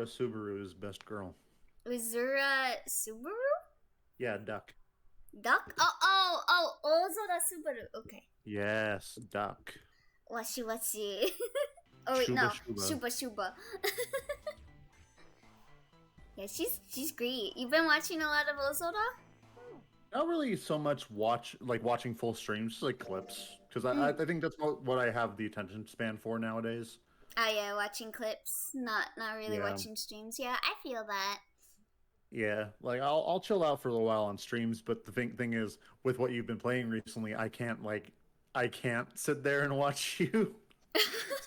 Uzura Subaru's best girl. Uzura Subaru? Yeah, duck. Duck? Ozora Subaru. Okay. Yes, duck. Washi washi. Oh wait, Shuba no. Shuba. Shuba Shuba. Yeah, she's great. You've been watching a lot of Ozora? Not really so much watching full streams, just like clips, because I think that's what I have the attention span for nowadays. Oh yeah, watching clips. Not really Yeah, watching streams. Yeah, I feel that. yeah. Like I'll chill out for a little while on streams, but the thing is, with what you've been playing recently, I can't sit there and watch you.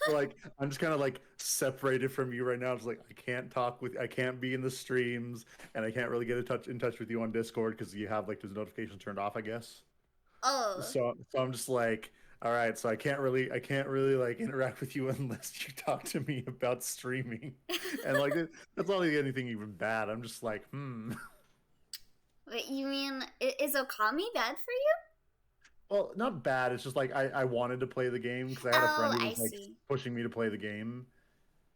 So like I'm just kind of like separated from you right now. It's like I can't be in the streams, and I can't really get in touch with you on Discord because you have like those notifications turned off, I guess. Oh. So I'm just like, all right, so I can't really like interact with you unless you talk to me about streaming, and like that's not like anything even bad. I'm just like, hmm. Wait, you mean is Okami bad for you? Well, not bad. It's just like I wanted to play the game because I had a Oh, friend who I was like see. pushing me to play the game.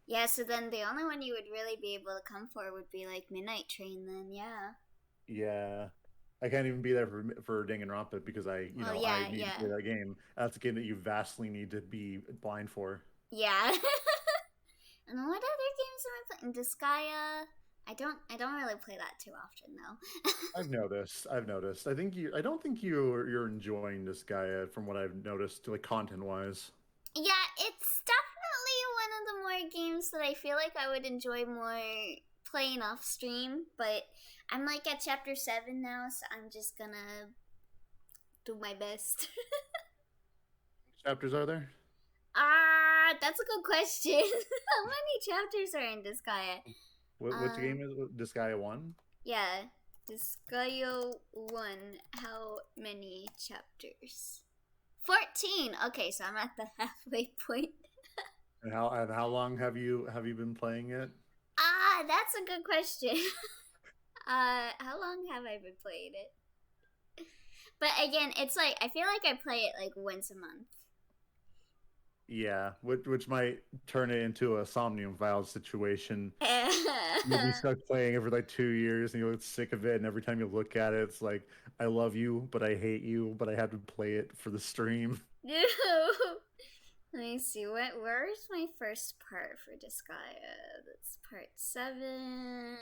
Yeah, so then the only one you would really be able to come for would be like Midnight Train then, yeah. Yeah. I can't even be there for Danganronpa because Well, I yeah, need to yeah. play that game. That's a game that you vastly need to be blind for. Yeah. And what other games am I playing? Disgaea. I don't really play that too often though. I've noticed. I don't think you're enjoying this guy from what I've noticed, like content wise. Yeah, it's definitely one of the more games that I feel like I would enjoy more playing off stream, but I'm like at chapter 7 now, so I'm just gonna do my best. Chapters are there? That's a good question. How many chapters are in Disgaea? Which game Um, is this guy one? yeah, Disgaea 1. How many chapters? 14. Okay, so I'm at the halfway point. And how long have you been playing it? That's a good question. How long have I been playing it? But again, it's like I feel like I play it like once a month. Yeah, which might turn it into a Somnium Files situation. You'll be stuck playing it for like 2 years and you'll get sick of it. And every time you look at it, it's like, I love you, but I hate you, but I have to play it for the stream. No. Let me see. Where's my first part for Disgaea? That's part 7,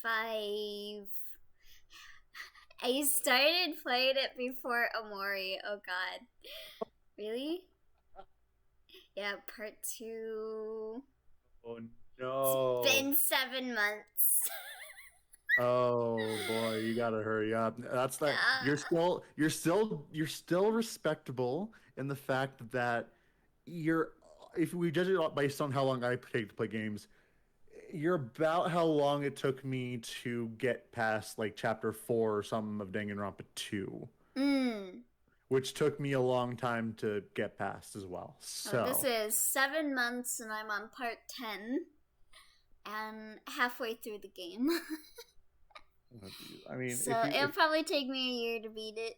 5. I started playing it before Amori. Oh god. Really? Yeah, part 2. Oh no. It's been 7 months. Oh boy, you gotta hurry up. That's that you're still respectable in the fact that you're if we judge it based on how long I take to play games, you're about how long it took me to get past like chapter 4 or something of Danganronpa 2, Mm. which took me a long time to get past as well. Oh, this So, is 7 months and I'm on part 10 and halfway through the game. I mean, So it'll probably take me a year to beat it.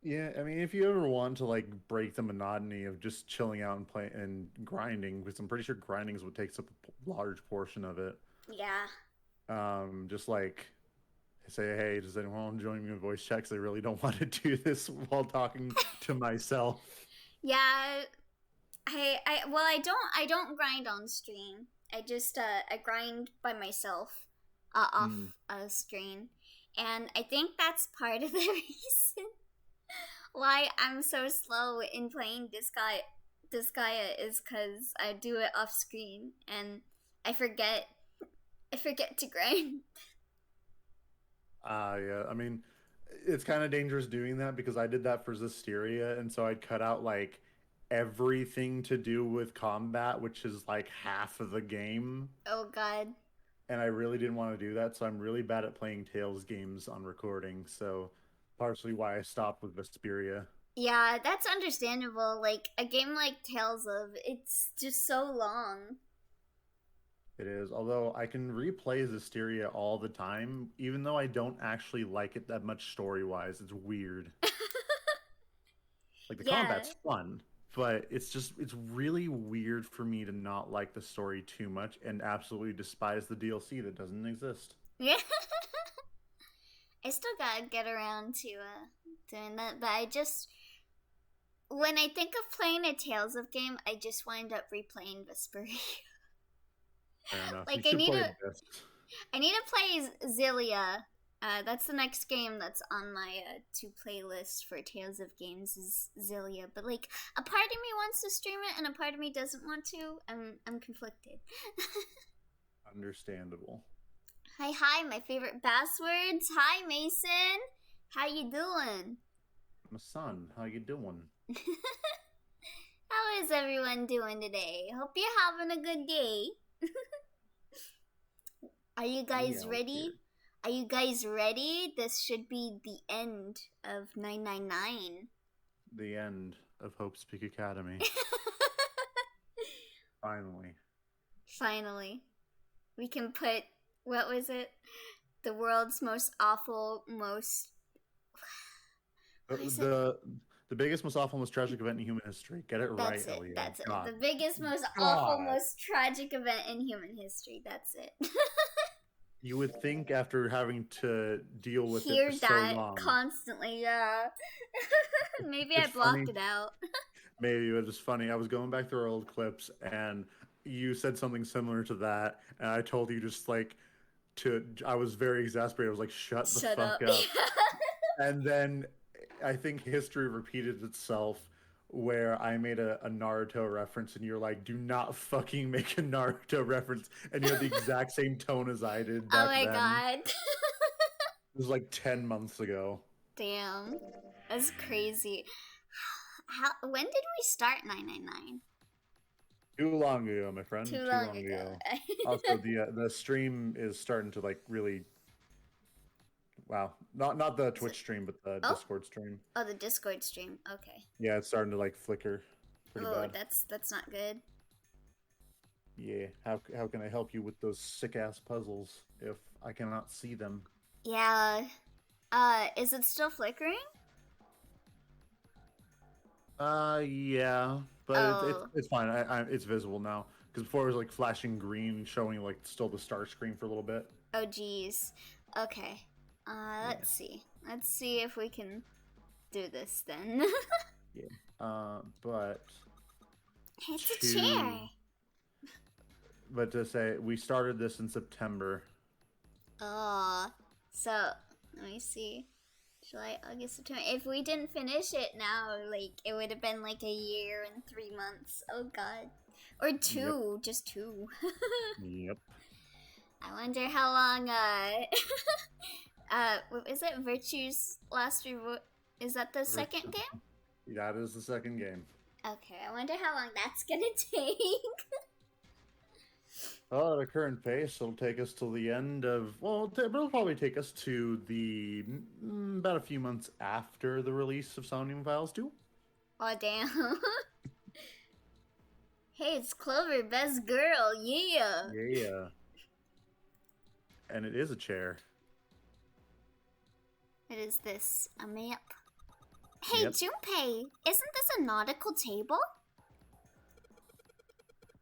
yeah, I mean, if you ever want to like break the monotony of just chilling out and play and grinding, because I'm pretty sure grinding is what takes up a large portion of it. Yeah. Just like say, hey, does anyone want to join me in voice checks? I really don't want to do this while talking to myself. Yeah. I don't grind on stream. I just I grind by myself off Mm. screen. And I think that's part of the reason why I'm so slow in playing Disgaea is because I do it off screen and I forget to grind. Yeah, I mean, it's kind of dangerous doing that because I did that for Zisteria, and so I'd cut out like everything to do with combat, which is like half of the game. Oh god. And I really didn't want to do that, so I'm really bad at playing Tales games on recording. So partially why I stopped with Vesperia. Yeah, that's understandable. Like a game like Tales of, it's just so long. It is, although I can replay Zisteria all the time, even though I don't actually like it that much story-wise. It's weird. Like the Yeah. combat's fun. but it's really weird for me to not like the story too much and absolutely despise the DLC that doesn't exist. Yeah. I still gotta get around to doing that, but I just when I think of playing a Tales of game, I just wind up replaying Vesperia. Fair enough. You Like should play this. I need to play Zillia. That's the next game that's on my to playlist for Tales of Games is Zillia. But like a part of me wants to stream it and a part of me doesn't want to. I'm conflicted. Understandable. Hi, my favorite passwords. Hi, Mason. How you doing? My son, how you doing? How is everyone doing today? Hope you're having a good day. Are you guys ready? Are you guys ready? This should be the end of 999. The end of Hope's Peak Academy. Finally. Finally. We can put, what was it? The world's most awful, most... The biggest, most awful, most tragic event in human history. Get it right, Elliot. That's God. it. The biggest, most awful, most tragic event in human history. That's it. You would think after having to deal with Hear it for that so long. constantly, yeah. Maybe It's I blocked funny. it out. Maybe it was funny. I was going back through our old clips, and you said something similar to that, and I told you just like I was very exasperated. I was like, shut the fuck up. And then I think history repeated itself where I made a Naruto reference and you're like, do not fucking make a Naruto reference. And you had the exact same tone as I did back then. God. It was like 10 months ago. Damn. That's crazy. When did we start 999? Too long ago, my friend. Too long ago. Also, the stream is starting to like really... Wow, not the Twitch stream, but the Discord stream. Oh, the Discord stream. Okay. Yeah, it's starting to like flicker. Pretty bad. That's not good. Yeah. How can I help you with those sick ass puzzles if I cannot see them? Yeah. Is it still flickering? Yeah, but it's fine. It's visible now because before it was like flashing green, showing like still the star screen for a little bit. Oh, geez. Okay. Let's see. Let's see if we can do this then. Yeah. But it's a chair. But to say we started this in September. So let me see. July, August, September. If we didn't finish it now, like it would have been like a year and 3 months. Oh God, or 2, just 2. Yep. I wonder how long. What is it? Virtue's Last Reward. Is that the second game? That is the second game. Okay, I wonder how long that's gonna take. Well, at our current pace, it'll take us till the end of... Well, it'll probably take us to the... about a few months after the release of Sounding Files 2. Oh, damn. Hey, it's Clover, best girl, yeah! Yeah. And it is a chair. It is this, a map. Hey, Junpei, isn't this a nautical table?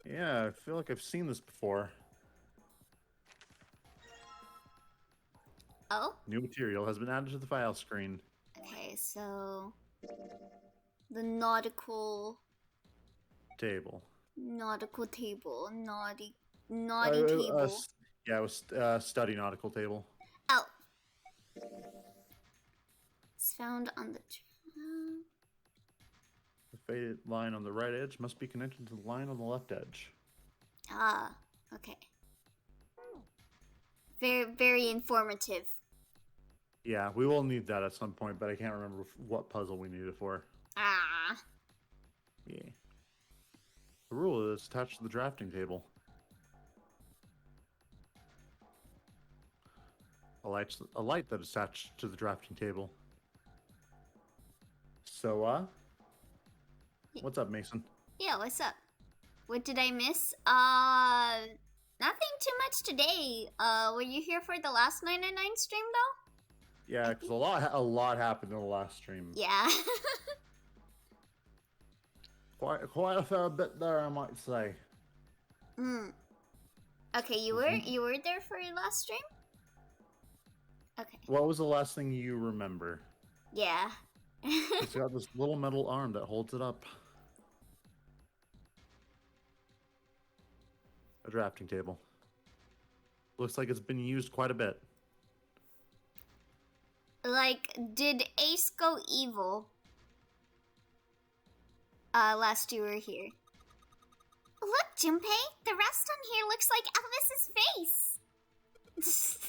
Yeah, I feel like I've seen this before. Oh? New material has been added to the file screen. Okay, so... the nautical... Table. Nautical table. Naughty table. Yeah, it was study nautical table. Oh. It's found on the... The faded line on the right edge must be connected to the line on the left edge. Ah, okay. Very, very informative. Yeah, we will need that at some point, but I can't remember what puzzle we need it for. Ah. Yeah. The rule is attached to the drafting table. A light that is attached to the drafting table. So, what's up, Mason? Yeah, what's up? What did I miss? Nothing too much today. Were you here for the last 999 stream, though? Yeah, because a lot happened in the last stream. Yeah. Quite a fair bit there, I might say. Hmm. Okay, you were there for your last stream? Okay. What was the last thing you remember? Yeah. It's got this little metal arm that holds it up. A drafting table. Looks like it's been used quite a bit. Like, did Ace go evil? Last you were here. Look, Junpei, the rest on here looks like Elvis's face.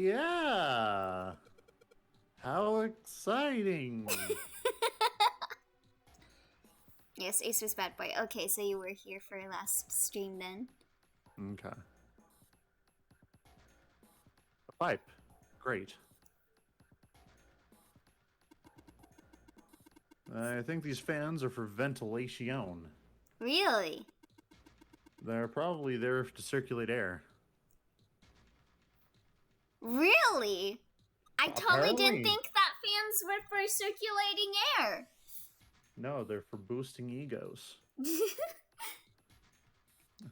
Yeah. How exciting. Yes, Ace was bad boy. Okay, so you were here for last stream then. Okay. A pipe. Great. I think these fans are for ventilation. Really? They're probably there to circulate air. Really? I totally Apparently. didn't think that fans were for circulating air. No, they're for boosting egos. There-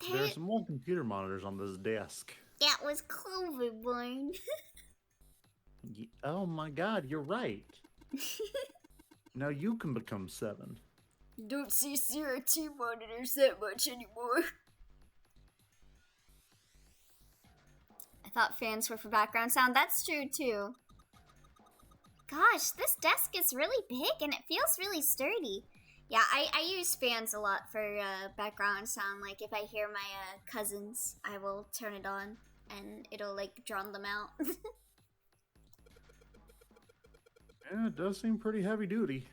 There's some more computer monitors on this desk. That was Clover born. Oh my god, you're right. Now you can become 7. Don't see CRT monitors that much anymore. I thought fans were for background sound. That's true too. Gosh, this desk is really big and it feels really sturdy. Yeah, I use fans a lot for background sound. Like if I hear my cousins, I will turn it on and it'll like drown them out. Yeah, it does seem pretty heavy duty.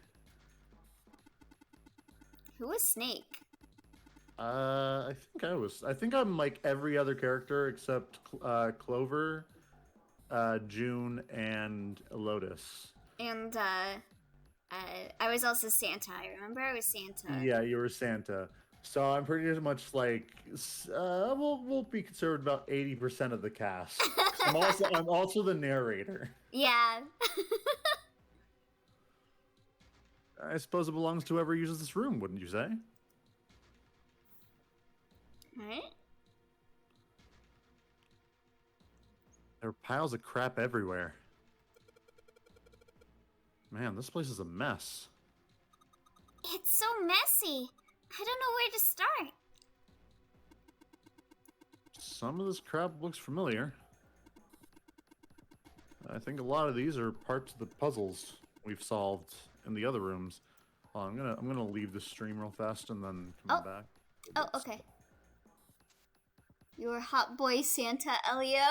Who is Snake? I think I'm like every other character except Clover, June, and Lotus. And I was also Santa. I remember I was Santa. Yeah, you were Santa. So I'm pretty much like we'll be considered about 80% of the cast. I'm also the narrator. Yeah. I suppose it belongs to whoever uses this room, wouldn't you say? Right? There are piles of crap everywhere. Man, this place is a mess. It's so messy. I don't know where to start. Some of this crap looks familiar. I think a lot of these are parts of the puzzles we've solved in the other rooms. I'm gonna leave the stream real fast and then come back. Oh, okay. You were hot boy Santa, Elio.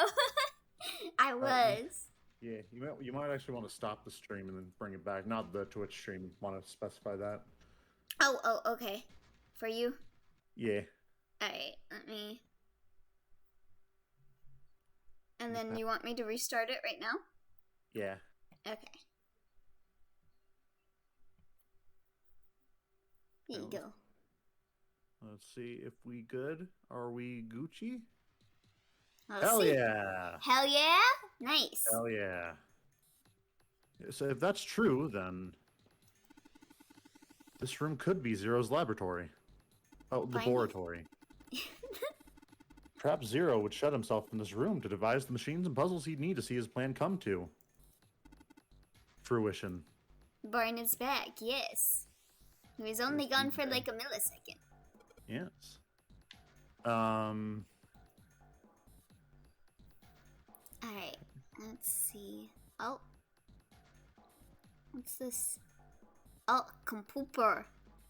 I was. Yeah, you might actually want to stop the stream and then bring it back. Not the Twitch stream. Want to specify that? Oh, okay. For you? Yeah. Alright, let me... And then you want me to restart it right now? Yeah. Okay. Here you go. Let's see if we good. Are we Gucci? Let's Hell see. yeah! Hell yeah? Nice. Hell yeah! So if that's true, then this room could be Zero's laboratory. Oh, laboratory. Perhaps Zero would shut himself in this room to devise the machines and puzzles he'd need to see his plan come to fruition. Barn is back, yes. He was only gone for like a millisecond. Yes. Alright, let's see. Oh. What's this? Oh, computer.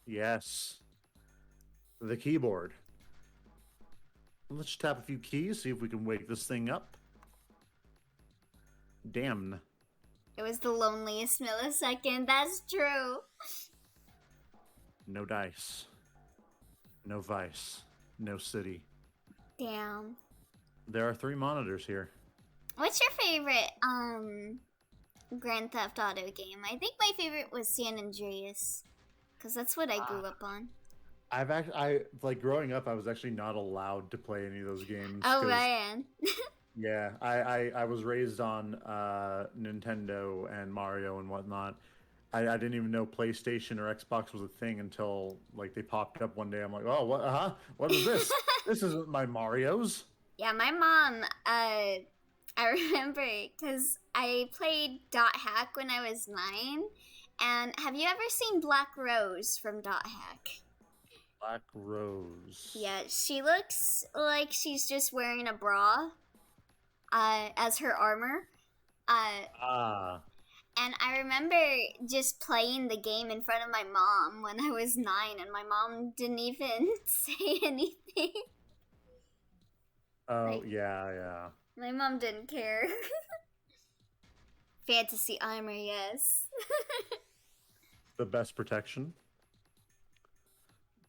Yes. The keyboard. Let's tap a few keys, see if we can wake this thing up. Damn. It was the loneliest millisecond, that's true. No dice. No vice. No city. Damn. There are 3 monitors here. What's your favorite, Grand Theft Auto game? I think my favorite was San Andreas. Because that's what I grew up on. I like growing up, I was actually not allowed to play any of those games. Oh, man. Yeah, I was raised on Nintendo and Mario and whatnot, I didn't even know PlayStation or Xbox was a thing until like they popped up one day. I'm like, oh, what? What is this? This isn't my Mario's. Yeah, my mom, I remember because I played Dot Hack when I was 9. And have you ever seen Black Rose from Dot Hack? Black Rose. Yeah, she looks like she's just wearing a bra as her armor. Ah. And I remember just playing the game in front of my mom when I was 9, and my mom didn't even say anything. Oh, yeah. My mom didn't care. Fantasy armor, yes. The best protection.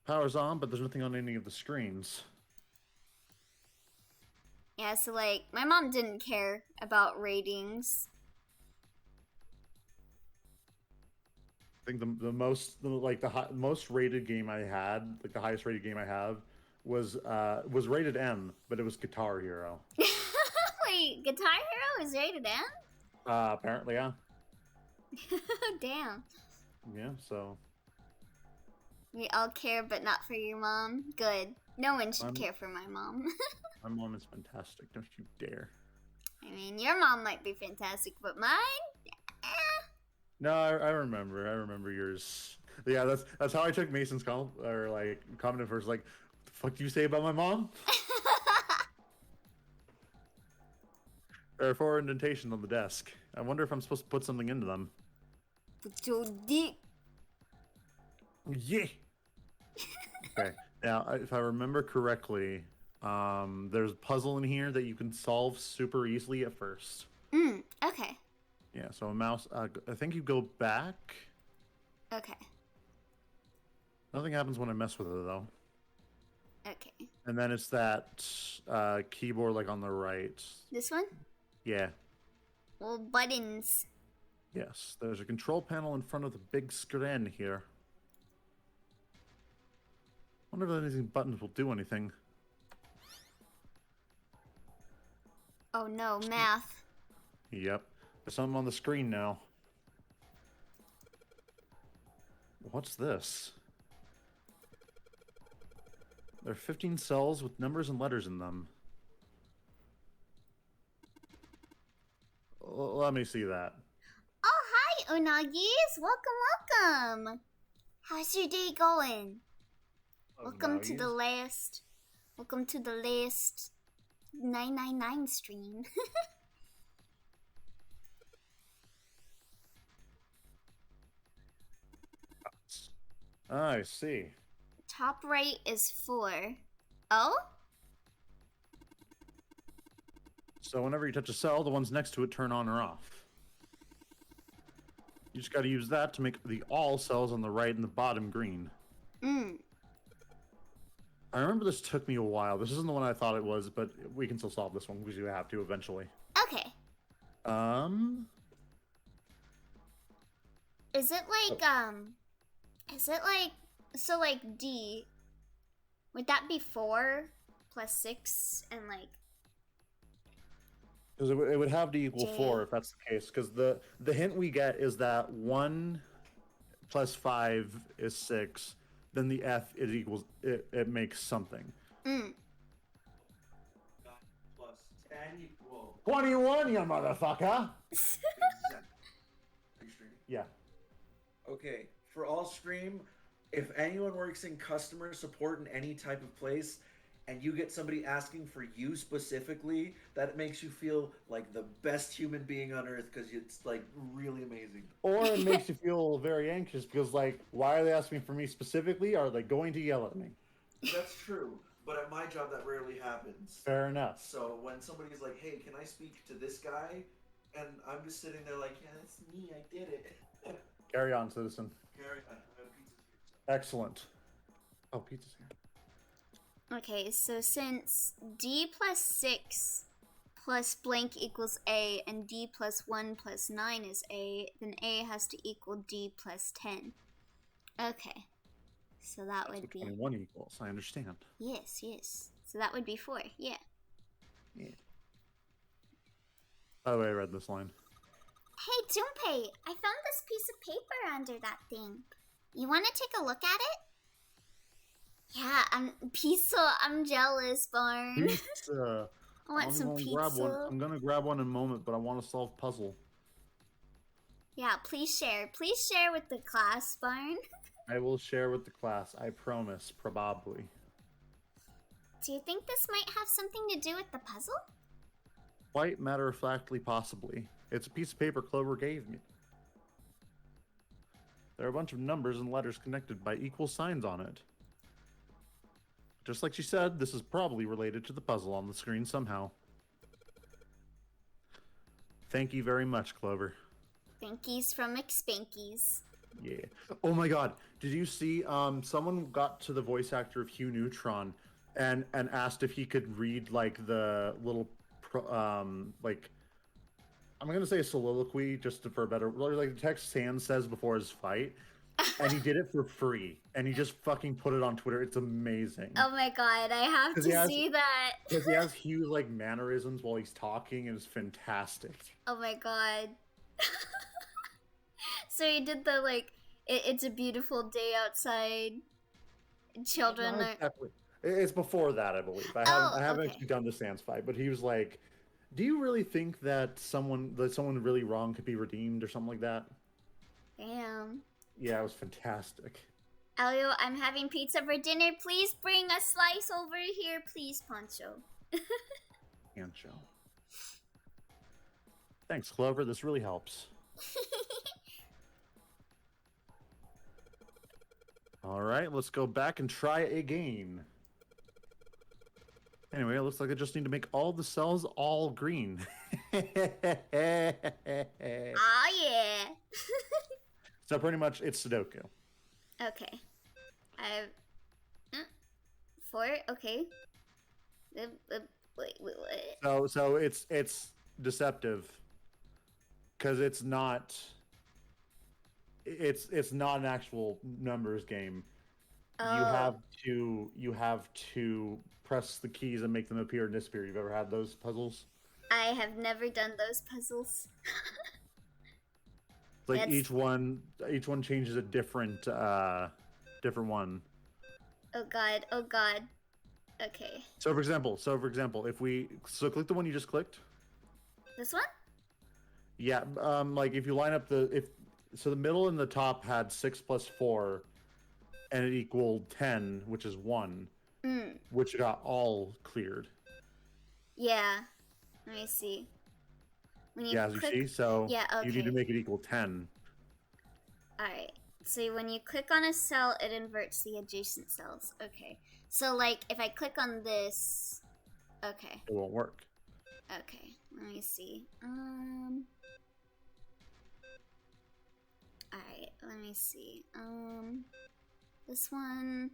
Power's on, but there's nothing on any of the screens. Yeah, so like, my mom didn't care about ratings. I think the most rated game I had, like the highest rated game I have, was rated M, but it was Guitar Hero. Wait, Guitar Hero is rated M? Apparently, yeah. Damn. Yeah, so. We all care, but not for your mom. Good. No one should care for my mom. My mom is fantastic. Don't you dare. I mean, your mom might be fantastic, but mine? No, I remember. I remember yours. Yeah, that's how I took Mason's comment at first. Like, what the fuck do you say about my mom? There are 4 indentations on the desk. I wonder if I'm supposed to put something into them. Put your dick. Yeah. Okay. Now, if I remember correctly, there's a puzzle in here that you can solve super easily at first. Okay. Yeah, so a mouse, I think you go back. Okay. Nothing happens when I mess with it, though. Okay. And then it's that keyboard, like, on the right. This one? Yeah. Well, buttons. Yes, there's a control panel in front of the big screen here. Wonder if these buttons will do anything. Oh no, math. Yep. There's something on the screen now. What's this? There are 15 cells with numbers and letters in them. Let me see that. Oh, hi, Unagis. Welcome. How's your day going? Welcome to the last 999 stream. I see. Top right is 4. Oh? So whenever you touch a cell, the ones next to it turn on or off. You just got to use that to make the all cells on the right and the bottom green. I remember this took me a while. This isn't the one I thought it was, but we can still solve this one because you have to eventually. Okay. Is it like so like D? Would that be 4 plus 6 and like? Because it would have to equal J. 4 if that's the case. Because the hint we get is that 1 plus 5 is 6. Then the F it makes something. 9 plus 10 equals 21, you motherfucker! Exactly. Are you streaming? Yeah. Okay. For all stream, if anyone works in customer support in any type of place, and you get somebody asking for you specifically, that makes you feel like the best human being on earth because it's like really amazing. Or it makes you feel very anxious because, like, why are they asking for me specifically? Are they going to yell at me? That's true, but at my job that rarely happens. Fair enough. So when somebody's like, "Hey, can I speak to this guy?" and I'm just sitting there like, "Yeah, that's me. I did it." Carry on, citizen. Gary, I have pizza's here. Excellent. Oh, pizza's here. Okay, so since D plus 6 plus blank equals A and D plus 1 plus 9 is A, then A has to equal D plus 10. Okay, so that would be 21 equals. I understand. yes. So that would be 4. Yeah. By the way, I read this line. Hey, Junpei, I found this piece of paper under that thing. You want to take a look at it? Yeah, I'm jealous, Barn. Pizza. I want some Grab one. pizza. I'm gonna grab one in a moment, but I want to solve puzzle. Yeah, please share. Please share with the class, Barn. I will share with the class. I promise. Probably. Do you think this might have something to do with the puzzle? Quite matter-of-factly, possibly. It's a piece of paper Clover gave me. There are a bunch of numbers and letters connected by equal signs on it. Just like she said, this is probably related to the puzzle on the screen somehow. Thank you very much, Clover. Thankies from McSpankies. Yeah. Oh my god. Did you see someone got to the voice actor of Hugh Neutron and asked if he could read like the little like I'm gonna say a soliloquy just for a better like the text Sans says before his fight. And he did it for free. And he just fucking put it on Twitter. It's amazing. Oh my god, I have to see that. Because he has Hugh's like mannerisms while he's talking and it's fantastic. Oh my god. So he did the like it's a beautiful day outside. Children Not are exactly. It's before that, I believe. I haven't okay. actually done the Sans fight, but he was like, "Do you really think that someone really wrong could be redeemed or something like that?" Damn. Yeah, it was fantastic. Elio, I'm having pizza for dinner. Please bring a slice over here, please, Poncho. Pancho. Thanks, Clover. This really helps. All right, let's go back and try again. Anyway, it looks like I just need to make all the cells all green. Oh yeah. So pretty much it's Sudoku. Okay. I've 4. Okay. Wait, what? So it's deceptive because it's not an actual numbers game. Oh. You have to press the keys and make them appear and disappear. You've ever had those puzzles? I have never done those puzzles. Like each one changes a different one. Oh god, oh god. Okay. So for example, if we click the one you just clicked. This one? Yeah, like if you line up the middle and the top had 6 plus 4, and it equaled 10, which is 1, which got all cleared. Yeah. Let me see. When you as you see, so yeah, okay. you need to make it equal 10. Alright. So when you click on a cell, it inverts the adjacent cells. Okay. So like if I click on this, okay. It won't work. Okay. Let me see. Alright, let me see. This one.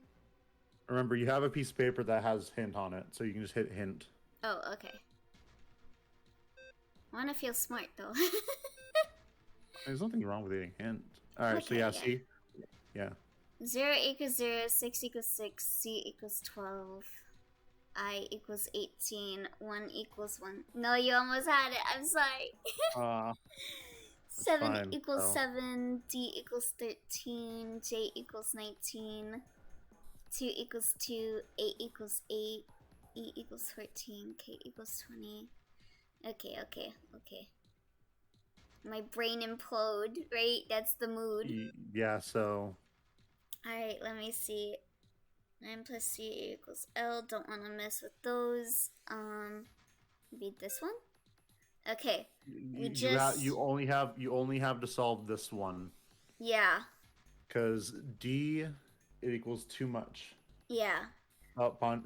Remember, you have a piece of paper that has hint on it, so you can just hit hint. Oh, okay. I want to feel smart though. There's nothing wrong with hitting hint. Alright, Okay, so yeah, see? Yeah. 0 equals 0, 6 equals 6, C equals 12, I equals 18, 1 equals 1. No, you almost had it. I'm sorry. 7 fine, equals so. 7, D equals 13, J equals 19, 2 equals 2, 8 equals 8, E equals 14, K equals 20. Okay. My brain implode, right? That's the mood. Yeah, so... Alright, let me see. 9 plus C equals L. Don't want to mess with those. Maybe this one? Okay. You only have to solve this one. Yeah. Because D it equals too much. Yeah.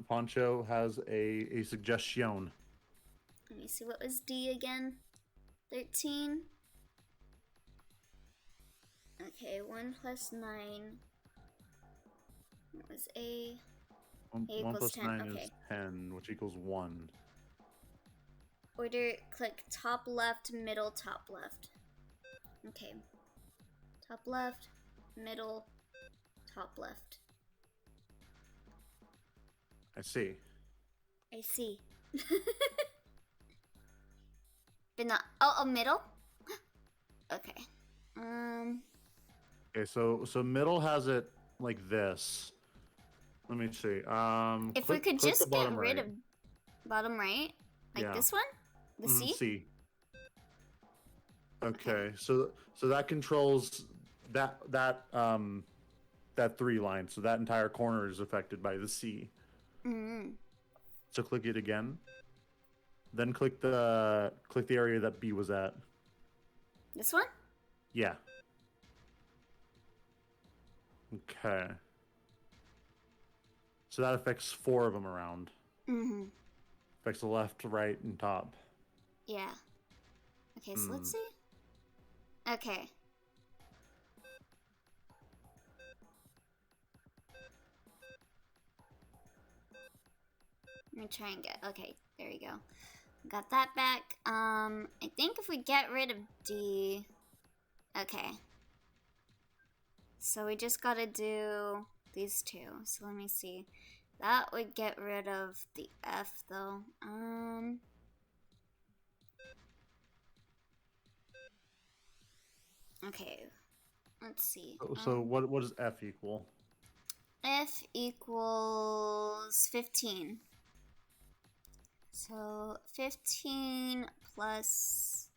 Poncho has a suggestion. Let me see, what was D again? 13? Okay, 1 plus 9. What was A? 1 equals plus 10, 9 okay. is 10, which equals 1. Order, click top left, middle, top left. Okay. Top left, middle, top left. I see. I see. But not. Oh, middle? Okay. Okay, so middle has it like this. Let me see. If we Click could the just get bottom rid right. of bottom right, like Yeah. this one, the C. C. Okay, so that controls that 3 line. So that entire corner is affected by the C. Mm. So click it again. Then click the area that B was at. This one. Yeah. Okay. So that affects 4 of them around. Mm-hmm. Affects the left, right, and top. Yeah. Okay, so let's see. Okay. Let me try and get. Okay, there you go. Got that back. I think if we get rid of D. Okay. So we just gotta do these two. So let me see. That would get rid of the F though. Okay. Let's see. So what does F equal? F equals 15. So 15 plus.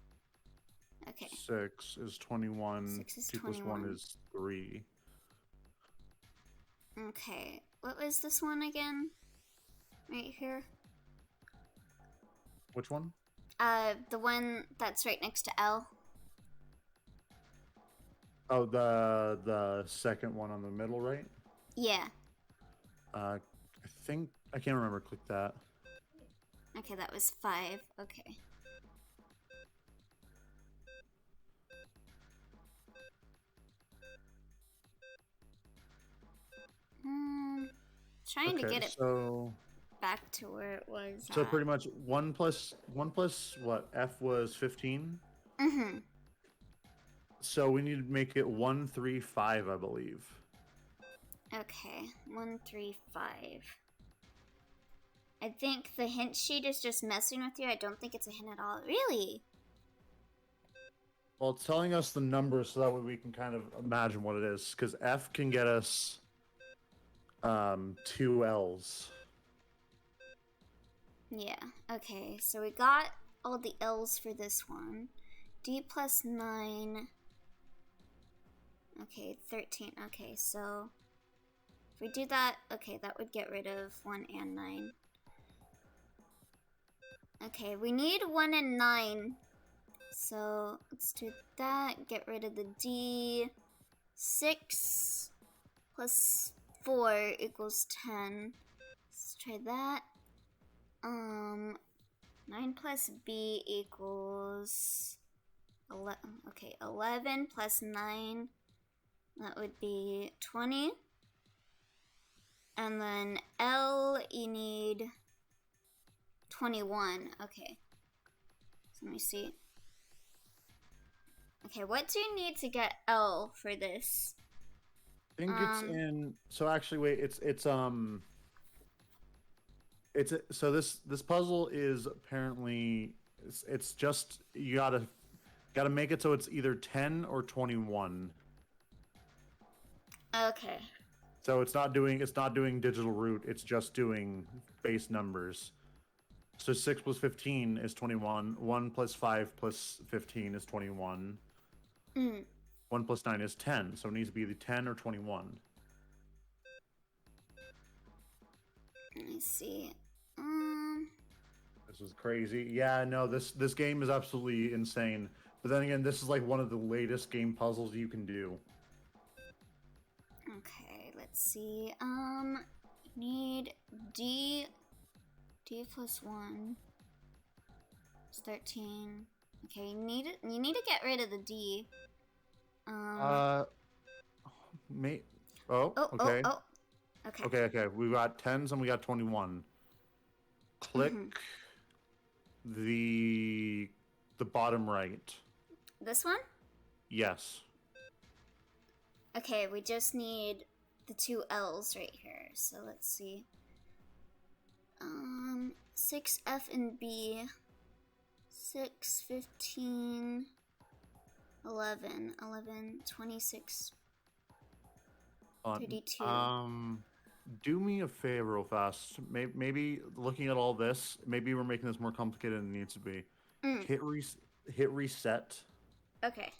Okay. 6 is 21. 6 is 2 plus 1 21. is 3. Okay. What was this one again? Right here? Which one? The one that's right next to L. Oh, the second one on the middle right? Yeah. I think I can't remember. Click that. Okay, that was 5. Okay. Trying to get it back to where it was. So pretty much 1 plus what? F was 15. Mm-hmm. So we need to make it 1, 3, 5, I believe. Okay, 1, 3, 5. I think the hint sheet is just messing with you. I don't think it's a hint at all. Really? Well, it's telling us the numbers so that way we can kind of imagine what it is. Because F can get us 2 L's. Yeah. Okay, so we got all the L's for this one. D plus 9. Okay, 13. Okay, so if we do that, okay, that would get rid of 1 and 9. Okay, we need 1 and 9. So let's do that. Get rid of the D. 6 plus 4 equals 10. Let's try that. 9 plus B equals 11. Okay, 11 plus 9. That would be 20. And then L, you need 21. Okay. So let me see. Okay, what do you need to get L for this? I think it's in. So actually, wait. So this puzzle is apparently it's just you gotta make it so it's either 10 or 21. Okay. So it's not doing digital root. It's just doing base numbers. So 6 plus 15 is 21. 1 plus 5 plus 15 is 21. 1 plus 9 is 10. So it needs to be either 10 or 21. Let me see. This is crazy. Yeah, no, this game is absolutely insane. But then again, this is like one of the latest game puzzles you can do. Okay, let's see. Need D plus 1. It's 13. Okay, you need to get rid of the D. Okay. Okay. Okay. We got 10s and we got 21. Click the bottom right. This one? Yes. Okay, we just need the 2 L's right here. So let's see. 6 F and B. 6, 15. 11, 26, On 32. Do me a favor real fast. Maybe looking at all this, maybe we're making this more complicated than it needs to be. Hit reset, Okay.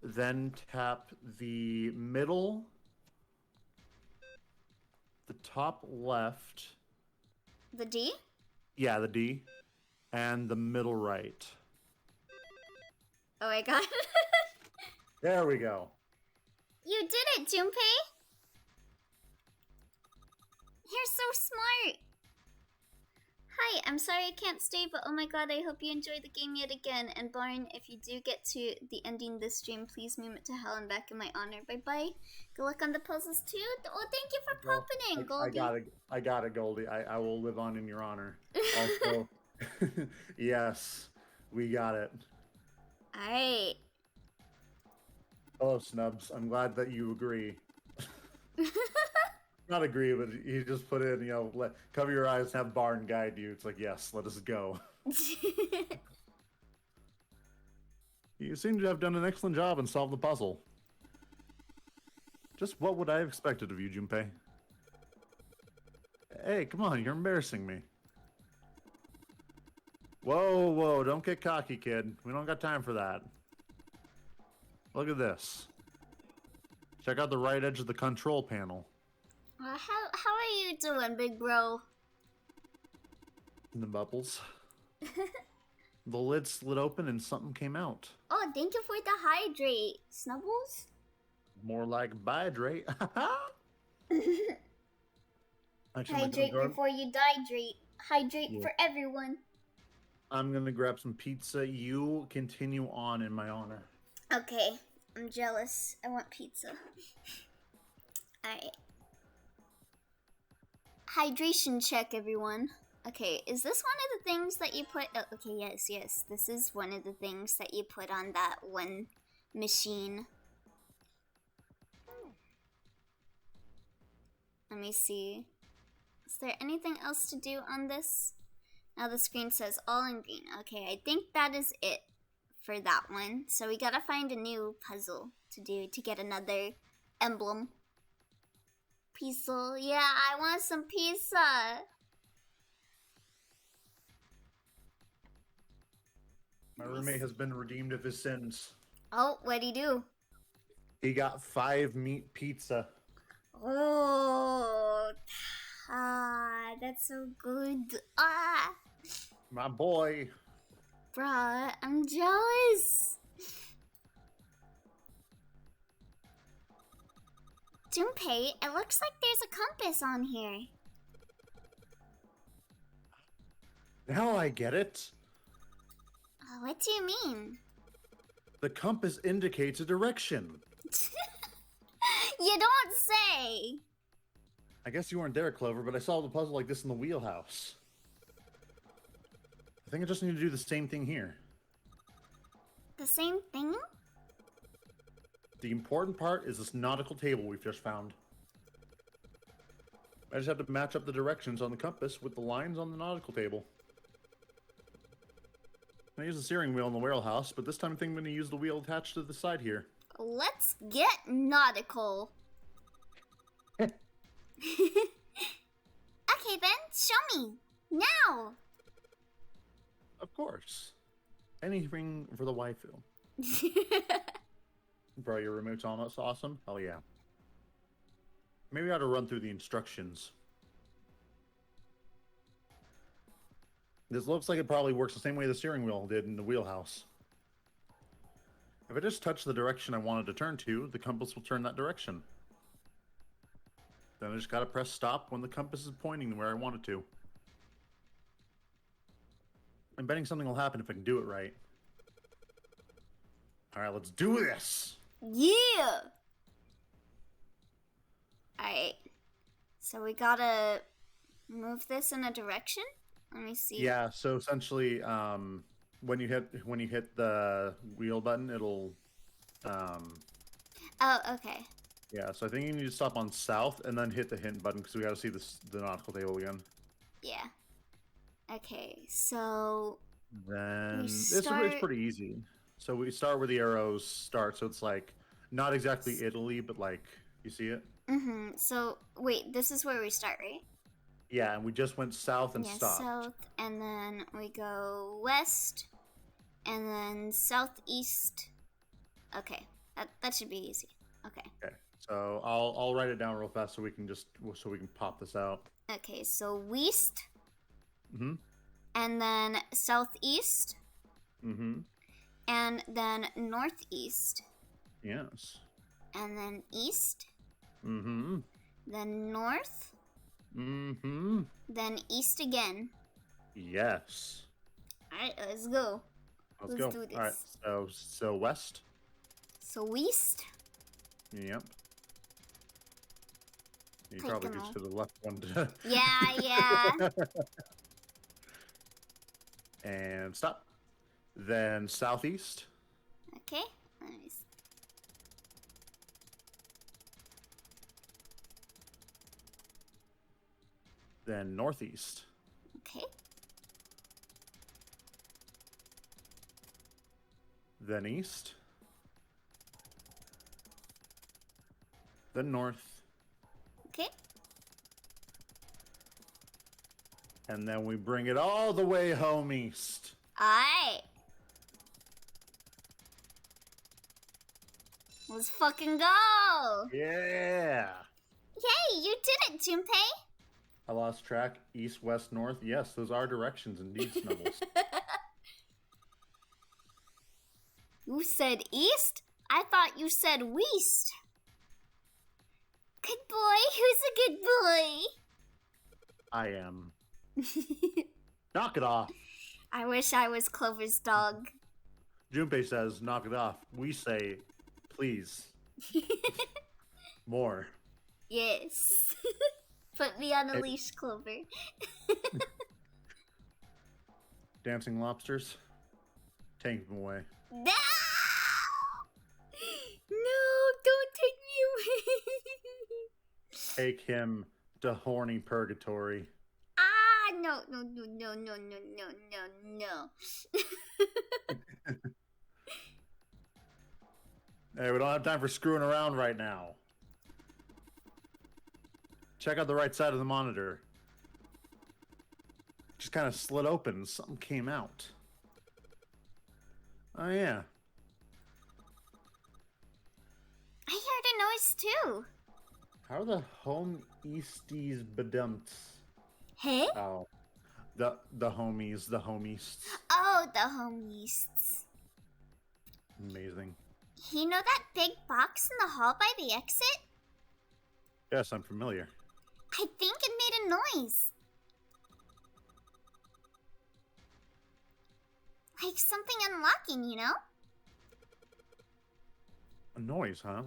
then tap the middle, the top left. The D? Yeah, the D, and the middle right. Oh, I got it. There we go. You did it, Junpei! You're so smart! Hi, I'm sorry I can't stay, but oh my god, I hope you enjoy the game yet again. And Barn, if you do get to the ending this stream, please meme it to hell and back in my honor. Bye-bye. Good luck on the puzzles too. Oh, thank you for popping in, Goldie. I got it, Goldie. I will live on in your honor. Also, yes, we got it. Alright. Hello, Snubs. I'm glad that you agree. Not agree, but you just put in, cover your eyes and have Barn guide you. It's like, yes, let us go. You seem to have done an excellent job and solved the puzzle. Just what would I have expected of you, Junpei? Hey, come on, you're embarrassing me. Whoa, don't get cocky, kid. We don't got time for that. Look at this. Check out the right edge of the control panel. How are you doing, big bro? The bubbles. The lid slid open and something came out. Oh, thank you for the hydrate, Snubbles. More like hydrate. Hydrate before you dihydrate. Hydrate for everyone. I'm gonna grab some pizza. You continue on in my honor. Okay, I'm jealous. I want pizza. Alright. Hydration check, everyone. Okay, is this one of the things that you put... Oh, okay, yes. This is one of the things that you put on that one machine. Let me see. Is there anything else to do on this? Now the screen says all in green. Okay, I think that is it for that one. So we gotta find a new puzzle to do to get another emblem. Pizza. Yeah, I want some pizza. My roommate has been redeemed of his sins. Oh, what'd he do? He got 5 meat pizza. Oh, that's so good. My boy. Bruh, I'm jealous. Junpei, it looks like there's a compass on here. Now I get it. What do you mean? The compass indicates a direction. You don't say. I guess you weren't there, Clover, but I solved a puzzle like this in the wheelhouse. I think I just need to do the same thing here. The same thing? The important part is this nautical table we've just found. I just have to match up the directions on the compass with the lines on the nautical table. I use the steering wheel in the wheelhouse, but this time I think I'm going to use the wheel attached to the side here. Let's get nautical. Okay then, show me. Now. Of course. Anything for the waifu. Bro, your remote's almost awesome? Hell yeah. Maybe I ought to run through the instructions. This looks like it probably works the same way the steering wheel did in the wheelhouse. If I just touch the direction I wanted to turn to, the compass will turn that direction. Then I just gotta press stop when the compass is pointing to where I want it to. I'm betting something will happen if I can do it right. Alright, let's do this! Yeah! Alright. So we gotta move this in a direction? Let me see. Yeah, so essentially, when you hit the wheel button, it'll Oh, okay. yeah, so I think you need to stop on south and then hit the hint button because we gotta see the nautical table again. Yeah. Okay, so Then we it's start... pretty easy. So we start where the arrows start. So it's like not exactly Italy, but like you see it. So wait, this is where we start, right? Yeah, and we just went south and Yeah, stopped. south, and then we go west, and then southeast. Okay, that should be easy. Okay. Okay. So I'll write it down real fast so we can pop this out. Okay, so west. Mm-hmm. And then southeast. Mm-hmm. And then northeast. Yes. And then east. Mm-hmm. Then north. Mm-hmm. Then east again. Yes. Alright, let's go. Let's go. Do this. All right. So west. So west. Yep. You Take probably them just all. to the left one. To... Yeah. And stop. Then southeast. Okay. Let me see. Then northeast. Okay. Then east. Then north. Okay. And then we bring it all the way home east. Alright. Let's fucking go! Yeah. Yay, you did it, Junpei! I lost track. East, west, north. Yes, those are directions indeed, Snubbles. You said east? I thought you said west. Good boy, who's a good boy? I am. Knock it off. I wish I was Clover's dog. Junpei says, knock it off. We say, please. More. Yes. Put me on a leash, Clover. Dancing lobsters. Take them away. No! No, don't take me away. Take him to horny purgatory. Ah, no, no, no, no, no, no, no, no, no. Hey, we don't have time for screwing around right now. Check out the right side of the monitor. Just kind of slid open and something came out. Oh, yeah. I heard a noise too. How are the home easties bedumps? Hey? Oh. The homies, the homies. Oh, the homies. Amazing. You know that big box in the hall by the exit? Yes, I'm familiar. I think it made a noise. Like something unlocking, you know? A noise, huh?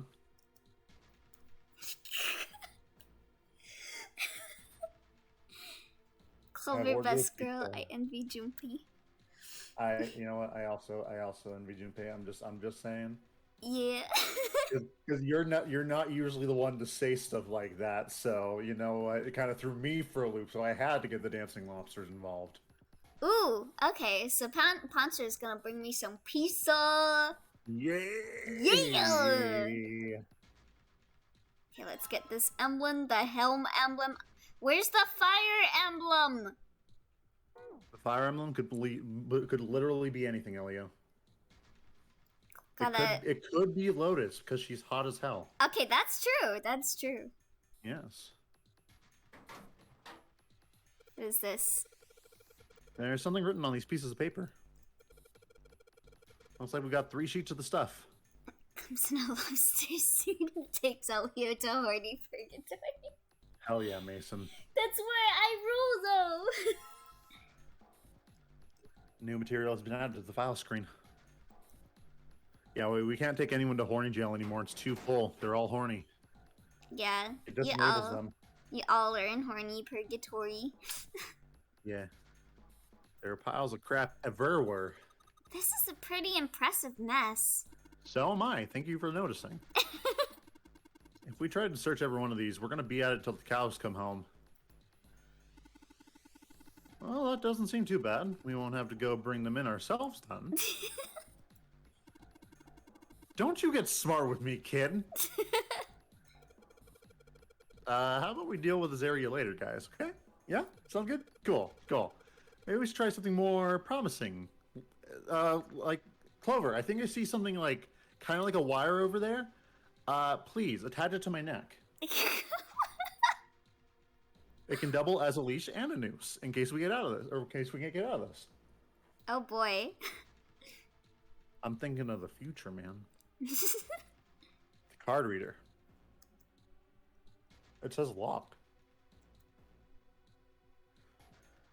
Clover, what best goes girl. before? I envy Junpei. You know what? I also envy Junpei. I'm just saying. Yeah. Because you're not usually the one to say stuff like that, so you know it kind of threw me for a loop. So I had to get the dancing lobsters involved. Ooh, okay. So Poncer is gonna bring me some pizza. Yeah. Okay, let's get this emblem, the helm emblem. Where's the fire emblem? The fire emblem could literally be anything, Elio. It could be Lotus because she's hot as hell. Okay, that's true. That's true. Yes. What is this? There's something written on these pieces of paper. Looks like we got 3 sheets of the stuff. Comes in a lobster suit and takes Elio to horny purgatory. Hell yeah, Mason. That's where I rule, though. New material has been added to the file screen. Yeah, we can't take anyone to horny jail anymore. It's too full. They're all horny. Yeah. It disenables them. You all are in horny purgatory. Yeah. There are piles of crap everywhere. This is a pretty impressive mess. So am I. Thank you for noticing. If we tried to search every one of these, we're going to be at it till the cows come home. Well, that doesn't seem too bad. We won't have to go bring them in ourselves then. Don't you get smart with me, kid. How about we deal with this area later, guys? Okay? Yeah? Sound good? Cool. Maybe we should try something more promising. Like Clover, I think I see something like kind of like a wire over there. Please attach it to my neck. It can double as a leash and a noose in case we get out of this, or in case we can't get out of this. Oh boy. I'm thinking of the future, man. The card reader. It says lock.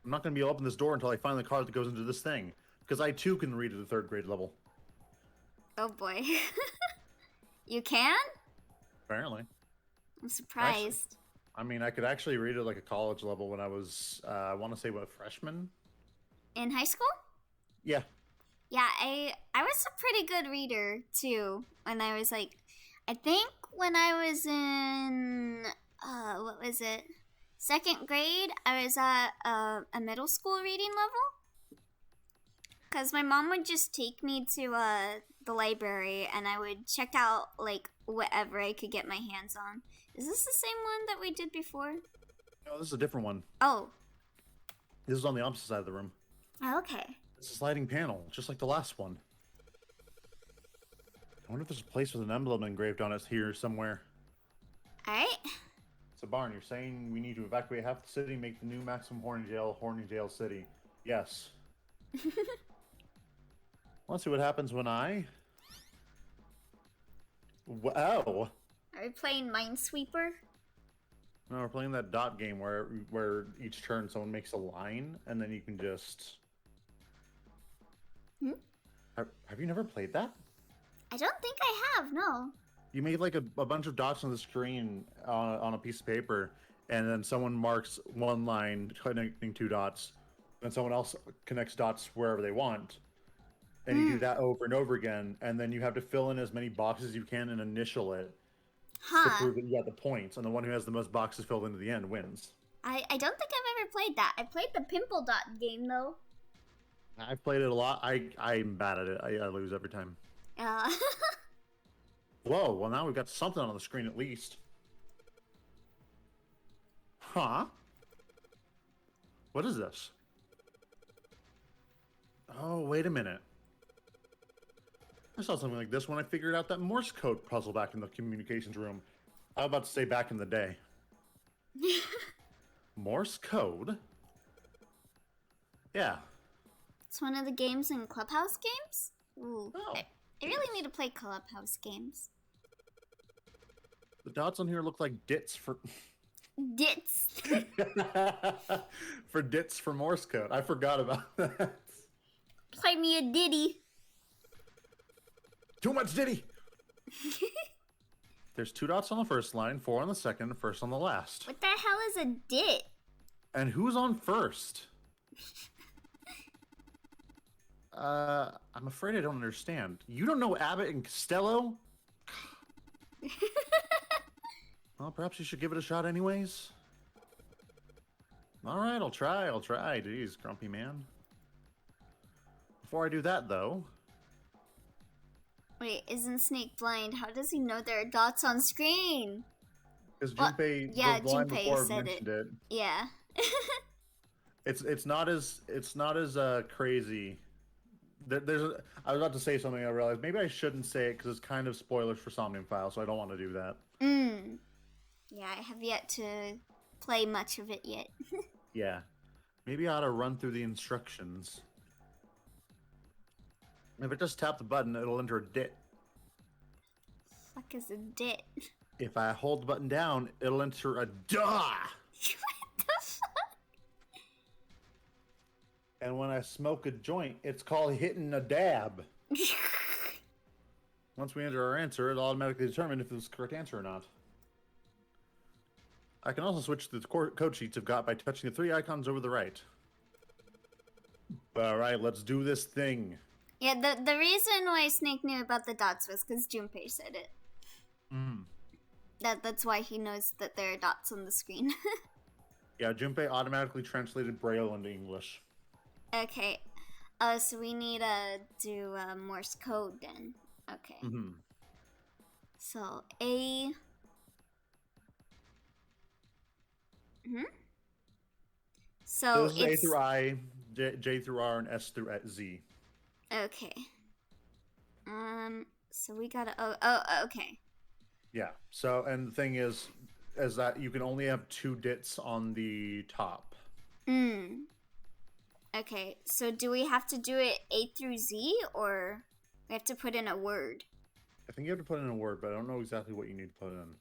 I'm not going to be able to open this door until I find the card that goes into this thing. Because I too can read at the 3rd grade level. Oh boy. You can? Apparently. I'm surprised. I mean, I could actually read at like a college level when I was, I want to say, what, a freshman? In high school? Yeah. Yeah, I was a pretty good reader too when I was like, I think when I was in what was it, 2nd grade, I was at a middle school reading level, because my mom would just take me to the library and I would check out like whatever I could get my hands on. Is this the same one that we did before? No, this is a different one. Oh. This is on the opposite side of the room. Oh, okay. It's a sliding panel, just like the last one. I wonder if there's a place with an emblem engraved on it here somewhere. Alright. So, Barn, you're saying we need to evacuate half the city and make the new maximum Horny Jail City. Yes. Let's see what happens when I... Wow! Are we playing Minesweeper? No, we're playing that dot game where each turn someone makes a line, and then you can just... Have you never played that? I don't think I have, no. You make like a bunch of dots on the screen on a piece of paper, and then someone marks one line connecting 2 dots, then someone else connects dots wherever they want. And you do that over and over again, and then you have to fill in as many boxes as you can and initial it to prove that you got the points, and the one who has the most boxes filled into the end wins. I don't think I've ever played that. I played the Pimple Dot game, though. I've played it a lot. I'm bad at it. I lose every time. Whoa, well now we've got something on the screen at least. Huh? What is this? Oh, wait a minute. I saw something like this when I figured out that Morse code puzzle back in the communications room. I was about to say back in the day. Morse code? Yeah. It's one of the games in Clubhouse games? Ooh. Oh, I really need to play Clubhouse games. The dots on here look like dits for... Dits. for dits for Morse code. I forgot about that. Play me a ditty. Too much ditty! There's 2 dots on the first line, 4 on the second, and 1 on the last. What the hell is a dit? And who's on first? I'm afraid I don't understand. You don't know Abbott and Costello? Well, perhaps you should give it a shot anyways. Alright, I'll try. Jeez, grumpy man. Before I do that, though... Wait, isn't Snake blind? How does he know there are dots on screen? Because Junpei yeah, was blind Junpei before I said mentioned it. Yeah. It's not as crazy. I was about to say something I realized maybe I shouldn't say it because it's kind of spoilers for Somnium File, so I don't want to do that. Yeah, I have yet to play much of it yet. Yeah. Maybe I ought to run through the instructions. If I just tap the button, it'll enter a dit. Fuck is a dit? If I hold the button down, it'll enter a duh! What the fuck? And when I smoke a joint, it's called hitting a dab. Once we enter our answer, it'll automatically determine if it's the correct answer or not. I can also switch to the code sheets I've got by touching the 3 icons over the right. Alright, let's do this thing. Yeah, the reason why Snake knew about the dots was because Junpei said it. That's why he knows that there are dots on the screen. Yeah, Junpei automatically translated Braille into English. Okay. So we need to do Morse code then. Okay. So A. So this is A through I, J through R, and S through Z. Okay. So we gotta. Okay. Yeah. So, and the thing is that you can only have 2 dits on the top. Okay. So do we have to do it A through Z, or we have to put in a word? I think you have to put in a word, but I don't know exactly what you need to put in.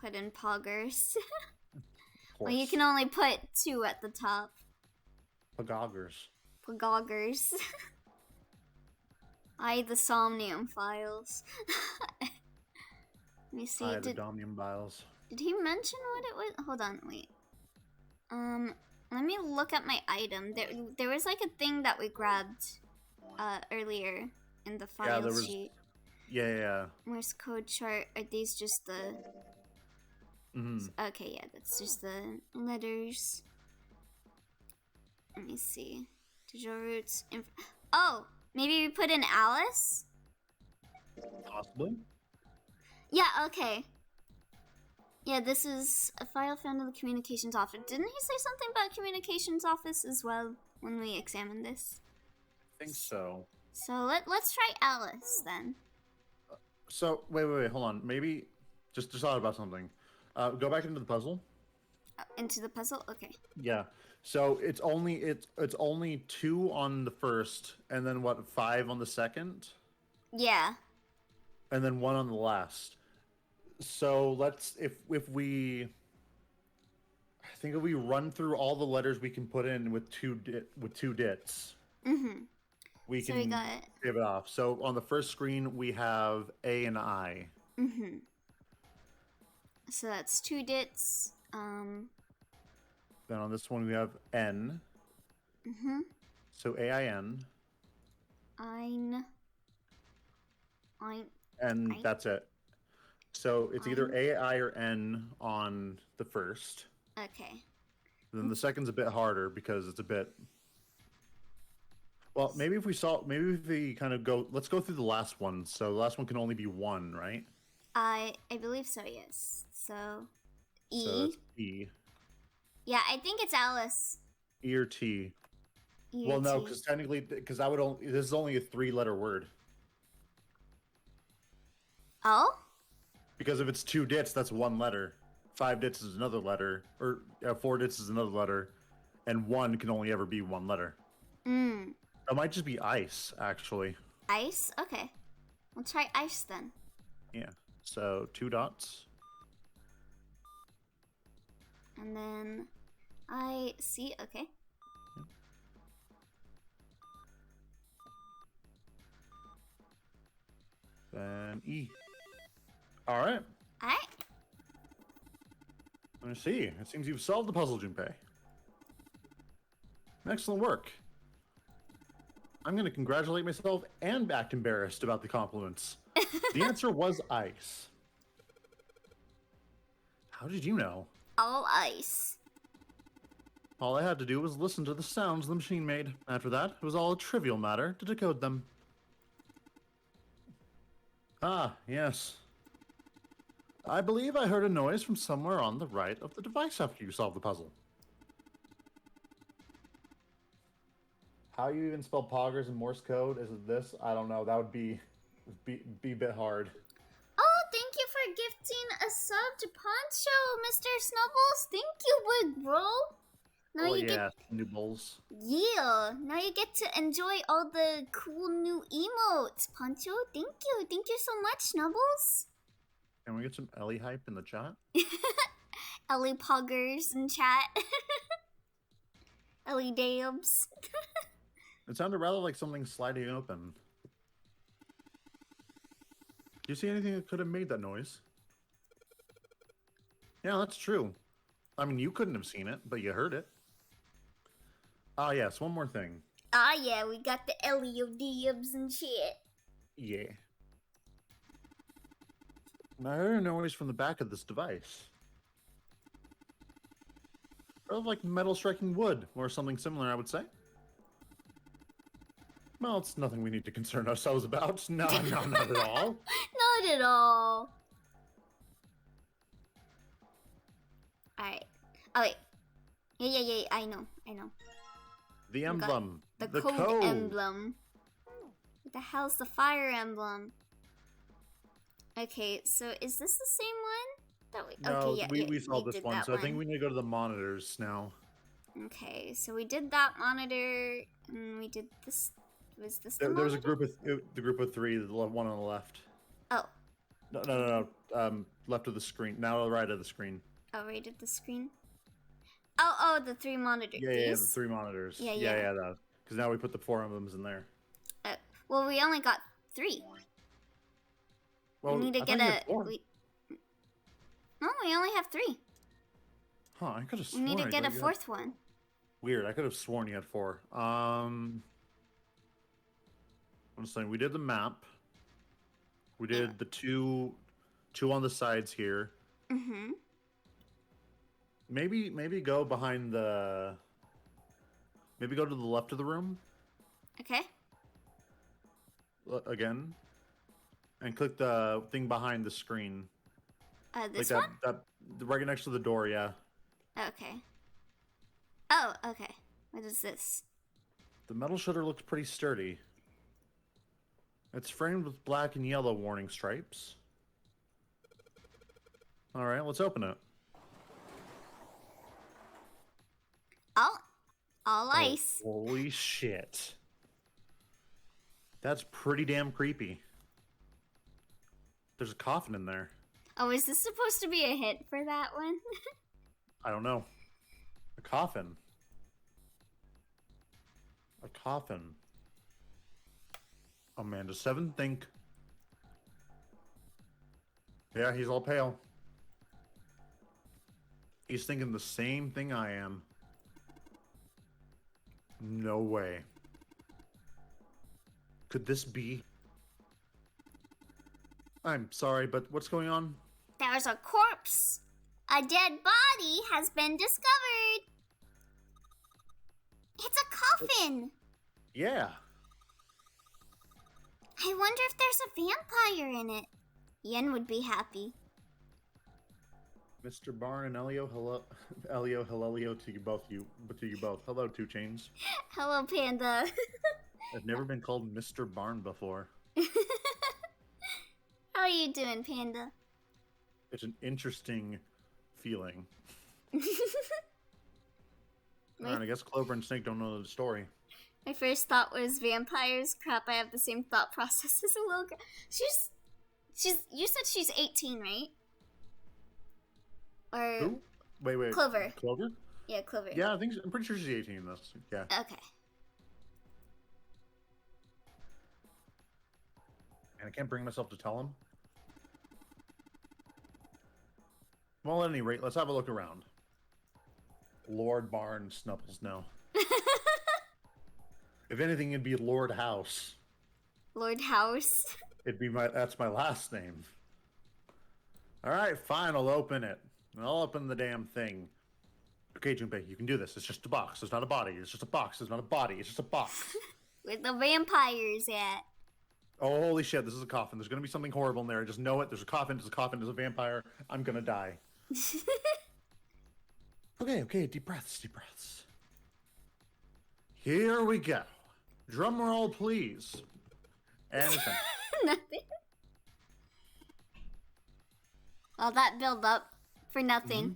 Put in poggers. Of course. Well, you can only put 2 at the top. Pagoggers. Pagoggers. The Somnium Files. Let me see. The Domnium Biles. Did he mention what it was? Hold on, wait. Let me look at my item. There was like a thing that we grabbed earlier in the file sheet. Yeah. Morse code chart. Are these just the... Okay, yeah, that's just the letters. Let me see. Digital roots. Oh! Maybe we put in Alice? Possibly. Yeah, okay. Yeah, this is a file found in the communications office. Didn't he say something about communications office as well when we examined this? I think so. So let's try Alice then. So wait, hold on. Maybe just thought about something. Go back into the puzzle. Into the puzzle? Okay. Yeah. So it's only 2 on the first, and then what, 5 on the second? Yeah. And then 1 on the last. So let's if we run through all the letters we can put in with 2 dits. We can give it off. So on the first screen we have A and I. So that's 2 dits. Then on this one we have N. So AIN. Ein. And that's it. So it's either A, I, or N on the first. Okay. Then the second's a bit harder because it's a bit... Well, maybe if we kind of go... Let's go through the last one. So the last one can only be 1, right? I believe so, yes. So E. So it's E. Yeah, I think it's Alice. E or T. E or Well, no, T. because technically, this is only a 3-letter word. Oh? Because if it's 2 dits, that's 1 letter. 5 dits is another letter, or 4 dits is another letter, and 1 can only ever be 1 letter. It might just be ice, actually. Ice? Okay. We'll try ice then. Yeah. So 2 dots. And then I see. Okay. Then E. All right. All right. Let me see. It seems you've solved the puzzle, Junpei. Excellent work. I'm going to congratulate myself and act embarrassed about the compliments. The answer was ice. How did you know? All ice. All I had to do was listen to the sounds the machine made. After that, it was all a trivial matter to decode them. Ah, yes. I believe I heard a noise from somewhere on the right of the device after you solved the puzzle. How you even spell poggers in Morse code? Is it this? I don't know. That would be a bit hard. Oh, thank you for gifting a sub to Poncho, Mr. Snubbles. Thank you, big bro. Now Oh you yeah, new bowls. Yeah, now you get to enjoy all the cool new emotes, Poncho. Thank you so much, Snubbles. Can we get some Ellie hype in the chat? Ellie Poggers in chat. Ellie Dabs. It sounded rather like something sliding open. Do you see anything that could have made that noise? Yeah, that's true. I mean, you couldn't have seen it, but you heard it. Ah, yes, one more thing. Ah, yeah, we got the Ellie Dabs and shit. Yeah. And I heard a noise from the back of this device. Sort of like metal striking wood, or something similar, I would say. Well, it's nothing we need to concern ourselves about. No, not at all. Not at all. Alright. Oh, wait. Yeah, I know. The Oh my God. emblem. The The code emblem. What the hell's the fire emblem? Okay, so is this the same one? That we, No, okay, yeah, we saw this did one, that so I think we need to go to the monitors now. Okay, so we did that monitor, and we did this. Was this the There was a monitor? the group of three, the one on the left. Oh. No. Left of the screen. Now right of the screen. Oh, right at the screen? Oh, the 3 monitors. Yeah, the 3 monitors. Yeah, that. Because now we put the 4 emblems in there. Well, we only got 3. Well, we need to I get thought you had 4. No, we only have 3. Huh, I could have We sworn. need to get a 4th one. Weird, I could have sworn you had 4. I'm saying we did the map. We did the two on the sides here. Mm-hmm. Maybe go behind the. Maybe go to the left of the room. Okay. Again. And click the thing behind the screen. This like one? that right next to the door, yeah. Okay. Oh, okay. What is this? The metal shutter looks pretty sturdy. It's framed with black and yellow warning stripes. Alright, let's open it. All ice. Holy shit. That's pretty damn creepy. There's a coffin in there. Oh, is this supposed to be a hint for that one? I don't know. A coffin. A coffin. Amanda 7 think. Yeah, he's all pale. He's thinking the same thing I am. No way. Could this be? I'm sorry, but what's going on? There's a corpse. A dead body has been discovered. It's a coffin. Yeah. I wonder if there's a vampire in it. Yen would be happy. Mr. Barn and Elio, hello. Elio, hello to you both. Hello, 2 Chains. Hello, Panda. I've never been called Mr. Barn before. How are you doing, Panda? It's an interesting feeling. Alright, I guess Clover and Snake don't know the story. My first thought was vampires. Crap, I have the same thought process as a little girl. You said she's 18, right? Or Who? Wait. Clover. Clover? Yeah, Clover. Yeah, I'm pretty sure she's 18 in this. Yeah. Okay. And I can't bring myself to tell him. Well, at any rate, let's have a look around. Lord Barn Snuffles now. If anything, it'd be Lord House. Lord House. That's my last name. Alright, fine, I'll open it. I'll open the damn thing. Okay, Junpei, you can do this. It's just a box. It's not a body. It's just a box. It's not a body. It's just a box. Where the vampires at? Oh, holy shit, this is a coffin. There's gonna be something horrible in there. I just know it. There's a coffin. There's a vampire. I'm gonna die. Okay, deep breaths. Here we go. Drum roll, please. And it's done. Nothing. All that build up for nothing.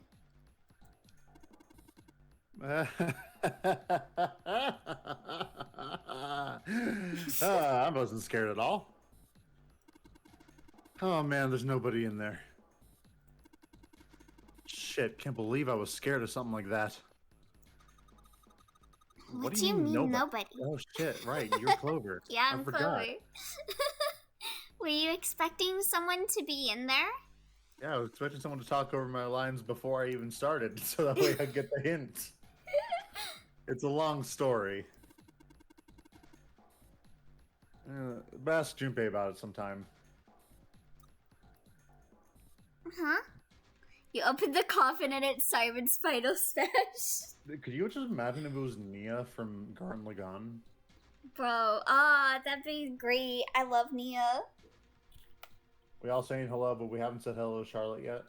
I wasn't scared at all. Oh man, there's nobody in there. Shit, can't believe I was scared of something like that. What do you mean nobody? Oh shit, right, you're Clover. Yeah, I'm Clover. Were you expecting someone to be in there? Yeah, I was expecting someone to talk over my lines before I even started, so that way I'd get the hint. It's a long story. Ask Junpei about it sometime. Huh? You open the coffin and it's Simon's final smash. Could you just imagine if it was Nia from Gurren Lagann? Bro, that'd be great. I love Nia. We all saying hello, but we haven't said hello to Charlotte yet.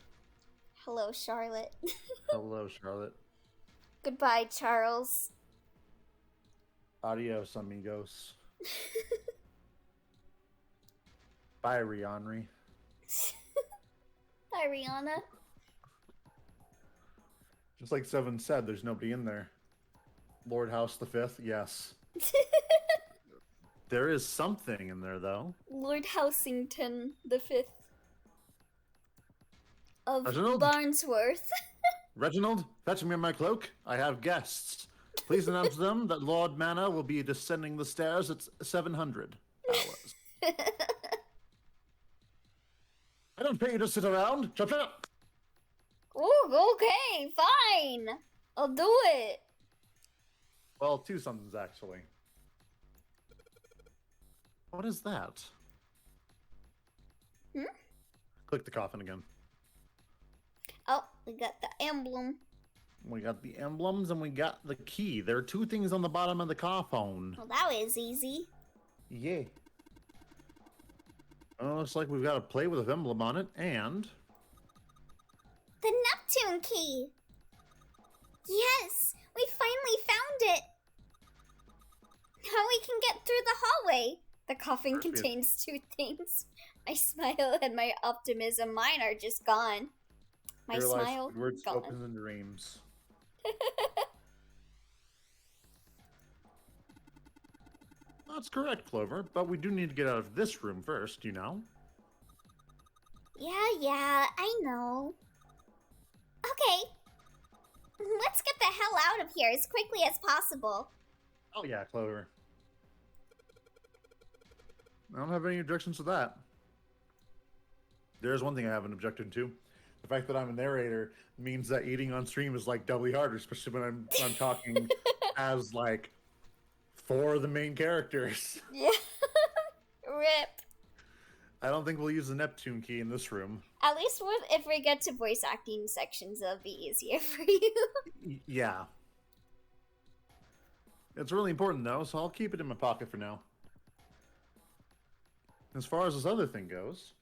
Hello, Charlotte. Hello, Charlotte. Goodbye, Charles. Adios, amigos. Bye, Rihanri. Bye, Rihanna. Just like Seven said, there's nobody in there. Lord House the Fifth, yes. There is something in there, though. Lord Housington the Fifth of Reginald? Barnsworth. Reginald, fetch me my cloak. I have guests. Please announce to them that Lord Mana will be descending the stairs at 700 hours. I don't pay you to sit around. Chop chop. Ooh, okay, fine. I'll do it. Well, two somethings, actually. What is that? Click the coffin again. Oh, we got the emblem. We got the emblems and we got the key. There are two things on the bottom of the coffin. Well, that was easy. Yeah. Oh, looks like we've got a play with an emblem on it, and... The Neptune key! Yes! We finally found it! Now we can get through the hallway! The coffin Perfect. contains two things. My smile and my optimism. Mine are just gone. My Your life, smile, words gone. spoken in dreams. That's correct, Clover, but we do need to get out of this room first, you know? Yeah, I know. Okay. Let's get the hell out of here as quickly as possible. Oh yeah, Clover. I don't have any objections to that. There's one thing I haven't objected to. The fact that I'm a narrator means that eating on stream is like doubly harder, especially when I'm talking as like four of the main characters. Yeah. Rip. I don't think we'll use the Neptune key in this room. At least if we get to voice acting sections, it'll be easier for you. Yeah. It's really important though, so I'll keep it in my pocket for now. As far as this other thing goes...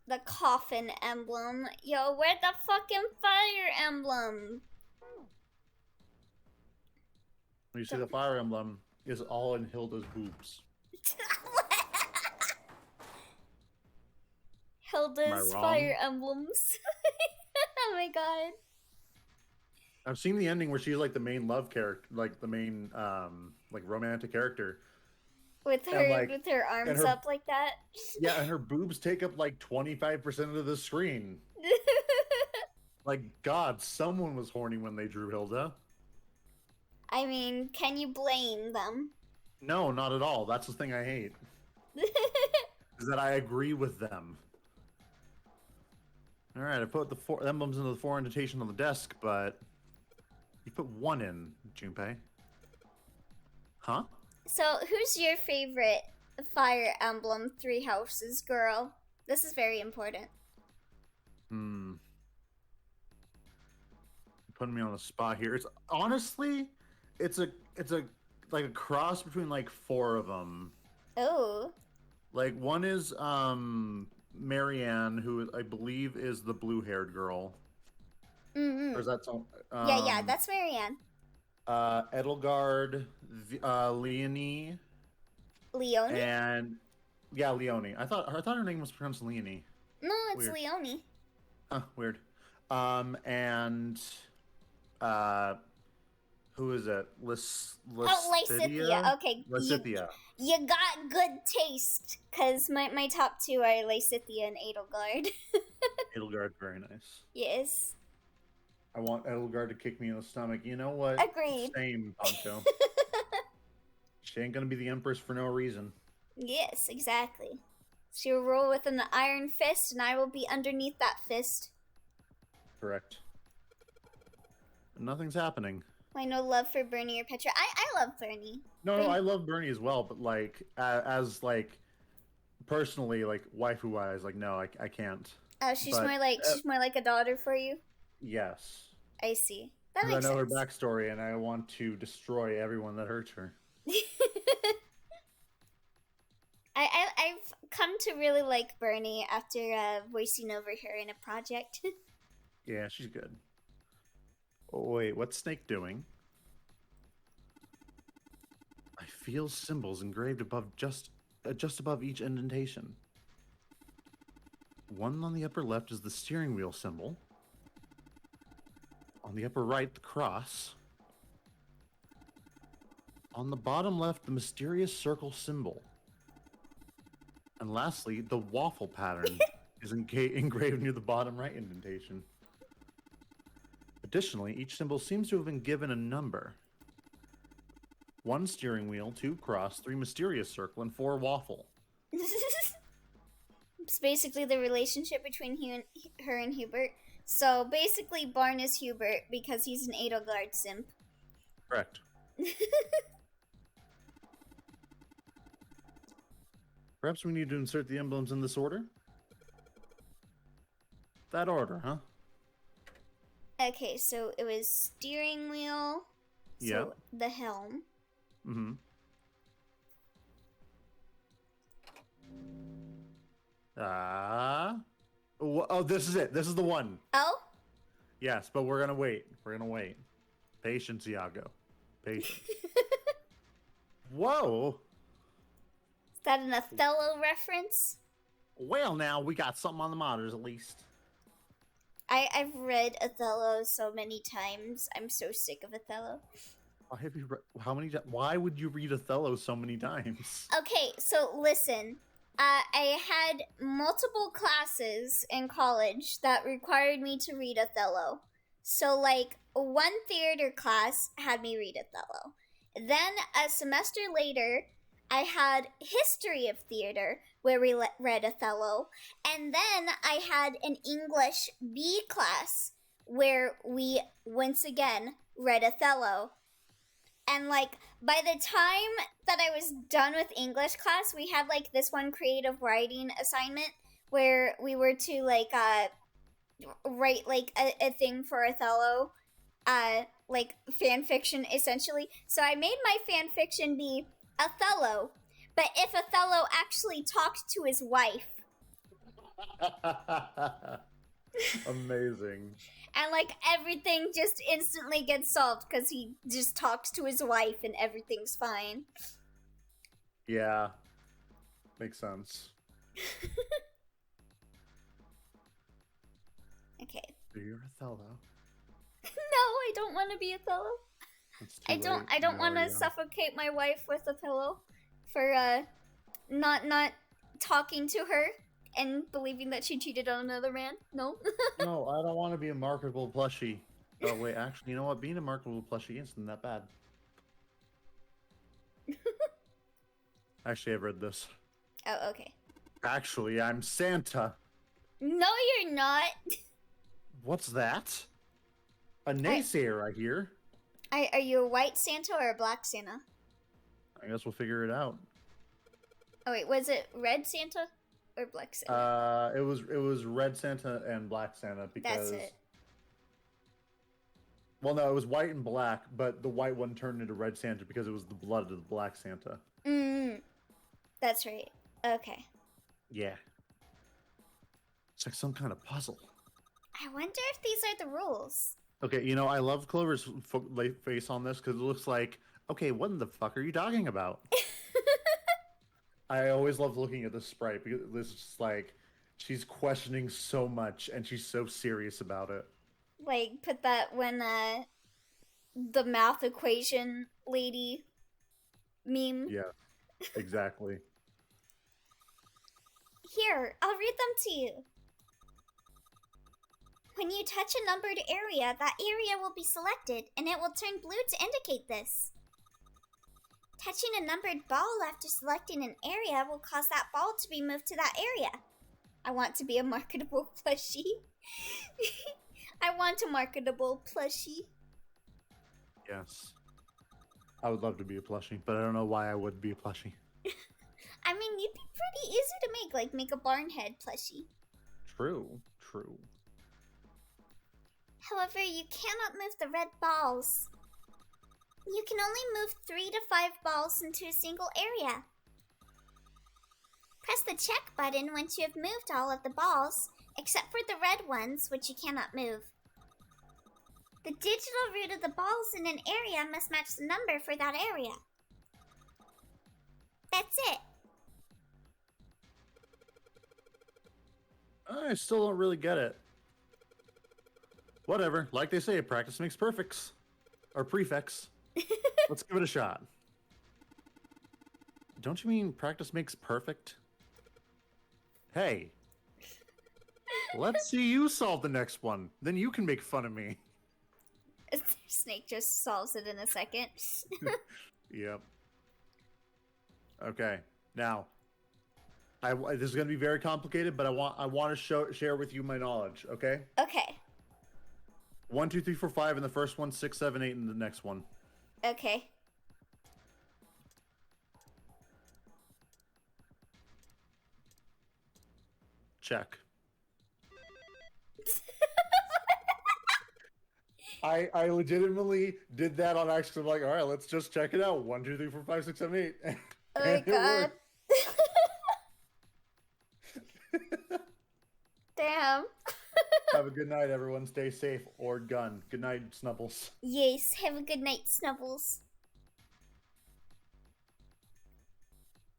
The coffin emblem. Yo, where the fucking fire emblem? When you see the fire emblem, is all in Hilda's boobs. Hilda's wrong? fire emblems. Oh my god. I've seen the ending where she's like the main love character, like the main like romantic character. With her arms up like that. Yeah, and her boobs take up like 25% of the screen. Like, God, someone was horny when they drew Hilda. I mean, can you blame them? No, not at all. That's the thing I hate. Is that I agree with them. Alright, I put the four emblems into the four indentation on the desk, but... You put one in, Junpei. Huh? So, who's your favorite Fire Emblem Three Houses girl? This is very important. Putting me on the spot here. It's honestly, it's a like a cross between like four of them. Oh. Like one is Marianne, who I believe is the blue-haired girl. Or is that some? Yeah, that's Marianne. Edelgard, Leonie. Leonie? And yeah, Leonie. I thought her name was pronounced Leonie. No, it's Weird. Leonie. Huh, weird. And who is it? Lysithea. Okay. Lysithea. You got good taste, because my top two are Lysithea and Edelgard. Edelgard, very nice. Yes. I want Edelgard to kick me in the stomach. You know what? Agreed. Same, Poncho. She ain't gonna be the Empress for no reason. Yes, exactly. She will roll with an iron fist, and I will be underneath that fist. Correct. Nothing's happening. I know love for Bernie or Petra. I love Bernie. No, I love Bernie as well, but like as like personally, like waifu wise, like no, I can't. Oh, she's But, more like a daughter for you. Yes. I see. That 'Cause makes I know sense. her backstory, and I want to destroy everyone that hurts her. I've come to really like Bernie after voicing over her in a project. Yeah, she's good. Oh, wait, what's Snake doing? I feel symbols engraved above just above each indentation. One on the upper left is the steering wheel symbol. On the upper right, the cross. On the bottom left, the mysterious circle symbol. And lastly, the waffle pattern is engraved near the bottom right indentation. Additionally, each symbol seems to have been given a number. 1 steering wheel, 2 cross, 3 mysterious circle, and 4 waffle. It's basically the relationship between her and Hubert. So basically, Barn is Hubert because he's an Edelgard simp. Correct. Perhaps we need to insert the emblems in this order? That order, huh? Okay, so it was steering wheel. So Yeah. the helm. Mm-hmm. Oh, this is it. This is the one. Oh? Yes, but we're gonna wait. We're gonna wait. Patience, Iago. Patience. Whoa! Is that an Othello reference? Well, now we got something on the monitors at least. I've read Othello so many times. I'm so sick of Othello. Why have you how many? Why would you read Othello so many times? Okay, so listen. I had multiple classes in college that required me to read Othello. So, like, one theater class had me read Othello. Then, a semester later, I had history of theater where we read Othello. And then I had an English B class where we, once again, read Othello. And, like, by the time that I was done with English class, we had, like, this one creative writing assignment where we were to, like, write, like, a thing for Othello. Like, fan fiction, essentially. So I made my fan fiction be Othello, but if Othello actually talked to his wife. Amazing. And, like, everything just instantly gets solved because he just talks to his wife and everything's fine. Yeah. Makes sense. Okay. So you're Othello. No, I don't want to be Othello. I don't want to suffocate my wife with a pillow for not talking to her and believing that she cheated on another man. No. No, I don't want to be a marketable plushie. Oh wait, actually, you know what? Being a marketable plushie isn't that bad. Actually, I've read this. Oh, okay. Actually, I'm Santa. No, you're not. What's that? A naysayer, I hear. Are you a white Santa or a black Santa? I guess we'll figure it out. Oh wait, was it red Santa or black Santa? It was red Santa and black Santa because. That's it. Well, no, it was white and black, but the white one turned into red Santa because it was the blood of the black Santa. That's right. Okay. Yeah. It's like some kind of puzzle. I wonder if these are the rules. Okay, you know, I love Clover's face on this because it looks like, okay, what in the fuck are you talking about? I always love looking at the sprite because it's just like, she's questioning so much and she's so serious about it. Like, put that when the math equation lady meme. Yeah, exactly. Here, I'll read them to you. When you touch a numbered area, that area will be selected, and it will turn blue to indicate this. Touching a numbered ball after selecting an area will cause that ball to be moved to that area. I want to be a marketable plushie. I want a marketable plushie. Yes. I would love to be a plushie, but I don't know why I would be a plushie. I mean, you'd be pretty easy to make a barnhead plushie. True. However, you cannot move the red balls. You can only move 3 to 5 balls into a single area. Press the check button once you have moved all of the balls, except for the red ones, which you cannot move. The digital root of the balls in an area must match the number for that area. That's it. I still don't really get it. Whatever. Like they say, practice makes perfects. Or prefects. Let's give it a shot. Don't you mean practice makes perfect? Hey. Let's see you solve the next one. Then you can make fun of me. Snake just solves it in a second. Yep. Okay. Now, this is going to be very complicated, but I want to share with you my knowledge. Okay. Okay. 1, 2, 3, 4, 5 in the first one, 6, 7, 8 in the next one. Okay. Check. I legitimately did that on accident. Like, all right, let's just check it out. 1, 2, 3, 4, 5, 6, 7, 8. Oh my god. Damn. Have a good night, everyone. Stay safe or gun. Good night, Snubbles. Yes, have a good night, Snubbles.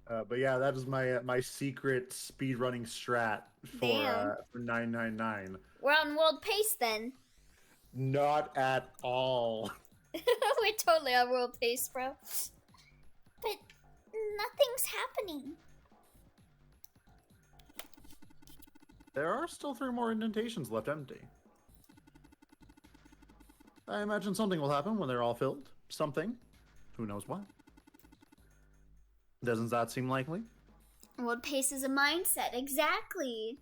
But yeah, that is my secret speedrunning strat for 999. We're on world pace then. Not at all. We're totally on world pace, bro. But nothing's happening. There are still 3 more indentations left empty. I imagine something will happen when they're all filled. Something. Who knows what? Doesn't that seem likely? World pace is a mindset, exactly.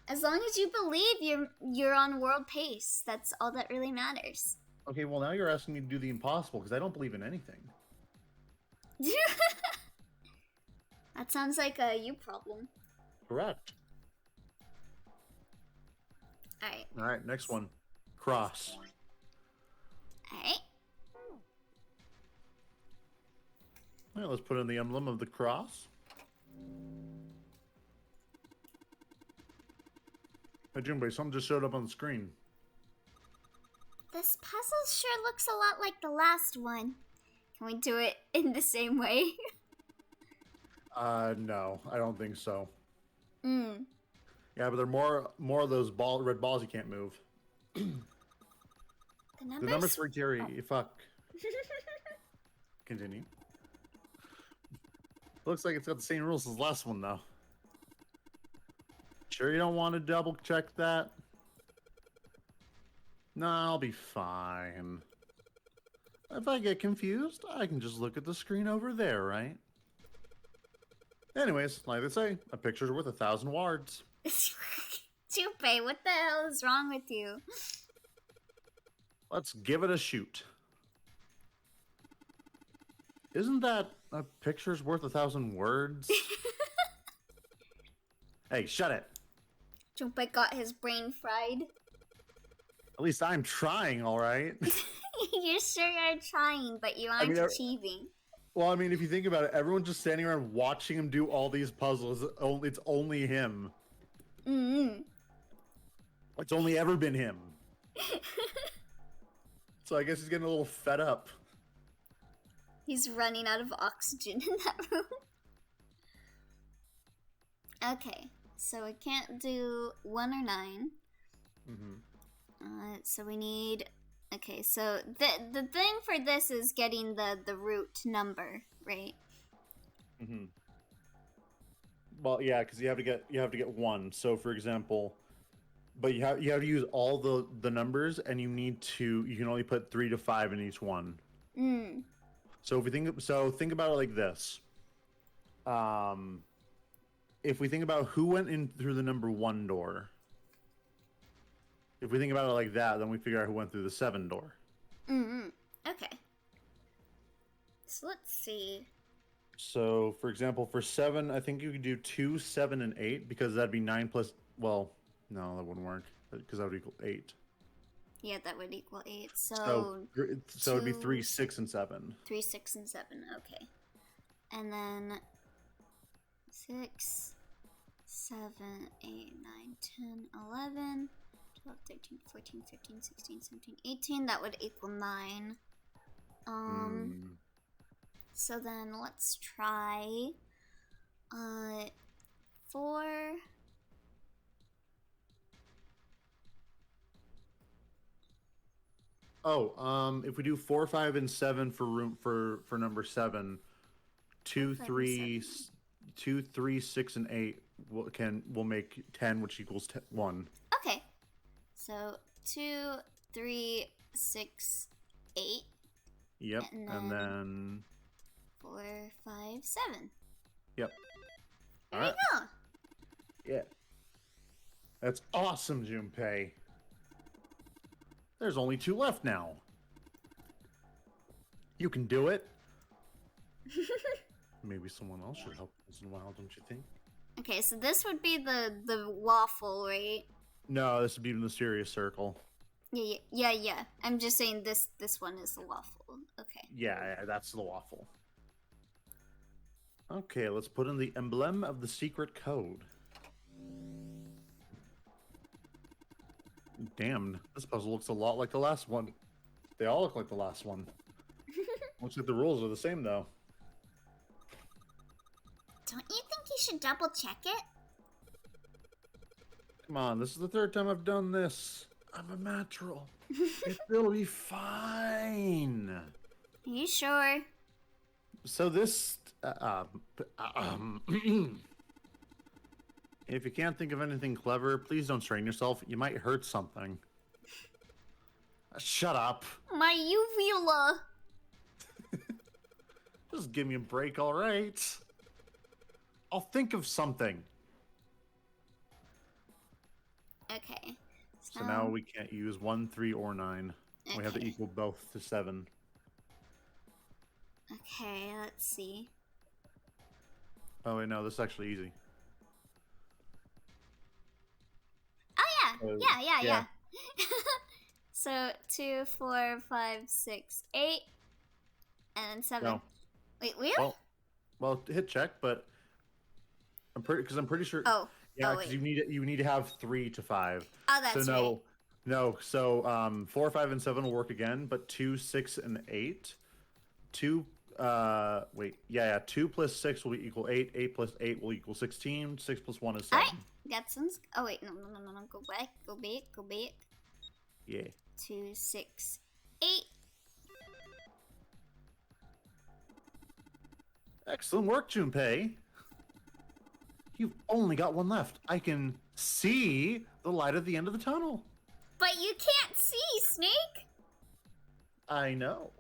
As long as you believe you're on world pace, that's all that really matters. Okay, well now you're asking me to do the impossible because I don't believe in anything. That sounds like a you problem. Correct. Alright. Alright, next one. Cross. Alright. Alright, let's put in the emblem of the cross. Hey, Junpei, something just showed up on the screen. This puzzle sure looks a lot like the last one. Can we do it in the same way? No, I don't think so. Yeah, but there are more of those red balls you can't move. The The number's criteria. Fuck. Continue. Looks like it's got the same rules as the last one, though. Sure you don't want to double check that? No, I'll be fine. If I get confused, I can just look at the screen over there, right? Anyways, like they say, a picture's worth 1,000 words. Junpei, what the hell is wrong with you? Let's give it a shoot. Isn't that a picture's worth 1,000 words? Hey, shut it. Junpei got his brain fried. At least I'm trying, all right? You sure are trying, but you aren't achieving. Well, I mean, if you think about it, everyone's just standing around watching him do all these puzzles. It's only him. It's only ever been him. So I guess he's getting a little fed up. He's running out of oxygen in that room. Okay, so we can't do 1 or 9. So we need... Okay, so the thing for this is getting the root number, right? Well, yeah, because you have to get 1. So, for example, but you have to use all the numbers, and you can only put 3 to 5 in each one. So if we think about it like this. If we think about who went in through the number 1 door. If we think about it like that, then we figure out who went through the 7 door. Okay. So let's see. So, for example, for 7, I think you could do 2, 7, and 8, because that'd be 9 plus... Well, no, that wouldn't work, because that would equal 8. Yeah, that would equal 8, so it'd be 3, 6, and 7. 3, 6, and 7, okay. And then... 6, 7, 8, 9, 10, 11, 12, 13, 14, 15, 16, 17, 18. That would equal 9. So then let's try 4. Oh, if we do 4, 5, and 7 for room for number 7, 2, 5, and 3, 7. 2, 3, 6, and 8 will make 10, which equals 1. Okay. So 2, 3, 6, 8. Yep, And then 4, 5, 7. Yep. There you go. Yeah. That's awesome, Junpei. There's only 2 left now. You can do it. Maybe someone else should help once in a while, don't you think? Okay, so this would be the waffle, right? No, this would be in the serious circle. Yeah. I'm just saying this one is the waffle. Okay. Yeah, that's the waffle. Okay, let's put in the emblem of the secret code. Damn, this puzzle looks a lot like the last one. They all look like the last one. Looks like the rules are the same, though. Don't you think you should double check it? Come on, this is the 3rd time I've done this. I'm a natural. It'll be fine. Are you sure? So this... if you can't think of anything clever, please don't strain yourself. You might hurt something. Shut up. My uvula. Just give me a break, all right? I'll think of something. Okay. So now we can't use 1, 3, or 9. Okay. We have to equal both to 7. Okay, let's see. Oh, wait, no, this is actually easy. Oh, yeah. So 2, 4, 5, 6, 8, and 7. No. Wait, really? Well, hit check, but I'm pretty sure. Oh. Yeah, because you need to have 3 to 5. Oh, that's so right. No. So 4, 5, and 7 will work again, but 2, 6, and 8. 2. 2 plus 6 will equal 8. 8 plus 8 will equal 16. 6 plus 1 is 7. Alright, got some. Oh wait, no. Go back. Yeah. 2, 6, 8. Excellent work, Junpei. You've only got 1 left. I can see the light at the end of the tunnel. But you can't see, Snake. I know.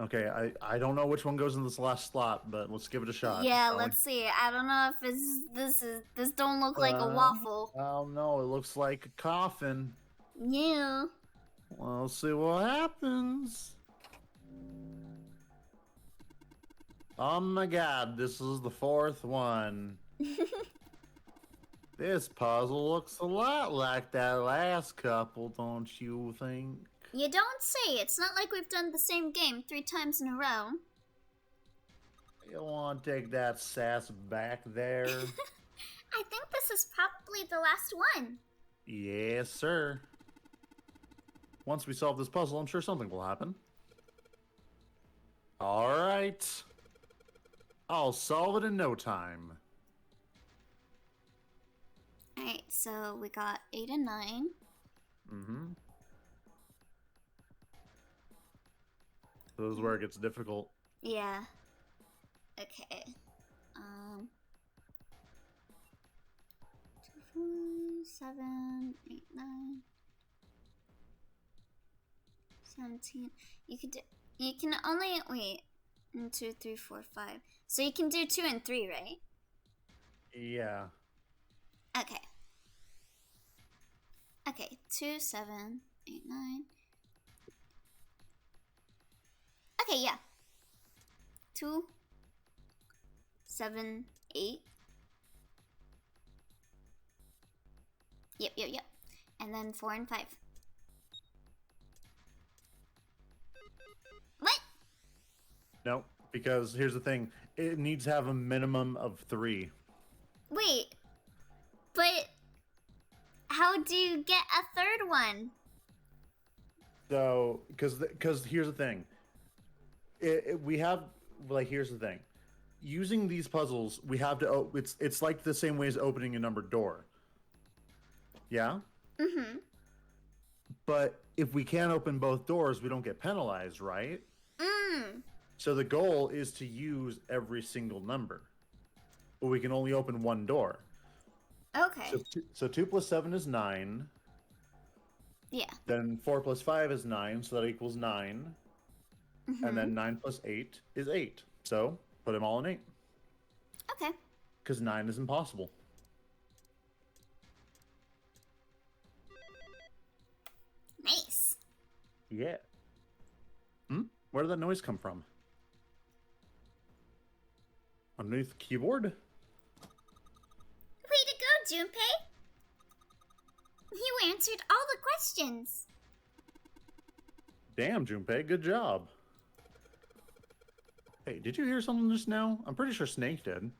Okay, I don't know which one goes in this last slot, but let's give it a shot. Yeah, let's see. I don't know if this don't look like a waffle. Oh no, it looks like a coffin. Yeah. Well, let's see what happens. Oh my god, this is the 4th one. This puzzle looks a lot like that last couple, don't you think? You don't say. It's not like we've done the same game 3 times in a row. You want to take that sass back there? I think this is probably the last one. Yes, sir. Once we solve this puzzle, I'm sure something will happen. Alright. I'll solve it in no time. Alright, so we got 8 and 9. Mm-hmm. This is where it gets difficult. Yeah. Okay. 2, 4, 7, 8, 9, 17. You can only wait. 1, 2, 3, 4, 5. So you can do 2 and 3, right? Yeah. Okay. Okay, 2, 7, 8, 9. Okay, yeah. 2, 7, 8. Yep. And then 4 and 5. What? Nope. Because here's the thing, it needs to have a minimum of 3. Wait, but how do you get a third one? So, because here's the thing, we have, like, here's the thing, using these puzzles, we have to, it's like the same way as opening a numbered door. Yeah? Mm-hmm. But if we can't open both doors, we don't get penalized, right? Mm. So the goal is to use every single number. But we can only open one door. Okay. So 2 plus 7 is 9. Yeah. Then 4 plus 5 is 9, so that equals 9. Mm-hmm. And then 9 plus 8 is 8. So put them all in 8. Okay. Because 9 is impossible. Nice. Yeah. Where did that noise come from? Underneath the keyboard? Way to go, Junpei! You answered all the questions. Damn, Junpei, good job. Hey, did you hear something just now? I'm pretty sure Snake did.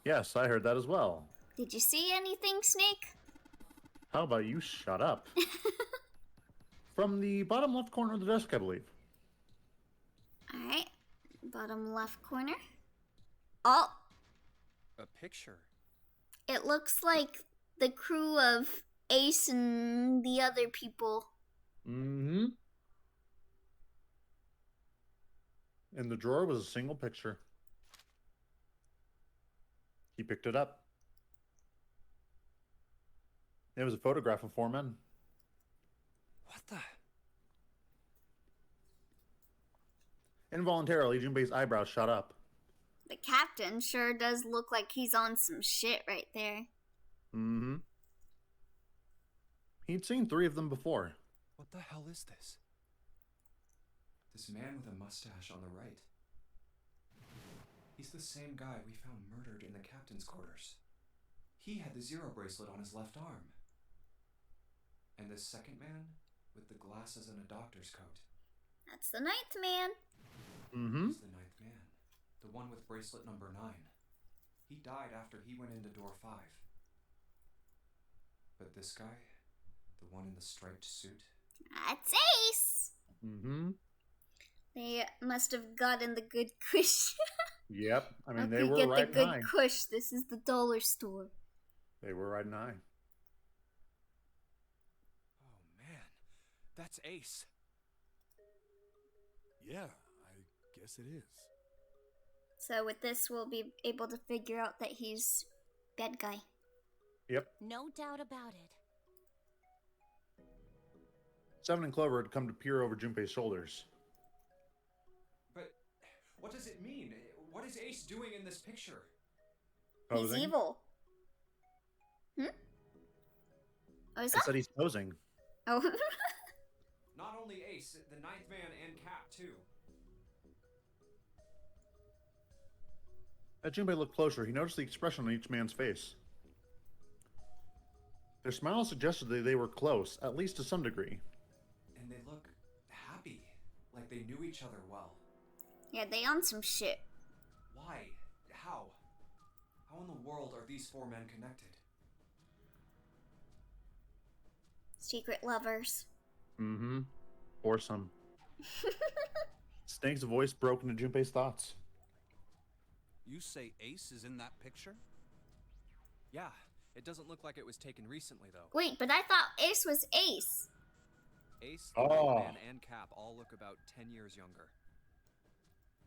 Yes, I heard that as well. Did you see anything, Snake? How about you shut up? From the bottom left corner of the desk, I believe. Alright. Bottom left corner. Oh! A picture. It looks like the crew of Ace and the other people. Mm-hmm. In the drawer was a single picture. He picked it up. It was a photograph of 4 men. What the? Involuntarily, Junpei's eyebrows shot up. The captain sure does look like he's on some shit right there. Mm-hmm. He'd seen 3 of them before. What the hell is this? This man with a mustache on the right. He's the same guy we found murdered in the captain's quarters. He had the 0 bracelet on his left arm. And this second man with the glasses and a doctor's coat. That's the 9th man. Mm-hmm. He's the 9th man. The one with bracelet number 9. He died after he went into door 5. But this guy, the one in the striped suit, That's Ace. Mm-hmm. They must have gotten the good kush. Yep. I mean, Hope they you were get riding the good high. kush. This is the dollar store. They were riding high. Oh man, that's Ace. Yeah, I guess it is. So with this, we'll be able to figure out that he's bad guy. Yep. No doubt about it. 7 and Clover had come to peer over Junpei's shoulders. But what does it mean? What is Ace doing in this picture? He's Posing? evil. Hmm? Oh, is I that? said he's posing. Oh. Not only Ace, the 9th man and Cap too. As Junpei looked closer, he noticed the expression on each man's face. Their smiles suggested that they were close, at least to some degree. And they look happy, like they knew each other well. Yeah, they on some shit. Why? How? How in the world are these 4 men connected? Secret lovers. Mm-hmm. Or some. Snake's voice broke into Junpei's thoughts. You say Ace is in that picture? Yeah, it doesn't look like it was taken recently though. Wait, but I thought Ace was Ace. Ace, the Oh. Ninth man, and Cap all look about 10 years younger.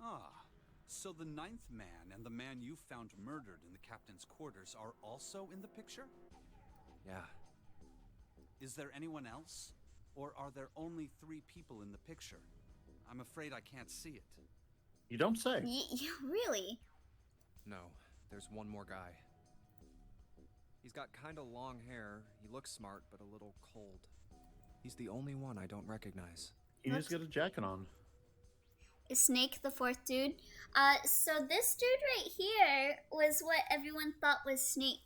Ah, so the 9th man and the man you found murdered in the captain's quarters are also in the picture? Yeah. Is there anyone else? Or are there only 3 people in the picture? I'm afraid I can't see it. You don't say. Really? No, there's one more guy. He's got kinda long hair, he looks smart, but a little cold. He's the only one I don't recognize. He just got a jacket on. Is Snake the 4th dude? So this dude right here was what everyone thought was Snake,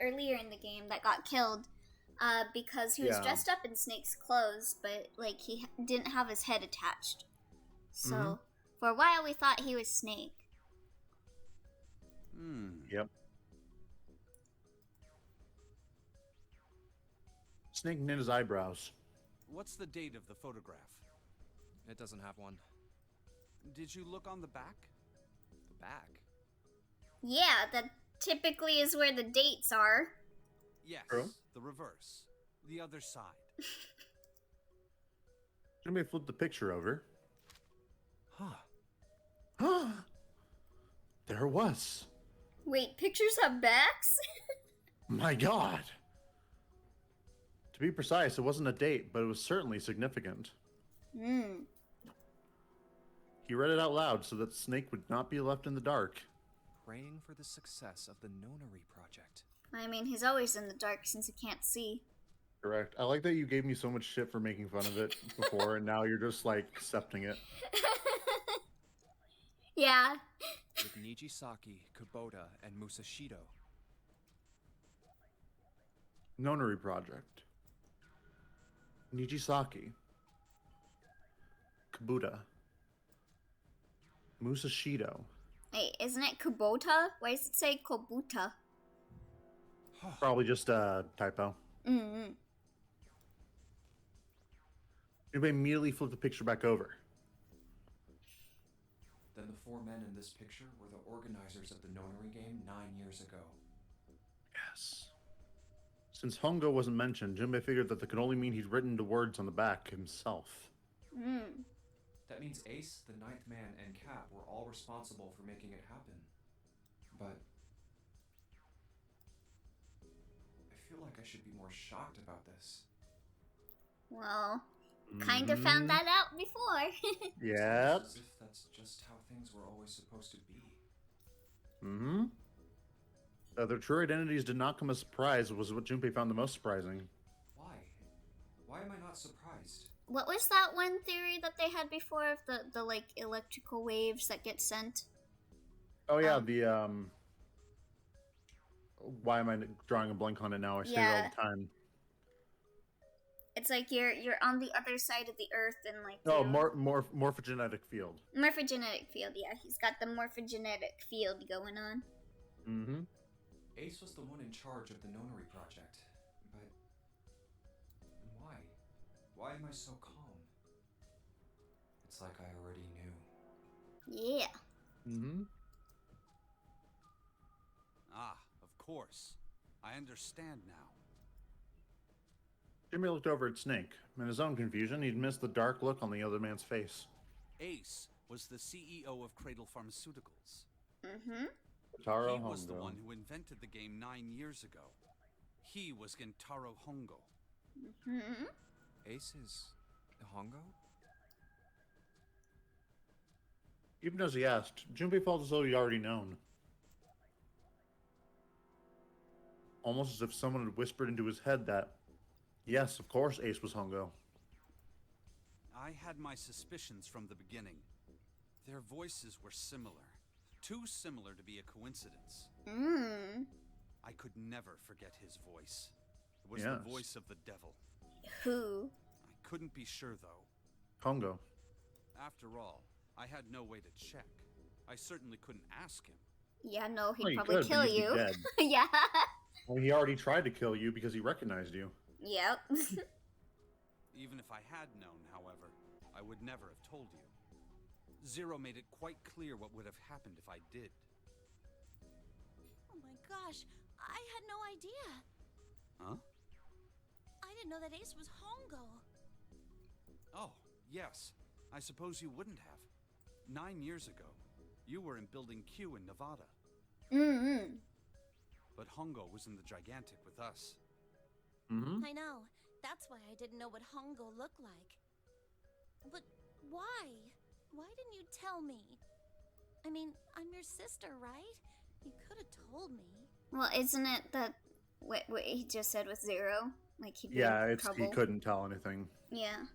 earlier in the game that got killed. because he was Yeah. dressed up in Snake's clothes, but like he didn't have his head attached. So for a while we thought he was Snake. Yep. Snake knit his eyebrows. What's the date of the photograph? It doesn't have one. Did you look on the back? The back? Yeah, that typically is where the dates are. Yes, True. the reverse. The other side. Somebody flip the picture over. Huh. There it was. Wait, pictures have backs? My God. To be precise, it wasn't a date, but it was certainly significant. He read it out loud so that Snake would not be left in the dark. Praying for the success of the Nonary project. I mean, he's always in the dark since he can't see. Correct. I like that you gave me so much shit for making fun of it before, and now you're just like accepting it. Yeah. With Nijisaki, Kubota, and Musashido. Nonary project. Nijisaki. Kabuta. Musashido. Wait, isn't it Kubota? Why does it say Kobuta? Probably just a typo. Mm-hmm. Anybody immediately flip the picture back over. Then the 4 men in this picture were the organizers of the Nonary game 9 years ago. Yes. Since Hongo wasn't mentioned, Junbei figured that could only mean he'd written the words on the back himself. That means Ace, the 9th man, and Cap were all responsible for making it happen. But I feel like I should be more shocked about this. Well, kind of found that out before. Yep. As if that's just how things were always supposed to be. Their true identities did not come as a surprise was what Junpei found the most surprising. Why? Why am I not surprised? What was that one theory that they had before of the like electrical waves that get sent? Oh yeah, why am I drawing a blank on it now? I say it all the time. It's like you're on the other side of the earth and like Oh, morphogenetic field. Morphogenetic field, yeah. He's got the morphogenetic field going on. Ace was the one in charge of the Nonary project, but why? Why am I so calm? It's like I already knew. Yeah. Ah, of course. I understand now. Jimmy looked over at Snake. In his own confusion, he'd missed the dark look on the other man's face. Ace was the CEO of Cradle Pharmaceuticals. Taro He was the Hongo. one who invented the game 9 years ago. He was Gentaro Hongo. Ace is Hongo? Even as he asked, Junpei felt as though he'd already known. Almost as if someone had whispered into his head that, yes, of course Ace was Hongo. I had my suspicions from the beginning. Their voices were similar. Too similar to be a coincidence. I could never forget his voice. It was the Yes. voice of the devil. Who? I couldn't be sure, though. Hongo. After all, I had no way to check. I certainly couldn't ask him. Yeah, no, he'd Well, you probably could, but kill you'd be you. dead. Yeah. Well, he already tried to kill you because he recognized you. Yep. Even if I had known, however, I would never have told you. Zero made it quite clear what would have happened if I did. Oh my gosh, I had no idea. Huh? I didn't know that Ace was Hongo. Oh, yes. I suppose you wouldn't have. 9 years ago, you were in Building Q in Nevada. But Hongo was in the Gigantic with us. I know. That's why I didn't know what Hongo looked like. But why? Why didn't you tell me? I mean, I'm your sister, right? You could have told me. Well, isn't it that what he just said with Zero? Like he'd be Yeah, in he trouble. couldn't tell anything. Yeah.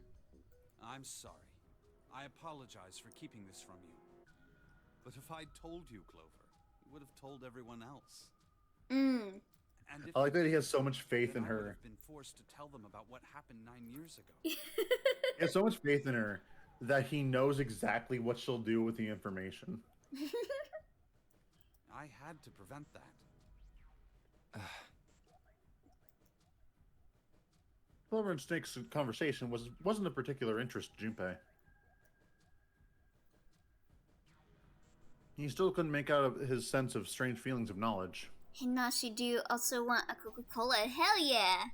I'm sorry. I apologize for keeping this from you. But if I'd told you, Clover, you would have told everyone else. And if I like you that he has did, so much faith then in I would her. have been forced to tell them about what happened 9 years ago. He has so much faith in her that he knows exactly what she'll do with the information. I had to prevent that. Clover and Snake's conversation wasn't of particular interest to Junpei. He still couldn't make out of his sense of strange feelings of knowledge. Hey Nashi, do you also want a Coca-Cola? Hell yeah!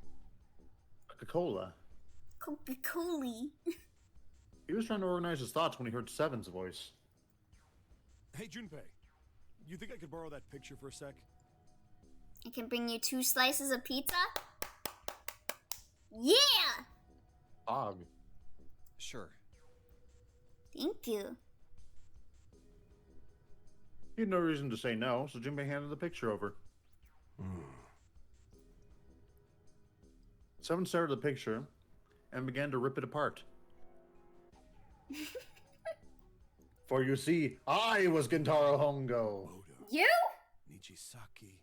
Coca-Cola. Coca-Cola. He was trying to organize his thoughts when he heard Seven's voice. Hey, Junpei. You think I could borrow that picture for a sec? I can bring you 2 slices of pizza? Yeah! Og. Sure. Thank you. He had no reason to say no, so Junpei handed the picture over. Seven stared at the picture and began to rip it apart. For you see, I was Gentaro Hongo. You? Nijisaki.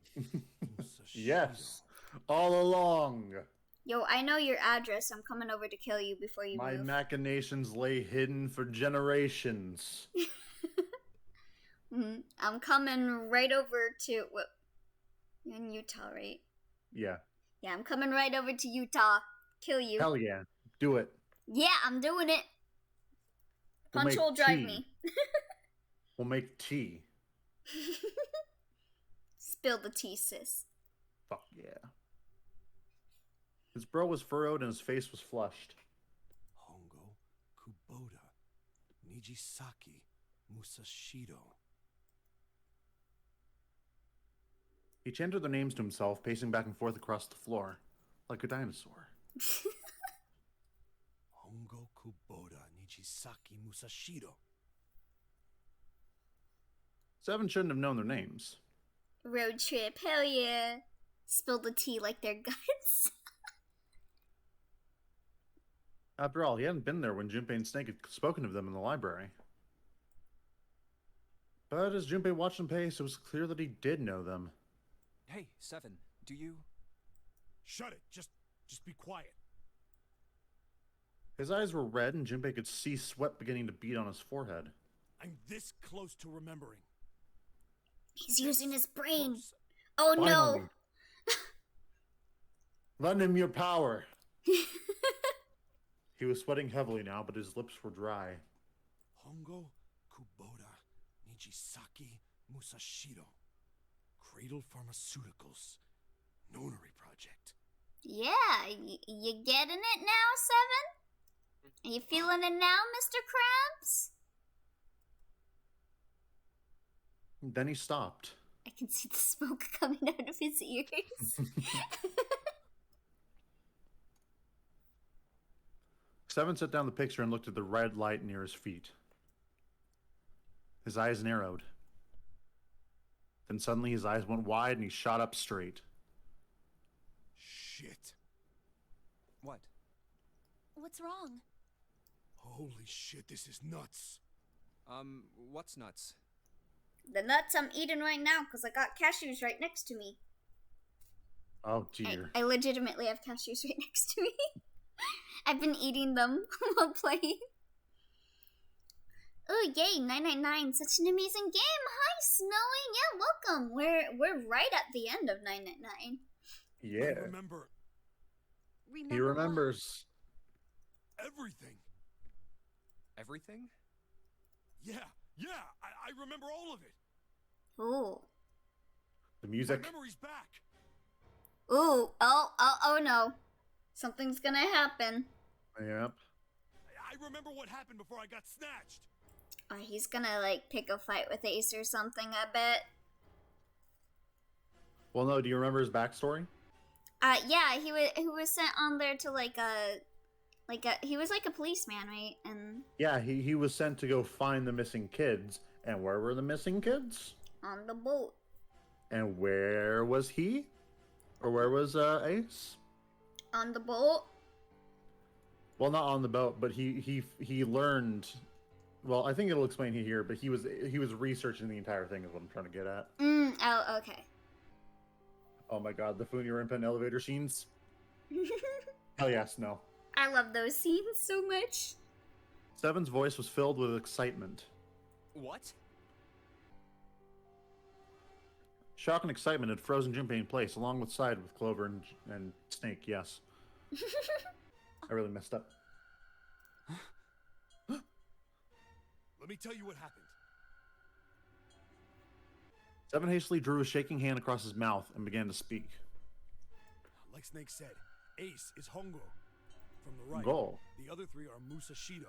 Yes, all along. Yo, I know your address. I'm coming over to kill you before you My move. machinations lay hidden for generations. I'm coming right over to... What? You're in Utah, right? Yeah. Yeah, I'm coming right over to Utah. Kill you. Hell yeah. Do it. Yeah, I'm doing it. We'll Punch make hole drive tea. me. We'll make tea. Spill the tea, sis. Fuck yeah. His brow was furrowed and his face was flushed. Hongo, Kubota, Nijisaki, Musashido. He chanted their names to himself, pacing back and forth across the floor, like a dinosaur. Hongo, Kubota, Nijisaki, Musashido. Seven shouldn't have known their names. Road trip, hell yeah. Spill the tea like their guts. After all, he hadn't been there when Junpei and Snake had spoken of them in the library. But as Junpei watched them pace, it was clear that he did know them. Hey, Seven, do you... Shut it. Just be quiet. His eyes were red and Junpei could see sweat beginning to bead on his forehead. I'm this close to remembering. He's using his brain. Close. Oh Finally. no. Lend him your power. He was sweating heavily now, but his lips were dry. Hongo, Kubota, Nijisaki, Musashido. Cradle Pharmaceuticals. Nonary project. Yeah, you getting it now, Seven? Are you feeling it now, Mr. Krabs? Then he stopped. I can see the smoke coming out of his ears. Seven set down the picture and looked at the red light near his feet. His eyes narrowed. Then suddenly his eyes went wide and he shot up straight. Shit. What? What's wrong? Holy shit, this is nuts. What's nuts? The nuts I'm eating right now because I got cashews right next to me. Oh dear. I legitimately have cashews right next to me. I've been eating them while playing. Oh yay, 999, such an amazing game. Hi Snowy, yeah, welcome. We're right at the end of 999. Yeah. I remember He remembers. everything. Everything? Yeah, I remember all of it. Ooh. The My music. memory's back. Ooh, oh no. Something's gonna happen. Yep. I remember what happened before I got snatched. Oh, he's gonna like pick a fight with Ace or something, I bet. Well, no, do you remember his backstory? Yeah, he was sent on there to he was like a policeman, right? And Yeah, he was sent to go find the missing kids. And where were the missing kids? on the boat. And where was he? Or where was Ace? On the boat? Well, not on the boat, but he learned. Well, I think it'll explain here, but he was researching the entire thing is what I'm trying to get at. Oh, okay. Oh my god, the Funi elevator scenes. Hell yes, no. I love those scenes so much. Seven's voice was filled with excitement. What? Shock and excitement had frozen Junpei in place, along with side with Clover and Snake, yes. I really messed up. Let me tell you what happened. Seven hastily drew a shaking hand across his mouth and began to speak. Like Snake said, Ace is Hongo from the right. Go. The other three are Musashido,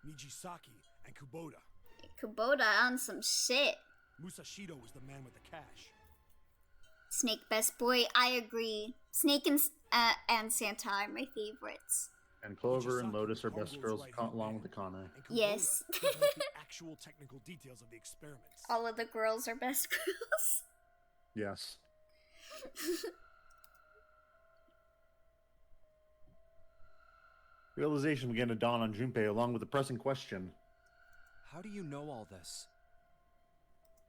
Nijisaki, and Kubota. Kubota on some shit. Musashido was the man with the cash. Snake best boy, I agree. Snake and Santa are my favorites. And Clover and Lotus are best girls along with the Kana. Yes. The actual technical details of the experiments. All of the girls are best girls. Yes. Realization began to dawn on Junpei along with the pressing question. How do you know all this?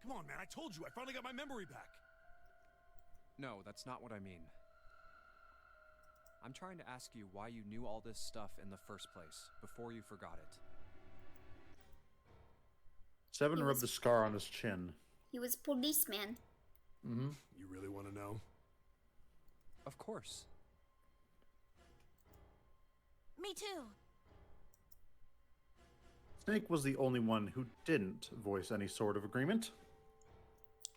Come on, man, I told you, I finally got my memory back. No, that's not what I mean. I'm trying to ask you why you knew all this stuff in the first place, before you forgot it. Seven rubbed the scar on his chin. He was policeman. Mm-hmm. You really want to know? Of course. Me too. Snake was the only one who didn't voice any sort of agreement.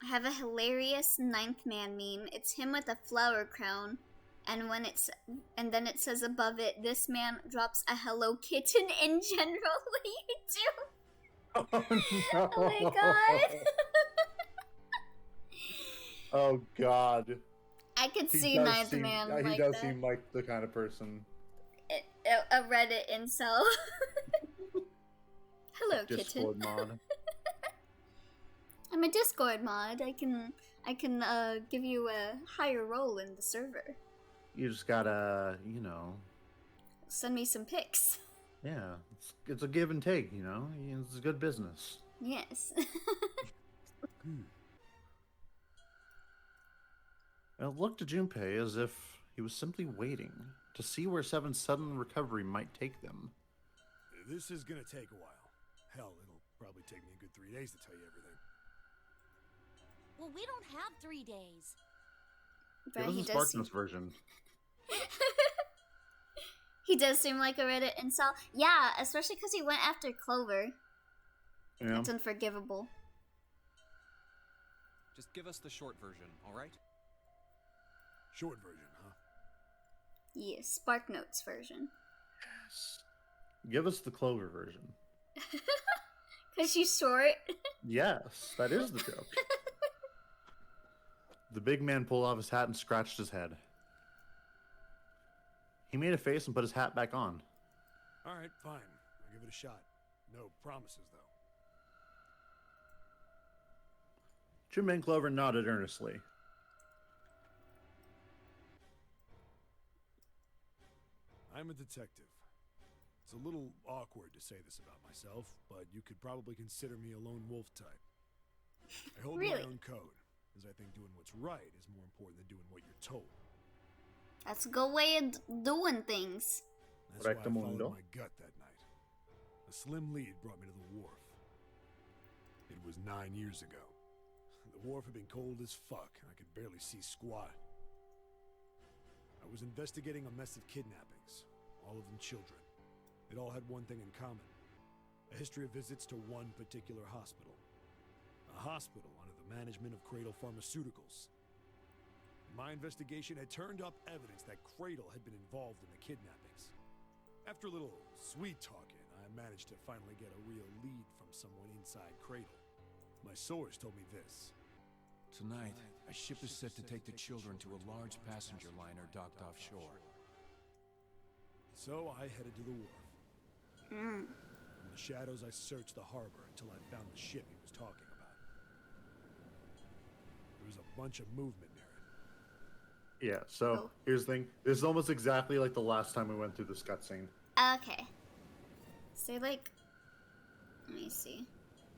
I have a hilarious ninth man meme. It's him with a flower crown. And then it says above it, this man drops a Hello Kitten in general. You do. Oh, no. Oh my god. Oh god. I could He see does ninth seem- man yeah, like he does that. seem like the kind of person. A Reddit incel. Hello, Discord kitten. mod. I'm a Discord mod. I can give you a higher role in the server. You just gotta, Send me some pics. yeah, it's a give and take, It's good business. Yes. It looked to Junpei as if he was simply waiting to see where Seven's sudden recovery might take them. This is gonna take a while. Hell, it'll probably take me a good 3 days to tell you everything. Well, we don't have 3 days. But Give he us a does seem... Sparkness version. He does seem like a Reddit incel. Yeah, especially because he went after Clover. Yeah. It's unforgivable. Just give us the short version, alright? Short version, huh? Yes, Spark Notes version. Yes. Give us the Clover version. Because she's short. Yes, that is the joke. The big man pulled off his hat and scratched his head. He made a face and put his hat back on. Alright, fine. I'll give it a shot. No promises, though. Junpei and Clover nodded earnestly. I'm a detective. It's a little awkward to say this about myself, but you could probably consider me a lone wolf type. I hold Really? my own code, as I think doing what's right is more important than doing what you're told. That's a good way of doing things. That's why I Rectamundo. followed my gut that night. A slim lead brought me to the wharf. It was 9 years ago. The wharf had been cold as fuck, and I could barely see squat. I was investigating a mess of kidnappings, all of them children. It all had one thing in common. A history of visits to one particular hospital. A hospital under the management of Cradle Pharmaceuticals. My investigation had turned up evidence that Cradle had been involved in the kidnappings. After a little sweet talking, I managed to finally get a real lead from someone inside Cradle. My source told me this. Tonight, a ship is set to take the children to a large passenger liner docked offshore. So I headed to the wharf. In the shadows, I searched the harbor until I found the ship he was talking about. There was a bunch of movement near it. Yeah, so here's the thing. This is almost exactly like the last time we went through this cutscene. Okay. So like, let me see.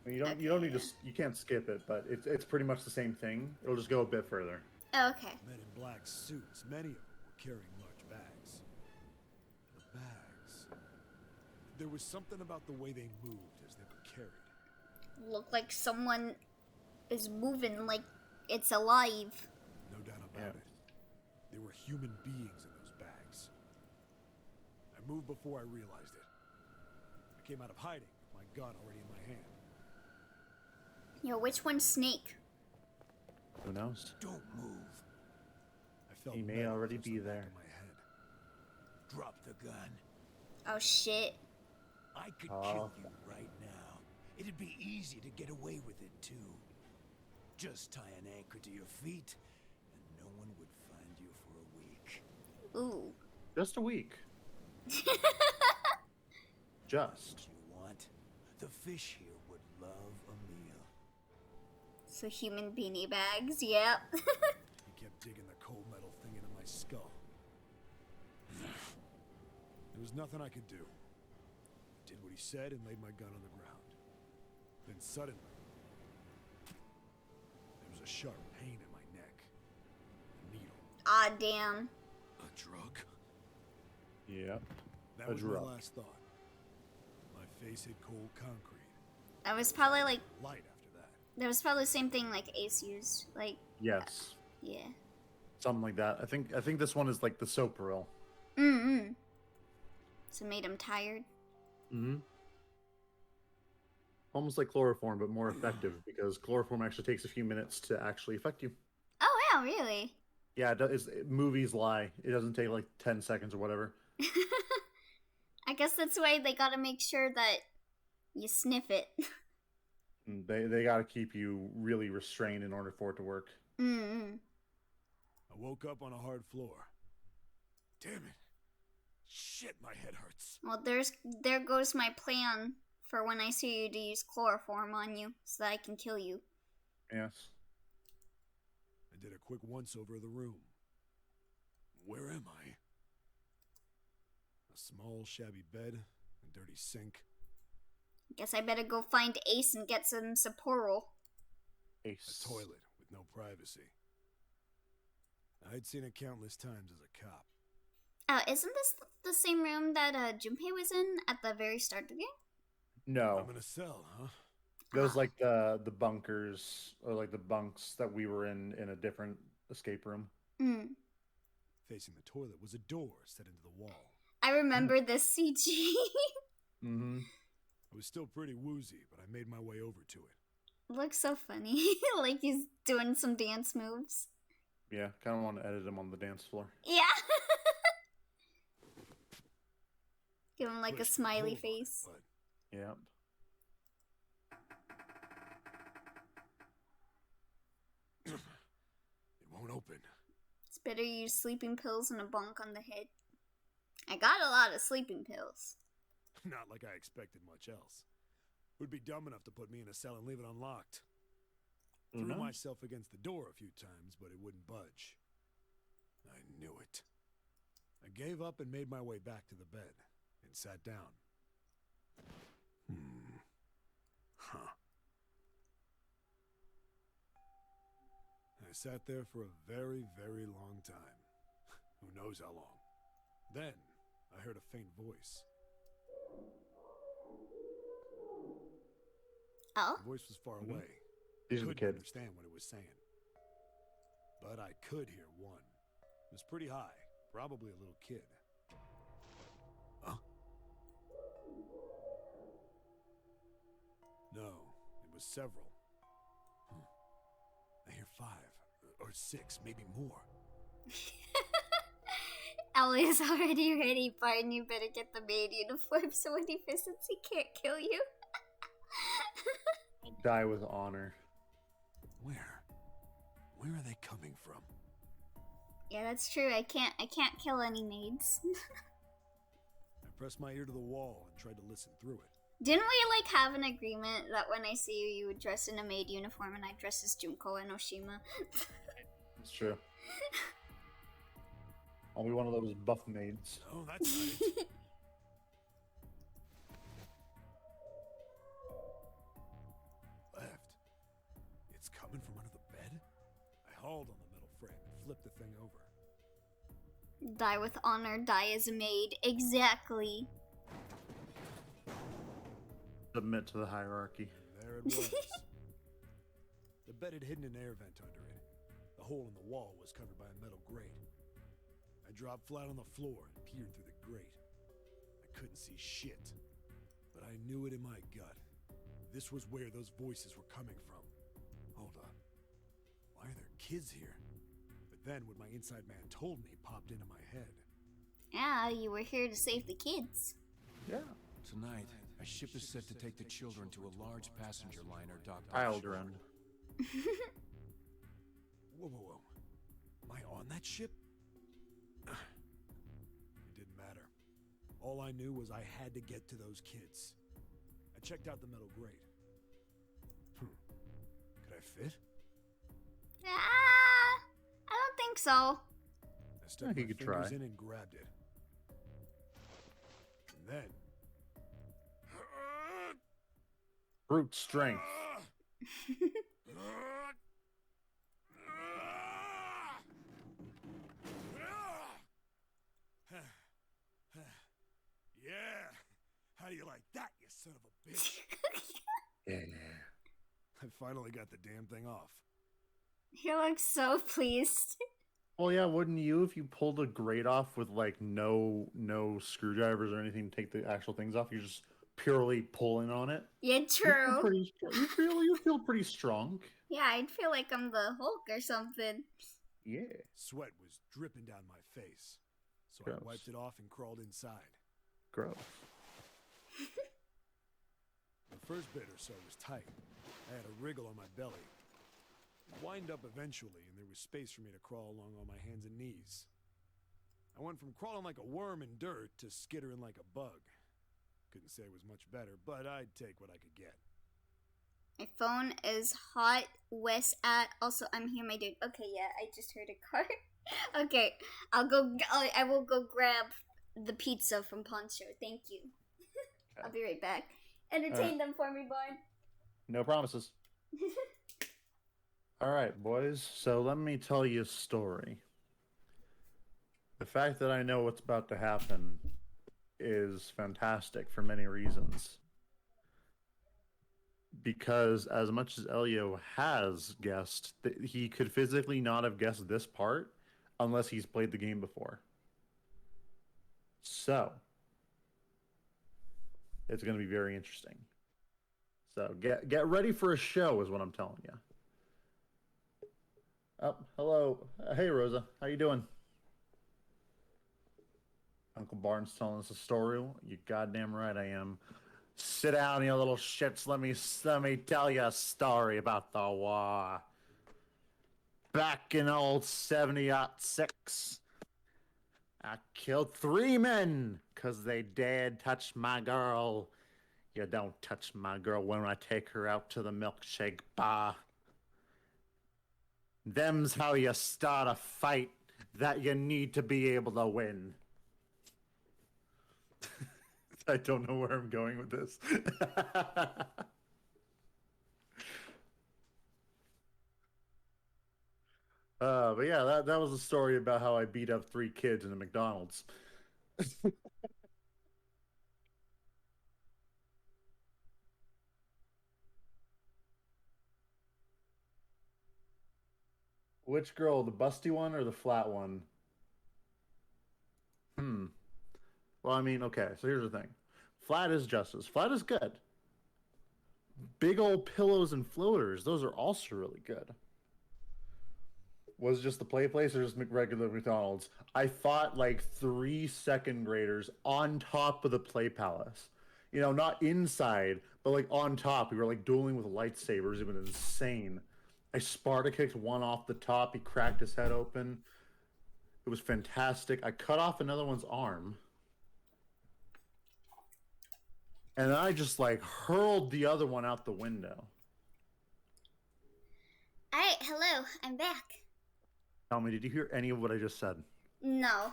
I mean, you don't need to, you can't skip it, but it's pretty much the same thing. It'll just go a bit further. Okay. Men in black suits, many of them were carrying large bags. The bags. There was something about the way they moved as they were carried. Look like someone is moving like it's alive. No doubt about it. There were human beings in those bags. I moved before I realized it. I came out of hiding with my gun already in my hand. Yo, which one's Snake? Who knows? Don't move. I felt He may metal already against be the back there. of my head. Drop the gun. Oh shit. I could kill you right now. It'd be easy to get away with it too. Just tie an anchor to your feet, and no one would find you for a week. Ooh. Just a week. Just. You want? The fish here would love a meal. So human beanie bags, yep. He kept digging the cold metal thing into my skull. There was nothing I could do. I did what he said and laid my gun on the ground. Then suddenly, there was a sharp pain in my neck. A needle. Ah, damn. A drug? Yep. That A was drug. my last thought. My face hit cold concrete. That was probably like, Light after that. that was probably the same thing like Ace used. Like, Yes. yeah. Something like that. I think this one is like the Sopril. Mm-hmm. So it made him tired. Mm-hmm. Almost like chloroform, but more effective because chloroform actually takes a few minutes to actually affect you. Oh, yeah, really? Yeah, movies lie. It doesn't take like 10 seconds or whatever. I guess that's why they gotta make sure that you sniff it. They got to keep you really restrained in order for it to work. Mm-hmm. I woke up on a hard floor. Damn it. Shit, my head hurts. Well, there goes my plan for when I see you to use chloroform on you so that I can kill you. Yes. I did a quick once-over of the room. Where am I? A small, shabby bed, a dirty sink. Guess I better go find Ace and get some Sapporo. Ace. A toilet with no privacy. I'd seen it countless times as a cop. Isn't this the same room that Junpei was in at the very start of the game? No. I'm in a cell, huh? Those like the bunkers or like the bunks that we were in a different escape room. Mm. Facing the toilet was a door set into the wall. I remember this CG. Mm-hmm. I was still pretty woozy, but I made my way over to it. Looks so funny. Like he's doing some dance moves. Yeah, kind of want to edit him on the dance floor. Yeah. Give him like a Pushed the smiley pull button, face. but Yeah. it won't open. It's better you use sleeping pills and a bunk on the head. I got a lot of sleeping pills. Not like I expected much else. Would be dumb enough to put me in a cell and leave it unlocked. Threw Mhm. myself against the door a few times, but it wouldn't budge. I knew it. I gave up and made my way back to the bed and sat down. Huh. I sat there for a very, very long time. Who knows how long. Then, I heard a faint voice. Oh? The voice was far away. These are the Couldn't kids. understand what it was saying. But I could hear one. It was pretty high. Probably a little kid. Huh? No, it was several. I hear 5 or 6, maybe more. Ellie is already ready, Barn. You better get the maid uniform so when he visits, he can't kill you. Die with honor. Where? Where are they coming from? Yeah, that's true. I can't kill any maids. I pressed my ear to the wall and tried to listen through it. Didn't we like have an agreement that when I see you, you would dress in a maid uniform and I dress as Junko and Oshima? It's true. I'll be one of those buff maids. Oh, that's right. Left. It's coming from under the bed? I hauled on the metal frame Die with honor, die as a maid. Exactly. Submit to the hierarchy. And there it was. The bed had hidden an air vent under it. The hole in the wall was covered by a metal grate. I dropped flat on the floor and peered through the grate. I couldn't see shit, but I knew it in my gut. This was where those voices were coming from. Hold on. Why are there kids here? But then what my inside man told me popped into my head. Yeah, you were here to save the kids. Yeah. Tonight, a ship is set to take the children to a large passenger liner docked Alderaan. offshore. Whoa, whoa, whoa. Am I on that ship? It didn't matter. All I knew was I had to get to those kids. I checked out the metal grate. Could I fit? Ah, I don't think so. I stuck he my could fingers try. in and grabbed it. And then... Brute strength. Yeah. How do you like that, you son of a bitch? Yeah. I finally got the damn thing off. He looks so pleased. Well, yeah, wouldn't you if you pulled a grate off with like no screwdrivers or anything to take the actual things off? You're just purely pulling on it. Yeah, true. You feel pretty strong. Yeah, I'd feel like I'm the Hulk or something. Yeah. Sweat was dripping down my face, so Gross. I wiped it off and crawled inside. Gross. The first bit or so was tight. I had a wriggle on my belly. It wind up eventually, and there was space for me to crawl along on my hands and knees. I went from crawling like a worm in dirt to skittering like a bug. Couldn't say it was much better, but I'd take what I could get. My phone is hot. West at. Also, I'm here, my dude. Okay, yeah, I just heard a car. Okay, I will go grab the pizza from Poncho. Thank you. I'll be right back. Entertain them for me, Barn. No promises. All right, boys. So let me tell you a story. The fact that I know what's about to happen is fantastic for many reasons. Because as much as Elio has guessed, he could physically not have guessed this part unless he's played the game before. So, it's going to be very interesting. So, get ready for a show is what I'm telling you. Oh, hello. Hey, Rosa. How you doing? Uncle Barn's telling us a story. You goddamn right I am. Sit down, you little shits. Let me tell you a story about the war. Back in old 70-06, I killed 3 men because they dared touch my girl. You don't touch my girl when I take her out to the milkshake bar. Them's how you start a fight that you need to be able to win. I don't know where I'm going with this. But yeah, that was a story about how I beat up 3 kids in a McDonald's. Which girl, the busty one or the flat one? Well, I mean, okay, so here's the thing. Flat is justice. Flat is good. Big old pillows and floaters, those are also really good. Was it just the play place or just regular McDonald's? I fought like 3 second graders on top of the play palace. You know, not inside, but like on top. We were like dueling with lightsabers. It was insane. I Sparta kicked one off the top. He cracked his head open. It was fantastic. I cut off another one's arm. And then I just like hurled the other one out the window. Alright, hello, I'm back. Tell me, did you hear any of what I just said? No.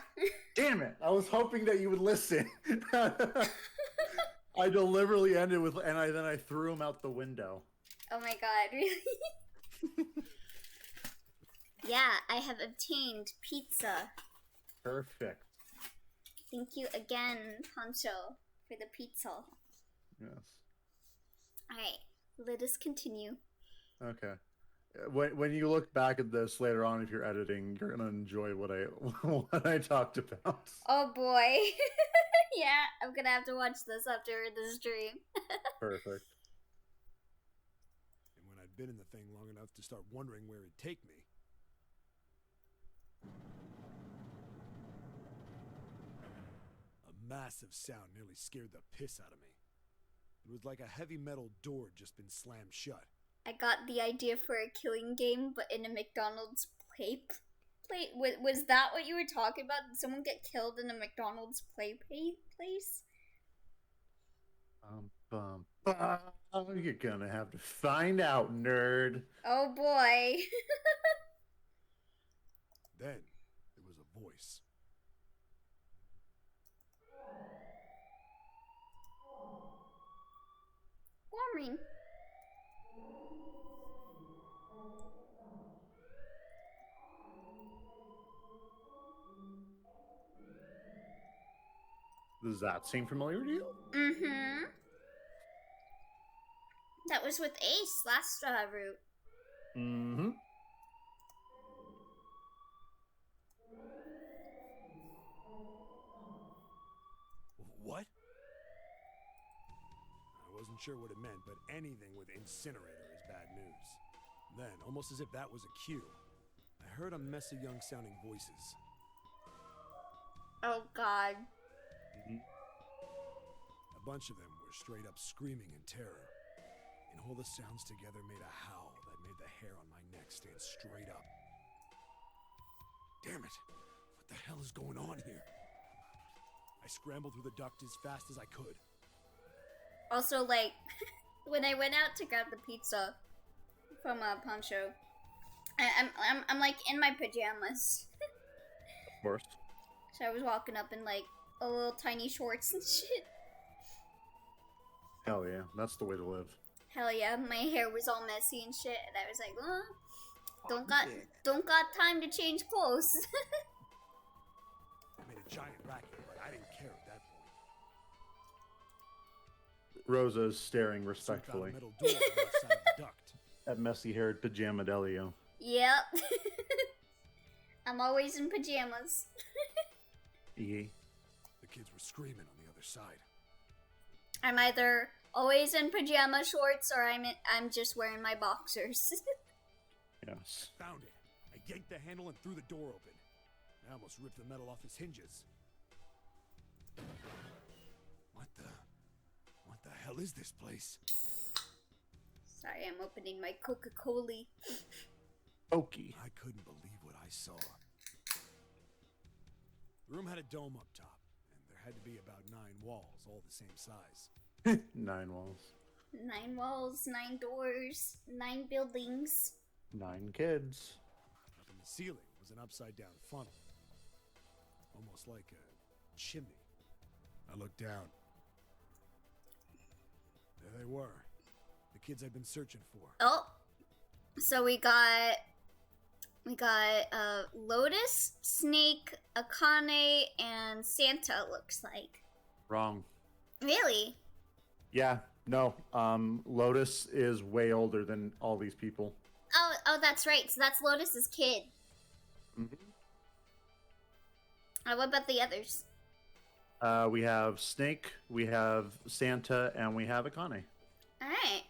Damn it! I was hoping that you would listen. I deliberately ended with, and then I threw him out the window. Oh my god, really? Yeah, I have obtained pizza. Perfect. Thank you again, Hancho, for the pizza. Yes. Alright, let us continue. Okay. When you look back at this later on, if you're editing, you're gonna enjoy what I talked about. Oh boy. Yeah, I'm gonna have to watch this after the stream. Perfect. And when I'd been in the thing long enough to start wondering where it'd take me, a massive sound nearly scared the piss out of me. It was like a heavy metal door had just been slammed shut. I got the idea for a killing game, but in a McDonald's plate. Was that what you were talking about? Did someone get killed in a McDonald's place? You're gonna have to find out, nerd. Oh boy. Then there was a voice. Warming. Does that seem familiar to you? Mm-hmm. That was with Ace last route. Mm-hmm. What? I wasn't sure what it meant, but anything with incinerator is bad news. Then, almost as if that was a cue, I heard a mess of young-sounding voices. Oh god. A bunch of them were straight up screaming in terror. And all the sounds together made a howl that made the hair on my neck stand straight up. Damn it! What the hell is going on here? I scrambled through the duct as fast as I could. Also, like, when I went out to grab the pizza from Poncho, I'm like in my pajamas. Of course. So I was walking up in like a little tiny shorts and shit. Hell yeah, that's the way to live. Hell yeah, my hair was all messy and shit, and I was like, don't got time to change clothes. I made a giant racket, but I didn't care at that point. Rosa's staring respectfully Metal door on the outside of the duct. at messy-haired pajama Delio. Yep. I'm always in pajamas. Yee. The kids were screaming on the other side. I'm either always in pajama shorts or I'm just wearing my boxers. Yes. Found it. I yanked the handle and threw the door open. I almost ripped the metal off its hinges. What the hell is this place? Sorry, I'm opening my Coca-Cola. Okie. I couldn't believe what I saw. The room had a dome up top, and there had to be about 9 walls, all the same size. 9 walls. 9 walls, 9 doors, 9 buildings. 9 kids. Up in the ceiling was an upside-down funnel. Almost like a chimney. I looked down. There they were. The kids I'd been searching for. Oh, so we got Lotus, Snake, Akane, and Santa. Looks like. Wrong. Really? Yeah. No. Lotus is way older than all these people. Oh, that's right. So that's Lotus's kid. Mm-hmm. What about the others? We have Snake, we have Santa, and we have Akane. Alright.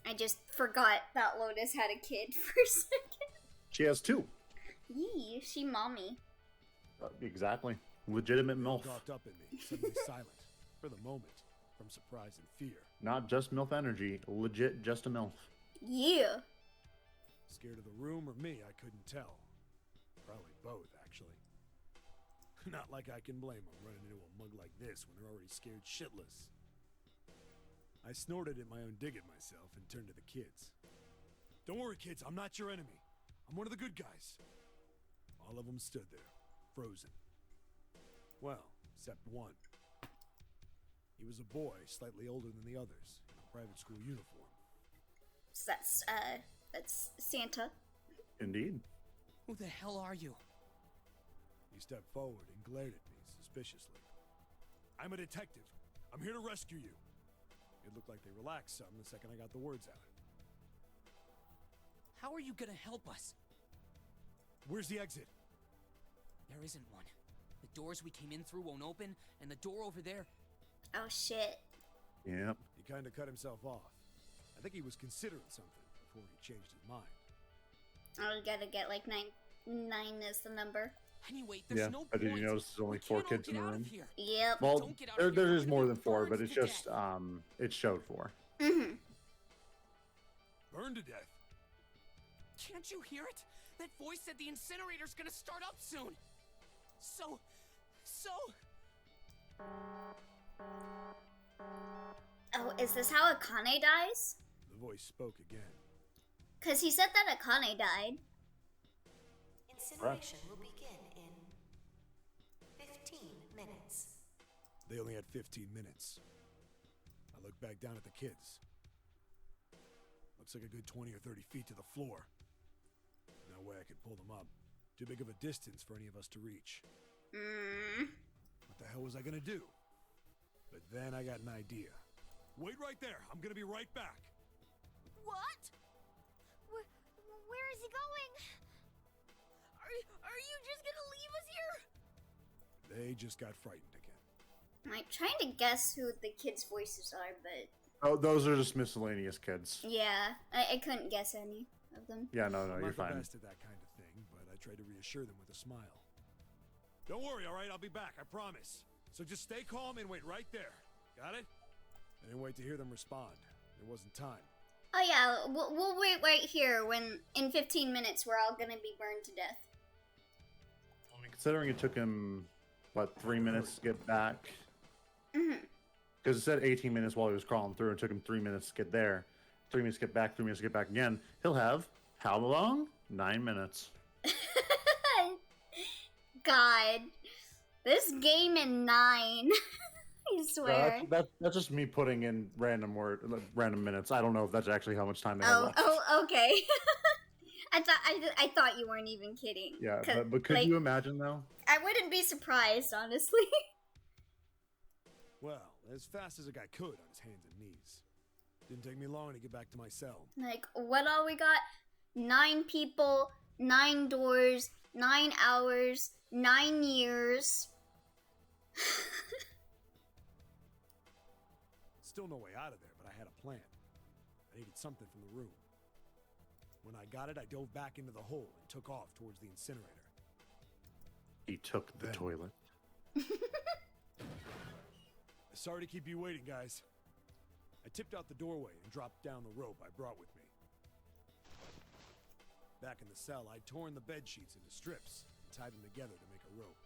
I just forgot that Lotus had a kid for a second. She has 2. Yee, she mommy. Exactly. Legitimate MILF. Dropped up in me, suddenly silent, for the moment, from surprise and fear. Not just MILF energy, legit just a MILF. Yeah. Scared of the room or me, I couldn't tell. Probably both, actually. Not like I can blame them running into a mug like this when they're already scared shitless. I snorted at my own dig at myself and turned to the kids. Don't worry, kids, I'm not your enemy. I'm one of the good guys. All of them stood there, frozen. Well, except one. He was a boy, slightly older than the others, in a private school uniform. So that's Santa. Indeed. Who the hell are you? He stepped forward and glared at me suspiciously. I'm a detective. I'm here to rescue you. It looked like they relaxed some the second I got the words out. How are you gonna help us? Where's the exit? There isn't one. The doors we came in through won't open, and the door over there... Oh shit. Yep. He kind of cut himself off. I think he was considering something before he changed his mind. Oh, we gotta get like 9 is the number. Anyway, there's no but point. did you notice there's only We 4 can't all kids in get the out of room? here. Yep. Well, Don't get out of there here, is we're more gonna than be 4, burned but it's to just death. it showed 4. Mm-hmm. Burned to death. Can't you hear it? That voice said the incinerator's gonna start up soon. So... Oh, is this how Akane dies? The voice spoke again. Cause he said that Akane died. Incineration will begin in 15 minutes. They only had 15 minutes. I looked back down at the kids. Looks like a good 20 or 30 feet to the floor. No way I could pull them up. Too big of a distance for any of us to reach. What the hell was I gonna do? But then I got an idea. Wait right there. I'm gonna be right back. What? Where is he going? Are you just gonna leave us here? They just got frightened again. I'm like trying to guess who the kids' voices are, but Oh, those are just miscellaneous kids. yeah, I couldn't guess any of them. Yeah, no, I'm you're not the fine. best at that kind of thing, but I tried to reassure them with a smile. Don't worry, all right? I'll be back, I promise. So just stay calm and wait right there. Got it? I didn't wait to hear them respond. There wasn't time. Oh yeah, we'll wait right here when in 15 minutes we're all gonna be burned to death. I mean, considering it took him, what, 3 minutes to get back? Because it said 18 minutes while he was crawling through. It took him 3 minutes to get there. 3 minutes to get back, 3 minutes to get back again. He'll have, how long? 9 minutes. God, this game in 9. I swear. That's just me putting in random minutes. I don't know if that's actually how much time they have left. Oh, okay. I thought you weren't even kidding. Yeah, but could you imagine though? I wouldn't be surprised, honestly. Well, as fast as a guy could on his hands and knees. Didn't take me long to get back to my cell. Like, what all we got? 9 people, 9 doors, 9 hours, 9 years. Still no way out of there, but I had a plan. I needed something from the room. When I got it, I dove back into the hole and took off towards the incinerator. He took the toilet. Sorry to keep you waiting, guys. I tipped out the doorway and dropped down the rope I brought with me. Back in the cell, I'd torn the bed sheets into strips and tied them together to make a rope.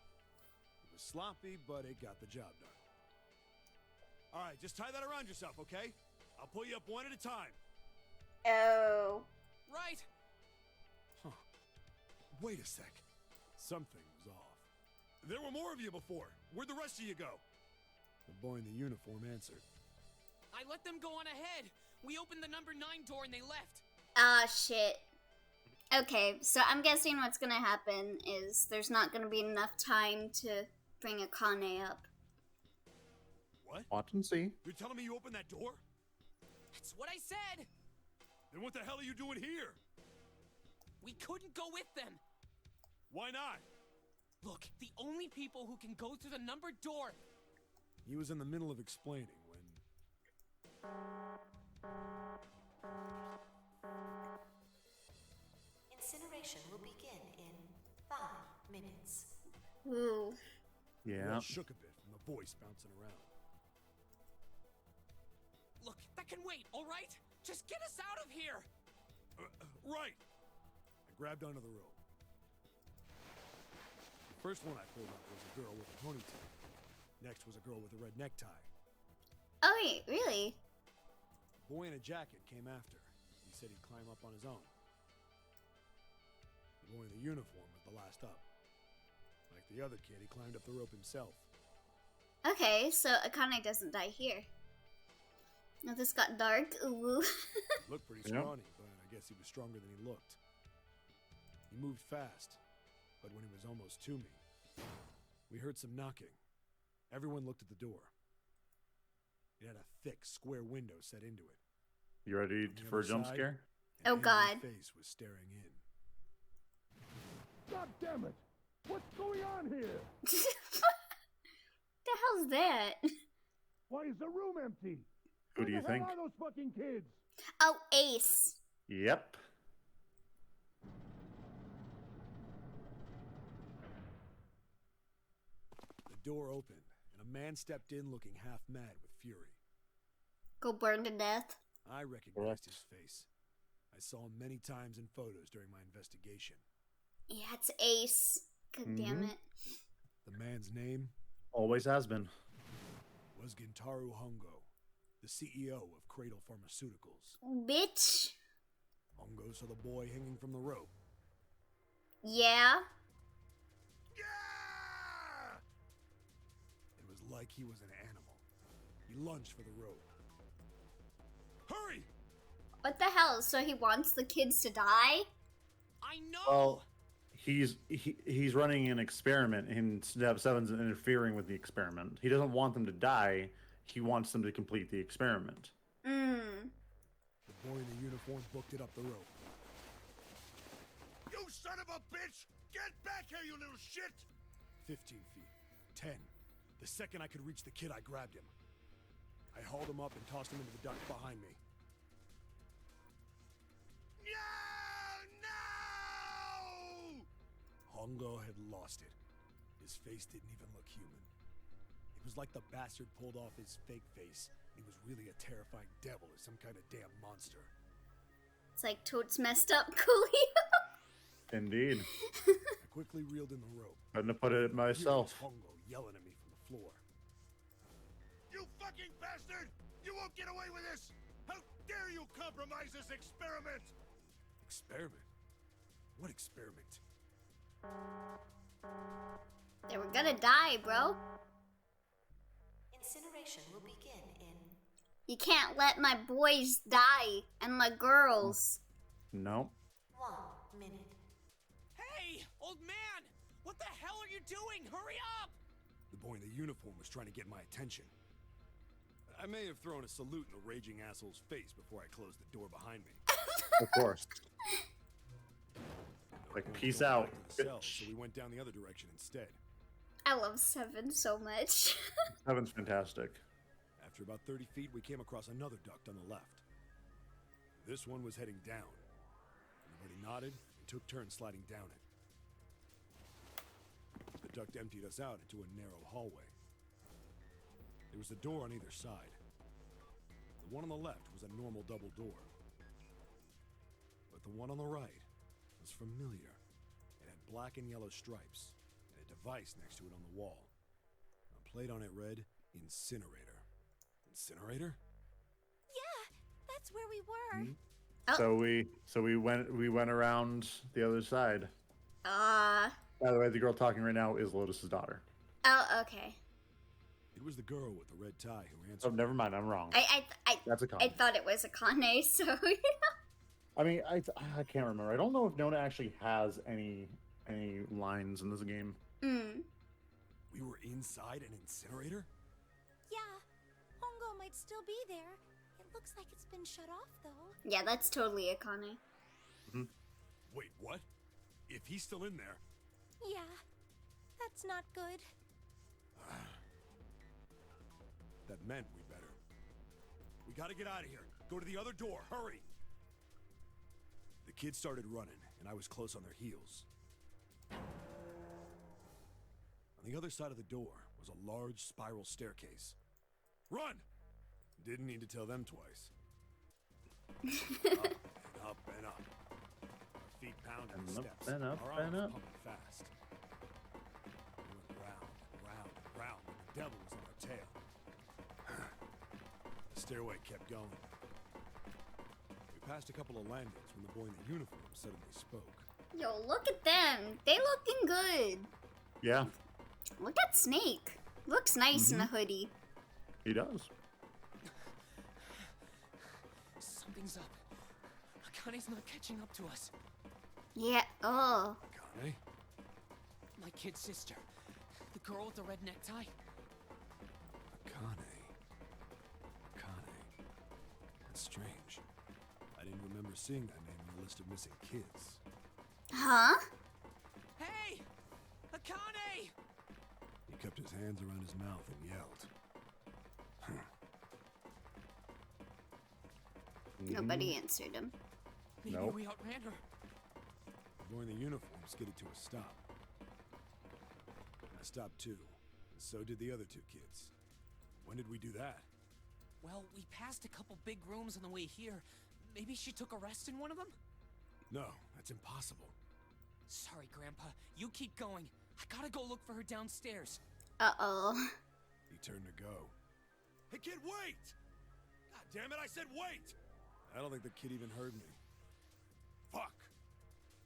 It was sloppy, but it got the job done. All right, just tie that around yourself, okay? I'll pull you up one at a time. Oh. Right. Huh. Wait a sec. Something was off. There were more of you before. Where'd the rest of you go? The boy in the uniform answered. I let them go on ahead. We opened the number 9 door and they left. Ah, shit. Okay, so I'm guessing what's gonna happen is there's not gonna be enough time to bring Akane up. What? Watch and see. You're telling me you opened that door? That's what I said. Then what the hell are you doing here? We couldn't go with them. Why not? Look, the only people who can go through the numbered door... He was in the middle of explaining when... Incineration will begin in 5 minutes. Ooh. Yeah. I shook a bit from the voice bouncing around. Look, that can wait, all right? Just get us out of here! Right! I grabbed onto the rope. The first one I pulled up was a girl with a ponytail. Next was a girl with a red necktie. Oh, wait, really? A boy in a jacket came after. He said he'd climb up on his own. The boy in the uniform was the last up. Like the other kid, he climbed up the rope himself. Okay, so Akane doesn't die here. Now this got dark. Ooh. Looked pretty scrawny, but I guess he was stronger than he looked. He moved fast, but when he was almost to me, We heard some knocking. Everyone looked at the door. It had a thick, square window set into it. You ready On the for a other jump side, scare? an Oh, God. angry face was staring in. God damn it! What's going on here? The hell's that? Why is the room empty? Who do you Where the think? hell are those fucking kids? Oh, Ace. Yep. The door opened, and a man stepped in looking half mad with fury. Go burn to death. I recognized his face. I saw him many times in photos during my investigation. Yeah, it's Ace. God damn it. The man's name Always has been. was Gintaro Hongo, the CEO of Cradle Pharmaceuticals. Bitch. Hongo saw the boy hanging from the rope. Yeah. It was like he was an animal. He lunged for the rope. Hurry! What the hell? So he wants the kids to die? I know. Well, he's running an experiment, and Step 7's interfering with the experiment. He doesn't want them to die. He wants them to complete the experiment. Mm. The boy in the uniform booked it up the rope. You son of a bitch! Get back here, you little shit! 15 feet. 10. The second I could reach the kid, I grabbed him. I hauled him up and tossed him into the duct behind me. No! Hongo had lost it. His face didn't even look human. It was like the bastard pulled off his fake face. He was really a terrifying devil or some kind of damn monster. It's like totes messed up, Coolio. Indeed. I quickly reeled in the rope. Couldn't have put it myself. Hongo yelling at me from the floor. You fucking bastard! You won't get away with this! How dare you compromise this experiment! Experiment? What experiment? They were gonna die, bro. Incineration will begin in You can't let my boys die and my girls. No. 1 minute. Hey, old man! What the hell are you doing? Hurry up! The boy in the uniform was trying to get my attention. I may have thrown a salute in the raging asshole's face before I closed the door behind me. Of course. Like, peace out. Cell, so we went down the other direction instead. I love 7 so much. 7's fantastic. After about 30 feet, we came across another duct on the left. This one was heading down. Everybody nodded and took turns sliding down it. The duct emptied us out into a narrow hallway. There was a door on either side. The one on the left was a normal double door. But the one on the right was familiar. It had black and yellow stripes, and a device next to it on the wall. A plate on it read, Incinerator. Incinerator? Yeah, that's where we were. So we went around the other side. By the way, the girl talking right now is Lotus's daughter. Oh, okay. It was the girl with the red tie who answered. Oh, never mind. I'm wrong. That's a Kane. I thought it was a Kane, so yeah. I mean, I can't remember. I don't know if Nona actually has any lines in this game. We were inside an incinerator? Yeah, Hongo might still be there. It looks like it's been shut off, though. Yeah, that's totally a Kane. Wait, what? If he's still in there... Yeah, that's not good. That meant we better. We gotta get out of here. Go to the other door. Hurry! The kids started running, and I was close on their heels. On the other side of the door was a large spiral staircase. Run! Didn't need to tell them twice. Up and up. Our feet pounding the steps. And up Our and arms up. pumping fast. We went round and round and round like the devil was on our tail. The stairway kept going. We passed a couple of landings when the boy in the uniform suddenly spoke. Yo, look at them. They looking good. Yeah, Look at Snake. Looks nice in a hoodie. he does. Something's up. Akane's not catching up to us. Yeah. Oh. Akane? My kid sister. girl with the red necktie? Akane. That's strange. I didn't remember seeing that name on the list of missing kids. Huh? Hey! Akane! He kept his hands around his mouth and yelled. Nobody answered him. Maybe Nope. we outran her. Wearing the uniform skidded to a stop. I stopped too, and so did the other two kids. When did we do that? Well, we passed a couple big rooms on the way here. Maybe she took a rest in one of them? No, that's impossible. Sorry, Grandpa. You keep going. I gotta go look for her downstairs. Uh-oh. He turned to go. Hey, kid, wait! God damn it, I said wait! I don't think the kid even heard me. Fuck!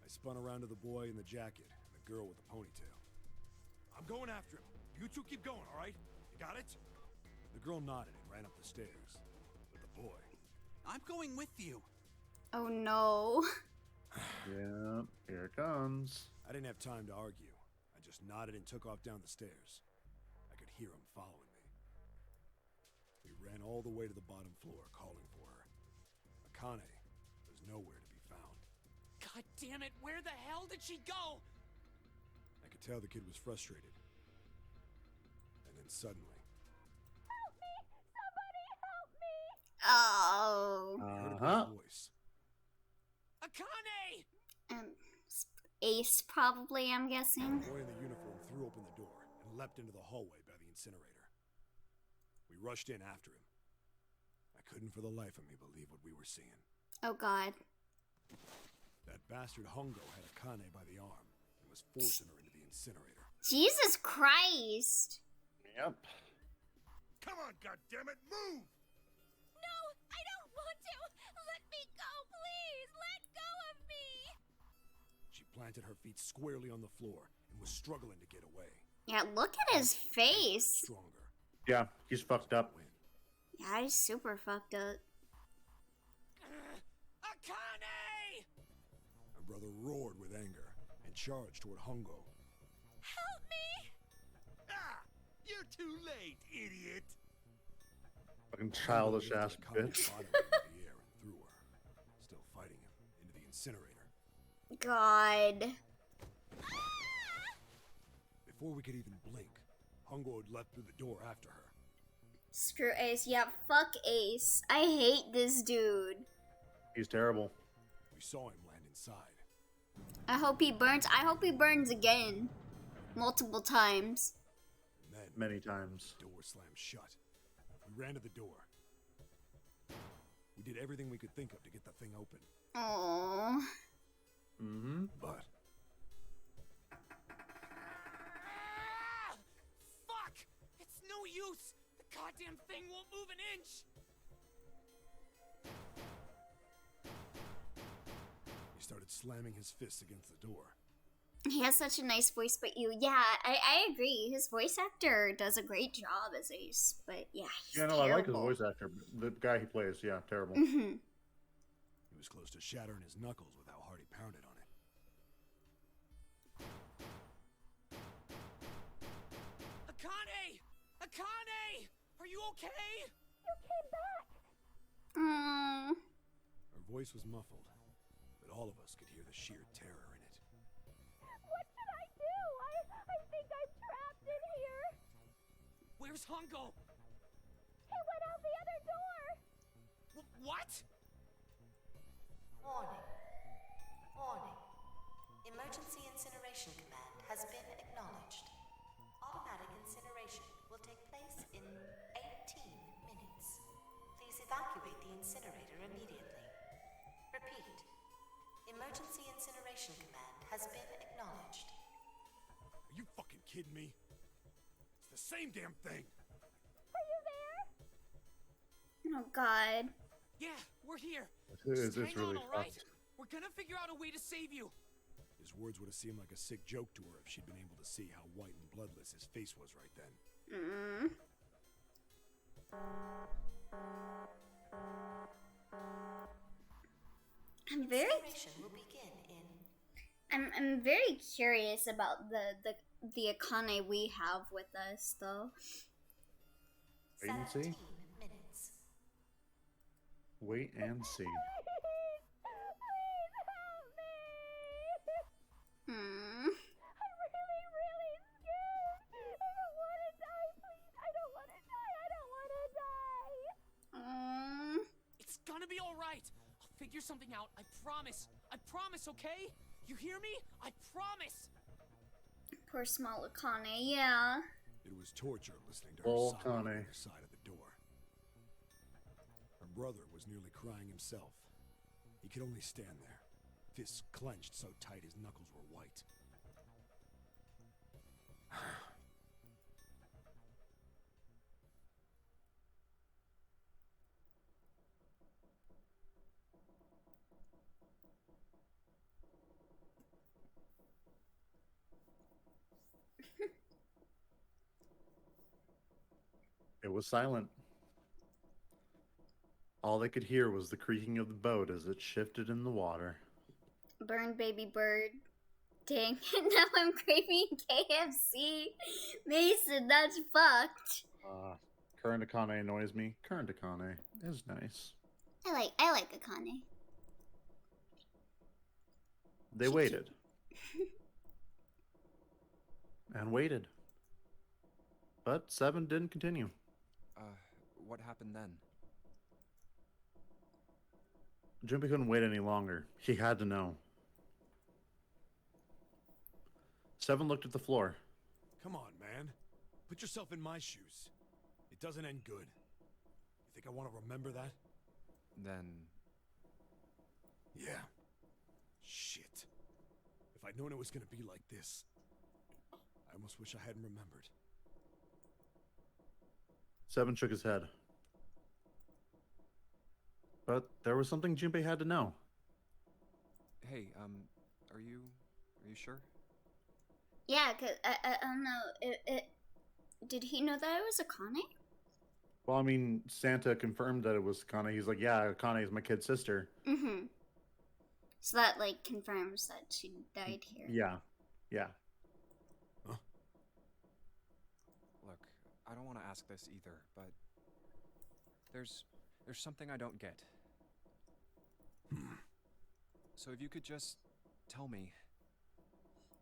I spun around to the boy in the jacket and the girl with the ponytail. I'm going after him. You two keep going, all right? You got it? The girl nodded and ran up the stairs. But the boy... I'm going with you. Oh no. Yeah, here it comes. I didn't have time to argue. I just nodded and took off down the stairs. I could hear him following me. We ran all the way to the bottom floor, calling for her. Akane was nowhere to be found. God damn it, where the hell did she go? I could tell the kid was frustrated. And then suddenly... Help me! Somebody help me! Oh. I heard a girl's voice. Akane! Ace, probably, I'm guessing. The boy in the uniform threw open the door and leapt into the hallway by the incinerator. We rushed in after him. I couldn't for the life of me believe what we were seeing. Oh god. That bastard Hongo had Akane by the arm and was forcing her into the incinerator. Jesus Christ. Yep. Come on, goddammit, move! No, I don't want to! Let me go, please! Let go of me! She planted her feet squarely on the floor and was struggling to get away. Yeah, look at his face. Stronger. Yeah, he's fucked up. Yeah, he's super fucked up. Akane! My brother roared with anger and charged toward Hongo. Help me! Ah! You're too late, idiot! Fucking childish ass bitch. Bottom into the air and threw her, still fighting him, into the incinerator. God. Before we could even blink, Hongo had leapt through the door after her. Screw Ace. Yeah, fuck Ace. I hate this dude. He's terrible. We saw him land inside. I hope he burns. I hope he burns again. Multiple times. And then, Many times. the door slammed shut. We ran to the door. We did everything we could think of to get the thing open. Oh. Mm-hmm. But Fuck! It's no use! The goddamn thing won't move an inch! he started slamming his fists against the door. He has such a nice voice, but I agree. His voice actor does a great job as Ace, but yeah, he's Yeah, no, terrible. I like his voice actor. The guy he plays, yeah, terrible. Mm-hmm. He was close to shattering his knuckles with how hard he pounded on it. Akane! Akane! Are you okay? You came back! Mm. Her voice was muffled, but all of us could hear the sheer terror in it. What should I do? I think I'm trapped in here! Where's Hongo? He went out the other door! What? Warning. Warning. Emergency incineration command has been acknowledged. Automatic incineration will take place in 18 minutes. Please evacuate the incinerator immediately. Repeat. Emergency incineration command has been acknowledged. Are you fucking kidding me? It's the same damn thing! Are you there? Oh God. Yeah, we're here. It's Just hang really on, all right? fucked. We're gonna figure out a way to save you. His words would have seemed like a sick joke to her if she'd been able to see how white and bloodless his face was right then. Mm. Incineration will begin in I'm very curious about the Akane we have with us, though. Wait and see. 17 minutes. Wait and see. Hmm. It's gonna be alright. I'll figure something out. I promise. I promise, okay? You hear me? I promise. Poor small Akane, yeah. It was torture listening to her Oh, sobbing on the Kane. other side of the door. Her brother was nearly crying himself. He could only stand there, fists clenched so tight his knuckles were white. It was silent. All they could hear was the creaking of the boat as it shifted in the water. Burn baby bird. Dang it, now I'm craving KFC. Mason, that's fucked. Current Akane annoys me. Current Akane is nice. I like Akane. They waited. And waited. But 7 didn't continue. What happened then? Junpei couldn't wait any longer. He had to know. 7 looked at the floor. Come on, man. Put yourself in my shoes. It doesn't end good. You think I want to remember that? Then... Yeah. Shit. If I'd known it was gonna be like this, I almost wish I hadn't remembered. 7 shook his head. But there was something Junpei had to know. Hey, are you sure? Yeah, cause I don't know. Did he know that it was Akane? Well, I mean, Santa confirmed that it was Akane. He's like, yeah, Akane is my kid sister. Mm-hmm. So that, like, confirms that she died here. Yeah. Yeah. Huh? Look, I don't want to ask this either, but there's something I don't get. So if you could just tell me.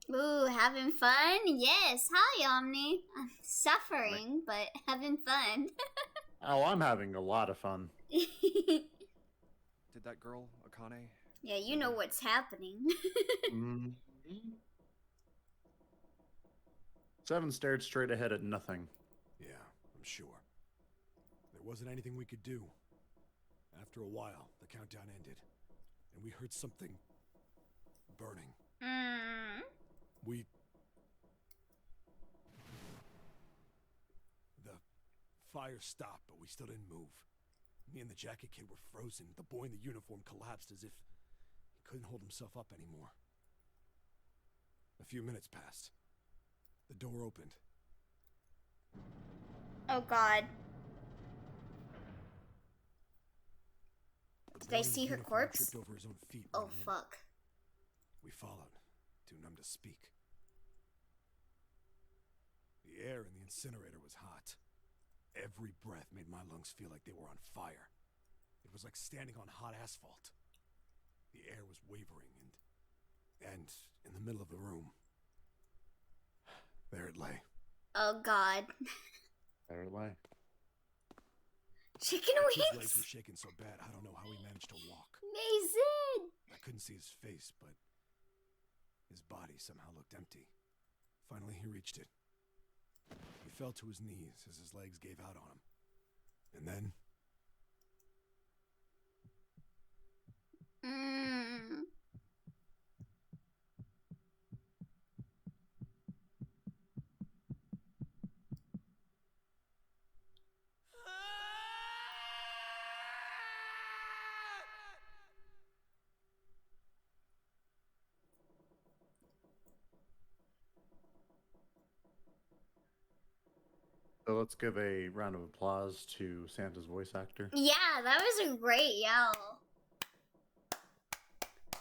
Ooh, having fun? Yes. Hi, Omni. I'm suffering, but having fun. Oh, I'm having a lot of fun. Did that girl, Akane? Yeah, you know what's happening. Mm-hmm. 7 stared straight ahead at nothing. Yeah, I'm sure. There wasn't anything we could do. After a while, the countdown ended, and we heard something burning. The fire stopped, but we still didn't move. Me and the jacket kid were frozen. The boy in the uniform collapsed as if he couldn't hold himself up anymore. A few minutes passed. The door opened. Oh, God. Did I see her corpse? Tripped over his own feet. Oh, fuck. We followed, too numb to speak. The air in the incinerator was hot. Every breath made my lungs feel like they were on fire. It was like standing on hot asphalt. The air was wavering, and in the middle of the room, there it lay. Oh, God. There it lay. Chicken His legs wings! were shaking so bad, I don't know how he managed to walk. Mason! I couldn't see his face, but his body somehow looked empty. Finally, he reached it. He fell to his knees as his legs gave out on him. And then... So let's give a round of applause to Santa's voice actor. Yeah, that was a great yell.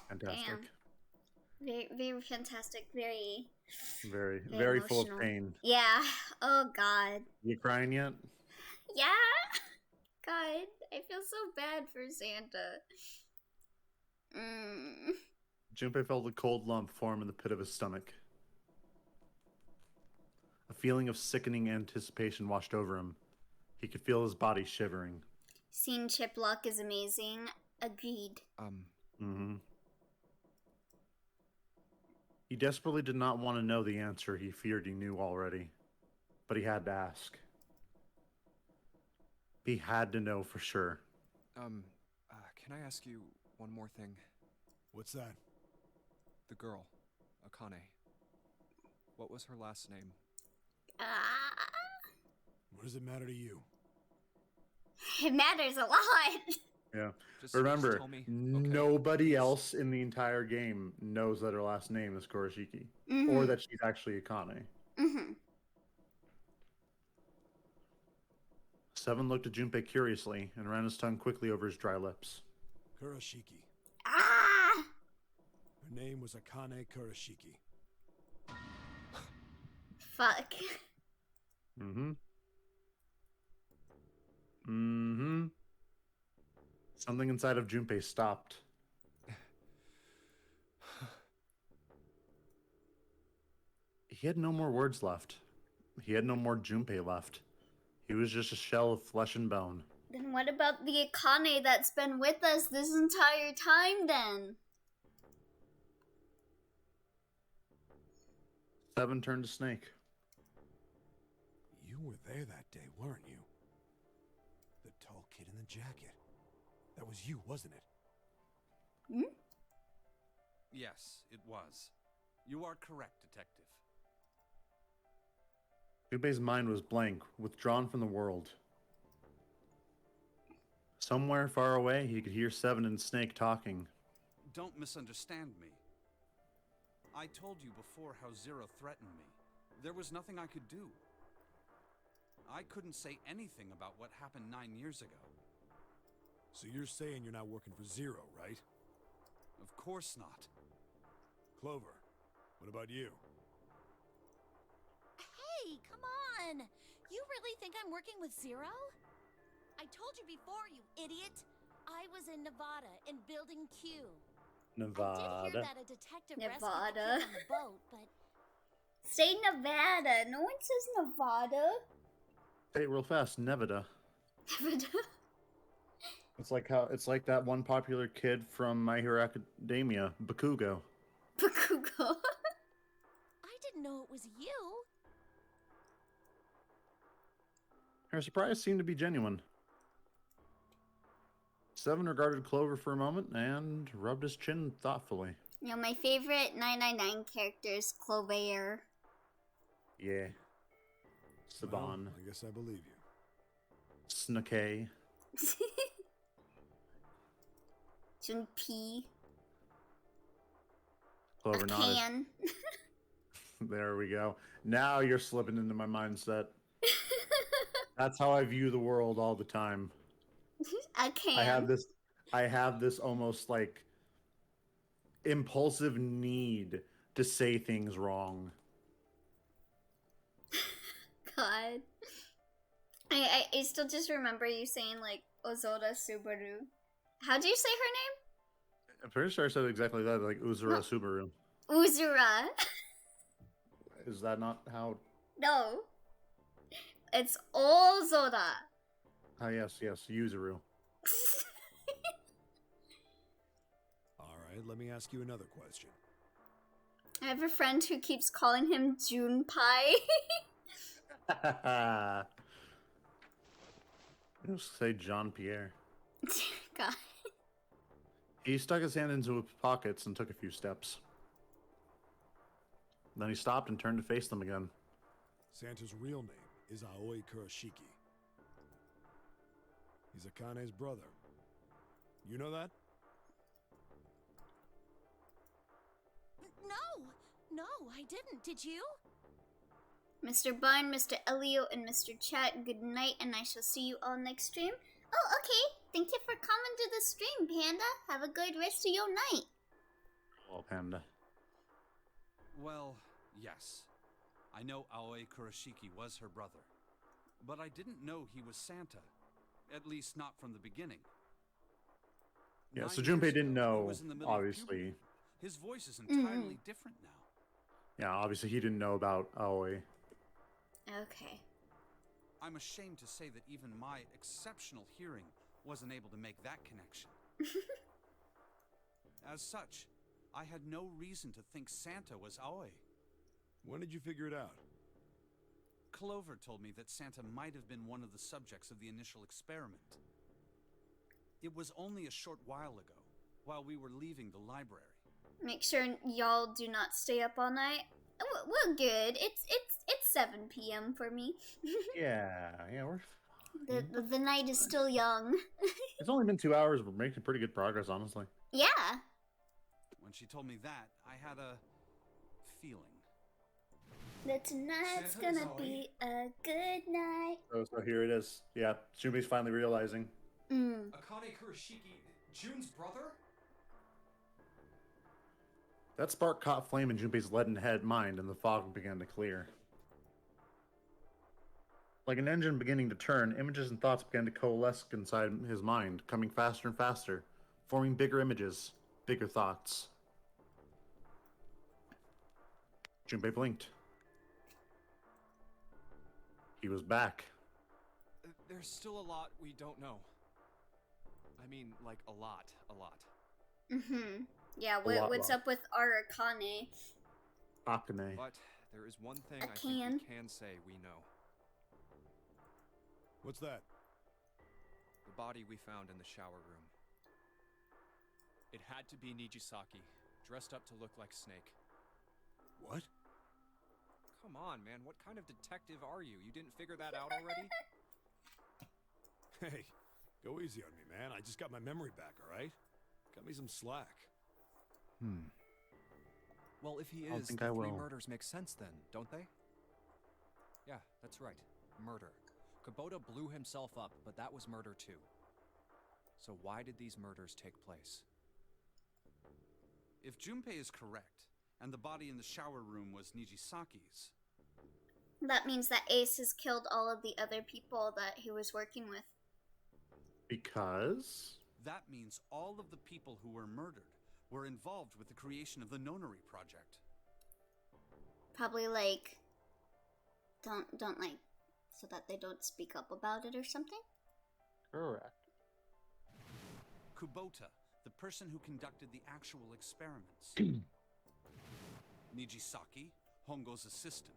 Fantastic. Damn. Very, very fantastic. Very Very full of emotional. pain. Yeah. Oh God. You crying yet? Yeah. God, I feel so bad for Santa. Junpei felt a cold lump form in the pit of his stomach. A feeling of sickening anticipation washed over him. He could feel his body shivering. Seeing Chiplock is amazing. Agreed. He desperately did not want to know the answer he feared he knew already. But he had to ask. He had to know for sure. Can I ask you one more thing? What's that? The girl, Akane. What was her last name? What does it matter to you? It matters a lot. Yeah. Just Remember, tell me. nobody else in the entire game knows that her last name is Kurashiki. Or that she's actually Akane. Seven looked at Junpei curiously and ran his tongue quickly over his dry lips. Kurashiki. Ah! Her name was Akane Kurashiki. Fuck. Something inside of Junpei stopped. He had no more words left. He had no more Junpei left. He was just a shell of flesh and bone. Then what about the Akane that's been with us this entire time then? Seven turned to Snake. You were there that day, weren't you? The tall kid in the jacket. That was you, wasn't it? Yes, it was. You are correct, Detective. Junpei's mind was blank, withdrawn from the world. Somewhere far away, he could hear Seven and Snake talking. Don't misunderstand me. I told you before how Zero threatened me. There was nothing I could do. I couldn't say anything about what happened 9 years ago. So you're saying you're not working for Zero, right? Of course not. Clover, what about you? Hey, come on! You really think I'm working with Zero? I told you before, you idiot! I was in Nevada, in Building Q. I did hear that a detective rescued the kids on the boat, but... Say Nevada. No one says Nevada. Say it real fast, Nevada. Nevada. It's like that one popular kid from My Hero Academia, Bakugo. Bakugo. I didn't know it was you. Her surprise seemed to be genuine. Seven regarded Clover for a moment and rubbed his chin thoughtfully. You know, my favorite 999 character is Clover. Yeah. Saban. Well, I guess I believe you. Snake. Junpei. Clover nodded. There we go. Now you're slipping into my mindset. That's how I view the world all the time. I have this almost like impulsive need to say things wrong. God. I still just remember you saying like Ozora Subaru. How do you say her name? I'm pretty sure I said exactly that, like Uzura Subaru. Uzura. Is that not how? No. It's Ozora. Oh, yes, Yuzuru. Alright, let me ask you another question. I have a friend who keeps calling him Junpei. I just say Jean Pierre. God. He stuck his hand into his pockets and took a few steps. Then he stopped and turned to face them again. Santa's real name is Aoi Kurashiki. He's Akane's brother. You know that? No, I didn't. Did you? Mr. Barn, Mr. Elio, and Mr. Chat, good night, and I shall see you all next stream. Oh, okay. Thank you for coming to the stream, Panda. Have a good rest of your night. Oh, Panda. Well, Yes. I know Aoi Kurashiki was her brother. But I didn't know he was Santa. At least not from the beginning. Yeah, 9 so years Junpei didn't ago, he know, was in the middle of obviously. puberty. His voice is entirely different now. Yeah, obviously he didn't know about Aoi. Okay. I'm ashamed to say that even my exceptional hearing wasn't able to make that connection. As such, I had no reason to think Santa was Aoi. When did you figure it out? Clover told me that Santa might have been one of the subjects of the initial experiment. It was only a short while ago, while we were leaving the library. Make sure y'all do not stay up all night. We're good. It's 7 p.m. for me. Yeah, we're... The night is still young. It's only been 2 hours, but we're making pretty good progress, honestly. Yeah. When she told me that, I had a feeling. That tonight's gonna be a good night. So here it is. Yeah, Junpei's finally realizing. Akane Kurashiki, June's brother? That spark caught flame in Junpei's leaden mind, and the fog began to clear. Like an engine beginning to turn, images and thoughts began to coalesce inside his mind, coming faster and faster, forming bigger images, bigger thoughts. Junpei blinked. He was back. There's still a lot we don't know. I mean, like, a lot. Yeah, what's up with Arakane? Akane. But there is one thing I think we can say we know. What's that? The body we found in the shower room. It had to be Nijisaki, dressed up to look like Snake. What? Come on, man, what kind of detective are you? You didn't figure that out already? Hey, go easy on me, man. I just got my memory back, all right? Cut me some slack. Well, if he is, the 3 murders make sense then, don't they? Yeah, that's right. Murder. Kubota blew himself up, but that was murder too. So why did these murders take place? If Junpei is correct, and the body in the shower room was Nijisaki's, that means that Ace has killed all of the other people that he was working with. Because? That means all of the people who were murdered were involved with the creation of the Nonary project. Probably like don't like so that they don't speak up about it or something? Correct. Kubota, the person who conducted the actual experiments. Nijisaki, Hongo's assistant.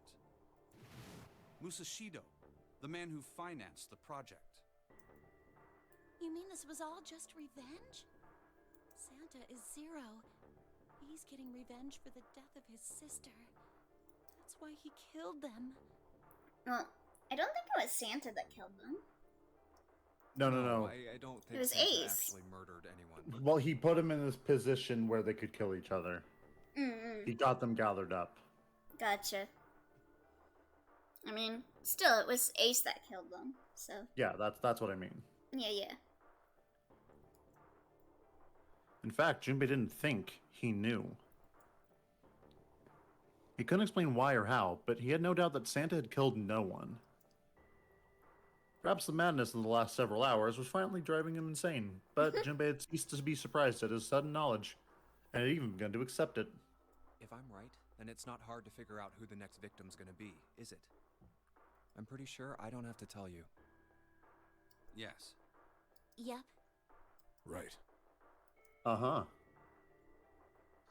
Musashido, the man who financed the project. You mean this was all just revenge? Santa is Zero. He's getting revenge for the death of his sister. That's why he killed them. Well, I don't think it was Santa that killed them. No. I don't think it was Santa Ace. actually murdered anyone. Well, he put him in this position where they could kill each other. He got them gathered up. Gotcha. I mean, still, it was Ace that killed them, so... Yeah, that's what I mean. Yeah. In fact, Junpei didn't think he knew. He couldn't explain why or how, but he had no doubt that Santa had killed no one. Perhaps the madness of the last several hours was finally driving him insane, but Junpei had ceased to be surprised at his sudden knowledge, and had even begun to accept it. If I'm right, then it's not hard to figure out who the next victim's gonna be, is it? I'm pretty sure I don't have to tell you. Yes. Yep. Right. Uh-huh.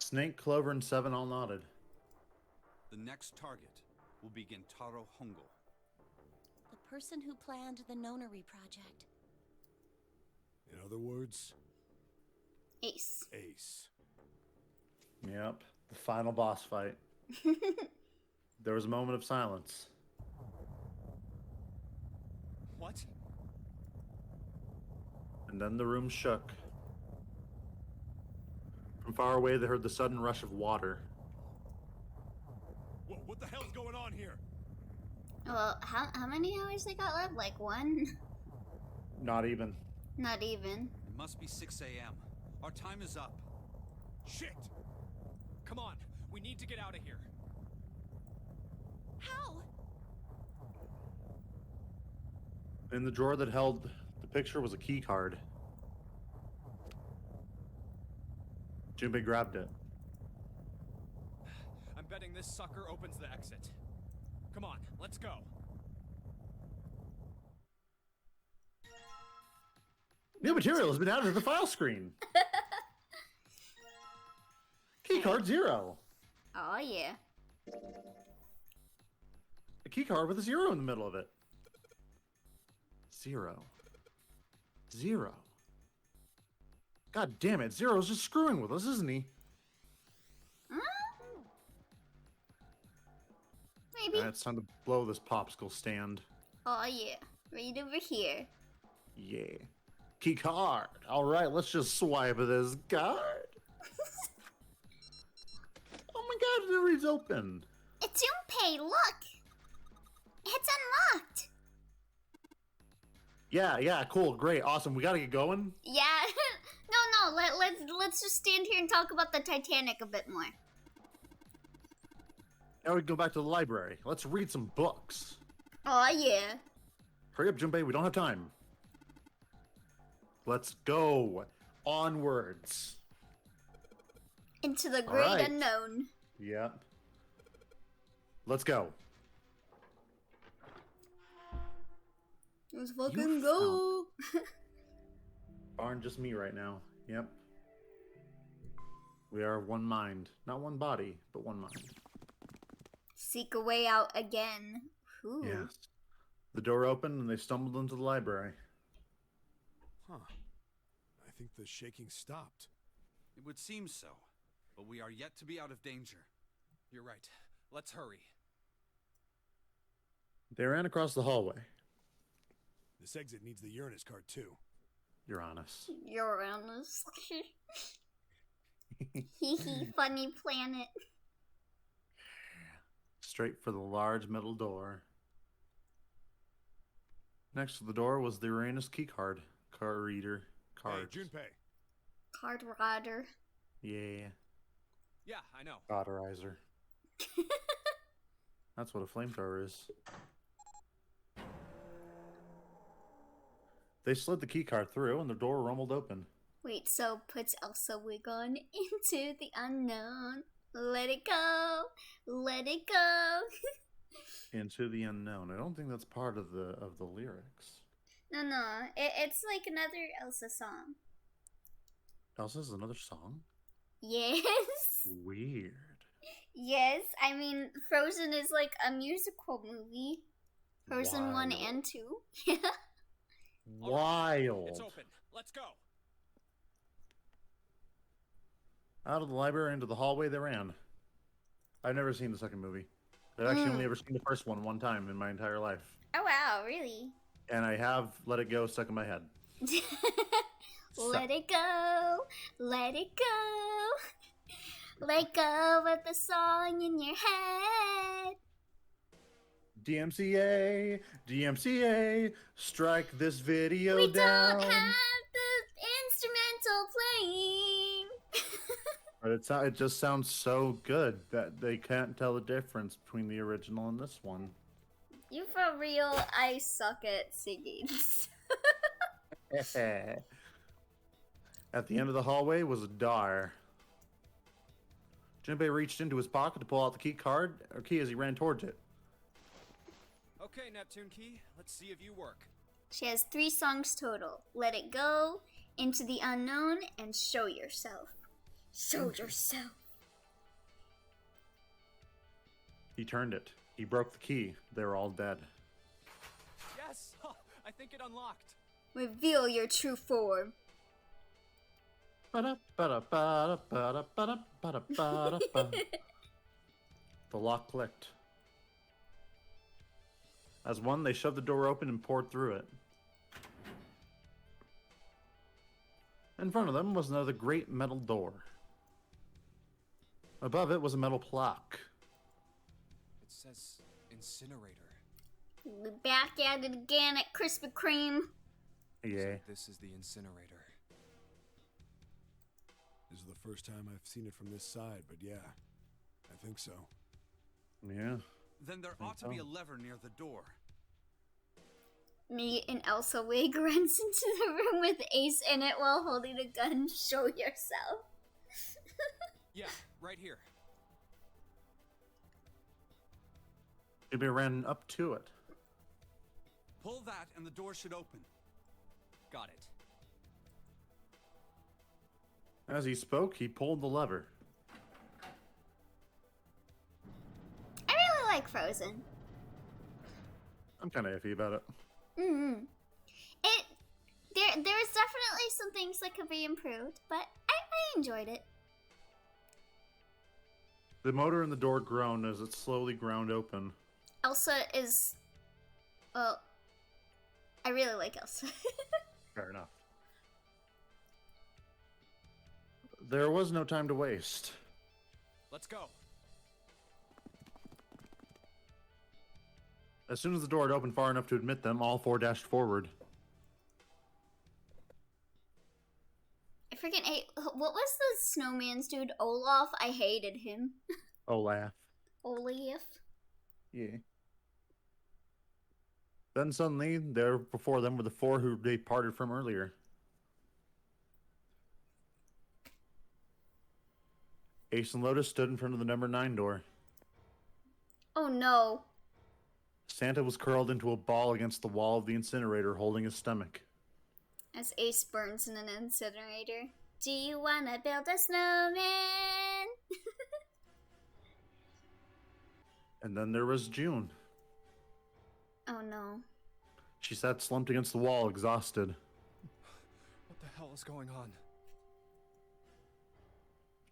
Snake, Clover, and Seven all nodded. The next target will be Gentaro Hongo. The person who planned the Nonary project. In other words? Ace. Yep. The final boss fight. There was a moment of silence. What? And then the room shook. From far away, they heard the sudden rush of water. Whoa, what the hell's going on here? Well, how many hours they got left? Like 1? Not even. Not even. It must be 6 a.m. Our time is up. Shit! Come on, we need to get out of here. How? In the drawer that held the picture was a key card. Junpei grabbed it. I'm betting this sucker opens the exit. Come on, let's go. New material has been added to the file screen. Keycard 0. Oh yeah. A keycard with a 0 in the middle of it. 0. 0. God damn it, Zero's just screwing with us, isn't he? Maybe. It's time to blow this popsicle stand. Oh yeah. Right over here. Yeah. Key card. Alright, let's just swipe this card. Oh my god, it reads open. It's Junpei, look! It's unlocked! Yeah, cool, great, awesome. We gotta get going. Yeah. No, let's just stand here and talk about the Titanic a bit more. Now we can go back to the library. Let's read some books. Oh yeah. Hurry up, Junpei, we don't have time. Let's go. Onwards. Into the great right. unknown. Yep. Let's go. Let's fucking go. Barn, just me right now. Yep. We are one mind. Not one body, but one mind. Seek a way out again. Ooh. Yes. The door opened and they stumbled into the library. Huh. I think the shaking stopped. It would seem so, but we are yet to be out of danger. You're right. Let's hurry. They ran across the hallway. This exit needs the Uranus card too. Uranus. Uranus. Hee funny planet. Straight for the large metal door. Next to the door was the Uranus key card. Card reader. Cards. Hey, Junpei. Card rider. Yeah. Yeah, I know. Cauterizer. That's what a flamethrower is. They slid the key card through and the door rumbled open. Wait, so puts Elsa wig on into the unknown. Let it go. Let it go. Into the unknown. I don't think that's part of the lyrics. No. It's like another Elsa song. Elsa's another song? Yes. Weird. Yes, I mean, Frozen is like a musical movie. Frozen 1 and 2. Yeah. Wild. It's open. Let's go. Out of the library into the hallway they ran. I've never seen the second movie. I've actually only ever seen the first one time in my entire life. Oh wow, really? And I have Let It Go stuck in my head. Let it go, let it go. Let go of the song in your head. DMCA, strike this video we down. We don't have the instrumental playing. But it just sounds so good that they can't tell the difference between the original and this one. You for real, I suck at singing. At the end of the hallway was a door. Junpei reached into his pocket to pull out the key as he ran towards it. Okay, Neptune Key, let's see if you work. She has 3 songs total. Let It Go, Into the Unknown, and Show Yourself. Show yourself. He turned it. He broke the key. They were all dead. Yes! I think it unlocked. Reveal your true form. The lock clicked. As one, they shoved the door open and poured through it. In front of them was another great metal door. Above it was a metal plaque. It says incinerator. We're back at it again at Krispy Kreme. Yeah. So this is the incinerator. This is the first time I've seen it from this side, but yeah, I think so. Yeah. Then there ought to be a lever near the door. Me and Elsa Wig runs into the room with Ace in it while holding a gun. Show yourself. Yeah, right here. Maybe ran up to it. Pull that and the door should open. Got it. As he spoke, he pulled the lever. I really like Frozen. I'm kind of iffy about it. There's definitely some things that could be improved, but I enjoyed it. The motor in the door groaned as it slowly ground open. Elsa is... Well, I really like Elsa. Fair enough. There was no time to waste. Let's go. As soon as the door had opened far enough to admit them, all four dashed forward. I freaking hate... What was the snowman's dude? Olaf? I hated him. Olaf. Olaf? Yeah. Then suddenly, there before them were the four who they parted from earlier. Ace and Lotus stood in front of the number 9 door. Oh no. Santa was curled into a ball against the wall of the incinerator, holding his stomach. As Ace burns in an incinerator. Do you wanna build a snowman? And then there was June. Oh no. She sat slumped against the wall, exhausted. What the hell is going on?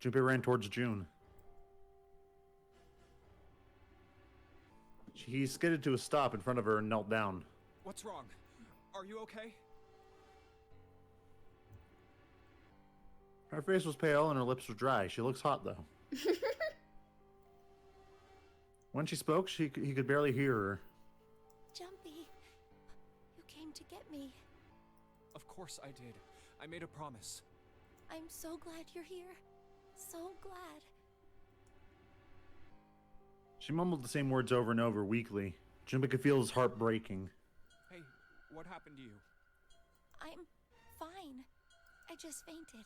Junpei ran towards June. He skidded to a stop in front of her and knelt down. What's wrong? Are you okay? Her face was pale and her lips were dry. She looks hot, though. When she spoke, he could barely hear her. Jumpy, you came to get me. Of course I did. I made a promise. I'm so glad you're here. So glad. She mumbled the same words over and over, weakly. Junpei could feel his heart breaking. Hey, what happened to you? I'm fine. I just fainted.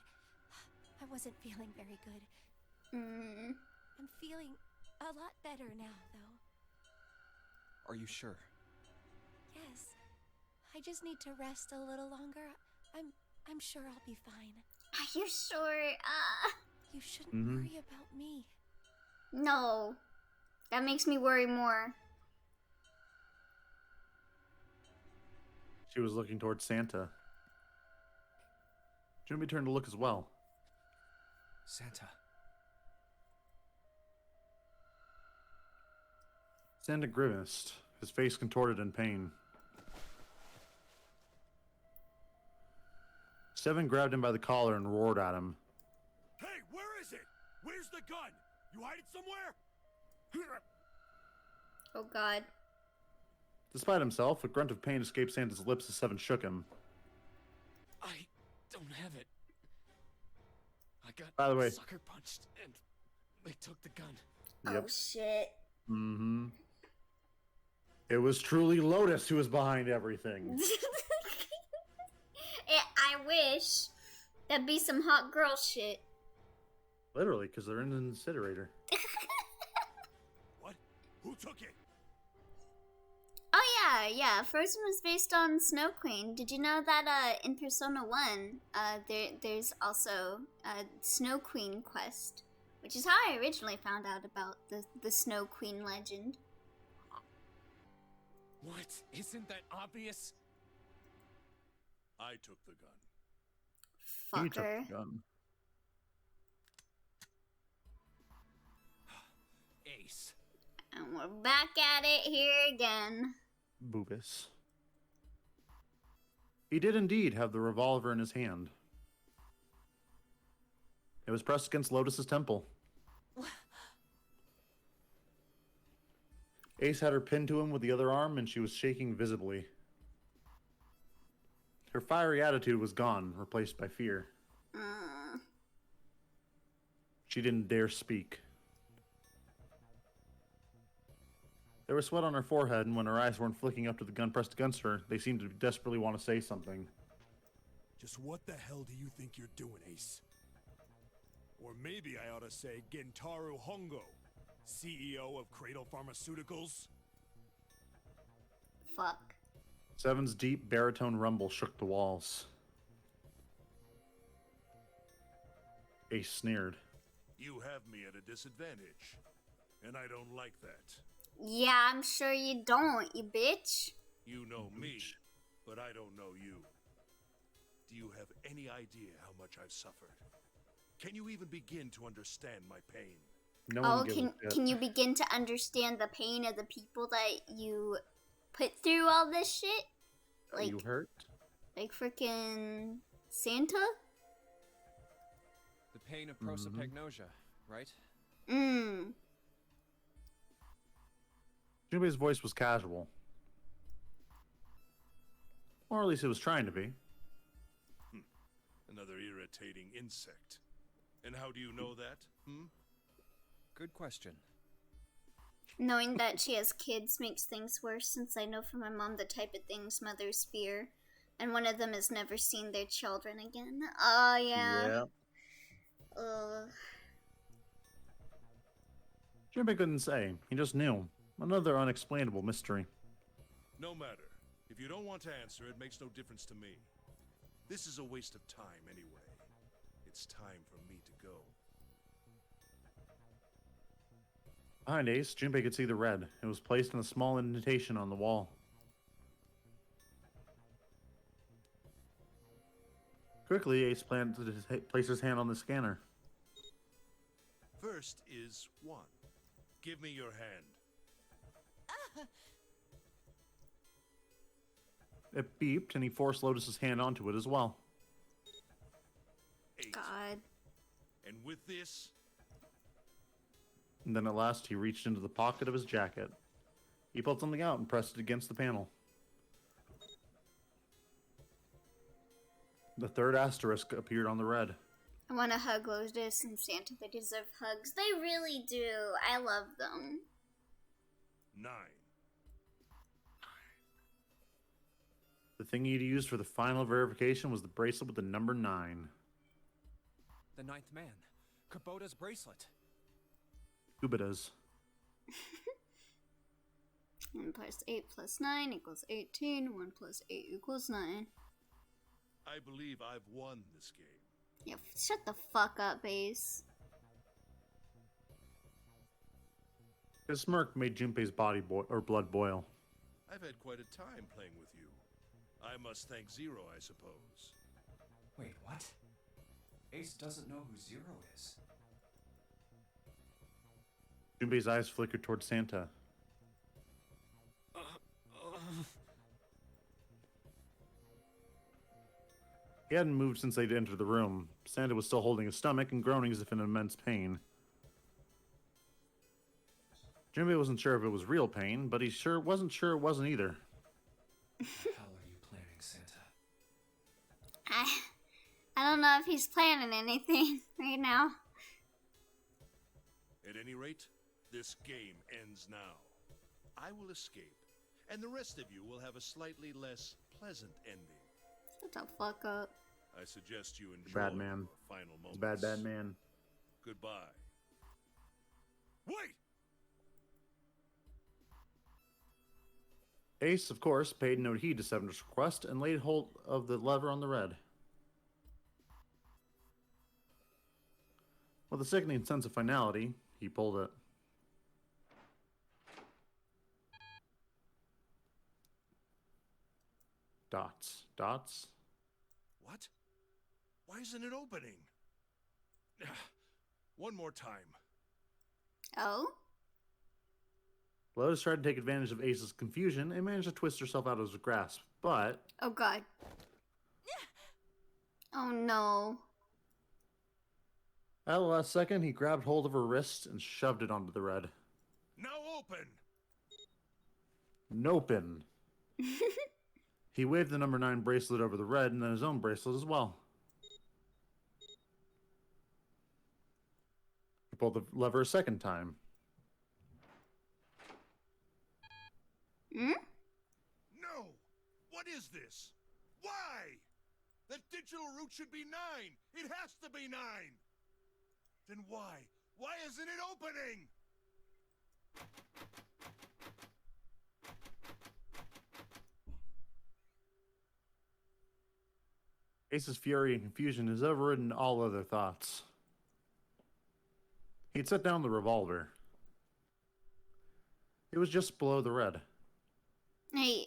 I wasn't feeling very good. I'm feeling a lot better now, though. Are you sure? Yes. I just need to rest a little longer. I'm sure I'll be fine. Are you sure? You shouldn't worry about me. No. That makes me worry more. She was looking towards Santa. Junpei turned to look as well. Santa. Santa grimaced, his face contorted in pain. Seven grabbed him by the collar and roared at him. Hey, where is it? Where's the gun? You hide it somewhere? Oh god. Despite himself, a grunt of pain escaped Santa's lips as Seven shook him. I don't have it. I got By the way, sucker punched and they took the gun. Yep. Oh shit. It was truly Lotus who was behind everything. I wish. That'd be some hot girl shit. Literally, because they're in an incinerator. What? Who took it? Oh yeah. Frozen was based on Snow Queen. Did you know that in Persona 1, there's also a Snow Queen quest, which is how I originally found out about the Snow Queen legend. What? Isn't that obvious? I took the gun. Fucker. He took the gun. Ace. And we're back at it here again. Boobus. He did indeed have the revolver in his hand. It was pressed against Lotus's temple. Ace had her pinned to him with the other arm, and she was shaking visibly. Her fiery attitude was gone, replaced by fear. She didn't dare speak. There was sweat on her forehead, and when her eyes weren't flicking up to the gun pressed against her, they seemed to desperately want to say something. Just what the hell do you think you're doing, Ace? Or maybe I ought to say Gentaro Hongo, CEO of Cradle Pharmaceuticals? Fuck. Seven's deep baritone rumble shook the walls. Ace sneered. You have me at a disadvantage, and I don't like that. Yeah, I'm sure you don't, you bitch. You know me, but I don't know you. Do you have any idea how much I've suffered? Can you even begin to understand my pain? No can you begin to understand the pain of the people that you put through all this shit? Like, you hurt? Like freaking Santa? The pain of prosopagnosia, right? Junpei's voice was casual. Or at least it was trying to be. Another irritating insect. And how do you know that? Good question. Knowing that she has kids makes things worse, since I know from my mom the type of things mothers fear. And one of them has never seen their children again. Oh, yeah. Junpei couldn't say. He just knew. Another unexplainable mystery. No matter. If you don't want to answer, it makes no difference to me. This is a waste of time anyway. It's time for me to go. Behind Ace, Junpei could see the red. It was placed in a small indentation on the wall. Quickly, Ace planned to place his hand on the scanner. First is 1. Give me your hand. It beeped, and he forced Lotus's hand onto it as well. 8. God. And with this... And then at last, he reached into the pocket of his jacket. He pulled something out and pressed it against the panel. The third asterisk appeared on the red. I want to hug Lotus and Santa. They deserve hugs. They really do. I love them. 9. The thing he'd used for the final verification was the bracelet with the number 9. The 9th man. Kubota's bracelet. Kubita's. 1 plus 8 plus 9 equals 18. 1 plus 8 equals 9. I believe I've won this game. Yeah, shut the fuck up, Ace. His smirk made Junpei's blood boil. I've had quite a time playing with you. I must thank Zero, I suppose. Wait, what? Ace doesn't know who Zero is. Junpei's eyes flickered toward Santa. He hadn't moved since they'd entered the room. Santa was still holding his stomach and groaning as if in immense pain. Junpei wasn't sure if it was real pain, but he wasn't sure it wasn't either. What the hell are you planning, Santa? I don't know if he's planning anything right now. At any rate, this game ends now. I will escape, and the rest of you will have a slightly less pleasant ending. Shut the fuck up. I suggest you enjoy Bad man. your final moments. Bad man. Goodbye. Wait! Ace, of course, paid no heed to Seven's request and laid hold of the lever on the red. With a sickening sense of finality, he pulled it. Dots. Dots? What? Why isn't it opening? One more time. Oh? Lotus tried to take advantage of Ace's confusion and managed to twist herself out of his grasp, but... Oh god. Oh no. At the last second, he grabbed hold of her wrist and shoved it onto the red. Now open! Nopin. He waved the number 9 bracelet over the red and then his own bracelet as well. He pulled the lever a second time. Hmm? No! What is this? Why? That digital route should be 9! It has to be 9! Then why? Why isn't it opening? Ace's fury and confusion has overridden all other thoughts. He'd set down the revolver. It was just below the red. Hey.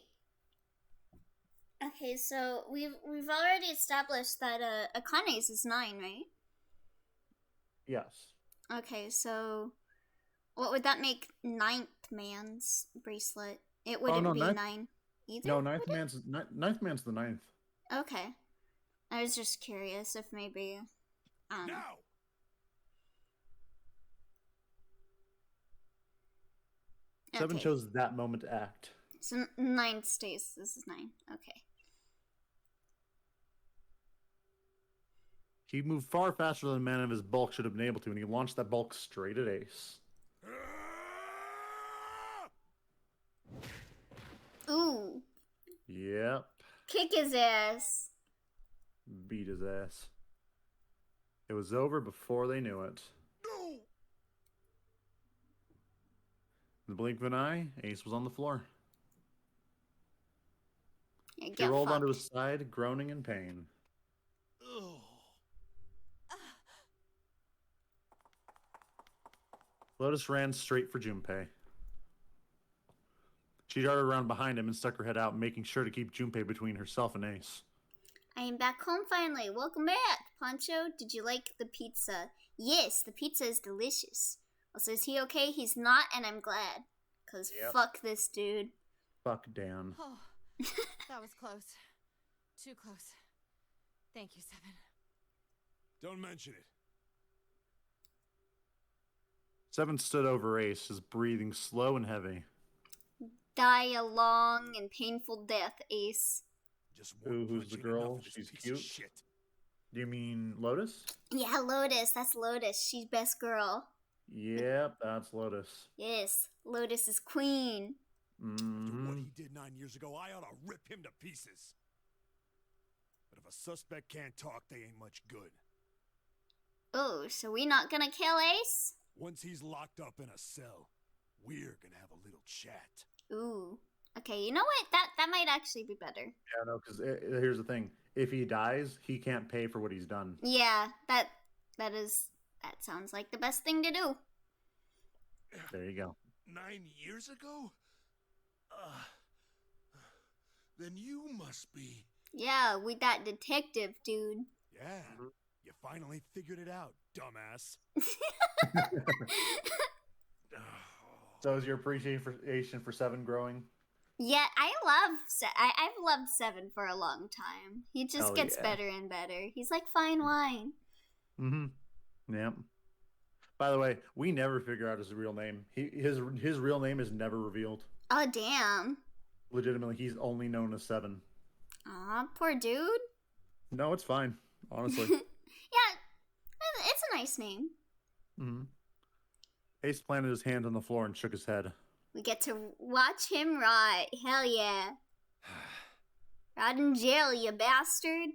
Okay, so we've already established that Akane's is 9, right? Yes. Okay, so what would that make ninth man's bracelet? It wouldn't be 9 either. No, ninth man's the 9th. Okay. I was just curious if maybe No! Seven chose that moment to act. So 9 stays. This is 9. Okay. He moved far faster than a man of his bulk should have been able to, and he launched that bulk straight at Ace. Ooh. Yep. Kick his ass. Beat his ass. It was over before they knew it. No! In the blink of an eye, Ace was on the floor. Yeah, He rolled onto his side, groaning in pain. Ugh. Lotus ran straight for Junpei. She darted around behind him and stuck her head out, making sure to keep Junpei between herself and Ace. I am back home finally. Welcome back, Poncho. Did you like the pizza? Yes, the pizza is delicious. Also, is he okay? He's not, and I'm glad. Because fuck this dude. Fuck Dan. Oh, that was close. Too close. Thank you, Seven. Don't mention it. Seven stood over Ace, his breathing slow and heavy. Die a long and painful death, Ace. Ooh, who's the girl? She's cute. Do you mean Lotus? Yeah, Lotus. That's Lotus. She's best girl. Yep, that's Lotus. Yes, Lotus is queen. After what he did 9 years ago, I ought to rip him to pieces. But if a suspect can't talk, they ain't much good. Oh, so we not gonna kill Ace? Once he's locked up in a cell, we're gonna have a little chat. Ooh. Okay, you know what? That might actually be better. Yeah, no, because here's the thing. If he dies, he can't pay for what he's done. Yeah, that sounds like the best thing to do. There you go. 9 years ago? Then you must be... Yeah, with that detective dude. Yeah, you finally figured it out, dumbass. So is your appreciation for Seven growing? Yeah, I've loved Seven for a long time. He just gets better and better. He's like fine wine. Mm-hmm. Yep. By the way, we never figure out his real name. His real name is never revealed. Oh, damn. Legitimately, he's only known as Seven. Aw, poor dude. No, it's fine. Honestly. Yeah, it's a nice name. Mm-hmm. Ace planted his hand on the floor and shook his head. We get to watch him rot. Hell yeah. Rot in jail, you bastard.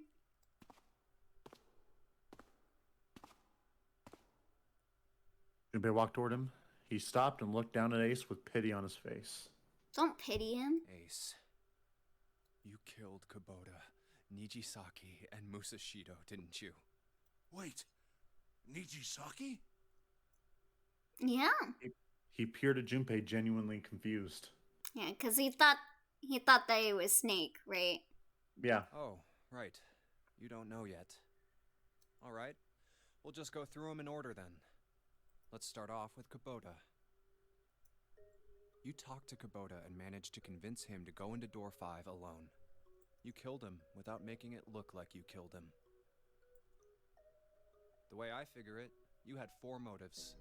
Junpei walked toward him. He stopped and looked down at Ace with pity on his face. Don't pity him. Ace, you killed Kubota, Nijisaki, and Musashido, didn't you? Wait, Nijisaki? Yeah. He peered at Junpei, genuinely confused. Yeah, because he thought that it was Snake, right? Yeah. Oh, right. You don't know yet. All right. We'll just go through them in order then. Let's start off with Kubota. You talked to Kubota and managed to convince him to go into door 5 alone. You killed him without making it look like you killed him. The way I figure it, you had 4 motives.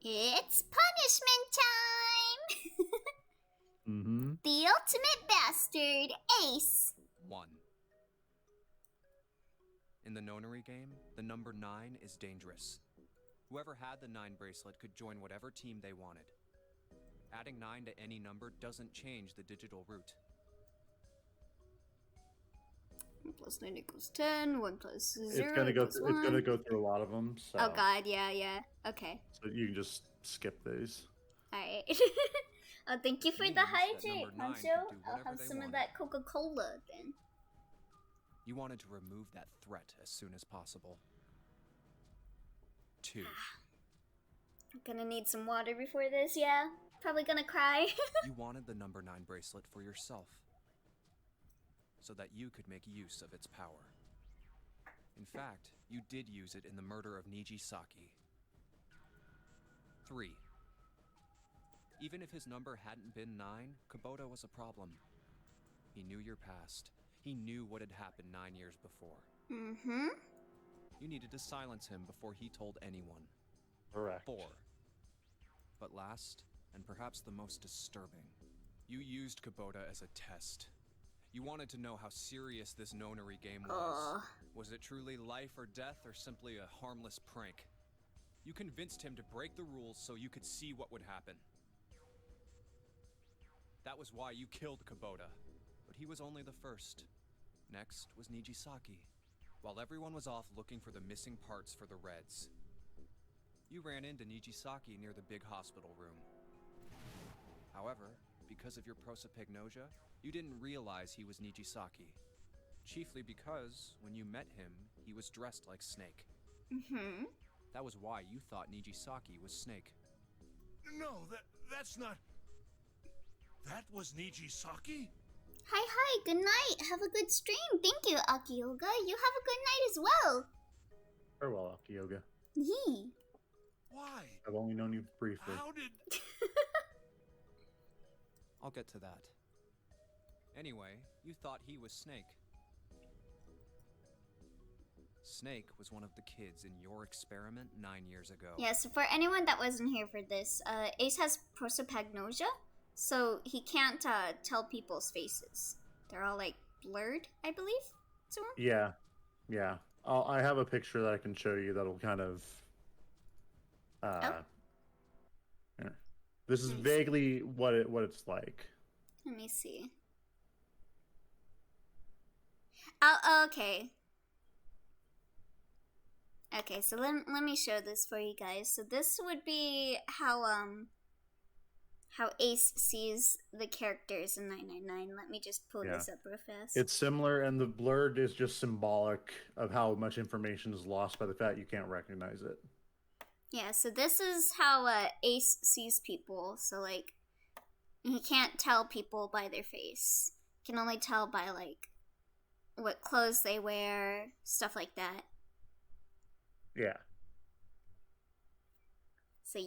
It's punishment time! Mm-hmm. The ultimate bastard, Ace. 1. In the Nonary game, the number 9 is dangerous. Whoever had the 9 bracelet could join whatever team they wanted. Adding 9 to any number doesn't change the digital root. 1 plus 9 equals 10. 1 plus 0 It's gonna go. equals 1. It's gonna go through a lot of them. So. Oh god, yeah. Okay. So you can just skip these. Alright. Oh, thank you for the hydrate, Honcho. I'll have some of that Coca-Cola then. You wanted to remove that threat as soon as possible. 2. I'm gonna need some water before this, yeah. Probably gonna cry. You wanted the number 9 bracelet for yourself, so that you could make use of its power. In fact, you did use it in the murder of Nijisaki. 3. Even if his number hadn't been 9, Kubota was a problem. He knew your past. He knew what had happened 9 years before. Mm-hmm. You needed to silence him before he told anyone. Correct. 4. But last, and perhaps the most disturbing, you used Kubota as a test. You wanted to know how serious this Nonary game was. Was it truly life or death, or simply a harmless prank? You convinced him to break the rules so you could see what would happen. That was why you killed Kubota. But he was only the first. Next was Nijisaki. While everyone was off looking for the missing parts for the Reds, you ran into Nijisaki near the big hospital room. However, because of your prosopagnosia, you didn't realize he was Nijisaki. Chiefly because, when you met him, he was dressed like Snake. Mm-hmm. That was why you thought Nijisaki was Snake. No, that's not... That was Nijisaki? Hi, good night. Have a good stream. Thank you, Akiyoga. You have a good night as well. Farewell, Akiyoga. Yee. Why? I've only known you briefly. How did... I'll get to that. Anyway, you thought he was Snake. Snake was one of the kids in your experiment 9 years ago. Yeah, so for anyone that wasn't here for this, Ace has prosopagnosia, so he can't tell people's faces. They're all, like, blurred, I believe? Yeah. I have a picture that I can show you that'll kind of... yeah. This is vaguely what it's like. Let me see. Oh, okay. Okay, so let me show this for you guys. So this would be how Ace sees the characters in 999. Let me just pull this up real fast. It's similar, and the blurred is just symbolic of how much information is lost by the fact you can't recognize it. Yeah, so this is how Ace sees people. So, like, he can't tell people by their face. He can only tell by, like, what clothes they wear, stuff like that. Yeah. So,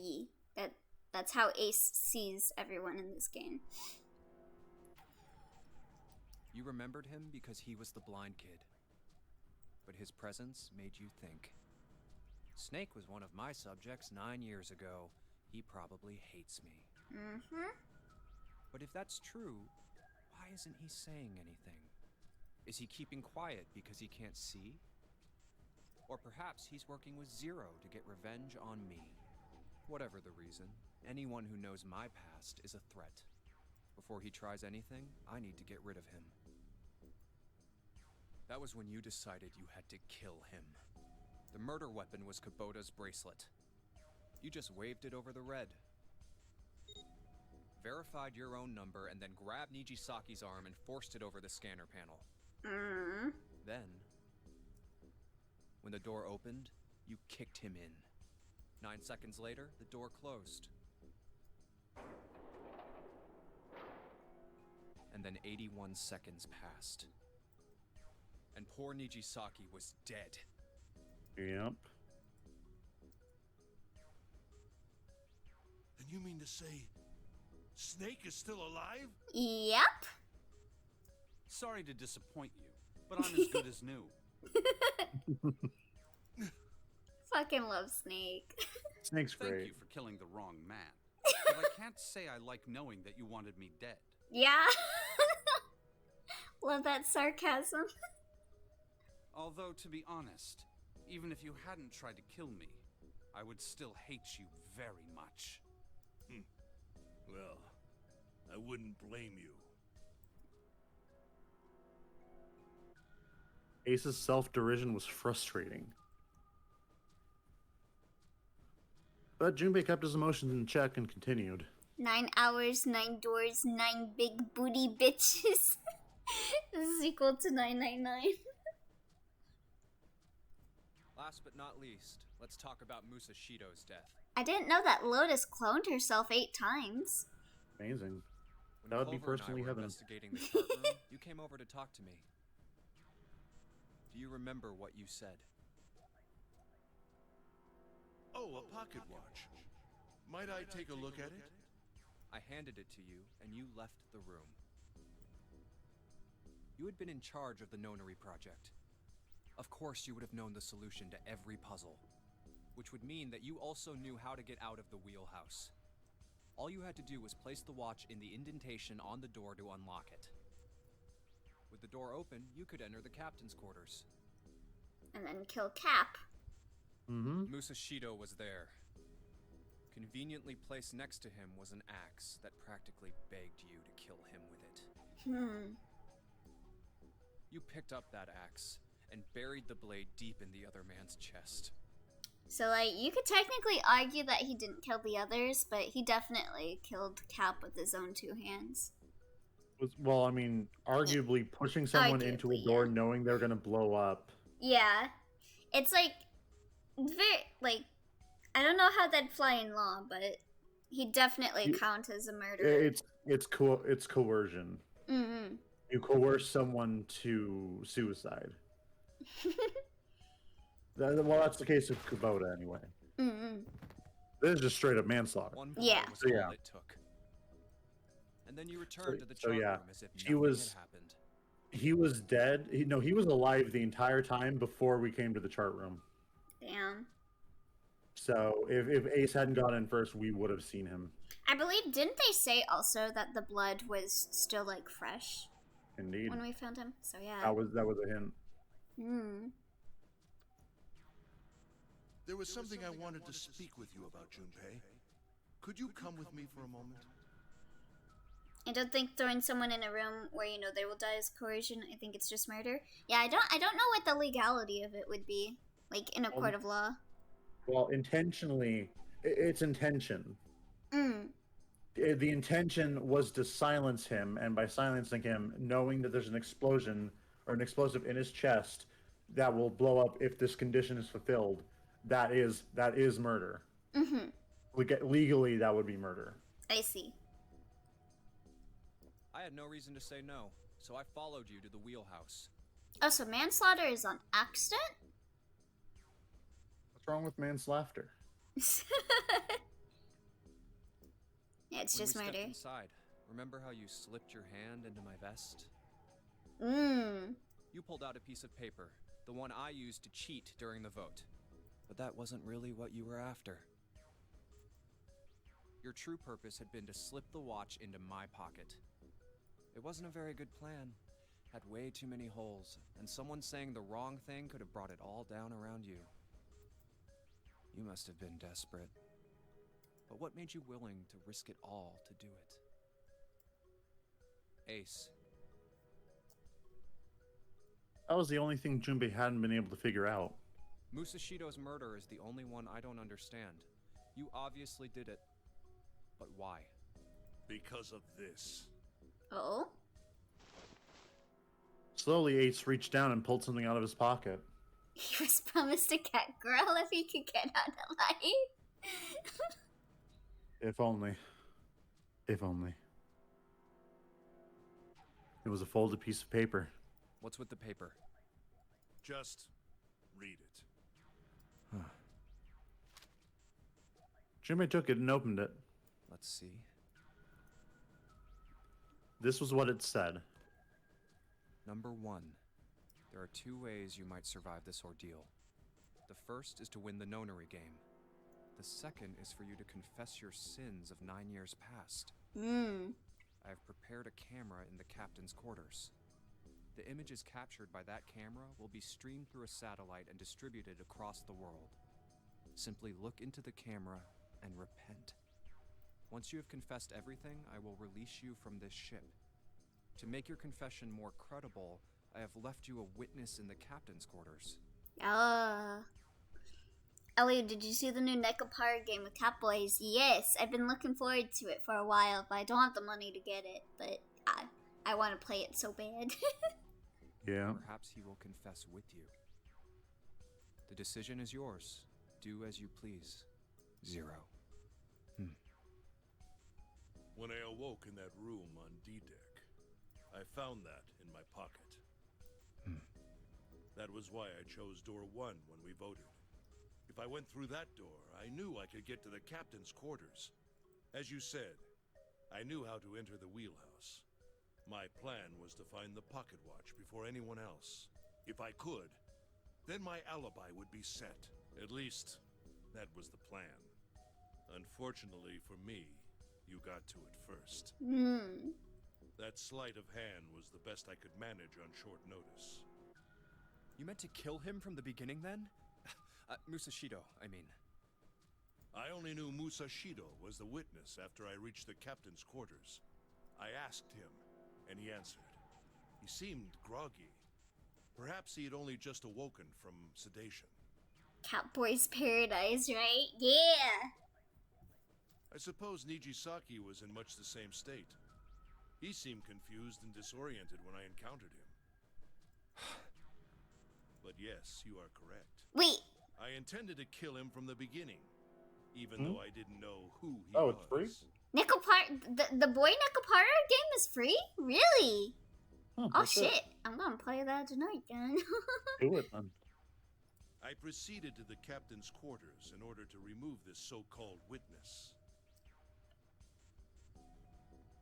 that's how Ace sees everyone in this game. You remembered him because he was the blind kid. But his presence made you think. Snake was one of my subjects 9 years ago. He probably hates me. Mm-hmm. But if that's true, why isn't he saying anything? Is he keeping quiet because he can't see? Or perhaps he's working with Zero to get revenge on me. Whatever the reason, anyone who knows my past is a threat. Before he tries anything, I need to get rid of him. That was when you decided you had to kill him. The murder weapon was Kubota's bracelet. You just waved it over the red. Verified your own number and then grabbed Nijisaki's arm and forced it over the scanner panel. Then, when the door opened, you kicked him in. 9 seconds later, the door closed. And then 81 seconds passed. And poor Nijisaki was dead. Yep. Then you mean to say Snake is still alive? Yep. Sorry to disappoint you, but I'm as good as new. Fucking love Snake. Snake's great. Thank you for killing the wrong man. But I can't say I like knowing that you wanted me dead. Yeah. Love that sarcasm. Although, to be honest, even if you hadn't tried to kill me, I would still hate you very much. Well, I wouldn't blame you. Ace's self-derision was frustrating. But Junpei kept his emotions in check and continued. 9 hours, 9 doors, 9 big booty bitches. This is equal to 999. Last but not least, let's talk about Musashido's death. I didn't know that Lotus cloned herself 8 times. Amazing. When That would be Clover and I personally were heaven. investigating the chart room, you came over to talk to me. Do you remember what you said? Oh, a pocket watch. Might I take a look at it? I handed it to you, and you left the room. You had been in charge of the Nonary project. Of course you would have known the solution to every puzzle, which would mean that you also knew how to get out of the wheelhouse. All you had to do was place the watch in the indentation on the door to unlock it. With the door open, you could enter the captain's quarters. And then kill Cap. Musashido was there. Conveniently placed next to him was an axe that practically begged you to kill him with it. You picked up that axe and buried the blade deep in the other man's chest. So, like, you could technically argue that he didn't kill the others, but he definitely killed Cap with his own 2 hands. Well, I mean, arguably pushing someone into a door knowing they're gonna blow up. Yeah. It's like, very, like, I don't know how that'd fly in law, but he definitely counts as a murderer. It's coercion. You coerce someone to suicide. Well, that's the case of Kubota, anyway. This is just straight up manslaughter. One blow was all it took. And then you returned to the chart room as if nothing had happened. He was dead. He was alive the entire time before we came to the chart room. Damn. So if Ace hadn't gone in first, we would have seen him. I believe, didn't they say also that the blood was still, like, fresh? Indeed. When we found him? So, yeah. That was a hint. There was something I wanted to speak with you about, Junpei. Could you come with me for a moment? I don't think throwing someone in a room where you know they will die is coercion. I think it's just murder. Yeah, I don't know what the legality of it would be, like in a court of law. Well, intentionally, it's intention. The intention was to silence him, and by silencing him, knowing that there's an explosion or an explosive in his chest that will blow up if this condition is fulfilled, that is murder. Legally, that would be murder. I see. I had no reason to say no, so I followed you to the wheelhouse. Oh, so manslaughter is on accident? What's wrong with manslaughter? Yeah, it's when just we murder. Stepped inside, remember how you slipped your hand into my vest? You pulled out a piece of paper, the one I used to cheat during the vote. But that wasn't really what you were after. Your true purpose had been to slip the watch into my pocket. It wasn't a very good plan. Had way too many holes, and someone saying the wrong thing could have brought it all down around you. You must have been desperate. But what made you willing to risk it all to do it? Ace. That was the only thing Junpei hadn't been able to figure out. Musashido's murder is the only one I don't understand. You obviously did it. But why? Because of this. Oh? Slowly, Ace reached down and pulled something out of his pocket. He was promised a cat girl if he could get out alive. If only. If only. It was a folded piece of paper. What's with the paper? Just read it. Junpei took it and opened it. Let's see. This was what it said. Number 1. There are 2 ways you might survive this ordeal. The first is to win the Nonary game. The second is for you to confess your sins of 9 years past. I have prepared a camera in the captain's quarters. The images captured by that camera will be streamed through a satellite and distributed across the world. Simply look into the camera and repent. Once you have confessed everything, I will release you from this ship. To make your confession more credible, I have left you a witness in the captain's quarters. Elliot, did you see the new Nekapara game with Catboys? Yes, I've been looking forward to it for a while, but I don't have the money to get it. But I want to play it so bad. Yeah. Perhaps he will confess with you. The decision is yours. Do as you please. Zero. When I awoke in that room on D-Deck, I found that in my pocket. That was why I chose door 1 when we voted. If I went through that door, I knew I could get to the captain's quarters. As you said, I knew how to enter the wheelhouse. My plan was to find the pocket watch before anyone else. If I could, then my alibi would be set. At least, that was the plan. Unfortunately for me, you got to it first. That sleight of hand was the best I could manage on short notice. You meant to kill him from the beginning, then? Musashido, I mean. I only knew Musashido was the witness after I reached the captain's quarters. I asked him, and he answered. He seemed groggy. Perhaps he had only just awoken from sedation. Catboy's Paradise, right? Yeah! I suppose Nijisaki was in much the same state. He seemed confused and disoriented when I encountered him. But yes, you are correct. Wait! I intended to kill him from the beginning, even though I didn't know who he Oh, was. it's free? The boy Nekapara game is free? Really? Oh shit, it. I'm gonna play that tonight, then. Do it, then. I proceeded to the captain's quarters in order to remove this so-called witness.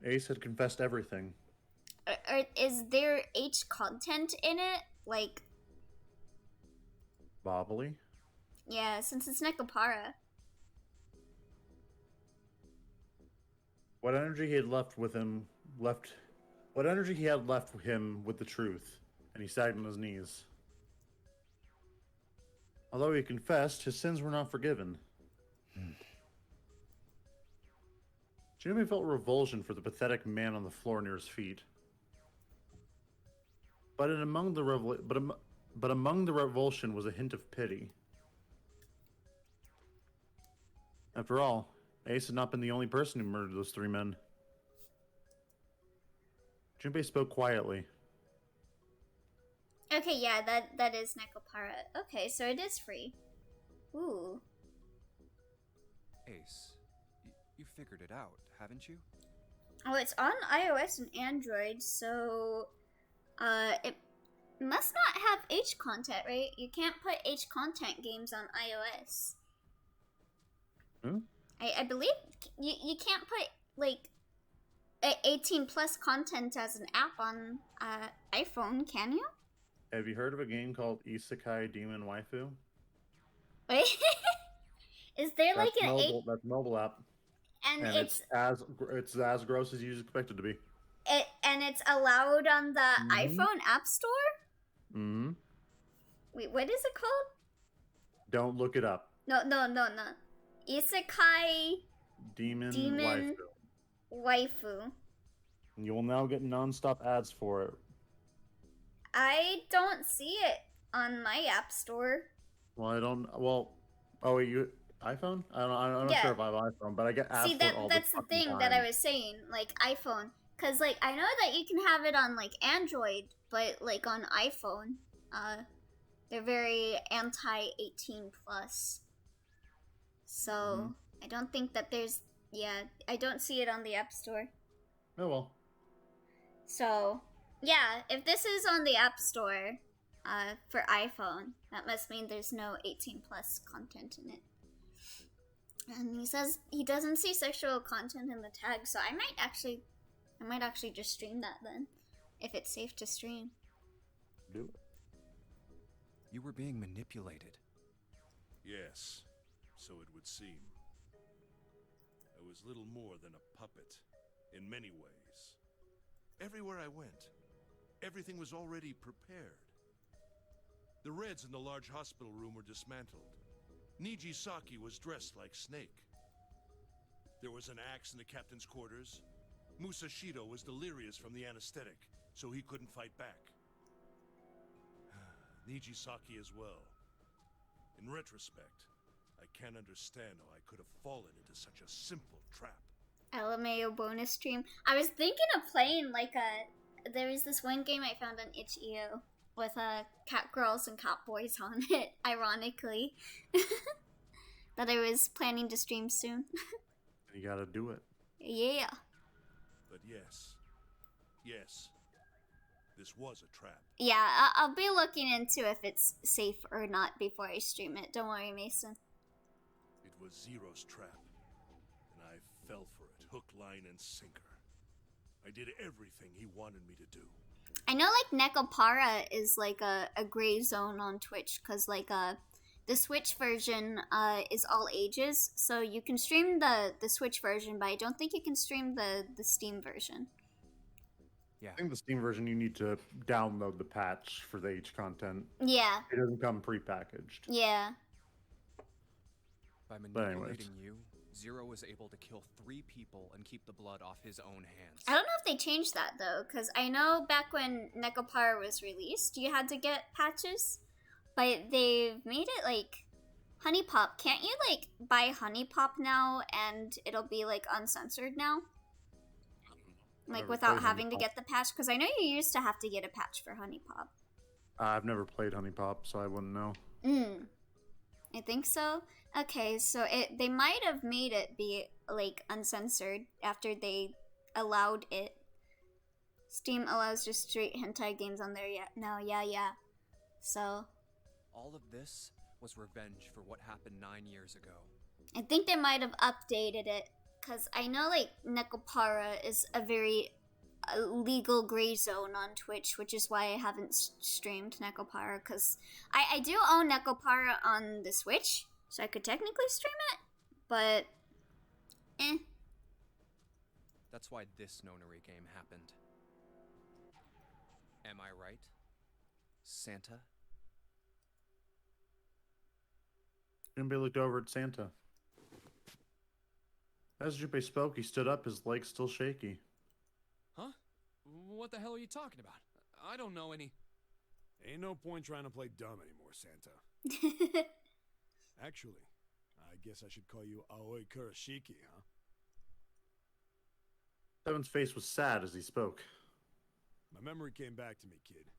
Ace had confessed everything. Is there H content in it? Like... Bobbly? Yeah, since it's Nekapara. What energy he had left with him what energy he had left him with the truth, and he sagged on his knees. Although he confessed, his sins were not forgiven. Jimmy felt revulsion for the pathetic man on the floor near his feet. But among the revulsion was a hint of pity. After all, Ace had not been the only person who murdered those 3 men. Junpei spoke quietly. Okay, yeah, that is Nekapara. Okay, so it is free. Ooh. Ace, you figured it out, haven't you? Oh, it's on iOS and Android, so... it must not have H content, right? You can't put H content games on iOS. I believe you can't put, like, 18 plus content as an app on iPhone, can you? Have you heard of a game called Isekai Demon Waifu? Wait, is there like an mobile, that's mobile app, and it's as gross as you expect it to be. And it's allowed on the iPhone App Store? Wait, what is it called? Don't look it up. No. Isekai Demon Waifu. You will now get non-stop ads for it. I don't see it on my App Store. Well, I don't. Well, oh, you iPhone? I'm not sure if I have iPhone, but I get ads for it all that's the thing time. that I was saying, like iPhone, because like I know that you can have it on like Android, but like on iPhone, they're very anti-18 plus. So I don't think that there's. Yeah, I don't see it on the App Store. Oh well. So, yeah, if this is on the App Store for iPhone, that must mean there's no 18 plus content in it. And he says he doesn't see sexual content in the tag, so I might actually just stream that then, if it's safe to stream. Do it. You were being manipulated. Yes, so it would seem. I was little more than a puppet, in many ways. Everywhere I went, everything was already prepared. The Reds in the large hospital room were dismantled. Nijisaki was dressed like Snake. There was an axe in the captain's quarters. Musashido was delirious from the anesthetic, so he couldn't fight back. Nijisaki as well. In retrospect, I can't understand how I could have fallen into such a simple trap. LMAO bonus stream. I was thinking of playing like there was this one game I found on itch.io with cat girls and cat boys on it, ironically. That I was planning to stream soon. You gotta do it. Yeah. But yes, this was a trap. Yeah, I'll be looking into if it's safe or not before I stream it. Don't worry, Mason. It was Zero's trap, and I fell for it, hook, line, and sinker. I did everything he wanted me to do. I know, like, Nekopara is, like, a gray zone on Twitch, because, like, the Switch version is all ages, so you can stream the Switch version, but I don't think you can stream the Steam version. Yeah. I think the Steam version, you need to download the patch for the age content. Yeah. It doesn't come pre-packaged. Yeah. By manipulating you, Zero was able to kill 3 people and keep the blood off his own hands. I don't know if they changed that, though, because I know back when Nekopara was released, you had to get patches, but they've made it, like, Honey Pop. Can't you, like, buy Honey Pop now, and it'll be, like, uncensored now? Like, without having to get the patch? Because I know you used to have to get a patch for Honey Pop. I've never played Honey Pop, so I wouldn't know. I think so. Okay, so they might have made it be, like, uncensored after they allowed it. Steam allows just straight hentai games on there now, yeah. So... all of this was revenge for what happened 9 years ago. I think they might have updated it, because I know, like, Nekopara is a very legal gray zone on Twitch, which is why I haven't streamed Nekopara, because I do own Nekopara on the Switch, so I could technically stream it, but That's why this Nonary game happened. Am I right, Santa? Junpei looked over at Santa. As Junpei spoke, he stood up, his legs still shaky. Huh? What the hell are you talking about? I don't know any... Ain't no point trying to play dumb anymore, Santa. Actually, I guess I should call you Aoi Kurashiki, huh? Seven's face was sad as he spoke. My memory came back to me, kid.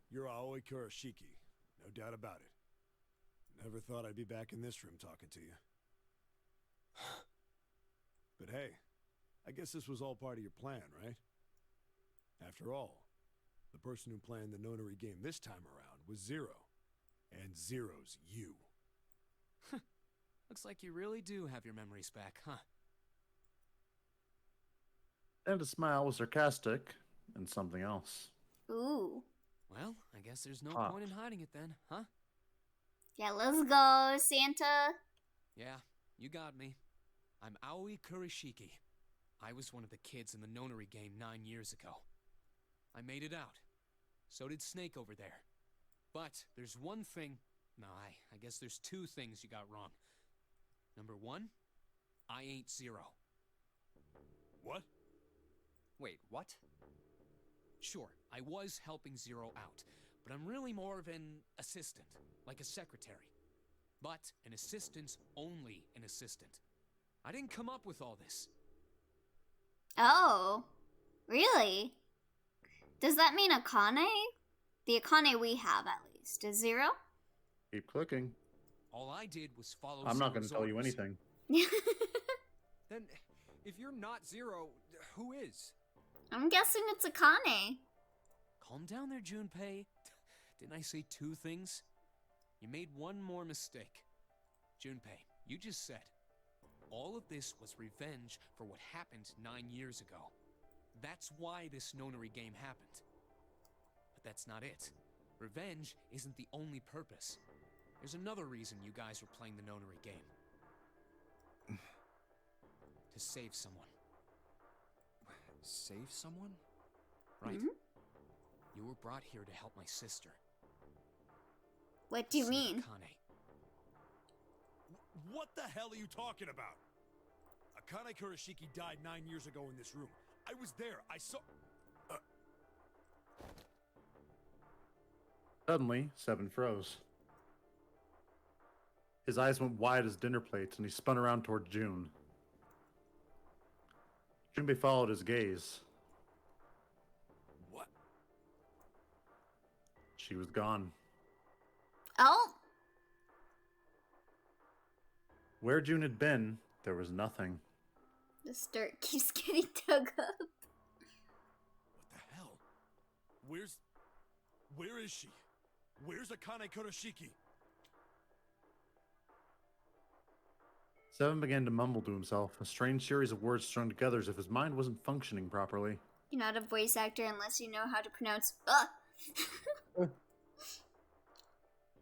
You're Aoi Kurashiki, no doubt about it. Never thought I'd be back in this room talking to you. But hey, I guess this was all part of your plan, right? After all, the person who planned the Nonary game this time around was Zero. And Zero's you. Looks like you really do have your memories back, huh? And his smile was sarcastic and something else. Ooh. Well, I guess there's no point in hiding it then, huh? Yeah, let's go, Santa. Yeah, you got me. I'm Aoi Kurashiki. I was one of the kids in the Nonary game 9 years ago. I made it out. So did Snake over there. But there's one thing... No, I guess there's 2 things you got wrong. Number 1, I ain't Zero. What? Wait, what? Sure, I was helping Zero out, but I'm really more of an assistant, like a secretary. But an assistant's only an assistant. I didn't come up with all this. Oh, really? Does that mean Akane? The Akane we have, at least, is Zero? Keep clicking. All I did was follow I'm not going to Zero's tell you orders. anything. Then, if you're not Zero, who is? I'm guessing it's Akane. Calm down there, Junpei. Didn't I say 2 things? You made one more mistake. Junpei, you just said, all of this was revenge for what happened 9 years ago. That's why this Nonary game happened. But that's not it. Revenge isn't the only purpose. There's another reason you guys were playing the Nonary game. To save someone. Save someone? Right. Mm-hmm. You were brought here to help my sister. What do you mean? Akane. What the hell are you talking about? Akane Kurashiki died 9 years ago in this room. I was there. I saw... Suddenly, Seven froze. His eyes went wide as dinner plates, and he spun around toward June. Junpei followed his gaze. What? She was gone. Oh! Where June had been, there was nothing. This dirt keeps getting dug up. What the hell? Where is she? Where's Akane Kurashiki? Seven began to mumble to himself, a strange series of words strung together as if his mind wasn't functioning properly. You're not a voice actor unless you know how to pronounce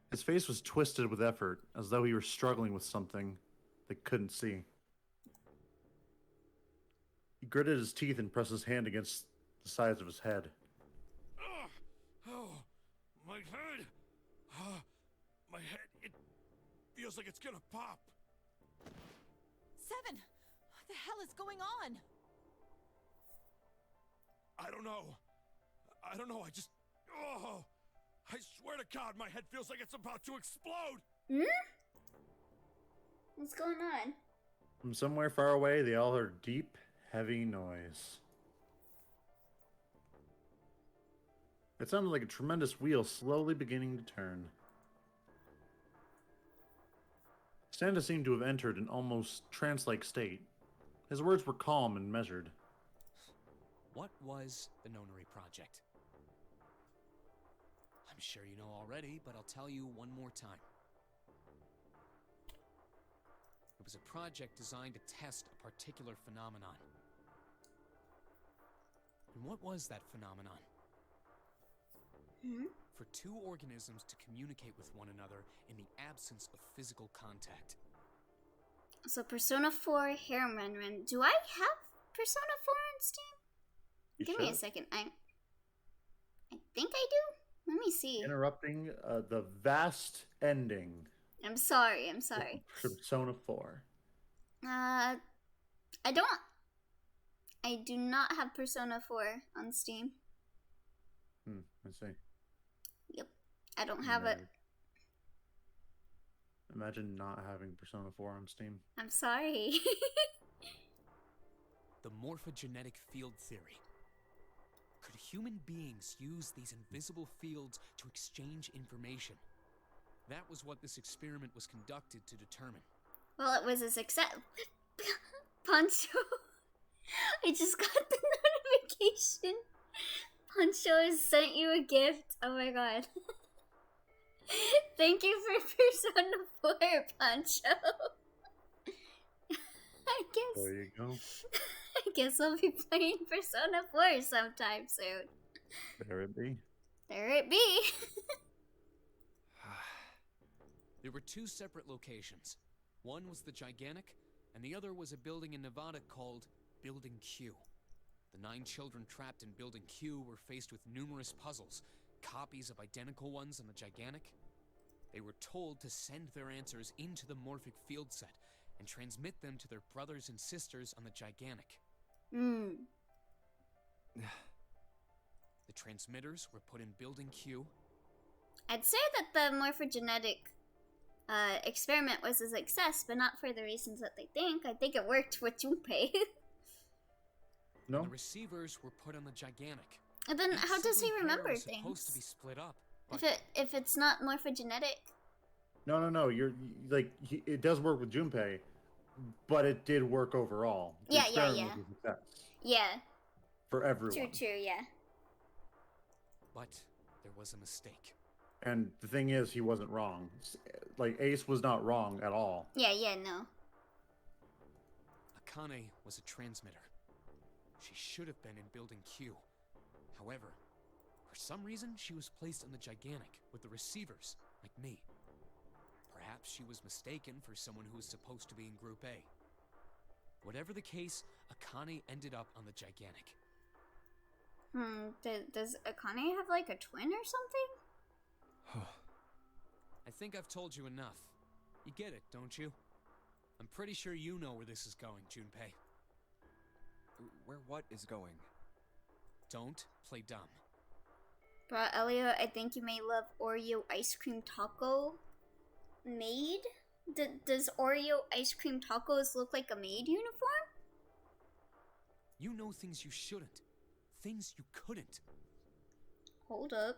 His face was twisted with effort, as though he were struggling with something they couldn't see. He gritted his teeth and pressed his hand against the sides of his head. Oh, my head! My head, it feels like it's gonna pop. Seven! What the hell is going on? I don't know. I just... Oh! I swear to God, my head feels like it's about to explode! What's going on? From somewhere far away, they all heard deep, heavy noise. It sounded like a tremendous wheel slowly beginning to turn. Santa seemed to have entered an almost trance-like state. His words were calm and measured. What was the Nonary project? I'm sure you know already, but I'll tell you one more time. It was a project designed to test a particular phenomenon. And what was that phenomenon? For two organisms to communicate with one another in the absence of physical contact. So Persona 4 Hair Renren. Do I have Persona 4 on Steam? Give me a second. I think I do. Let me see. Interrupting the vast ending. I'm sorry. Persona 4. I do not have Persona 4 on Steam. I see. Yep. I don't have it. Imagine not having Persona 4 on Steam. I'm sorry. The morphogenetic field theory. Could human beings use these invisible fields to exchange information? That was what this experiment was conducted to determine. Well, it was a success. Poncho. I just got the notification. Poncho has sent you a gift. Oh my god. Thank you for Persona 4, Poncho. I guess. There you go. I guess I'll be playing Persona 4 sometime soon. There it be. There it be. There were two separate locations. One was the Gigantic, and the other was a building in Nevada called Building Q. The 9 children trapped in Building Q were faced with numerous puzzles, copies of identical ones on the Gigantic. They were told to send their answers into the morphic field set and transmit them to their brothers and sisters on the Gigantic. The transmitters were put in Building Q. I'd say that the morphogenetic experiment was a success, but not for the reasons that they think. I think it worked with Junpei. No. The receivers were put on the Gigantic. And then how does he remember was supposed to be things? split up. If it's not morphogenetic? No. You're like it does work with Junpei, but it did work overall. The experiment was a success. Yeah. For everyone. True, yeah. But there was a mistake. And the thing is, he wasn't wrong. Like, Ace was not wrong at all. Yeah, no. Akane was a transmitter. She should have been in Building Q. However, for some reason, she was placed in the Gigantic with the receivers, like me. Perhaps she was mistaken for someone who was supposed to be in Group A. Whatever the case, Akane ended up on the Gigantic. Does Akane have like a twin or something? I think I've told you enough. You get it, don't you? I'm pretty sure you know where this is going, Junpei. Where what is going? Don't play dumb. Bro, Elliot, I think you may love Oreo ice cream taco maid. Does Oreo ice cream tacos look like a maid uniform? You know things you shouldn't. Things you couldn't. Hold up.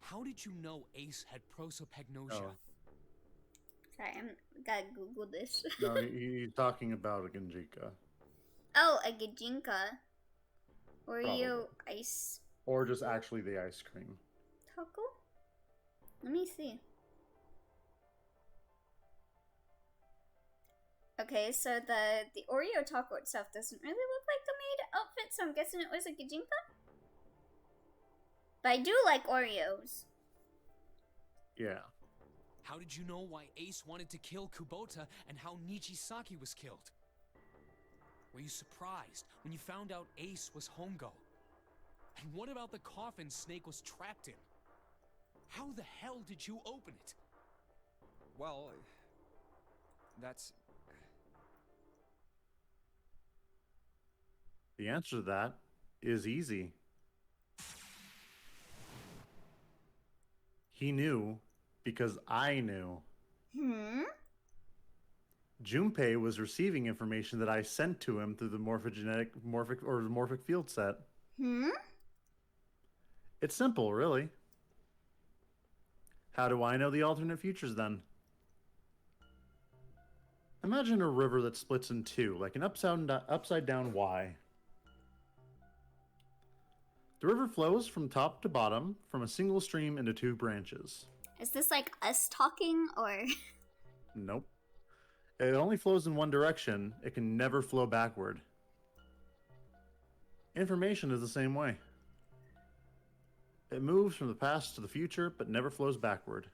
How did you know Ace had prosopagnosia? Oh. Sorry, I'm gotta Google this. No, he's talking about a Genjika. Oh, a Gajinka. Oreo Probably. ice. Or just actually the ice cream. Taco? Let me see. Okay, so the Oreo taco itself doesn't really look like the maid outfit, so I'm guessing it was a Gajinka? But I do like Oreos. Yeah. How did you know why Ace wanted to kill Kubota and how Nijisaki was killed? Were you surprised when you found out Ace was Hongo? And what about the coffin Snake was trapped in? How the hell did you open it? Well, that's... The answer to that is easy. He knew because I knew. Junpei was receiving information that I sent to him through the morphic field set. It's simple, really. How do I know the alternate futures then? Imagine a river that splits in two, like an upside down Y. The river flows from top to bottom from a single stream into two branches. Is this like us talking, or...? Nope. It only flows in one direction. It can never flow backward. Information is the same way. It moves from the past to the future, but never flows backward.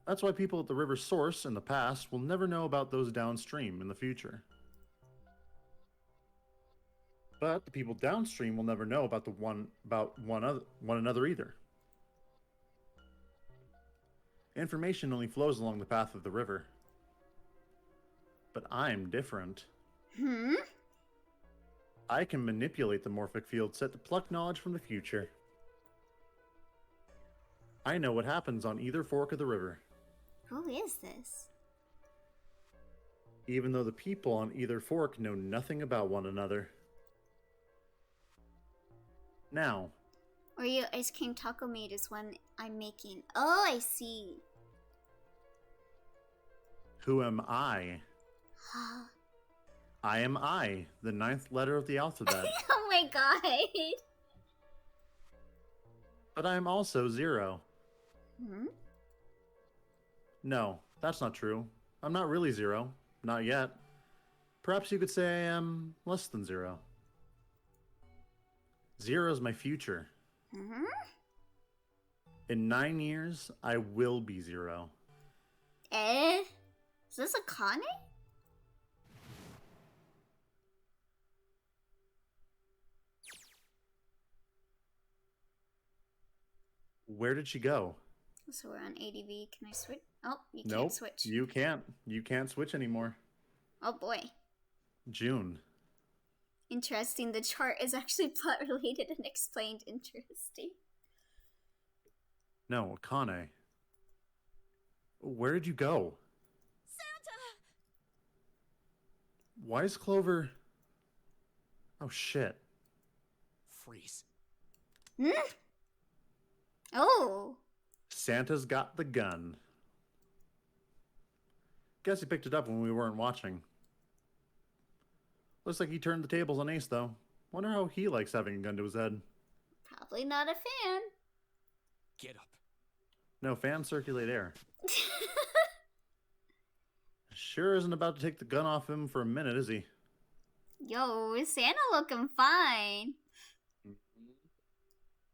That's why people at the river's source in the past will never know about those downstream in the future. But the people downstream will never know about one another either. Information only flows along the path of the river. But I'm different. I can manipulate the morphic field set to pluck knowledge from the future. I know what happens on either fork of the river. Who is this? Even though the people on either fork know nothing about one another. Now. Oreo ice cream taco maid is one I'm making. Oh, I see. Who am I? I am I, the 9th letter of the alphabet. Oh my god. But I am also 0. No, that's not true. I'm not really 0. Not yet. Perhaps you could say I am less than 0. 0 is my future. In 9 years, I will be 0. Is this a Kane? Where did she go? So we're on ADV. Can I switch? Oh, you Nope, can't switch. You can't. You can't switch anymore. Oh boy. June. Interesting. The chart is actually plot related and explained. Interesting. No, Akane. Where did you go? Santa! Why is Clover... Oh, shit. Freeze. Oh! Santa's got the gun. Guess he picked it up when we weren't watching. Looks like he turned the tables on Ace, though. Wonder how he likes having a gun to his head. Probably not a fan. Get up. No, fans circulate air. Sure isn't about to take the gun off him for a minute, is he? Yo, Santa looking fine.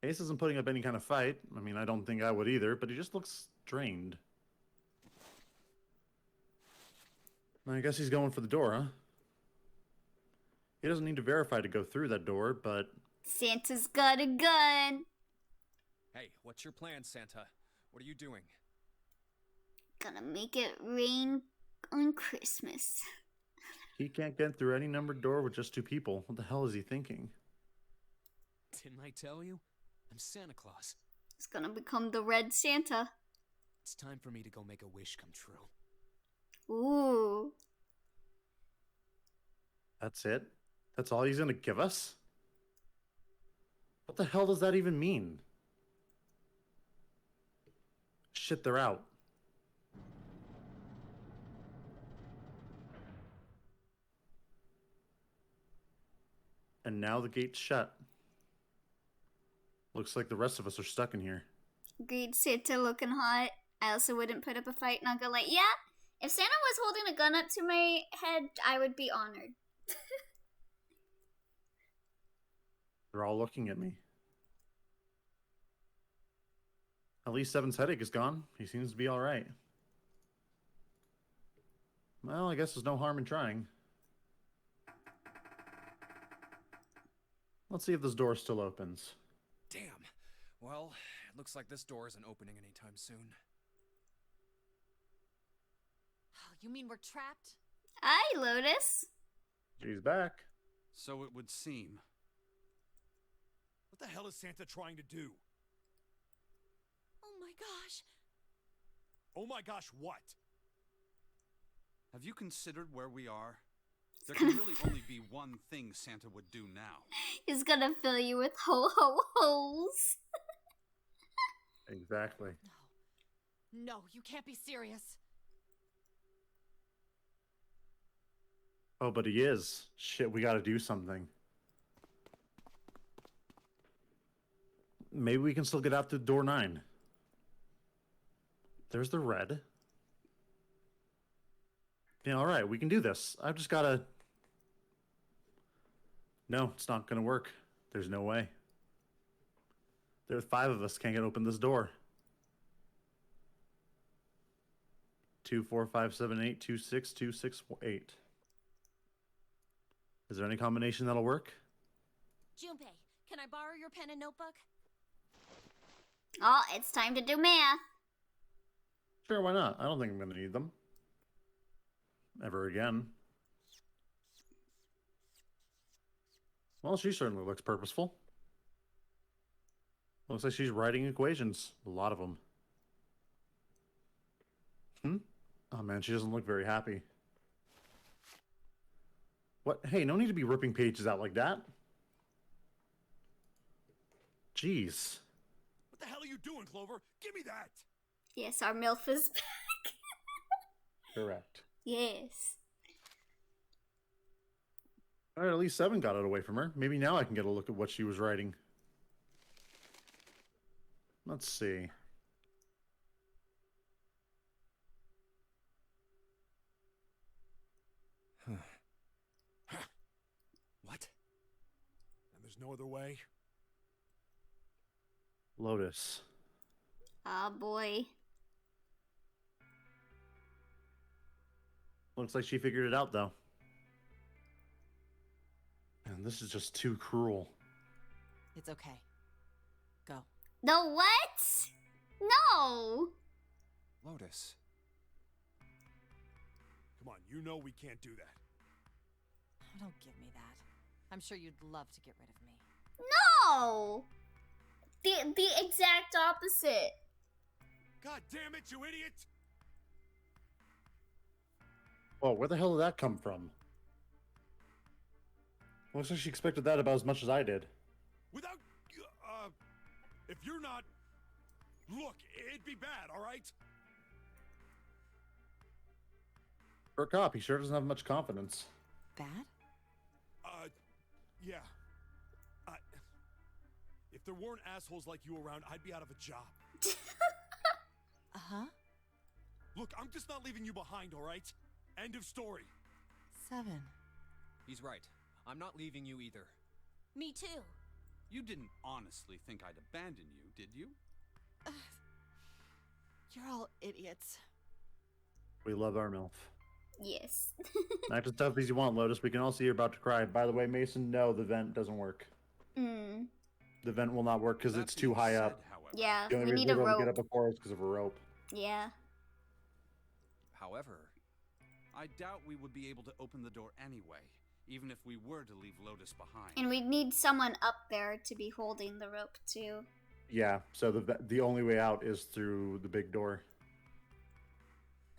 Ace isn't putting up any kind of fight. I mean, I don't think I would either, but he just looks drained. I guess he's going for the door, huh? He doesn't need to verify to go through that door, but... Santa's got a gun! Hey, what's your plan, Santa? What are you doing? Gonna make it rain on Christmas. He can't get through any numbered door with just 2 people. What the hell is he thinking? Didn't I tell you? I'm Santa Claus. It's gonna become the Red Santa. It's time for me to go make a wish come true. Ooh. That's it? That's all he's gonna give us? What the hell does that even mean? Shit, they're out. And now the gate's shut. Looks like the rest of us are stuck in here. Agreed, Santa looking hot. I also wouldn't put up a fight, not gonna lie. Yeah, if Santa was holding a gun up to my head, I would be honored. They're all looking at me. At least Seven's headache is gone. He seems to be alright. Well, I guess there's no harm in trying. Let's see if this door still opens. Damn. Well, it looks like this door isn't opening anytime soon. You mean we're trapped? Hi, Lotus. She's back. So it would seem. What the hell is Santa trying to do? Oh my gosh. Oh my gosh, what? Have you considered where we are? There can really only be one thing Santa would do now. He's gonna fill you with ho-ho-ho's. Exactly. No, you can't be serious. Oh, but he is. Shit, we gotta do something. Maybe we can still get out through door 9. There's the red. Yeah, alright, we can do this. I've just gotta... No, it's not gonna work. There's no way. There are 5 of us. Can't get open this door. 2, 4, 5, 7, 8, 2, 6, 2, 6, 8. Is there any combination that'll work? Junpei, can I borrow your pen and notebook? Oh, it's time to do math. Sure, why not? I don't think I'm gonna need them. Ever again. Well, she certainly looks purposeful. Looks like she's writing equations. A lot of them. Oh man, she doesn't look very happy. What? Hey, no need to be ripping pages out like that. Jeez. What the hell are you doing, Clover? Give me that! Yes, our MILF is back. Correct. Yes. Alright, at least 7 got it away from her. Maybe now I can get a look at what she was writing. Let's see. What? And there's no other way? Lotus. Oh boy. Looks like she figured it out, though. And this is just too cruel. It's okay. Go. The what? No! Lotus. Come on, you know we can't do that. Oh, don't give me that. I'm sure you'd love to get rid of me. No! The exact opposite. God damn it, you idiot! Whoa, where the hell did that come from? Looks like she expected that about as much as I did. Without, if you're not... Look, it'd be bad, alright? For a cop, he sure doesn't have much confidence. Bad? Yeah. If there weren't assholes like you around, I'd be out of a job. Uh-huh. Look, I'm just not leaving you behind, alright? End of story. 7. He's right. I'm not leaving you either. Me too. You didn't honestly think I'd abandon you, did you? You're all idiots. We love our MILF. Yes. Act as tough as you want, Lotus. We can all see you're about to cry. By the way, Mason, no, the vent doesn't work. Mm. The vent will not work because it's too high up. Yeah, The only we reason need a we'll rope. get up before is because of a rope. Yeah. However, I doubt we would be able to open the door anyway, even if we were to leave Lotus behind. And we'd need someone up there to be holding the rope too. Yeah, so the only way out is through the big door.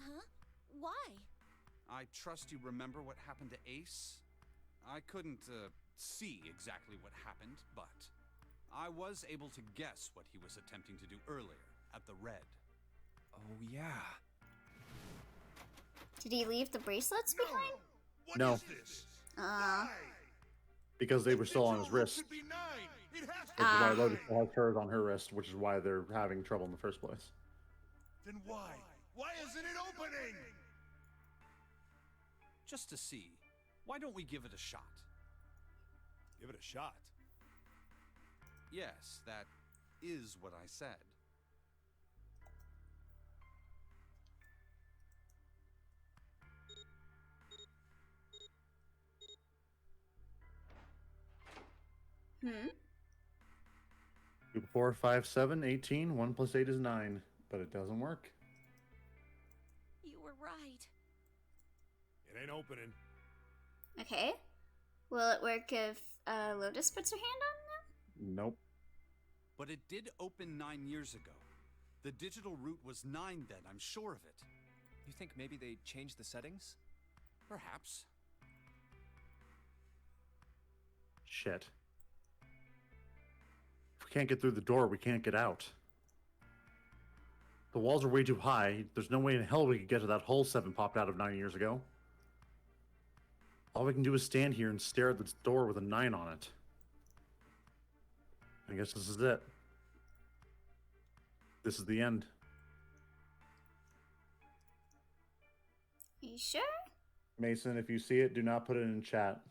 Huh? Why? I trust you remember what happened to Ace? I couldn't see exactly what happened, but I was able to guess what he was attempting to do earlier at the Red. Oh, yeah. Did he leave the bracelets behind? No. Because they were still on his wrist. Which is why Lotus still has hers on her wrist, which is why they're having trouble in the first place. Then why? Why isn't it opening? Just to see, why don't we give it a shot? Give it a shot? Yes, that is what I said. Hmm? 2, 4, 5, 7, 18. 1 plus 8 is 9. But it doesn't work. You were right. It ain't opening. Okay. Will it work if Lotus puts her hand on them? Nope. But it did open 9 years ago. The digital route was 9 then, I'm sure of it. You think maybe they changed the settings? Perhaps. Shit. If we can't get through the door, we can't get out. The walls are way too high. There's no way in hell we could get to that hole 7 popped out of 9 years ago. All we can do is stand here and stare at this door with a 9 on it. I guess this is it. This is the end. You sure? Mason, if you see it, do not put it in chat.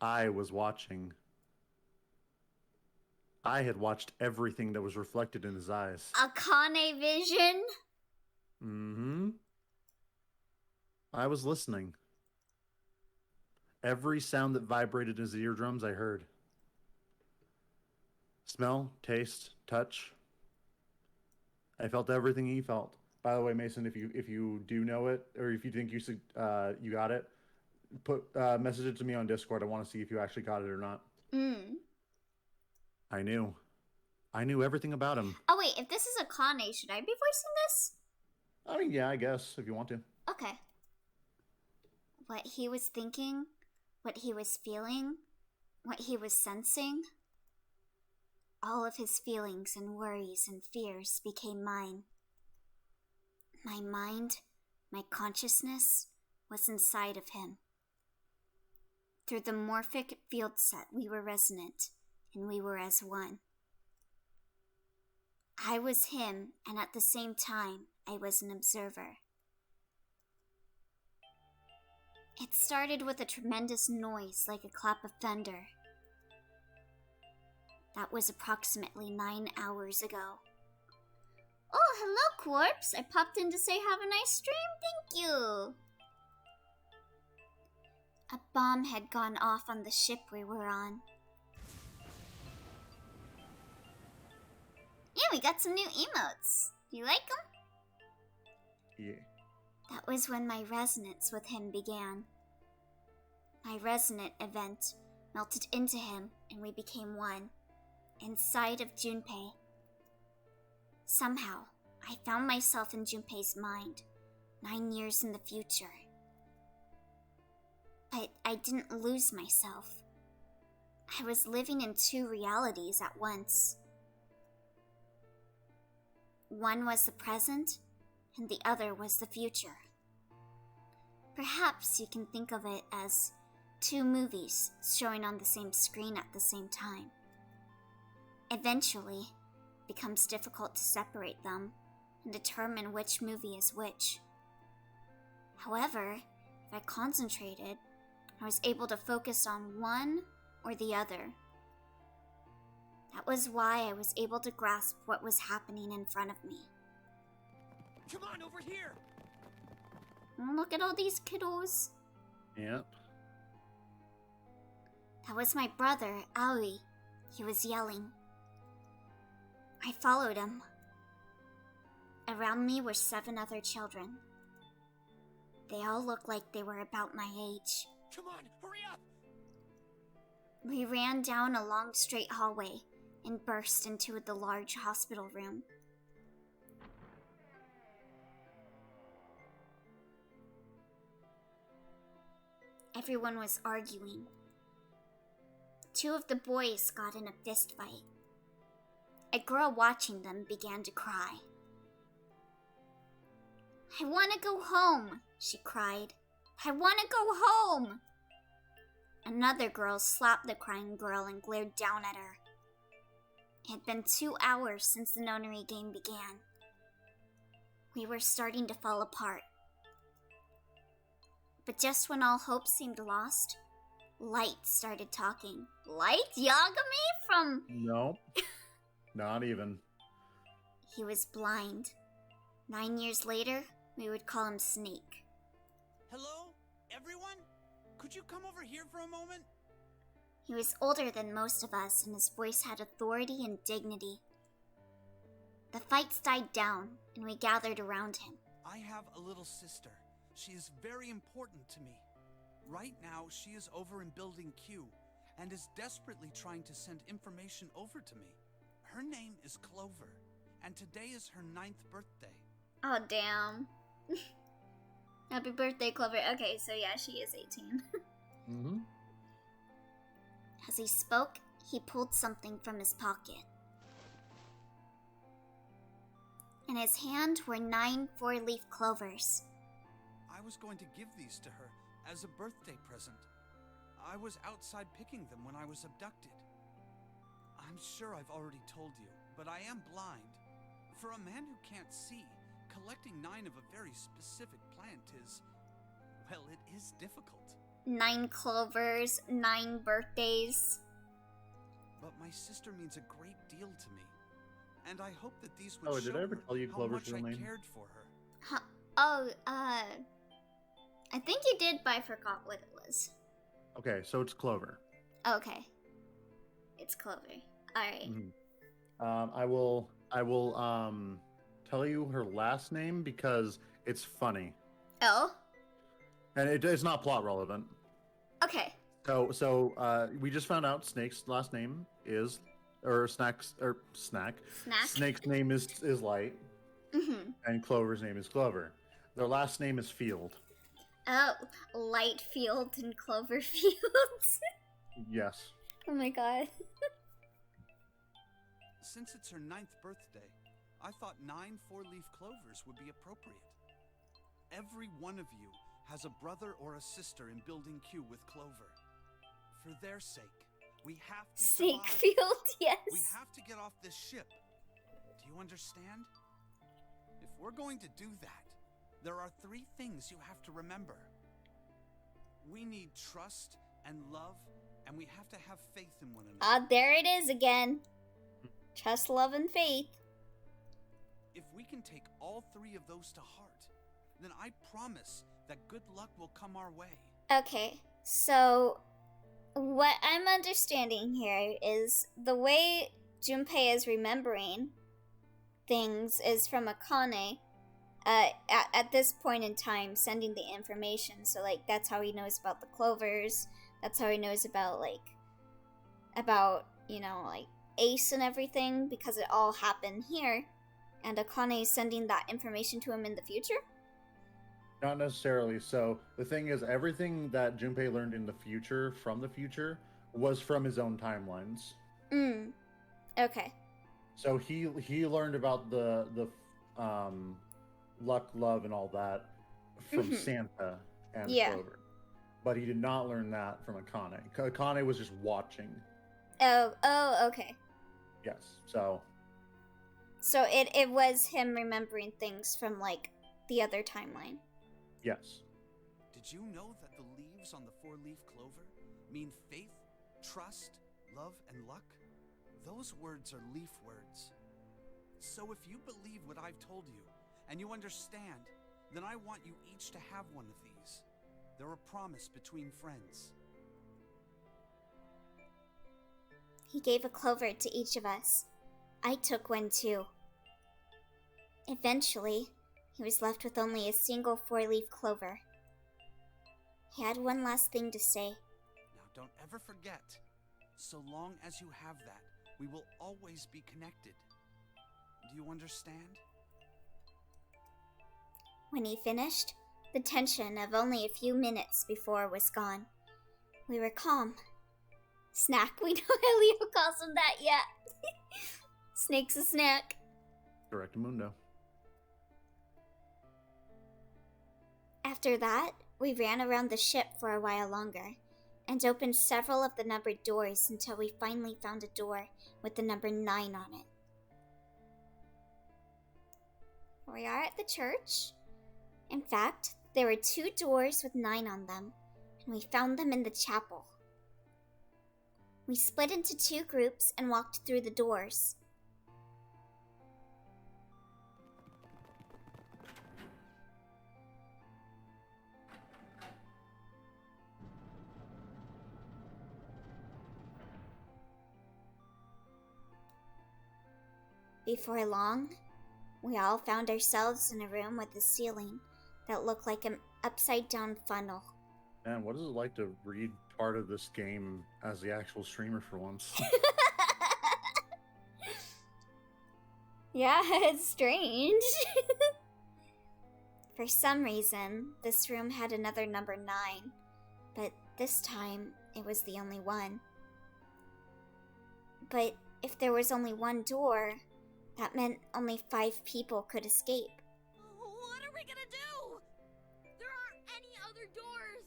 I was watching. I had watched everything that was reflected in his eyes. Akane vision? Mm-hmm. I was listening. Every sound that vibrated in his eardrums, I heard. Smell, taste, touch. I felt everything he felt. By the way, Mason, if you do know it, or if you think you got it, message it to me on Discord. I want to see if you actually got it or not. I knew everything about him. Oh wait, if this is Akane, should I be voicing this? I mean, yeah, I guess if you want to. Okay. What he was thinking, what he was feeling, what he was sensing. All of his feelings and worries and fears became mine. My mind, my consciousness, was inside of him. Through the morphic field set, we were resonant, and we were as one. I was him, and at the same time, I was an observer. It started with a tremendous noise like a clap of thunder. That was approximately 9 hours ago. Oh, hello, Corpse! I popped in to say have a nice stream, thank you! A bomb had gone off on the ship we were on. Yeah, we got some new emotes. You like them? Yeah. That was when my resonance with him began. My resonant event melted into him, and we became one. Inside of Junpei. Somehow, I found myself in Junpei's mind, 9 years in the future. But I didn't lose myself. I was living in 2 realities at once. One was the present, and the other was the future. Perhaps you can think of it as 2 movies showing on the same screen at the same time. Eventually, it becomes difficult to separate them and determine which movie is which. However, if I concentrated, I was able to focus on one or the other. That was why I was able to grasp what was happening in front of me. Come on, over here! Look at all these kiddos. Yep. That was my brother, Aoi. He was yelling. I followed him. Around me were 7 other children. They all looked like they were about my age. Come on, hurry up! We ran down a long straight hallway and burst into the large hospital room. Everyone was arguing. 2 of the boys got in a fist fight. A girl watching them began to cry. "I want to go home," she cried. "I want to go home." Another girl slapped the crying girl and glared down at her. It had been 2 hours since the Nonary game began. We were starting to fall apart. But just when all hope seemed lost, Light started talking. Light? Yagami from... No. Not even. He was blind. 9 years later, we would call him Snake. Hello, everyone? Could you come over here for a moment? He was older than most of us, and his voice had authority and dignity. The fights died down, and we gathered around him. I have a little sister. She is very important to me. Right now, she is over in Building Q, and is desperately trying to send information over to me. Her name is Clover, and today is her 9th birthday. Oh, damn. Happy birthday, Clover. Okay, so yeah, she is 18. Mm-hmm. As he spoke, he pulled something from his pocket. In his hand were 9 4-leaf clovers. I was going to give these to her as a birthday present. I was outside picking them when I was abducted. I'm sure I've already told you, but I am blind. For a man who can't see, collecting 9 of a very specific plant is, well, it is difficult. 9 clovers, 9 birthdays. But my sister means a great deal to me, and I hope that these would Oh, show did I ever her tell you how Clover's much real I name? cared for her. Huh. Oh, I think you did, but I forgot what it was. Okay, so it's Clover. Okay. It's Clover. Alright. Mm-hmm. I will tell you her last name because it's funny. Oh? And it's not plot relevant. Okay. So we just found out Snake's last name is, Snack. Snake's name is Light, and Clover's name is Clover. Their last name is Field. Oh, Lightfield and Cloverfield. Yes. Oh my god. Since it's her 9th birthday, I thought 9 4-leaf clovers would be appropriate. Every one of you has a brother or a sister in Building Q with Clover. For their sake, we have to survive. Snakefield, yes. We have to get off this ship. Do you understand? If we're going to do that, there are 3 things you have to remember. We need trust and love, and we have to have faith in one another. Ah, there it is again. Trust, love, and faith. If we can take all 3 of those to heart, then I promise that good luck will come our way. Okay, so what I'm understanding here is the way Junpei is remembering things is from Akane at this point in time sending the information. So like that's how he knows about the clovers. That's how he knows about you know, like Ace and everything, because it all happened here. And Akane is sending that information to him in the future? Not necessarily. So the thing is, everything that Junpei learned in the future from the future was from his own timelines. Okay. So he learned about the luck, love, and all that from Santa and Clover, but he did not learn that from Akane. Akane was just watching. Oh, okay. Yes. So it was him remembering things from like the other timeline. Yes. Did you know that the leaves on the 4-leaf clover mean faith, trust, love, and luck? Those words are leaf words. So if you believe what I've told you, and you understand, then I want you each to have one of these. They're a promise between friends. He gave a clover to each of us. I took one too. Eventually, he was left with only a single 4-leaf clover. He had one last thing to say. Now don't ever forget, so long as you have that, we will always be connected. Do you understand? When he finished, the tension of only a few minutes before was gone. We were calm. Snack, we know how Leo calls him that yet. Snake's a snack. Correctamundo. After that, we ran around the ship for a while longer, and opened several of the numbered doors until we finally found a door with the number 9 on it. We are at the church. In fact, there were 2 doors with 9 on them, and we found them in the chapel. We split into 2 groups and walked through the doors. Before long, we all found ourselves in a room with a ceiling that looked like an upside-down funnel. Man, what is it like to read part of this game as the actual streamer for once? Yeah, it's strange. For some reason, this room had another number 9, but this time it was the only one. But if there was only one door, that meant only 5 people could escape. What are we gonna do? There aren't any other doors.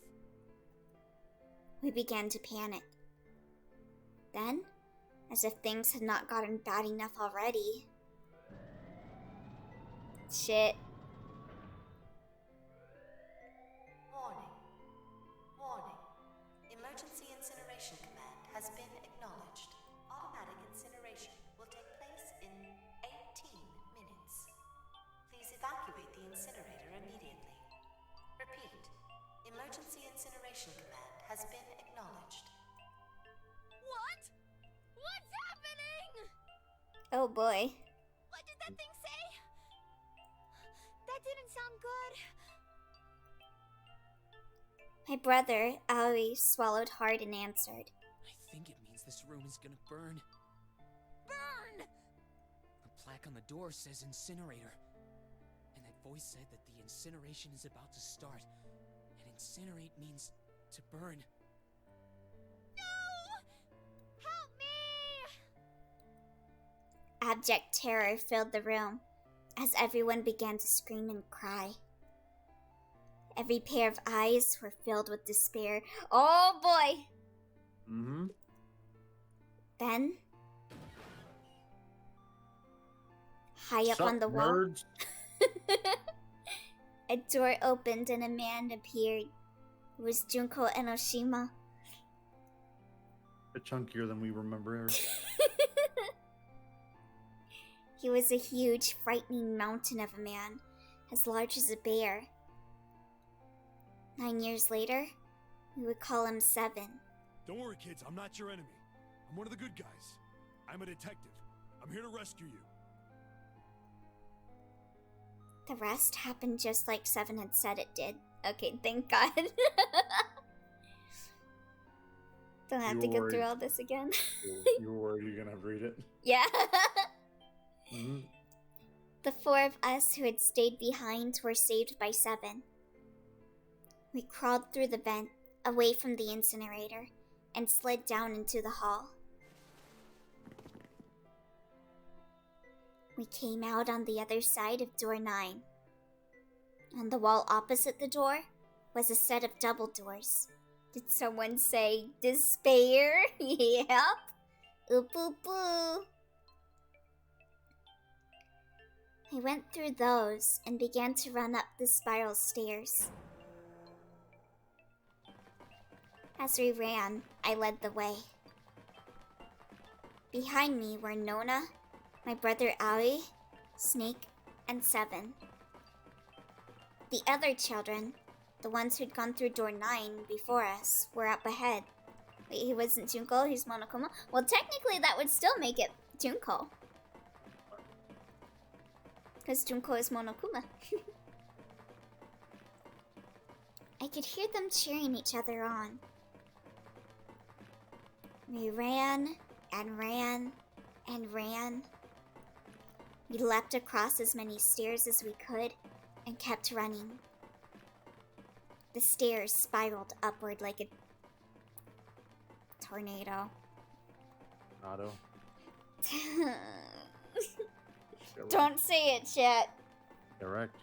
We began to panic. Then, as if things had not gotten bad enough already... Shit. Warning. Warning. Emergency incineration command has been acknowledged. Automatic incineration will take place in 18 minutes. Please evacuate the incinerator immediately. Repeat. Emergency incineration command has been acknowledged. What? What's happening? Oh boy. What did that thing say? That didn't sound good. My brother, Aoi, swallowed hard and answered. I think it means this room is gonna burn. Burn! The plaque on the door says incinerator. And that voice said that the incineration is about to start. And incinerate means to burn. No! Help me! Abject terror filled the room as everyone began to scream and cry. Every pair of eyes were filled with despair. Oh boy! Mm-hmm. Then, high up on the wall, nerds? a door opened and a man appeared. It was Junko Enoshima. A bit chunkier than we remember. He was a huge, frightening mountain of a man, as large as a bear. 9 years later, we would call him 7. Don't worry, kids. I'm not your enemy. I'm one of the good guys. I'm a detective. I'm here to rescue you. The rest happened just like 7 had said it did. Okay, thank God. Don't have to go through all this again. You were worried you're gonna have to read it? Yeah. Mm-hmm. The 4 of us who had stayed behind were saved by 7. We crawled through the vent, away from the incinerator, and slid down into the hall. We came out on the other side of door 9. On the wall opposite the door was a set of double doors. Did someone say despair? Yep. Oop oop oop. I went through those and began to run up the spiral stairs. As we ran, I led the way. Behind me were Nona, my brother Aoi, Snake, and 7. The other children, the ones who'd gone through door 9 before us, were up ahead. Wait, he wasn't Junko, he's Monokuma? Well, technically that would still make it Junko. Because Junko is Monokuma. I could hear them cheering each other on. We ran and ran and ran. We leapt across as many stairs as we could and kept running. The stairs spiraled upward like a tornado. Tornado. Don't say it, chat. Correct.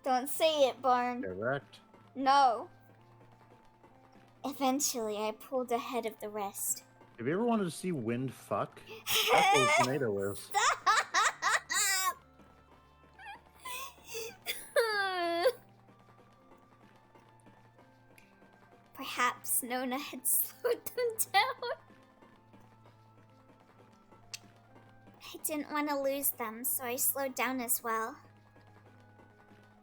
Don't say it, Barn. Correct. No. Eventually, I pulled ahead of the rest. Have you ever wanted to see wind fuck? That's what a tornado is. Perhaps Nona had slowed them down. I didn't want to lose them, so I slowed down as well.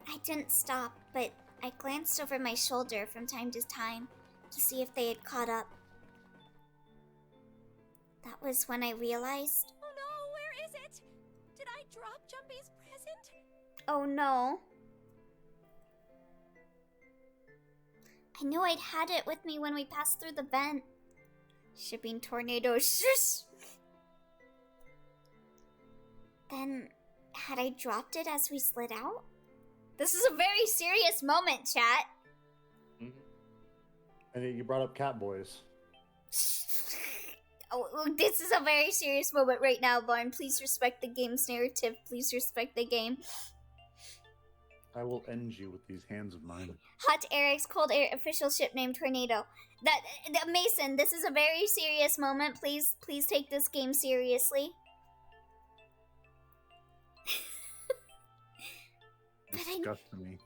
I didn't stop, but I glanced over my shoulder from time to time to see if they had caught up. That was when I realized... Oh no, where is it? Did I drop Jumpy's present? Oh no. I knew I'd had it with me when we passed through the vent. Shipping tornadoes. Then, had I dropped it as we slid out? This is a very serious moment, chat. And you brought up cat boys. Oh, this is a very serious moment right now, Barn. Please respect the game's narrative. Please respect the game. I will end you with these hands of mine. Hot Eric's cold air official ship named Tornado. That Mason, this is a very serious moment. Please take this game seriously. Disgust me.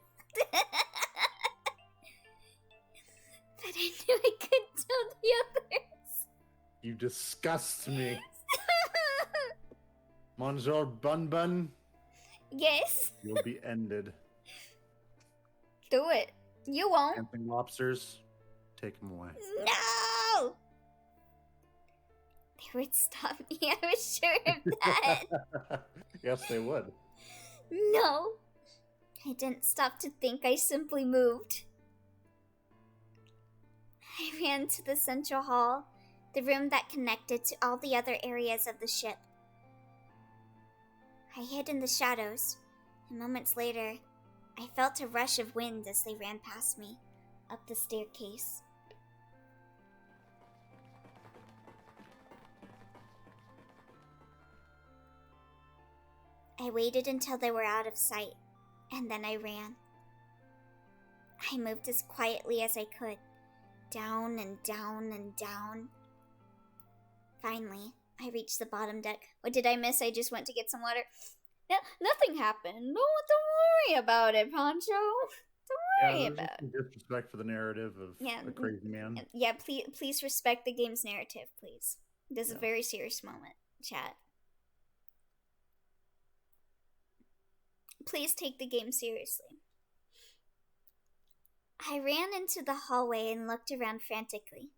But I knew I could tell the others. You disgust me. Monsieur Bun Bun. Yes. You'll be ended. Do it. You won't. Dancing lobsters, take them away. No! They would stop me, I was sure of that. Yes, they would. No. I didn't stop to think, I simply moved. I ran to the central hall, the room that connected to all the other areas of the ship. I hid in the shadows, and moments later, I felt a rush of wind as they ran past me, up the staircase. I waited until they were out of sight, and then I ran. I moved as quietly as I could, down and down and down. Finally, I reached the bottom deck. What did I miss? I just went to get some water. No, nothing happened. No, don't worry about it, Poncho. Don't worry about it. Disrespect for the narrative of a crazy man. Yeah, please respect the game's narrative, please. This is a very serious moment, chat. Please take the game seriously. I ran into the hallway and looked around frantically.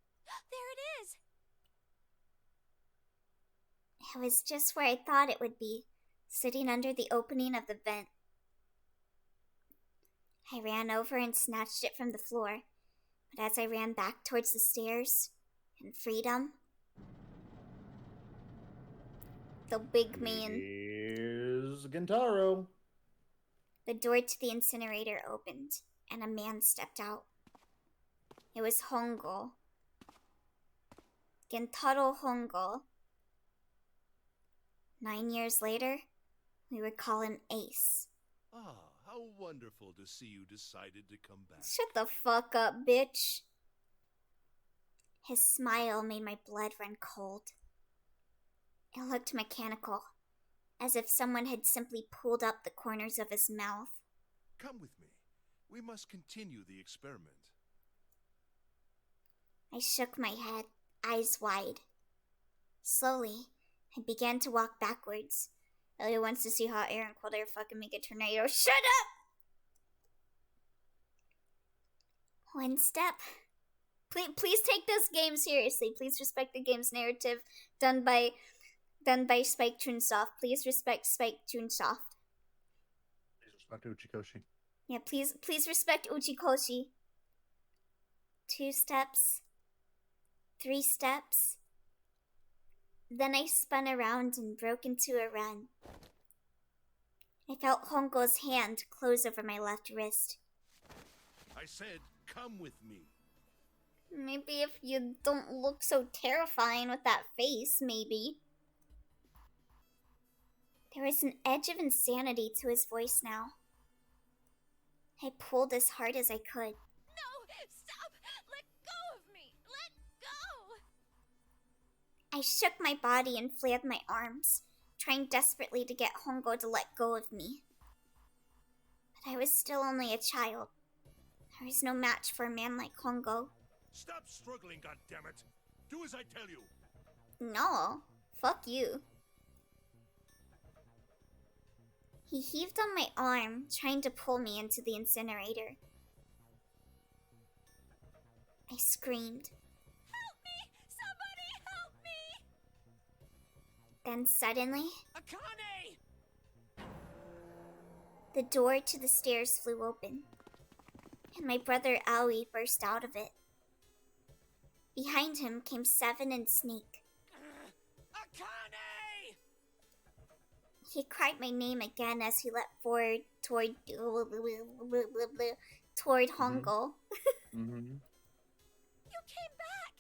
There it is! It was just where I thought it would be, sitting under the opening of the vent. I ran over and snatched it from the floor, but as I ran back towards the stairs and freedom, the big man... Here's Gentaro. The door to the incinerator opened, and a man stepped out. It was Hongo. Gentaro Hongo. 9 years later, we would call him Ace. Ah, how wonderful to see you decided to come back. Shut the fuck up, bitch. His smile made my blood run cold. It looked mechanical, as if someone had simply pulled up the corners of his mouth. Come with me. We must continue the experiment. I shook my head, eyes wide. Slowly, I began to walk backwards. Ellie wants to see hot air and cold air fucking make a tornado. Shut up! One step. Please take this game seriously. Please respect the game's narrative done by Spike Chunsoft. Please respect Spike Chunsoft. Respect Uchikoshi. Yeah, please respect Uchikoshi. 2 steps. 3 steps. Then I spun around and broke into a run. I felt Hongo's hand close over my left wrist. I said, come with me. Maybe if you don't look so terrifying with that face, maybe. There was an edge of insanity to his voice now. I pulled as hard as I could. No! Stop! Let go of me! Let go! I shook my body and flailed my arms, trying desperately to get Hongo to let go of me. But I was still only a child. There was no match for a man like Hongo. Stop struggling, goddammit! Do as I tell you! No, fuck you. He heaved on my arm, trying to pull me into the incinerator. I screamed. Help me! Somebody help me! Then suddenly, Akane! the door to the stairs flew open, and my brother Aoi burst out of it. Behind him came Seven and Snake. Akane! He cried my name again as he leapt forward toward Hongo. Mm-hmm. You came back!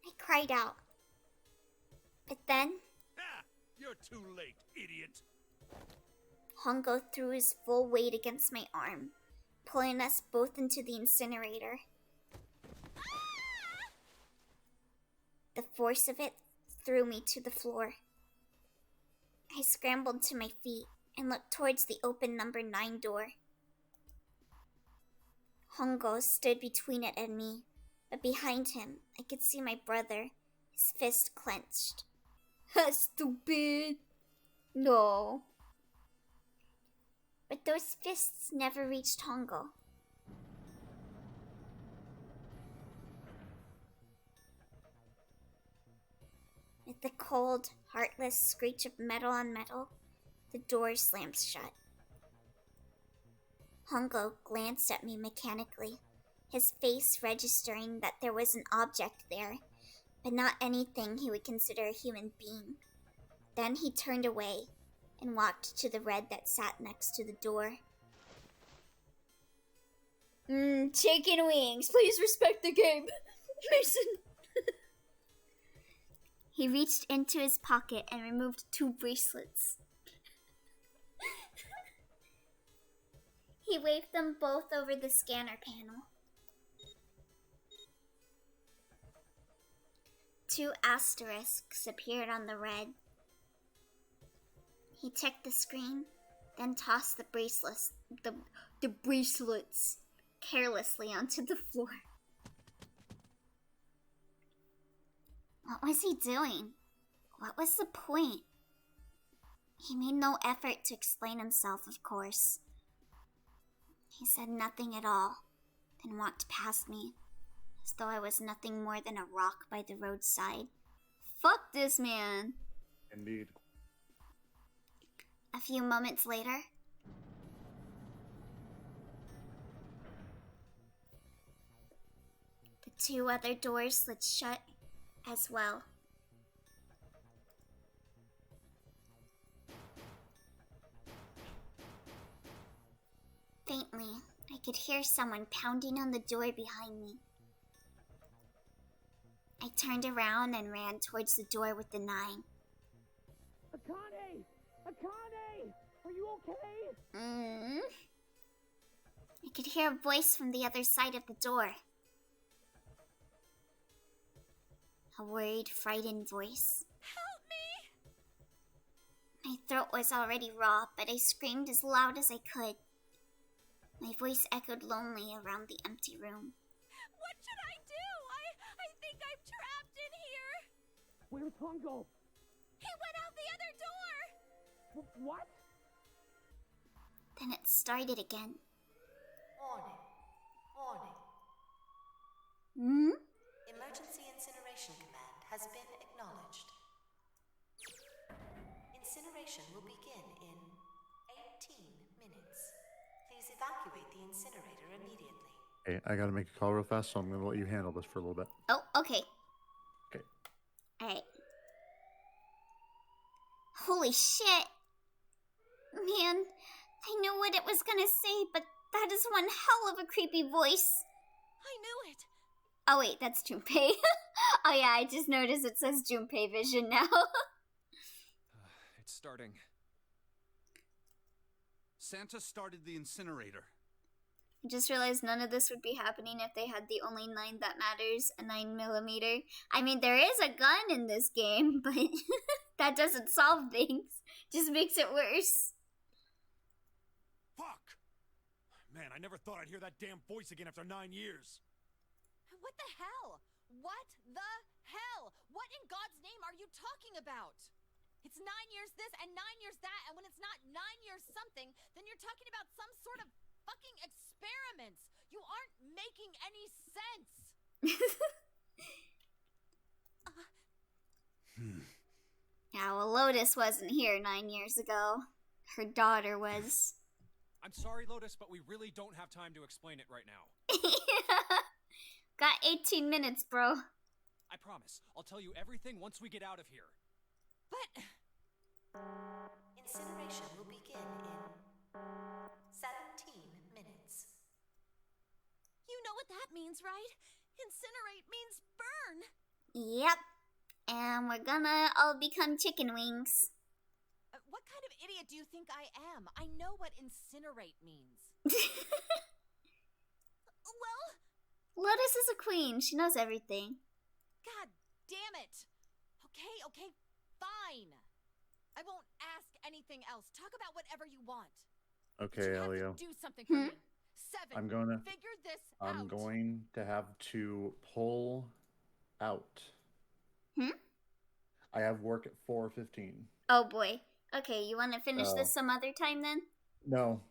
I cried out. But then, Ha! You're too late, idiot! Hongo threw his full weight against my arm, pulling us both into the incinerator. The force of it threw me to the floor. I scrambled to my feet and looked towards the open number 9 door. Hongo stood between it and me, but behind him I could see my brother, his fist clenched. Stupid! No. But those fists never reached Hongo. With the cold, heartless screech of metal on metal, the door slammed shut. Hongo glanced at me mechanically, his face registering that there was an object there, but not anything he would consider a human being. Then he turned away and walked to the red that sat next to the door. Chicken wings, please respect the game. Mason. He reached into his pocket and removed 2 bracelets. He waved them both over the scanner panel. 2 asterisks appeared on the red. He checked the screen, then tossed the bracelets carelessly onto the floor. What was he doing? What was the point? He made no effort to explain himself, of course. He said nothing at all, then walked past me, as though I was nothing more than a rock by the roadside. Fuck this man! Indeed. A few moments later, the 2 other doors slid shut as well. Faintly, I could hear someone pounding on the door behind me. I turned around and ran towards the door with the 9. Akane! Akane! Are you okay? I could hear a voice from the other side of the door. A worried, frightened voice. Help me! My throat was already raw, but I screamed as loud as I could. My voice echoed lonely around the empty room. What should I do? I think I'm trapped in here. Where's Hongo? He went out the other door. What? Then it started again. Warning. Warning. Emergency incineration command has been acknowledged. Incineration will begin in 18 minutes. evacuate the incinerator immediately. Hey, I gotta make a call real fast, so I'm gonna let you handle this for a little bit. Oh, okay. Okay. Alright. Holy shit. Man, I knew what it was gonna say, but that is one hell of a creepy voice. I knew it. Oh wait, that's Junpei. Oh yeah, I just noticed it says Junpei Vision now. It's starting. Santa started the incinerator. I just realized none of this would be happening if they had the only 9 that matters, a 9mm. I mean, there is a gun in this game, but that doesn't solve things. Just makes it worse. Fuck! Man, I never thought I'd hear that damn voice again after 9 years. What the hell? What the hell? What in God's name are you talking about? It's 9 years this and 9 years that, and when it's not 9 years something, then you're talking about some sort of fucking experiments. You aren't making any sense. Yeah, well, Lotus wasn't here 9 years ago. Her daughter was. I'm sorry, Lotus, but we really don't have time to explain it right now. Got 18 minutes, bro. I promise. I'll tell you everything once we get out of here. But... Incineration will begin in 17 minutes. You know what that means, right? Incinerate means burn. Yep. And we're gonna all become chicken wings. What kind of idiot do you think I am? I know what incinerate means. Well... Lotus is a queen. She knows everything. God damn it. Okay, fine. I won't ask anything else. Talk about whatever you want. Okay, But you Elio. have to do something for me. 7. I'm gonna figure this out. I'm going to have to pull out. I have work at 4:15. Oh boy. Okay, you want to finish this some other time then? No.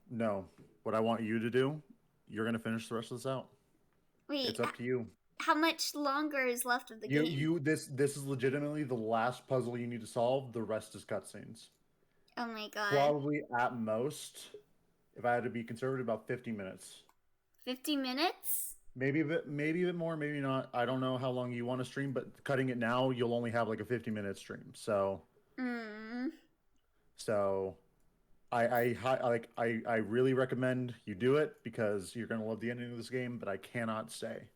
What I want you to do, you're gonna finish the rest of this out. Wait, It's up to you. How much longer is left of the game? This is legitimately the last puzzle you need to solve. The rest is cutscenes. Oh my god. Probably at most, if I had to be conservative, about 50 minutes. 50 minutes? Maybe a bit more, maybe not. I don't know how long you want to stream, but cutting it now, you'll only have like a 50-minute stream. So, so I really recommend you do it because you're gonna love the ending of this game. But I cannot stay.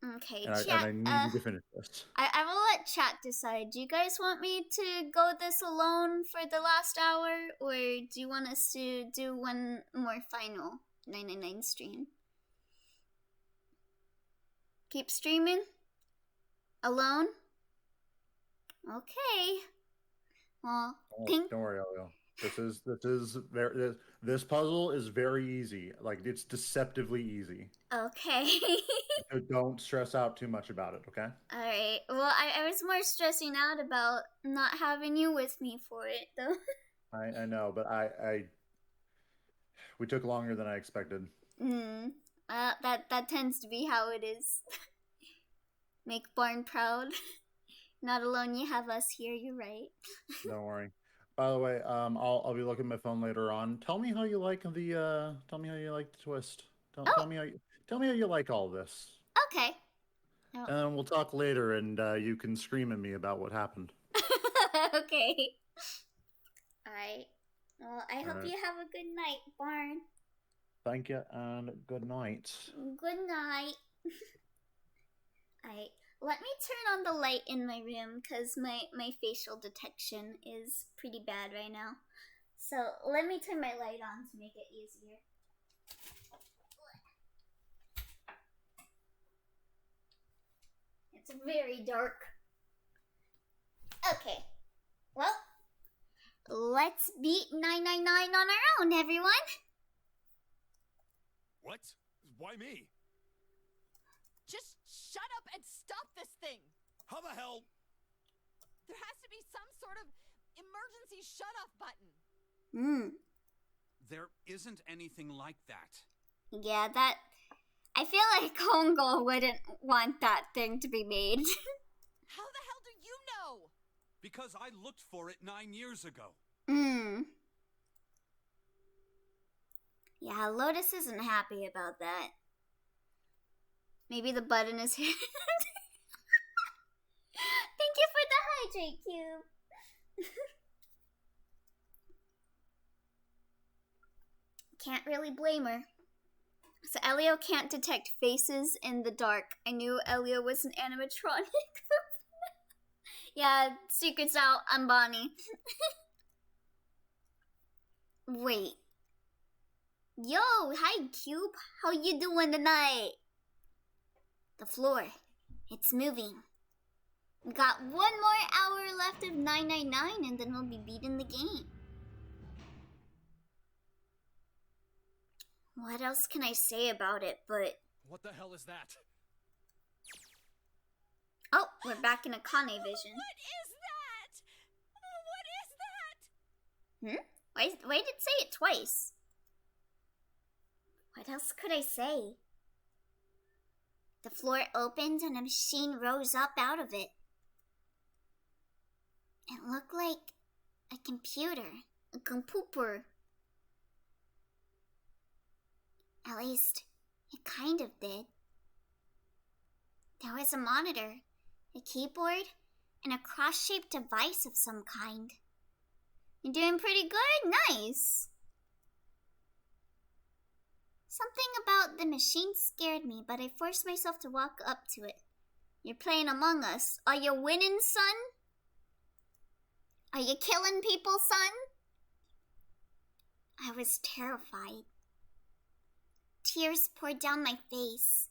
Okay, and chat. I need you to finish this. I will let chat decide. Do you guys want me to go this alone for the last hour, or do you want us to do one more final 999 stream? Keep streaming? Alone? Okay. Well, don't worry, Elio. This puzzle is very easy. Like, it's deceptively easy. Okay. So don't stress out too much about it, okay? Alright. Well, I was more stressing out about not having you with me for it, though. I know, but we took longer than I expected. That tends to be how it is. Make Barn proud. Not alone, you have us here. You're right. Don't worry. By the way, I'll be looking at my phone later on. Tell me how you like the twist. Tell me how you like all this. Okay. And we'll talk later, and you can scream at me about what happened. Okay. Alright. Well, I hope you have a good night, Barn. Thank you, and good night. Good night. Alright. Let me turn on the light in my room, because my facial detection is pretty bad right now. So, let me turn my light on to make it easier. It's very dark. Okay. Well, let's beat 999 on our own, everyone. What? Why me? Just shut up and stop this thing! How the hell? There has to be some sort of emergency shut-off button. There isn't anything like that. Yeah, I feel like Hongo wouldn't want that thing to be made. How the hell do you know? Because I looked for it 9 years ago. Yeah, Lotus isn't happy about that. Maybe the button is hidden. Thank you for the hydrate cube. Can't really blame her. So Elio can't detect faces in the dark. I knew Elio was an animatronic. Yeah, secret's out. I'm Bonnie. Wait. Yo, hi Cube. How you doing tonight? The floor. It's moving. We got 1 more hour left of 999 and then we'll be beating the game. What else can I say about it, but... What the hell is that? Oh, we're back in Akane vision. What is that? What is that? Why did it say it twice? What else could I say? The floor opened and a machine rose up out of it. It looked like a computer. A computer. At least, it kind of did. There was a monitor, a keyboard, and a cross-shaped device of some kind. You're doing pretty good. Nice. Something about the machine scared me, but I forced myself to walk up to it. You're playing Among Us. Are you winning, son? Are you killing people, son? I was terrified. Tears poured down my face.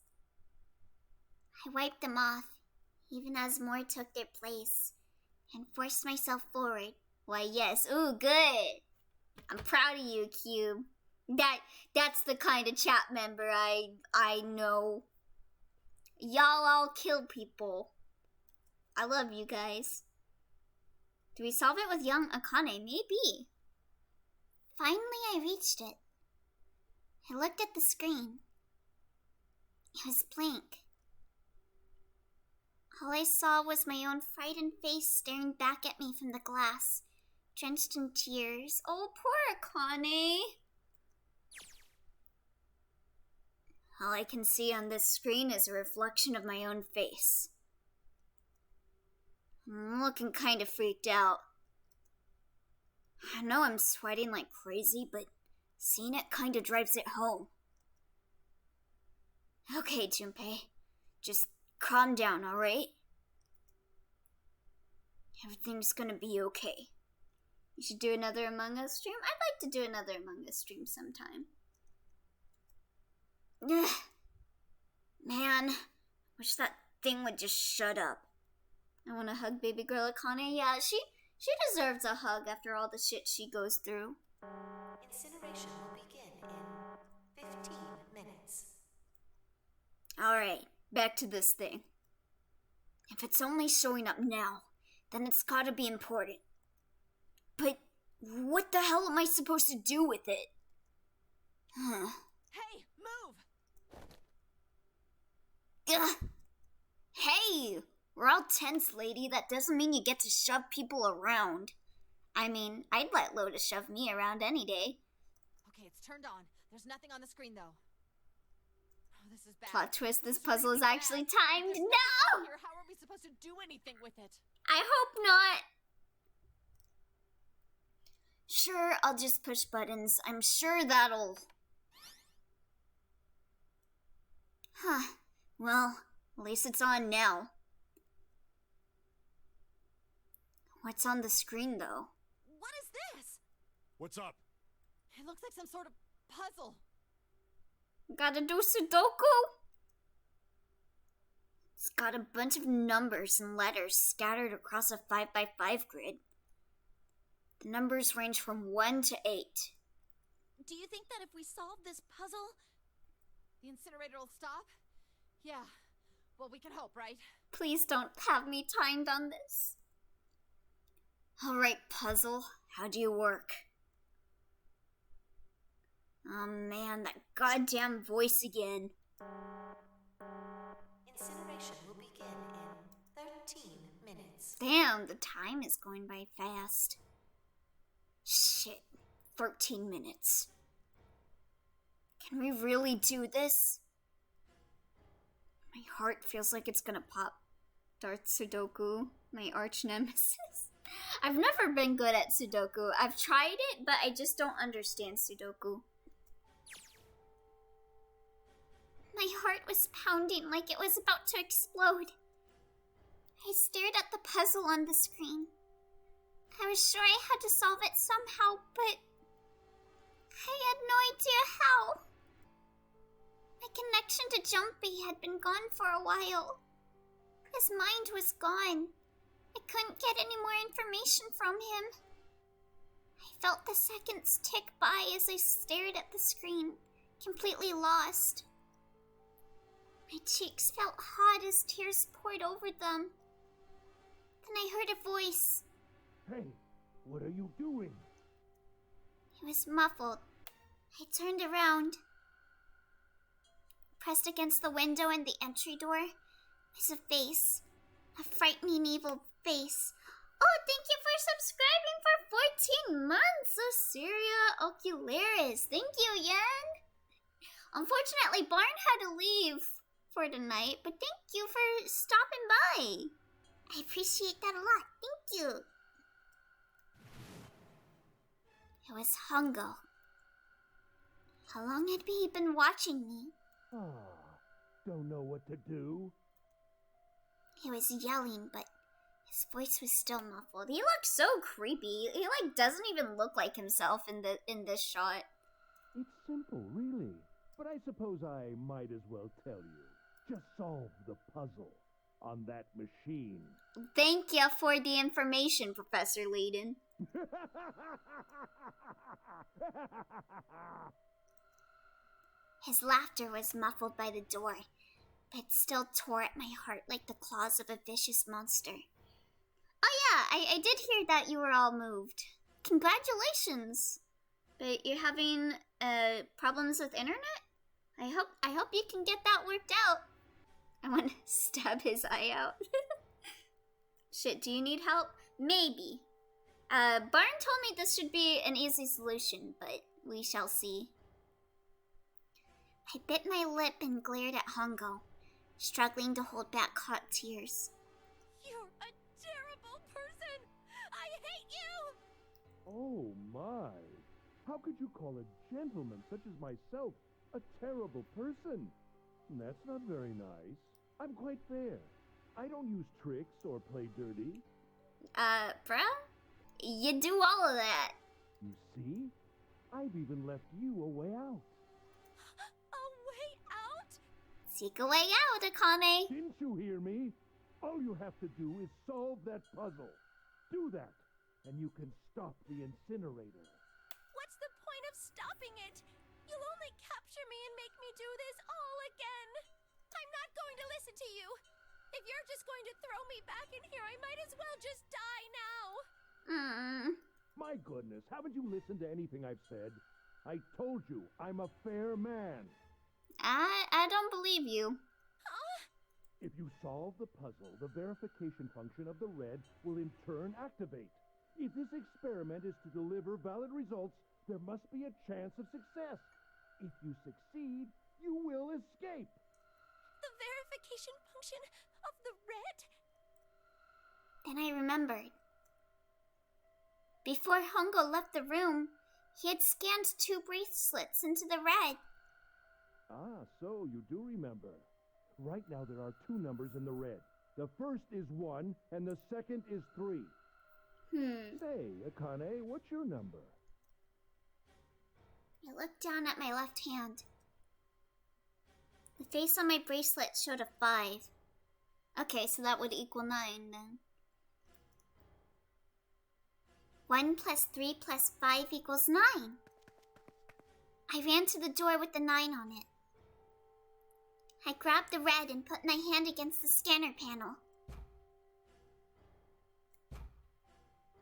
I wiped them off, even as more took their place, and forced myself forward. Why, yes. Ooh, good. I'm proud of you, Cube. That's the kind of chat member I know. Y'all all kill people. I love you guys. Do we solve it with young Akane? Maybe. Finally, I reached it. I looked at the screen. It was blank. All I saw was my own frightened face staring back at me from the glass, drenched in tears. Oh, poor Akane. All I can see on this screen is a reflection of my own face. I'm looking kind of freaked out. I know I'm sweating like crazy, but seeing it kind of drives it home. Okay, Junpei. Just calm down, alright? Everything's gonna be okay. You should do another Among Us stream? I'd like to do another Among Us stream sometime. Ugh. Man, wish that thing would just shut up. I want to hug baby girl Akane. Yeah, she deserves a hug after all the shit she goes through. Incineration will begin in 15 minutes. Alright, back to this thing. If it's only showing up now, then it's gotta be important. But what the hell am I supposed to do with it? Huh. Hey, move! Ugh. Hey! We're all tense, lady. That doesn't mean you get to shove people around. I mean, I'd let Lotus shove me around any day. Okay, it's turned on. There's nothing on the screen, though. Oh, this is bad. Plot twist, this puzzle is actually timed. No! How are we supposed to do anything with it? I hope not. Sure, I'll just push buttons. I'm sure that'll... Huh. Well, at least it's on now. What's on the screen, though? What is this? What's up? It looks like some sort of puzzle. Gotta do Sudoku? It's got a bunch of numbers and letters scattered across a 5x5 grid. The numbers range from 1 to 8. Do you think that if we solve this puzzle, the incinerator will stop? Yeah. Well, we can hope, right? Please don't have me timed on this. Alright, puzzle. How do you work? Oh man, that goddamn voice again. Incineration will begin in 13 minutes. Damn, the time is going by fast. Shit, 13 minutes. Can we really do this? My heart feels like it's gonna pop. Darth Sudoku, my arch nemesis. I've never been good at Sudoku. I've tried it, but I just don't understand Sudoku. My heart was pounding like it was about to explode. I stared at the puzzle on the screen. I was sure I had to solve it somehow, but I had no idea how. My connection to Jumpy had been gone for a while. His mind was gone. I couldn't get any more information from him. I felt the seconds tick by as I stared at the screen, completely lost. My cheeks felt hot as tears poured over them. Then I heard a voice. Hey, what are you doing? It was muffled. I turned around. Pressed against the window and the entry door was a face. A frightening, evil face. Oh, thank you for subscribing for 14 months, Syria Ocularis. Thank you, Yang. Unfortunately, Barn had to leave for tonight, but thank you for stopping by. I appreciate that a lot. Thank you. It was Hongo. How long had he been watching me? Don't know what to do. He was yelling, but his voice was still muffled. He looked so creepy. He doesn't even look like himself in this shot. It's simple, really. But I suppose I might as well tell you. Just solve the puzzle on that machine. Thank you for the information, Professor Layden. His laughter was muffled by the door, but it still tore at my heart like the claws of a vicious monster. Oh yeah, I did hear that you were all moved. Congratulations! But you're having problems with internet? I hope you can get that worked out. I want to stab his eye out. Shit, do you need help? Maybe. Barn told me this should be an easy solution, but we shall see. I bit my lip and glared at Hongo, struggling to hold back hot tears. You're a terrible person! I hate you! Oh my! How could you call a gentleman such as myself a terrible person? That's not very nice. I'm quite fair. I don't use tricks or play dirty. Bruh? You do all of that. You see? I've even left you a way out. A way out? Seek a way out, Akane. Didn't you hear me? All you have to do is solve that puzzle. Do that, and you can stop the incinerator. What's the point of stopping it? You'll only capture me and make me do this all again. I'm not going to listen to you. If you're just going to throw me back in here, I might as well just die now. My goodness, haven't you listened to anything I've said? I told you, I'm a fair man. I don't believe you. Huh? If you solve the puzzle, the verification function of the red will in turn activate. If this experiment is to deliver valid results, there must be a chance of success. If you succeed, you will escape. The verification function of the red? Then I remembered. Before Hongo left the room, he had scanned 2 bracelets into the red. Ah, so you do remember. Right now there are 2 numbers in the red. The first is 1, and the second is 3. Say, Akane, what's your number? I looked down at my left hand. The face on my bracelet showed a 5. Okay, so that would equal 9 then. 1 plus 3 plus 5 equals 9. I ran to the door with the 9 on it. I grabbed the red and put my hand against the scanner panel.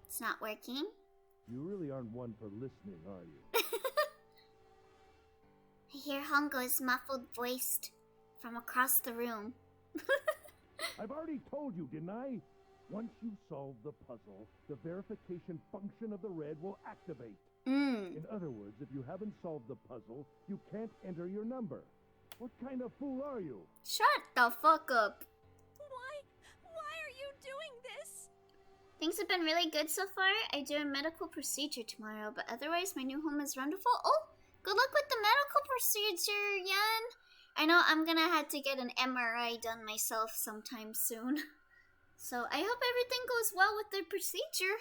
It's not working. You really aren't one for listening, are you? I hear Hongo's muffled voice from across the room. I've already told you, didn't I? Once you solve the puzzle, the verification function of the red will activate. In other words, if you haven't solved the puzzle, you can't enter your number. What kind of fool are you? Shut the fuck up. Why are you doing this? Things have been really good so far. I do a medical procedure tomorrow, but otherwise my new home is wonderful. Oh, good luck with the medical procedure, Yan. I know I'm gonna have to get an MRI done myself sometime soon. So I hope everything goes well with the procedure.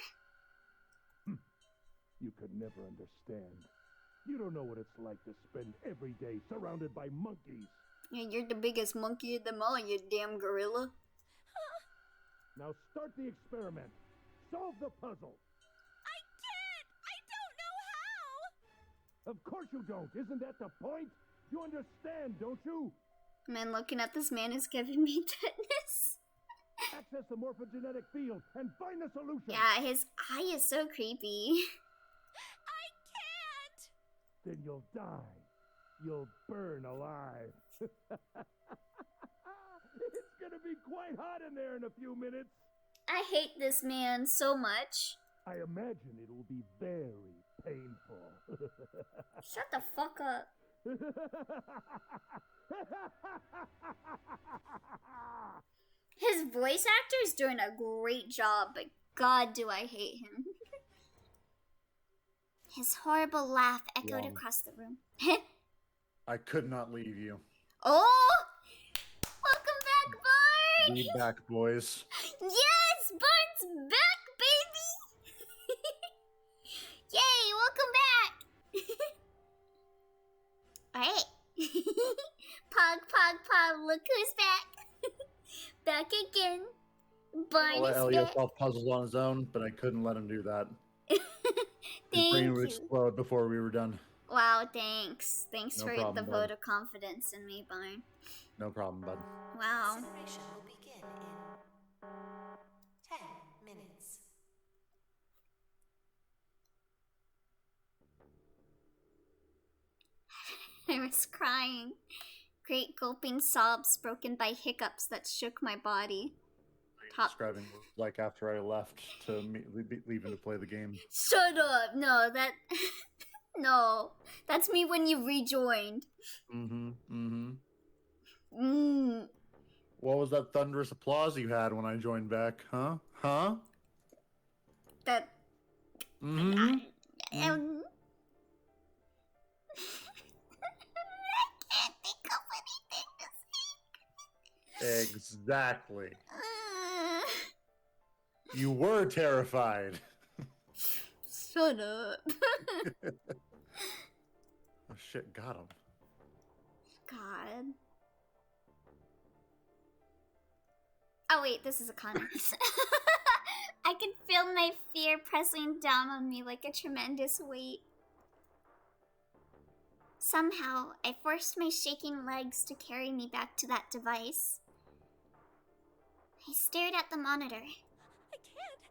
You could never understand. You don't know what it's like to spend every day surrounded by monkeys. Yeah, you're the biggest monkey of them all, you damn gorilla. Now start the experiment. Solve the puzzle. I can't! I don't know how! Of course you don't. Isn't that the point? You understand, don't you? Man, looking at this man is giving me tetanus. Access the morphogenetic field and find the solution. Yeah, his eye is so creepy. I can't! Then you'll die. You'll burn alive. It's gonna be quite hot in there in a few minutes. I hate this man so much. I imagine it will be very painful. Shut the fuck up. His voice actor is doing a great job, but god do I hate him. His horrible laugh echoed across the room. I could not leave you. Oh! Welcome back, Barn! Be back, boys. Yes! Barn's back, baby! Yay! Welcome back! Alright. Pog, look who's back. Back again. Barn I'll let is Elliot back. solve puzzles on his own, but I couldn't let him do that. His Thank brain would you. explode before we were done. Wow, thanks. Thanks No for problem, the bud. vote of confidence in me, Barn. No problem, bud. Wow. Incineration will begin in 10 minutes. I was crying. Great gulping sobs broken by hiccups that shook my body. Describing what it was like after I left to leave him to play the game. Shut up! No, that... no. That's me when you rejoined. What was that thunderous applause you had when I joined back, huh? Huh? That... I can't think of anything to say. Exactly. You were terrified. Shut up. Oh shit, got him. God. Oh wait, this is a comic. I can feel my fear pressing down on me like a tremendous weight. Somehow, I forced my shaking legs to carry me back to that device. I stared at the monitor. I can't.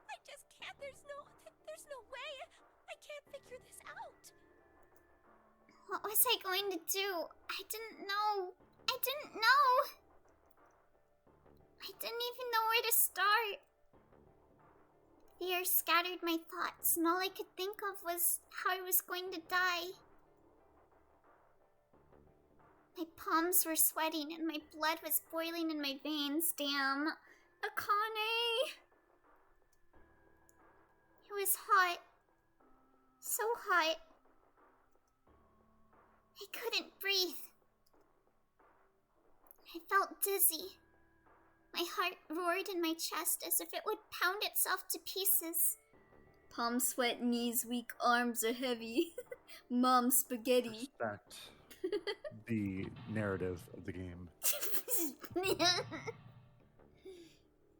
I just can't. There's no way. I can't figure this out. What was I going to do? I didn't know. I didn't even know where to start. Fear scattered my thoughts, and all I could think of was how I was going to die. My palms were sweating, and my blood was boiling in my veins. Damn. Akane! It was hot. So hot. I couldn't breathe. I felt dizzy. My heart roared in my chest as if it would pound itself to pieces. Palms sweat, knees weak, arms are heavy. Mom spaghetti. Respect the narrative of the game.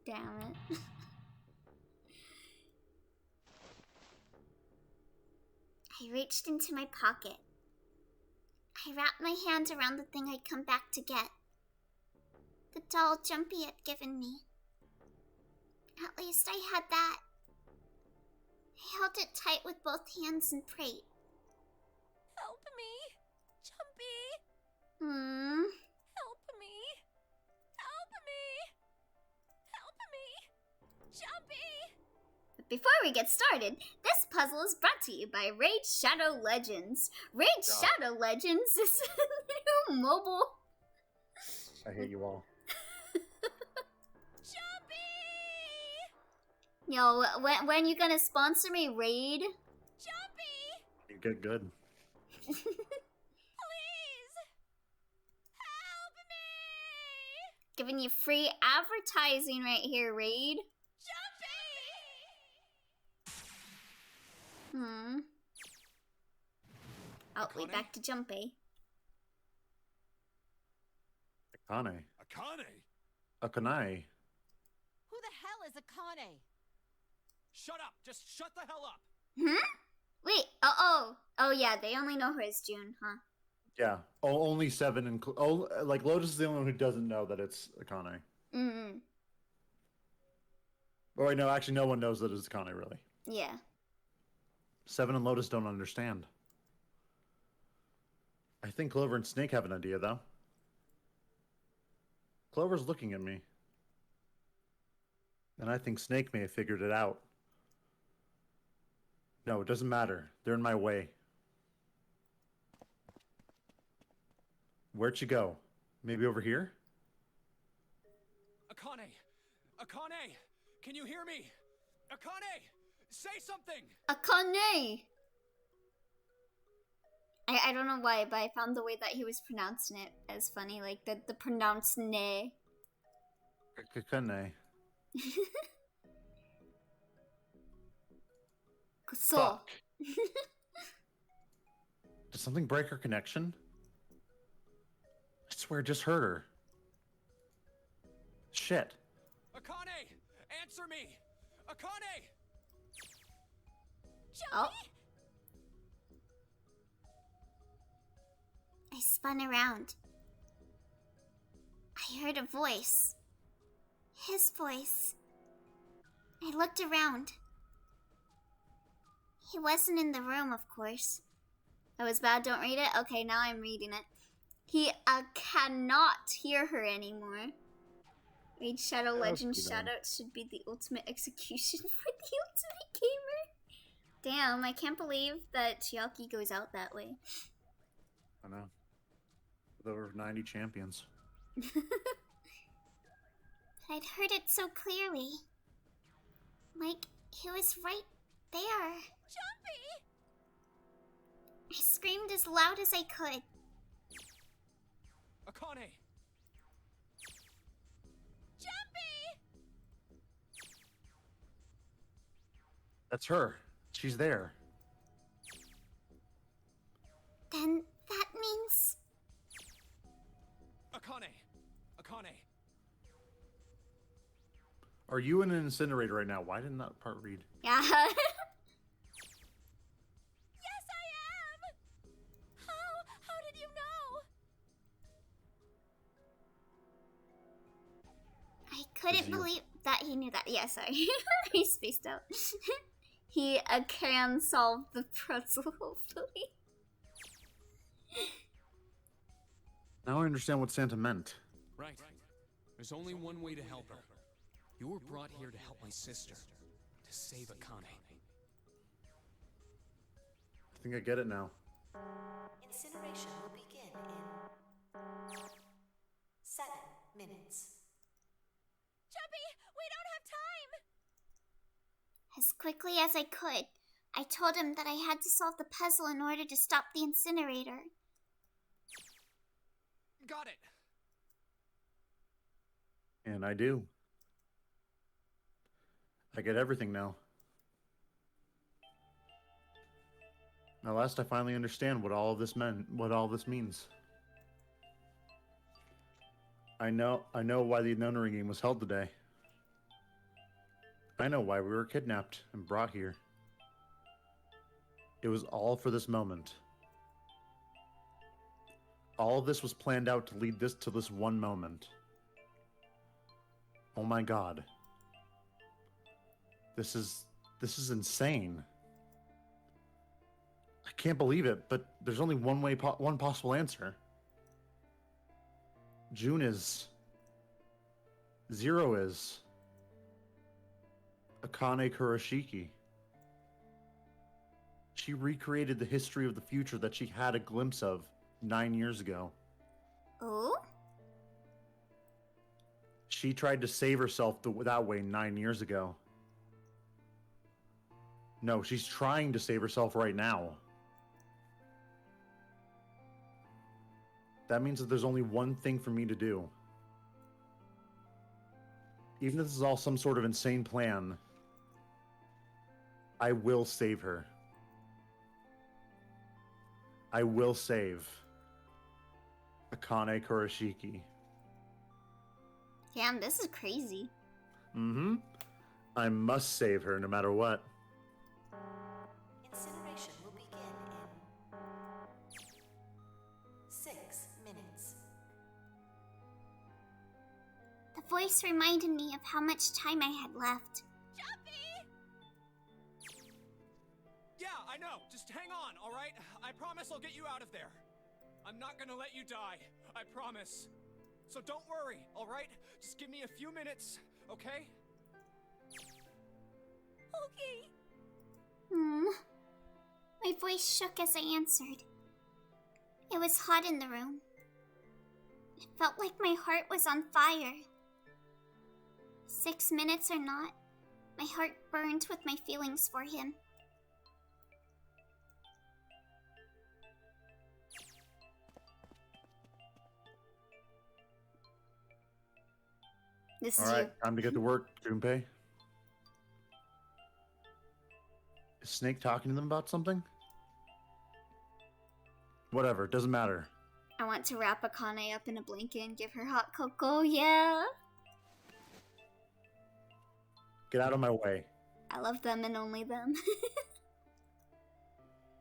Damn it. I reached into my pocket. I wrapped my hand around the thing I'd come back to get. The doll Jumpy had given me. At least I had that. I held it tight with both hands and prayed. Help me, Jumpy. Help me. Help me. Help me. Jumpy! But before we get started, this puzzle is brought to you by Raid Shadow Legends. Raid Shadow Legends is a new mobile... I hate you all. Yo, when you gonna sponsor me, Raid? Jumpy! You get good. Please! Help me! Giving you free advertising right here, Raid. Jumpy! Wait, back to Jumpy. Akane. Akane. Who the hell is Akane? Shut up! Just shut the hell up! Wait, oh yeah, they only know her as June, huh? Yeah, only 7 and like Lotus is the only one who doesn't know that it's Akane. Oh wait, no, actually, no one knows that it's Akane, really. Yeah. 7 and Lotus don't understand. I think Clover and Snake have an idea, though. Clover's looking at me. And I think Snake may have figured it out. No, it doesn't matter. They're in my way. Where'd you go? Maybe over here? Akane! Akane! Can you hear me? Akane! Say something! Akane! I don't know why, but I found the way that he was pronouncing it as funny, like the pronounced ne. Akane. So. Did something break her connection? I swear I just heard her. Shit. Akane! Answer me! Akane! Oh. I spun around. I heard a voice. His voice. I looked around. He wasn't in the room, of course. That was bad, don't read it? Okay, now I'm reading it. He cannot hear her anymore. Raid Shadow Legends shoutouts should be the ultimate execution for the ultimate gamer. Damn, I can't believe that Chiaki goes out that way. I know. With over 90 champions. I'd heard it so clearly. Like, he was right there. Jumpy! I screamed as loud as I could. Akane! Jumpy! That's her. She's there. Then that means... Akane! Akane! Are you in an incinerator right now? Why didn't that part read? Yeah. Yes, I am! How did you know? I couldn't believe that he knew that. Yeah, sorry. He spaced out. He can solve the puzzle, hopefully. Now I understand what Santa meant. Right. There's only one way to help her. You were brought here to help my sister. To save Akane. I think I get it now. Incineration will begin in 7 minutes. Jumpy, we don't have time! As quickly as I could, I told him that I had to solve the puzzle in order to stop the incinerator. Got it! And I do. I get everything now. At last I finally understand what all of this means. I know why the Nonary game was held today. I know why we were kidnapped and brought here. It was all for this moment. All of this was planned out to lead this to this one moment. Oh my god. This is insane. I can't believe it, but there's only one possible answer. June is. Zero is. Akane Kurashiki. She recreated the history of the future that she had a glimpse of 9 years ago. Oh? She tried to save herself that way 9 years ago. No, she's trying to save herself right now. That means that there's only one thing for me to do. Even if this is all some sort of insane plan, I will save her. I will save Akane Kurashiki. Damn, this is crazy. Mm-hmm. I must save her no matter what. Incineration will begin in 6 minutes. The voice reminded me of how much time I had left. Yeah, I know. Just hang on, all right? I promise I'll get you out of there. I'm not gonna let you die. I promise. So don't worry, all right? Just give me a few minutes, okay? Okay. My voice shook as I answered. It was hot in the room. It felt like my heart was on fire. 6 minutes or not, my heart burned with my feelings for him. This is Alright, time to get to work, Junpei. Is Snake talking to them about something? Whatever, doesn't matter. I want to wrap Akane up in a blanket and give her hot cocoa, yeah. Get out of my way. I love them and only them.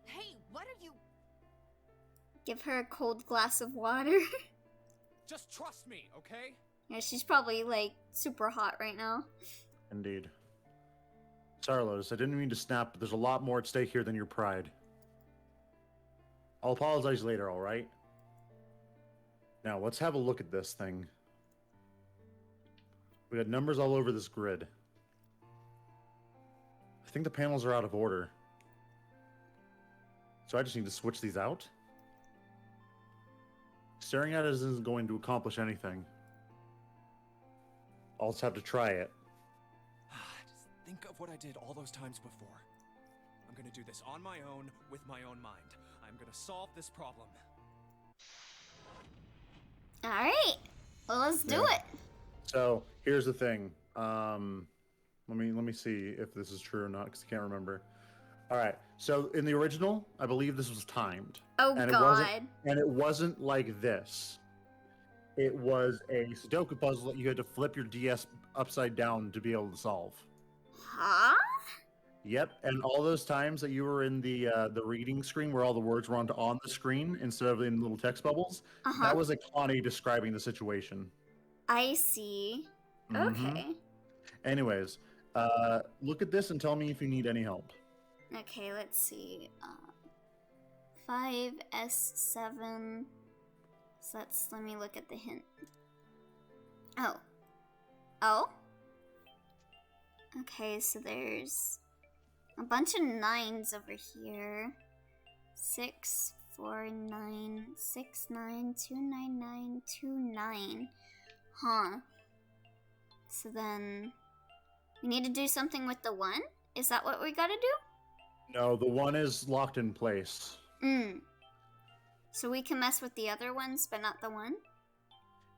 Hey, what are you... Give her a cold glass of water. Just trust me, okay? Yeah, she's probably, like, super hot right now. Indeed. Sorry, Lotus, I didn't mean to snap, but there's a lot more at stake here than your pride. I'll apologize later, alright? Now, let's have a look at this thing. We got numbers all over this grid. I think the panels are out of order. So I just need to switch these out? Staring at it isn't going to accomplish anything. I'll just have to try it. Just think of what I did all those times before. I'm gonna do this on my own, with my own mind. I'm gonna solve this problem. Alright. Well, let's do it. So, here's the thing. Let me see if this is true or not, because I can't remember. Alright, so in the original, I believe this was timed. Oh, and God. It wasn't like this. It was a Sudoku puzzle that you had to flip your DS upside down to be able to solve. Huh? Yep, and all those times that you were in the reading screen where all the words were on the screen instead of in little text bubbles, that was Akane describing the situation. I see. Okay. Anyways, look at this and tell me if you need any help. Okay, let's see. 5S7. So let me look at the hint. Oh. Oh? Okay, so there's a bunch of 9s over here. 6, 4, 9, 6, 9, 2, 9, 9, 2, 9. Huh. So then we need to do something with the 1? Is that what we gotta do? No, the 1 is locked in place. So we can mess with the other ones, but not the 1?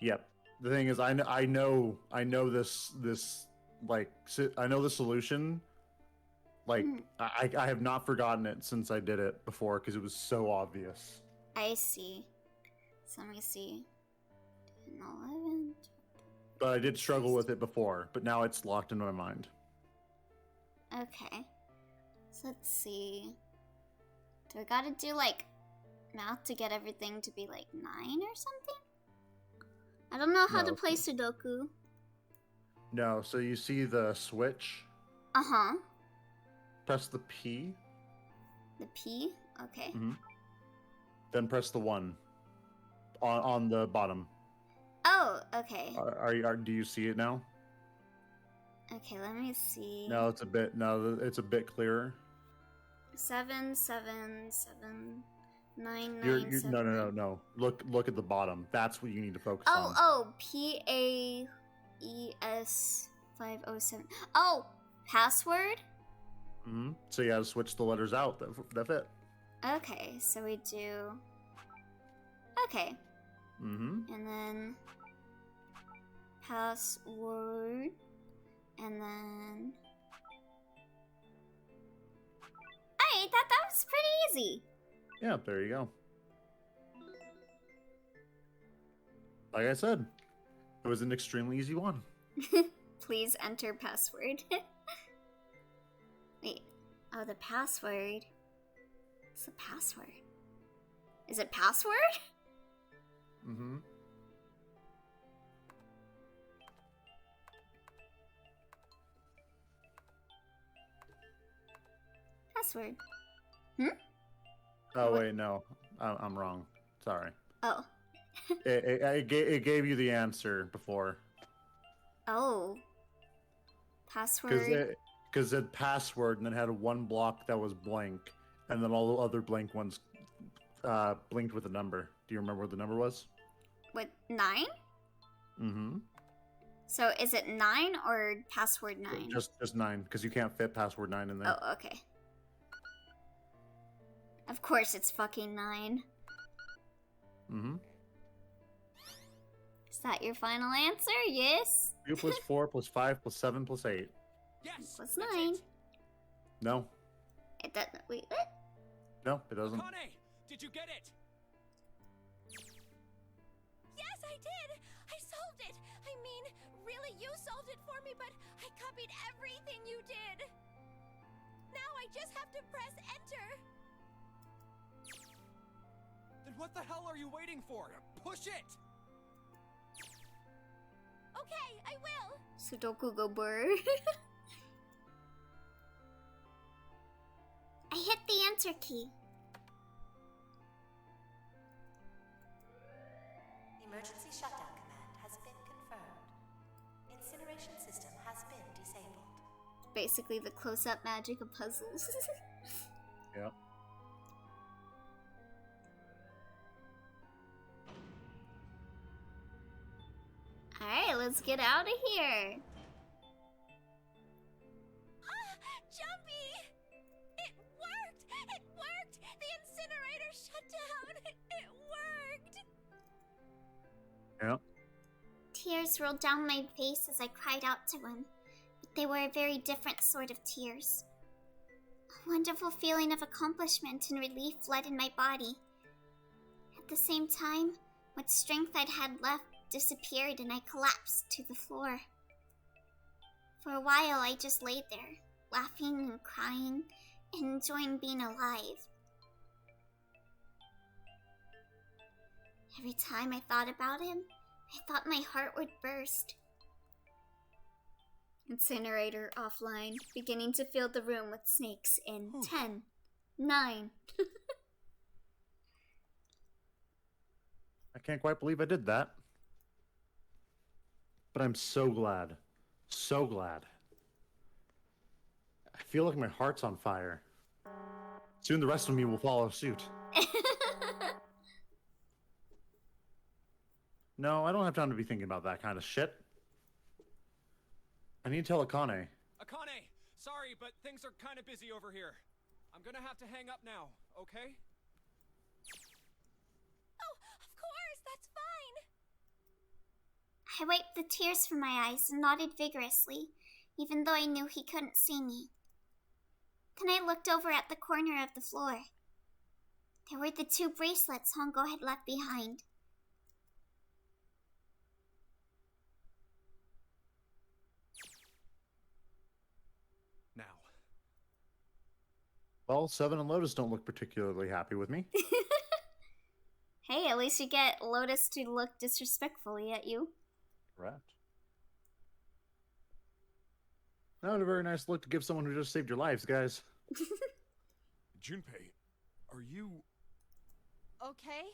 Yep. The thing is, I know this like I know the solution. Like I have not forgotten it since I did it before because it was so obvious. I see. So let me see. 11. But I did struggle with it before, but now it's locked in my mind. Okay. So let's see. Do I gotta do like math to get everything to be like 9 or something? I don't know how to play Sudoku. No, so you see the switch? Uh-huh. Press the P. The P? Okay. Then press the 1 on the bottom. Oh, okay. Do you see it now? Okay, let me see. No, it's a bit clearer. 777 9 You're 9 7. no. Look at the bottom. That's what you need to focus on. Oh, PAES 507. Oh, password? So you gotta switch the letters out that fit. Okay, so we do. Okay. And then password, and then. Hey, that was pretty easy. Yeah, there you go. Like I said, it was an extremely easy one. Please enter password. Wait. Oh, the password. What's the password? Is it password? Password. Oh wait, no, I'm wrong. Sorry. Oh. It gave you the answer before. Oh. Password. Because it said password and then had one block that was blank, and then all the other blank ones blinked with a number. Do you remember what the number was? What, 9? So is it 9 or password 9? Just 9, because you can't fit password 9 in there. Oh, okay. Of course it's fucking 9. Is that your final answer? Yes? 2 plus 4 plus 5 plus 7 plus 8. Yes. Plus 9. No. It doesn't. Wait, what? No, it doesn't. Akane, did you get it? Yes, I did! I solved it! I mean, really, you solved it for me, but I copied everything you did! Now I just have to press enter! Then what the hell are you waiting for? Push it! Okay, I will! Sudoku go burr. I hit the enter key. Emergency shutdown command has been confirmed. Incineration system has been disabled. Basically the close-up magic of puzzles. Yeah. Alright, let's get out of here. Jumpy! It worked! It worked! The incinerator shut down! It worked! Yeah. Tears rolled down my face as I cried out to him, but they were a very different sort of tears. A wonderful feeling of accomplishment and relief fled in my body. At the same time, what strength I'd had left disappeared and I collapsed to the floor. For a while, I just lay there, laughing and crying and enjoying being alive. Every time I thought about him, I thought my heart would burst. Incinerator offline, beginning to fill the room with snakes in 10, 9. I can't quite believe I did that. But I'm so glad. So glad. I feel like my heart's on fire. Soon the rest of me will follow suit. No, I don't have time to be thinking about that kind of shit. I need to tell Akane. Akane, sorry, but things are kind of busy over here. I'm gonna have to hang up now, okay? Oh, of course, that's fine! I wiped the tears from my eyes and nodded vigorously, even though I knew he couldn't see me. Then I looked over at the corner of the floor. There were the 2 bracelets Hongo had left behind. Now. Well, Seven and Lotus don't look particularly happy with me. Hey, at least you get Lotus to look disrespectfully at you. Correct. Not a very nice look to give someone who just saved your lives, guys. Junpei, are you... Okay?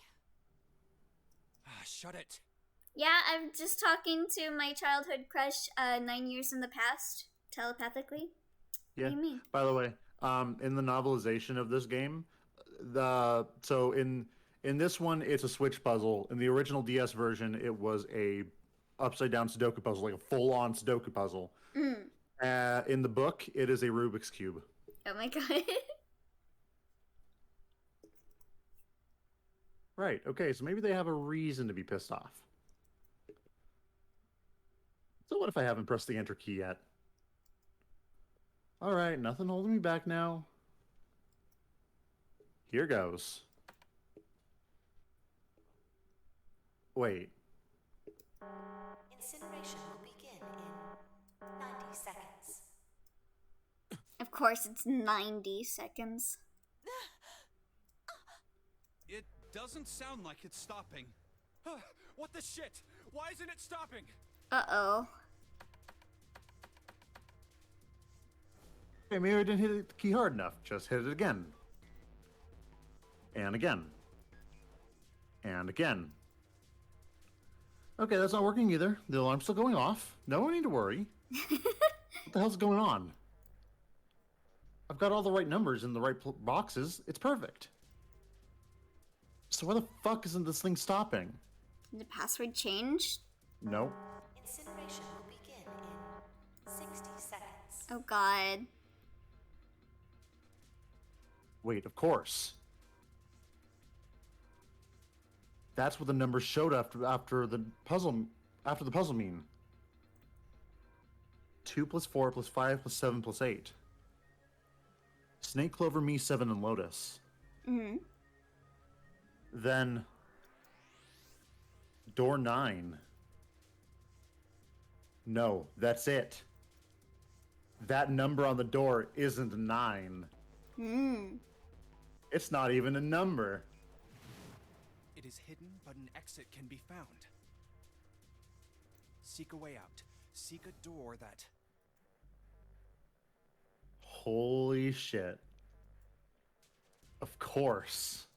Shut it. Yeah, I'm just talking to my childhood crush 9 years in the past, telepathically. Yeah. What do you mean? By the way, in the novelization of this game, in this one it's a Switch puzzle. In the original DS version, it was a upside down Sudoku puzzle, like a full on Sudoku puzzle. In the book, it is a Rubik's Cube. Oh my god. Right. Okay. So maybe they have a reason to be pissed off. So what if I haven't pressed the enter key yet? All right. Nothing holding me back now. Here goes. Wait. Incineration will begin in 90 seconds. Of course, it's 90 seconds. It doesn't sound like it's stopping. What the shit? Why isn't it stopping? Uh-oh. Okay, maybe I didn't hit the key hard enough. Just hit it again. And again. And again. Okay, that's not working either. The alarm's still going off. No need to worry. What the hell's going on? I've got all the right numbers in the right boxes. It's perfect. So why the fuck isn't this thing stopping? The password changed? No. Incineration will begin in 60 seconds. Oh god. Wait, of course. That's what the numbers showed after the puzzle mean. 2 + 4 + 5 + 7 + 8. Snake, Clover, Me, 7, and Lotus. Then door 9. No, that's it. That number on the door isn't 9. It's not even a number. It is hidden, but an exit can be found. Seek a way out. Seek a door that... Holy shit. Of course.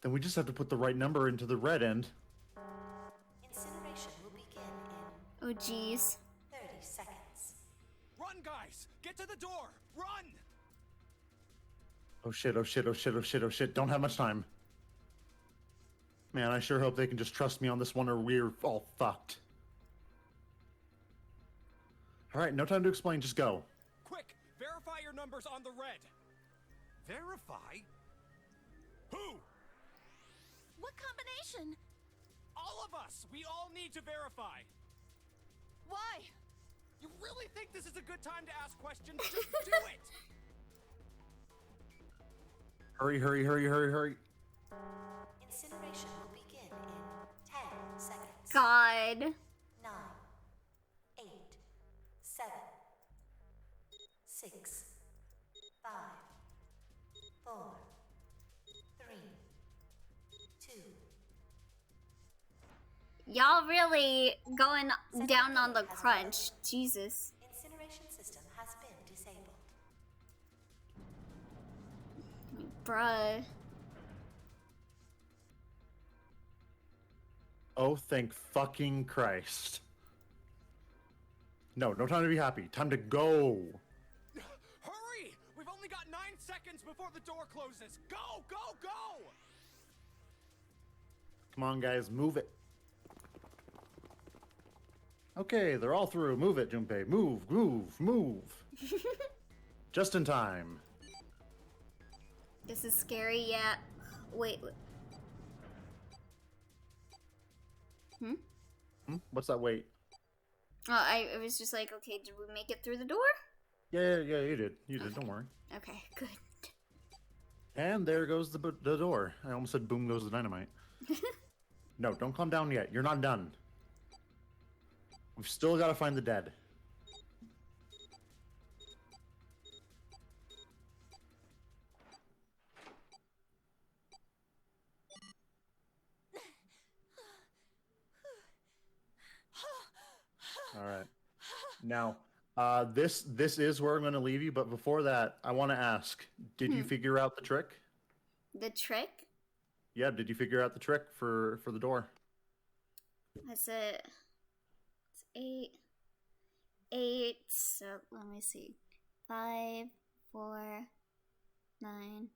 Then we just have to put the right number into the red end. Incineration will begin in Oh jeez. 30 seconds. Run, guys! Get to the door! Run! Oh shit, oh shit, oh shit, oh shit, oh shit. Don't have much time. Man, I sure hope they can just trust me on this one or we're all fucked. Alright, no time to explain, just go. Quick! Verify your numbers on the red! Verify? Who? What combination? All of us! We all need to verify! Why? You really think this is a good time to ask questions? Just do it! Hurry, hurry, hurry, hurry, hurry. Incineration will begin in 10 seconds. God. 9, 8, 7, 6, 5, 4, 3, 2. Y'all really going down on the crunch. Jesus. Incineration system has been disabled. Bruh. Oh, thank fucking Christ. No, no time to be happy. Time to go. Hurry! We've only got 9 seconds before the door closes. Go, go, go! Come on, guys, move it. Okay, they're all through. Move it, Junpei. Move, move, move. Just in time. This is scary, yeah. Wait. What's that wait? Oh, it was just like, okay, did we make it through the door? Yeah, you did. You did, don't worry. Okay, good. And there goes the door. I almost said boom goes the dynamite. No, don't calm down yet. You're not done. We've still got to find the dead. All right. Now, this is where I'm going to leave you, but before that, I want to ask, did you figure out the trick? The trick? Yeah, did you figure out the trick for the door? That's it. It's 8. 8. So let me see. 5, 4, 9,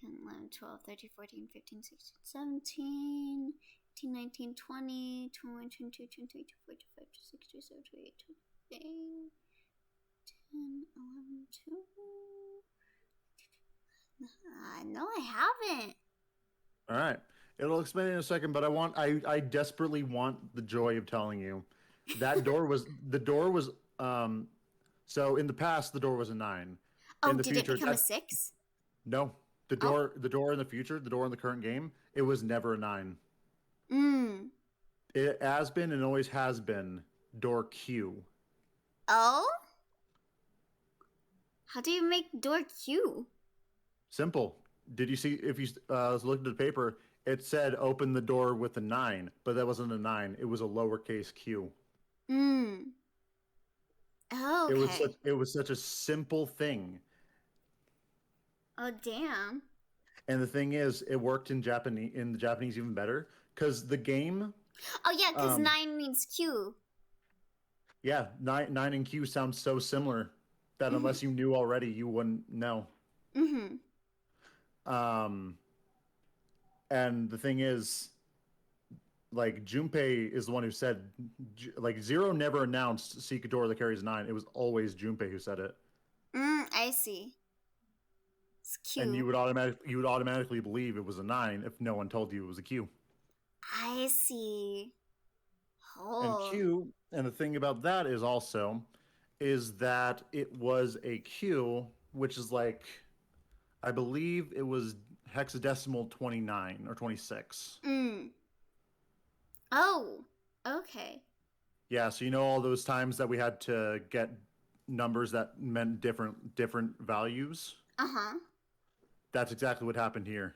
10, 11, 12, 13, 14, 15, 16, 17, 18, 19, 20, 21, 22, 23, 24, 25, 26, 27, 28, 29, 10, 11, 12. No, I haven't. All right. It'll explain in a second, but I desperately want the joy of telling you that the door was so in the past the door was a 9. Oh, In the did future, it become a 6? No. The door in the future, the door in the current game, it was never a 9. It has been and always has been door Q. Oh? How do you make door Q? Simple. Did you see, if you looked at the paper, it said open the door with a 9, but that wasn't a 9. It was a lowercase q. Oh, okay. It was such a simple thing. Oh, damn. And the thing is, it worked in the Japanese even better because the game. Oh yeah, because 9 means Q. Yeah, 9 and Q sound so similar that unless you knew already, you wouldn't know. And the thing is, like, Junpei is the one who said, like, Zero never announced seek a door that carries 9. It was always Junpei who said it. I see. It's Q. And you would automatically believe it was a 9 if no one told you it was a Q. I see. Oh. And the thing about that is that it was a Q, which is like, I believe it was hexadecimal 29 or 26. Oh, okay. Yeah, so you know all those times that we had to get numbers that meant different values? Uh-huh. That's exactly what happened here.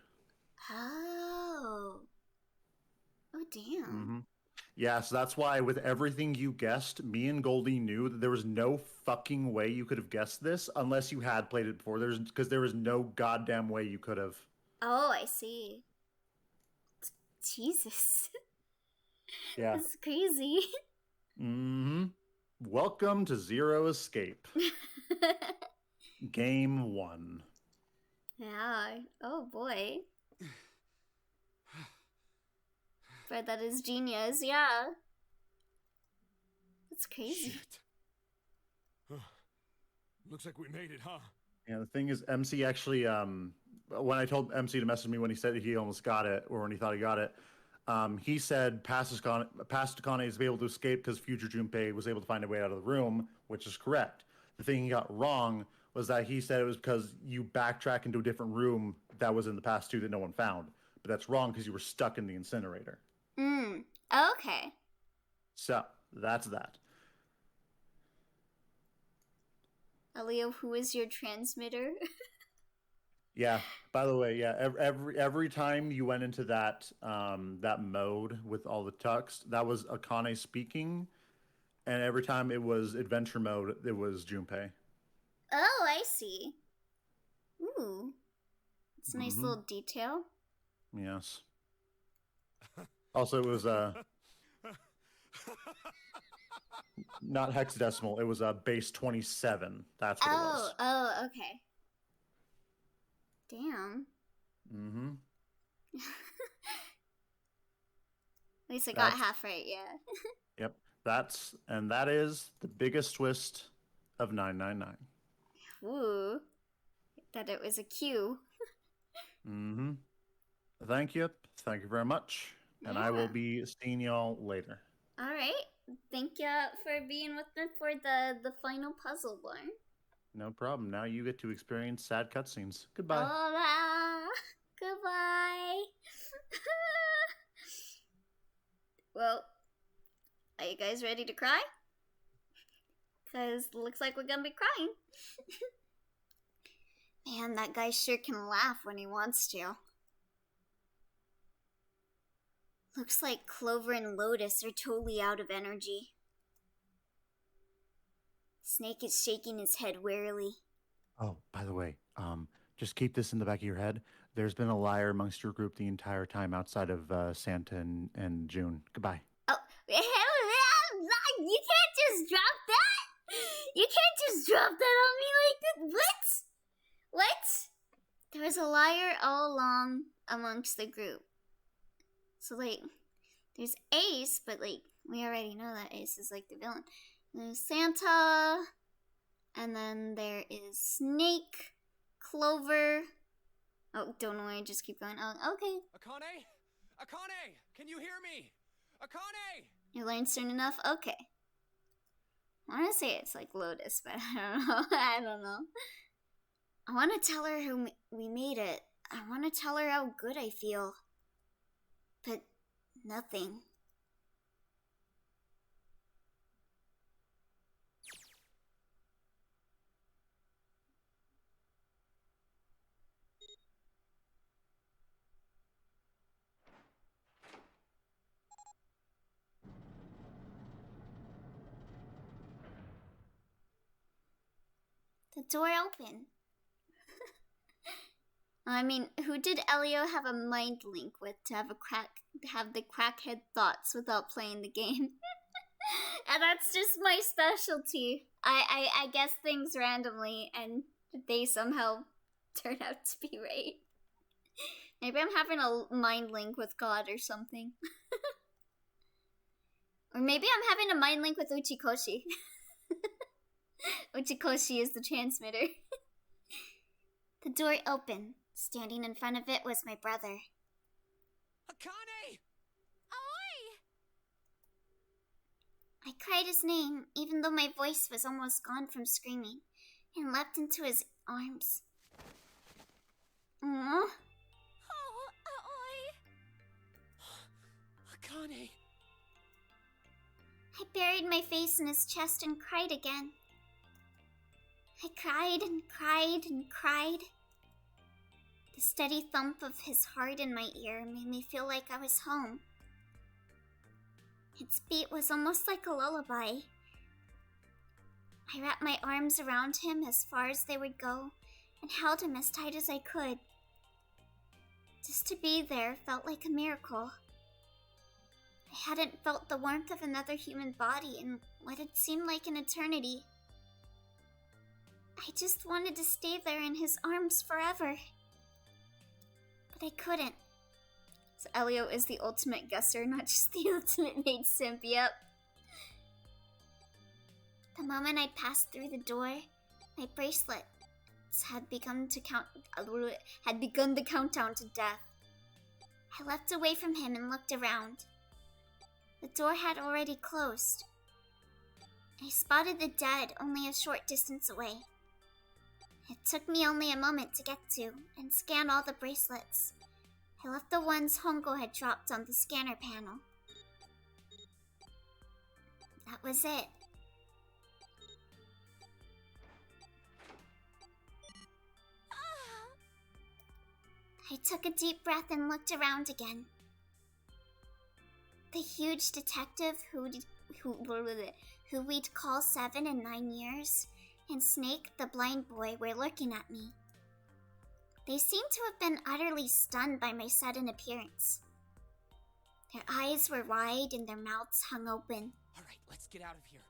Oh. Oh, damn. Yeah, so that's why with everything you guessed, me and Goldie knew that there was no fucking way you could have guessed this unless you had played it before. Because there was no goddamn way you could have. Oh, I see. Jesus. Yeah. That's crazy. Welcome to Zero Escape. Game 1. Yeah. Oh, boy. But that is genius, yeah. That's crazy. Shit. Looks like we made it, huh? Yeah, the thing is, MC actually, when I told MC to message me when he said he almost got it, or when he thought he got it, he said past Akane is able to escape because future Junpei was able to find a way out of the room, which is correct. The thing he got wrong was that he said it was because you backtrack into a different room that was in the past 2 that no one found. But that's wrong because you were stuck in the incinerator. Okay. So, that's that. Leo, who is your transmitter? Yeah. By the way, yeah. Every time you went into that mode with all the text, that was Akane speaking, and every time it was adventure mode, it was Junpei. Oh, I see. Ooh, it's a nice little detail. Yes. Also, it was not hexadecimal. It was base 27. That's what it was. Oh, okay. Damn. At least I got half right, yeah. Yep. That is the biggest twist of 999. Ooh. That it was a Q. Thank you. Thank you very much. And I will be seeing y'all later. All right. Thank you for being with me for the final puzzle, Barn. No problem. Now you get to experience sad cutscenes. Goodbye. Hola. Goodbye. Well, are you guys ready to cry? Because looks like we're gonna be crying. Man, that guy sure can laugh when he wants to. Looks like Clover and Lotus are totally out of energy. Snake is shaking his head wearily. Oh, by the way, just keep this in the back of your head. There's been a liar amongst your group the entire time outside of Santa and June. Goodbye. just drop that! You can't just drop that on me like that! What? There was a liar all along amongst the group. So, like, there's Ace, but, like, we already know that Ace is, like, the villain. There's Santa, and then there is Snake, Clover. Oh, don't know why I just keep going. Oh, okay. Akane? Akane! Can you hear me? Akane! Your line's soon enough? Okay. I want to say it's like Lotus, but I don't know. I don't know. I want to tell her we made it. I want to tell her how good I feel. But nothing. The door opened. I mean, who did Elio have a mind link with to have the crackhead thoughts without playing the game? And that's just my specialty. I guess things randomly and they somehow turn out to be right. Maybe I'm having a mind link with God or something. Or maybe I'm having a mind link with Uchikoshi. Uchikoshi is the transmitter. The door opened. Standing in front of it was my brother. Akane! Oi! I cried his name, even though my voice was almost gone from screaming, and leapt into his arms. Aww. Oh, oi! Akane! I buried my face in his chest and cried again. I cried and cried and cried. The steady thump of his heart in my ear made me feel like I was home. Its beat was almost like a lullaby. I wrapped my arms around him as far as they would go and held him as tight as I could. Just to be there felt like a miracle. I hadn't felt the warmth of another human body in what had seemed like an eternity. I just wanted to stay there in his arms forever. But I couldn't. So Elio is the ultimate guesser, not just the ultimate maid simp, yep. The moment I passed through the door, my bracelets had begun the countdown to death. I leapt away from him and looked around. The door had already closed. I spotted the dead only a short distance away. It took me only a moment to get to and scan all the bracelets. I left the ones Hongo had dropped on the scanner panel. That was it. I took a deep breath and looked around again. The huge detective who we'd call 7 and 9 years, and Snake, the blind boy, were looking at me. They seemed to have been utterly stunned by my sudden appearance. Their eyes were wide and their mouths hung open. Alright, let's get out of here.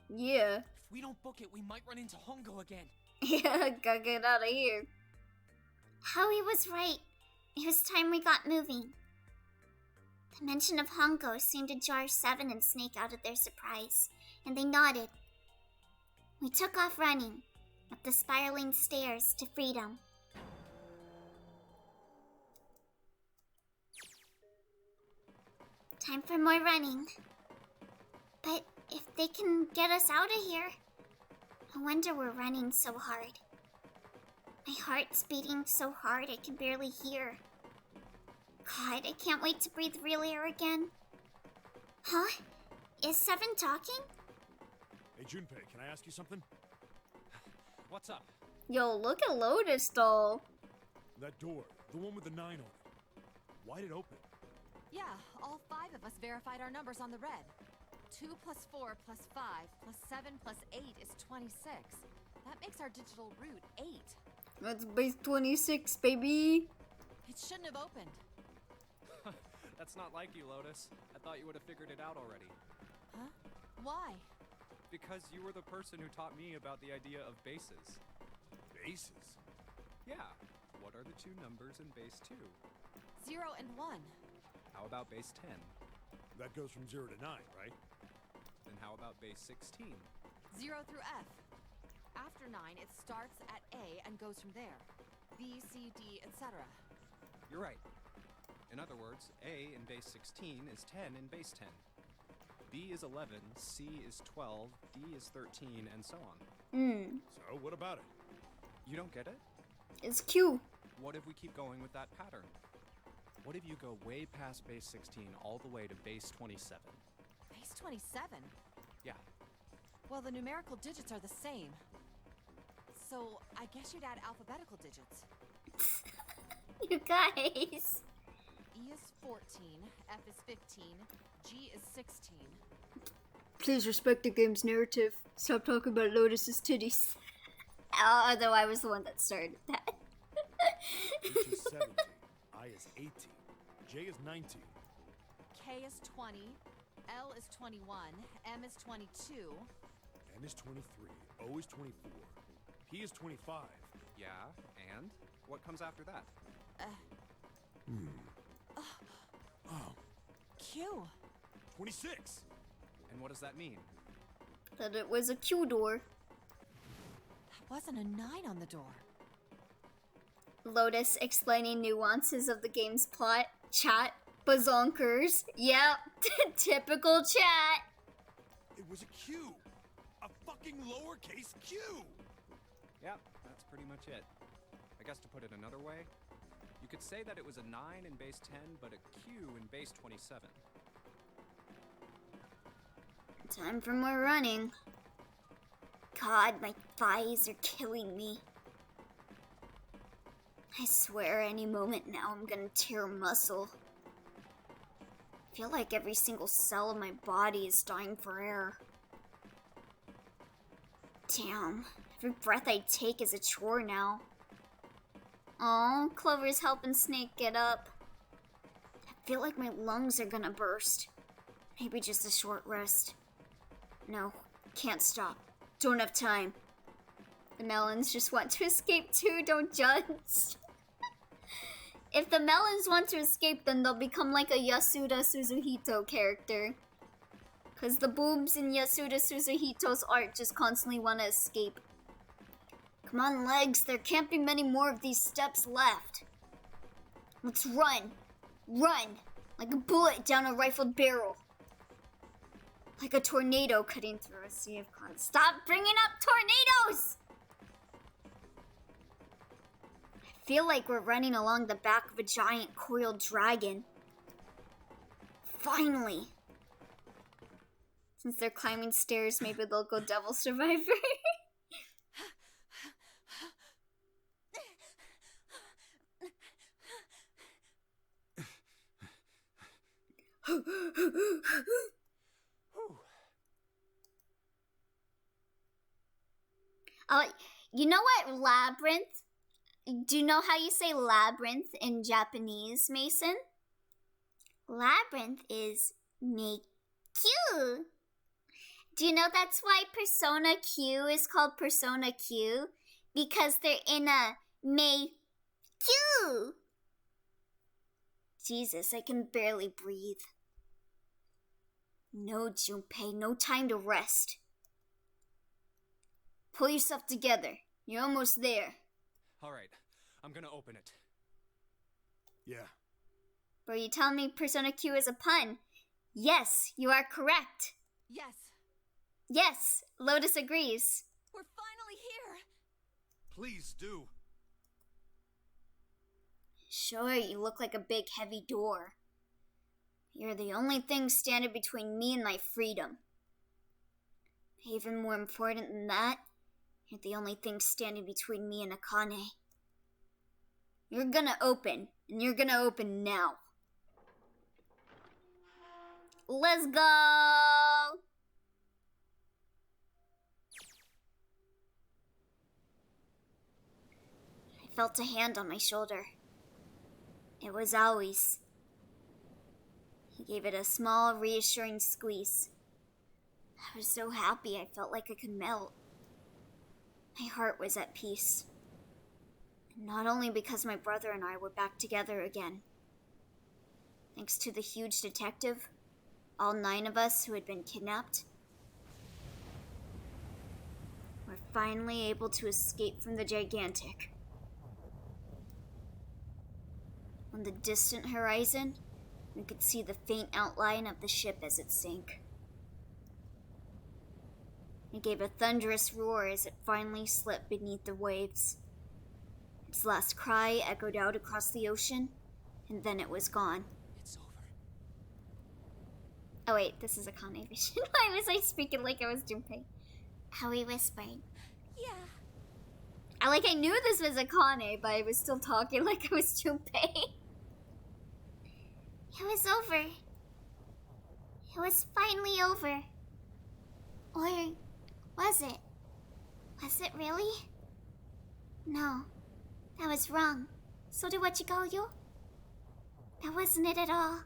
Yeah. If we don't book it, we might run into Hongo again. Yeah, gotta get out of here. Howie was right. It was time we got moving. The mention of Hongo seemed to jar 7 and Snake out of their surprise, and they nodded. We took off running, up the spiraling stairs to freedom. Time for more running. But if they can get us out of here, no wonder we're running so hard. My heart's beating so hard I can barely hear. God, I can't wait to breathe real air again. Huh? Is 7 talking? Hey, Junpei, can I ask you something? What's up? Yo, look at Lotus doll. That door, the one with the 9 on it. Why'd it open? Yeah, all 5 of us verified our numbers on the red. 2 plus 4 plus 5 plus 7 plus 8 is 26. That makes our digital route 8. That's base 26, baby. It shouldn't have opened. That's not like you, Lotus. I thought you would have figured it out already. Huh? Why? Because you were the person who taught me about the idea of bases. Bases? Yeah. What are the two numbers in base 2? 0 and 1. How about base 10? That goes from 0 to 9, right? Then how about base 16? 0 through F. After 9, it starts at A and goes from there. B, C, D, etc. You're right. In other words, A in base 16 is 10 in base 10. B is 11, C is 12, D is 13, and so on. So, what about it? You don't get it? It's Q. What if we keep going with that pattern? What if you go way past base 16 all the way to base 27? Base 27? Yeah. Well, the numerical digits are the same. So, I guess you'd add alphabetical digits. You guys. E is 14, F is 15, G is 16. Please respect the game's narrative. Stop talking about Lotus's titties. Although I was the one that started that. H is 17, I is 18, J is 19. K is 20, L is 21, M is 22. N is 23, O is 24, P is 25. Yeah, and? What comes after that? Oh, Q. 26. And what does that mean? That it was a Q door. That wasn't a 9 on the door. Lotus explaining nuances of the game's plot. Chat. Bazonkers. Yep. Typical chat. It was a Q. A fucking lowercase q. Yep, that's pretty much it. I guess to put it another way, you could say that it was a 9 in base 10, but a Q in base 27. Time for more running. God, my thighs are killing me. I swear any moment now I'm gonna tear muscle. I feel like every single cell of my body is dying for air. Damn, every breath I take is a chore now. Aw, Clover's helping Snake get up. I feel like my lungs are gonna burst. Maybe just a short rest. No, can't stop. Don't have time. The melons just want to escape too, don't judge. If the melons want to escape, then they'll become like a Yasuda Suzuhito character. Because the boobs in Yasuda Suzuhito's art just constantly want to escape. Come on, legs, there can't be many more of these steps left. Let's run. Run. Like a bullet down a rifled barrel. Like a tornado cutting through a sea of clouds. Stop bringing up tornadoes! I feel like we're running along the back of a giant coiled dragon. Finally. Since they're climbing stairs, maybe they'll go Devil Survivor. You know what labyrinth? Do you know how you say labyrinth in Japanese, Mason? Labyrinth is make Q. Do you know that's why Persona Q is called Persona Q? Because they're in a make Q. Jesus, I can barely breathe. No, Junpei, no time to rest. Pull yourself together. You're almost there. All right, I'm gonna open it. Yeah. Bro, you telling me Persona Q is a pun? Yes, you are correct. Yes. Yes, Lotus agrees. We're finally here. Please do. Sure, you look like a big heavy door. You're the only thing standing between me and my freedom. Even more important than that, you're the only thing standing between me and Akane. You're gonna open, and you're gonna open now. Let's go! I felt a hand on my shoulder. It was Aoi's. He gave it a small, reassuring squeeze. I was so happy I felt like I could melt. My heart was at peace. And not only because my brother and I were back together again. Thanks to the huge detective, all 9 of us who had been kidnapped were finally able to escape from the gigantic. On the distant horizon, we could see the faint outline of the ship as it sank. It gave a thunderous roar as it finally slipped beneath the waves. Its last cry echoed out across the ocean, and then it was gone. It's over. Oh wait, this is a Kane vision. Why was I speaking like I was Junpei? How he whispered. Yeah. I knew this was a Kane, but I was still talking like I was Junpei. It was over. It was finally over. Or was it? Was it really? No, that was wrong. So did what you call you? That wasn't it at all.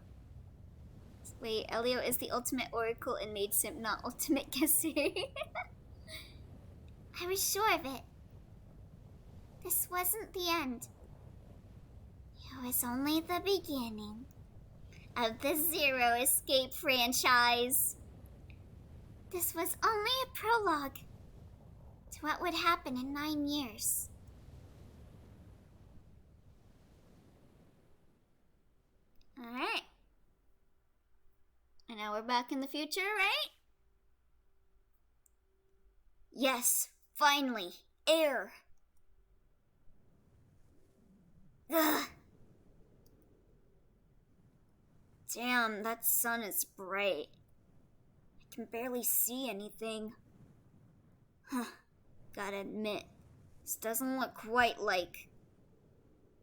Wait, Elio is the ultimate oracle and maid simp, not ultimate guesser. I was sure of it. This wasn't the end. It was only the beginning of the Zero Escape franchise. This was only a prologue to what would happen in 9 years. Alright. And now we're back in the future, right? Yes, finally. Air. Ugh. Damn, that sun is bright. I can barely see anything. Huh. Gotta admit, this doesn't look quite like...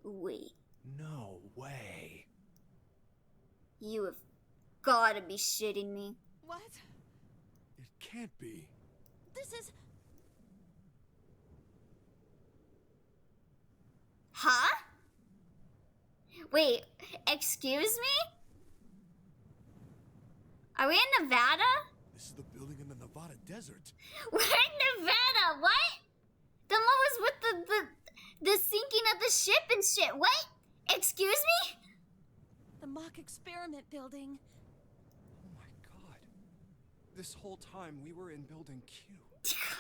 Wait. No way. You have gotta be shitting me. What? It can't be. This is... Huh? Wait, excuse me? Are we in Nevada? This is the building in the Nevada desert. We're in Nevada, what? Then what was with the sinking of the ship and shit? What? Excuse me? The mock experiment building. Oh my god. This whole time we were in Building Q.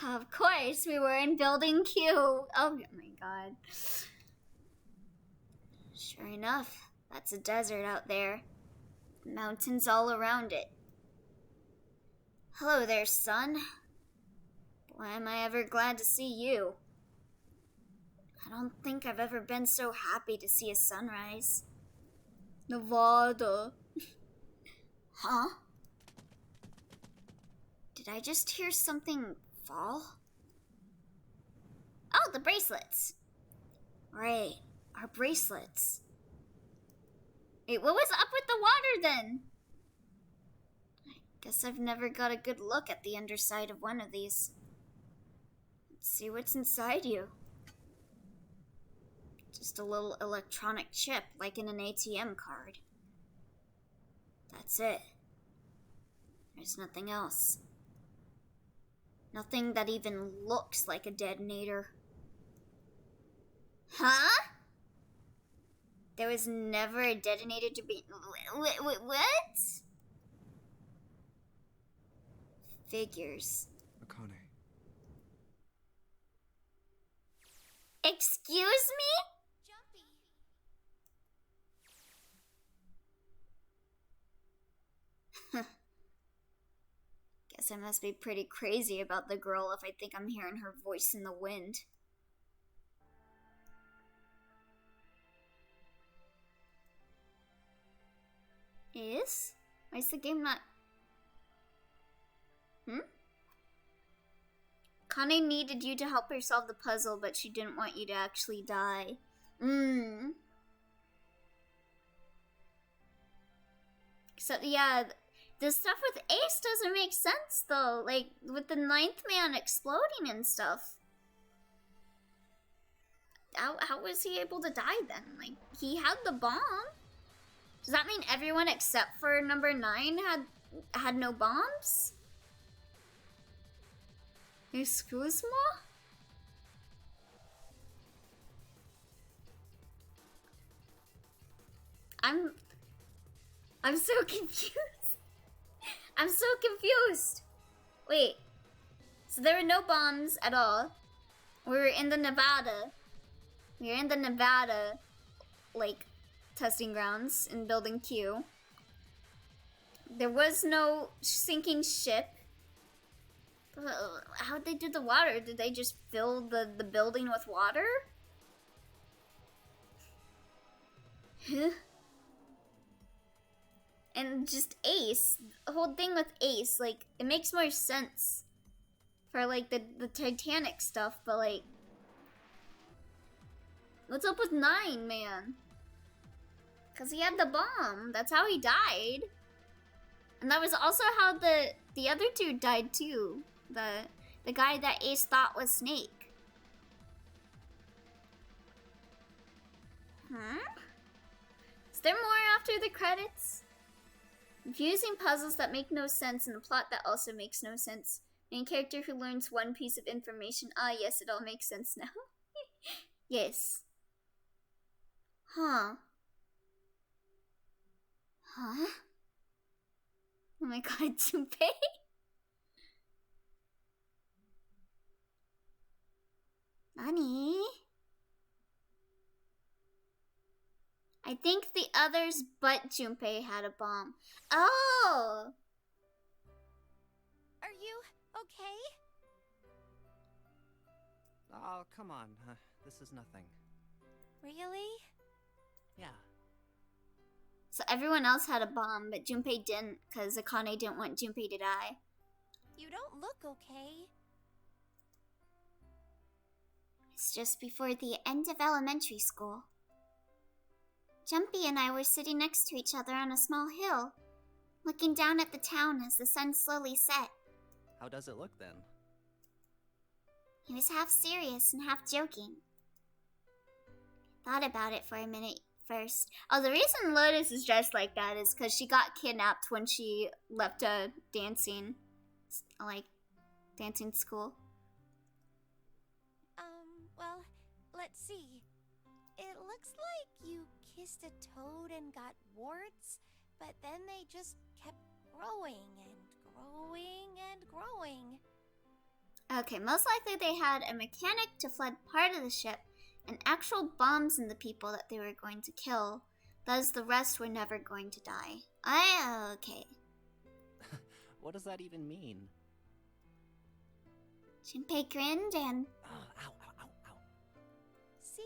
Of course, we were in Building Q. Oh my god. Sure enough, that's a desert out there. Mountains all around it. Hello there, sun. Why am I ever glad to see you? I don't think I've ever been so happy to see a sunrise. Nevada. Huh? Did I just hear something fall? Oh, the bracelets. Right, our bracelets. Wait, what was up with the water then? I guess I've never got a good look at the underside of one of these. Let's see what's inside you. Just a little electronic chip, like in an ATM card. That's it. There's nothing else. Nothing that even looks like a detonator. Huh? There was never a detonator to be... What? Figures. Akane. Excuse me? Guess I must be pretty crazy about the girl if I think I'm hearing her voice in the wind. Is? Why is the game not... Kane needed you to help her solve the puzzle, but she didn't want you to actually die. So, yeah, the stuff with Ace doesn't make sense, though. Like, with the 9th man exploding and stuff. How was he able to die then? Like, he had the bomb. Does that mean everyone except for number 9 had no bombs? Excuse me? I'm so confused. I'm so confused. Wait. So there were no bombs at all. We were in the Nevada. We were in the Nevada, like, testing grounds in Building Q. There was no sinking ship. How'd they do the water? Did they just fill the building with water? Huh? And just Ace, the whole thing with Ace, like, it makes more sense for, like, the Titanic stuff, but, like, what's up with 9, man? Because he had the bomb. That's how he died. And that was also how the other two died, too. The guy that Ace thought was Snake. Huh? Is there more after the credits? Confusing puzzles that make no sense and a plot that also makes no sense. Main character who learns one piece of information. Ah, yes, it all makes sense now. Yes. Huh. Huh? Oh my god, Junpei? Nani? I think the others but Junpei had a bomb. Oh! Are you okay? Oh, come on. This is nothing. Really? Yeah. So everyone else had a bomb, but Junpei didn't, because Akane didn't want Junpei to die. You don't look okay. It's just before the end of elementary school. Jumpy and I were sitting next to each other on a small hill, looking down at the town as the sun slowly set. How does it look then? He was half serious and half joking. Thought about it for a minute first. Oh, the reason Lotus is dressed like that is because she got kidnapped when she left a dancing school. Well, let's see. It looks like you kissed a toad and got warts, but then they just kept growing and growing and growing. Okay, most likely they had a mechanic to flood part of the ship and actual bombs in the people that they were going to kill. Thus, the rest were never going to die. Okay. What does that even mean? Junpei grinned and... Oh, ow, ow, ow, ow. See?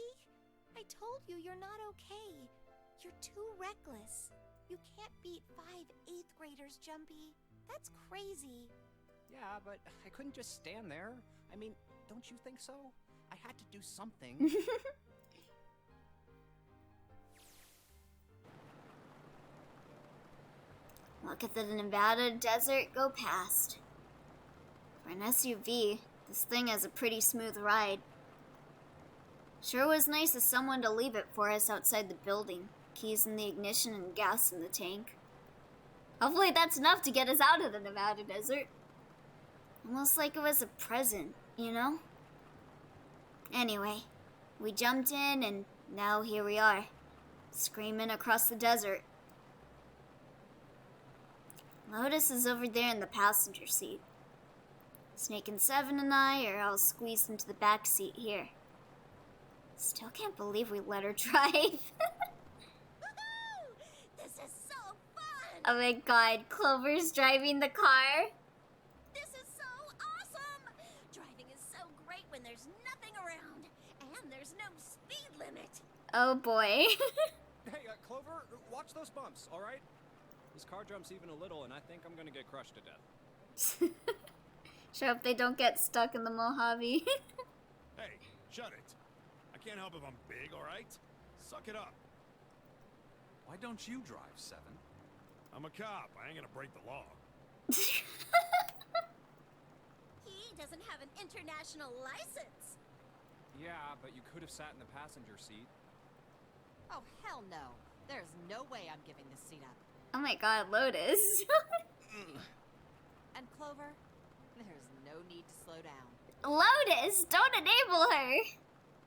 I told you you're not okay. You're too reckless. You can't beat 5 8th graders, Jumpy. That's crazy. Yeah, but I couldn't just stand there. I mean, don't you think so? I had to do something. Look at the Nevada desert go past. For an SUV, this thing has a pretty smooth ride. Sure was nice of someone to leave it for us outside the building. Keys in the ignition and gas in the tank. Hopefully that's enough to get us out of the Nevada desert. Almost like it was a present, you know? Anyway, we jumped in and now here we are, screaming across the desert. Lotus is over there in the passenger seat. Snake and Seven and I are all squeezed into the back seat here. Still can't believe we let her drive. This is so fun! Oh my god, Clover's driving the car. This is so awesome! Driving is so great when there's nothing around, and there's no speed limit. Oh boy. Hey, Clover, watch those bumps, all right? This car jumps even a little, and I think I'm gonna get crushed to death. Sure hope they don't get stuck in the Mojave. Hey, shut it. I can't help if I'm big, all right? Suck it up. Why don't you drive, Seven? I'm a cop. I ain't gonna break the law. He doesn't have an international license. Yeah, but you could have sat in the passenger seat. Oh, hell no. There's no way I'm giving this seat up. Oh my god, Lotus. And Clover, there's no need to slow down. Lotus, don't enable her!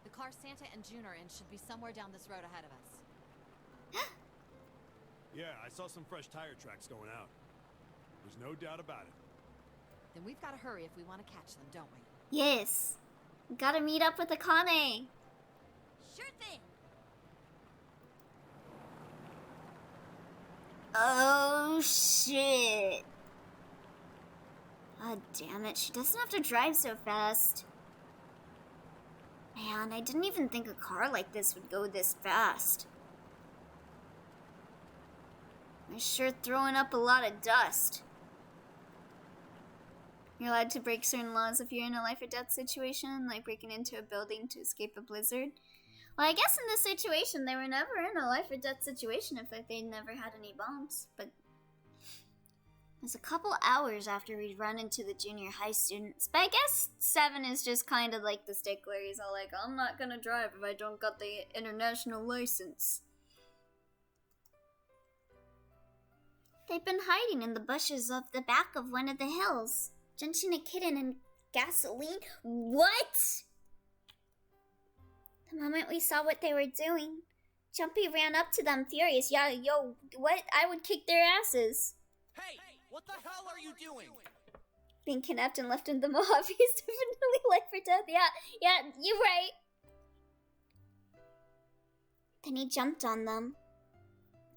The car Santa and June are in should be somewhere down this road ahead of us. Yeah, I saw some fresh tire tracks going out. There's no doubt about it. Then we've got to hurry if we want to catch them, don't we? Yes. Gotta meet up with Akane. Sure thing! Oh, shit. God damn it, she doesn't have to drive so fast. Man, I didn't even think a car like this would go this fast. It's sure throwing up a lot of dust. You're allowed to break certain laws if you're in a life or death situation, like breaking into a building to escape a blizzard. Well, I guess in this situation, they were never in a life or death situation if they never had any bombs, but it was a couple hours after we'd run into the junior high students. But I guess 7 is just kind of like the stickler. He's all like, I'm not gonna drive if I don't got the international license. They've been hiding in the bushes of the back of one of the hills, drenching a kitten in gasoline. What? The moment we saw what they were doing, Jumpy ran up to them furious. Yeah, yo, what? I would kick their asses. Hey, what the hell are you doing? Being kidnapped and left in the Mojave is definitely life or death. Yeah, you're right. Then he jumped on them.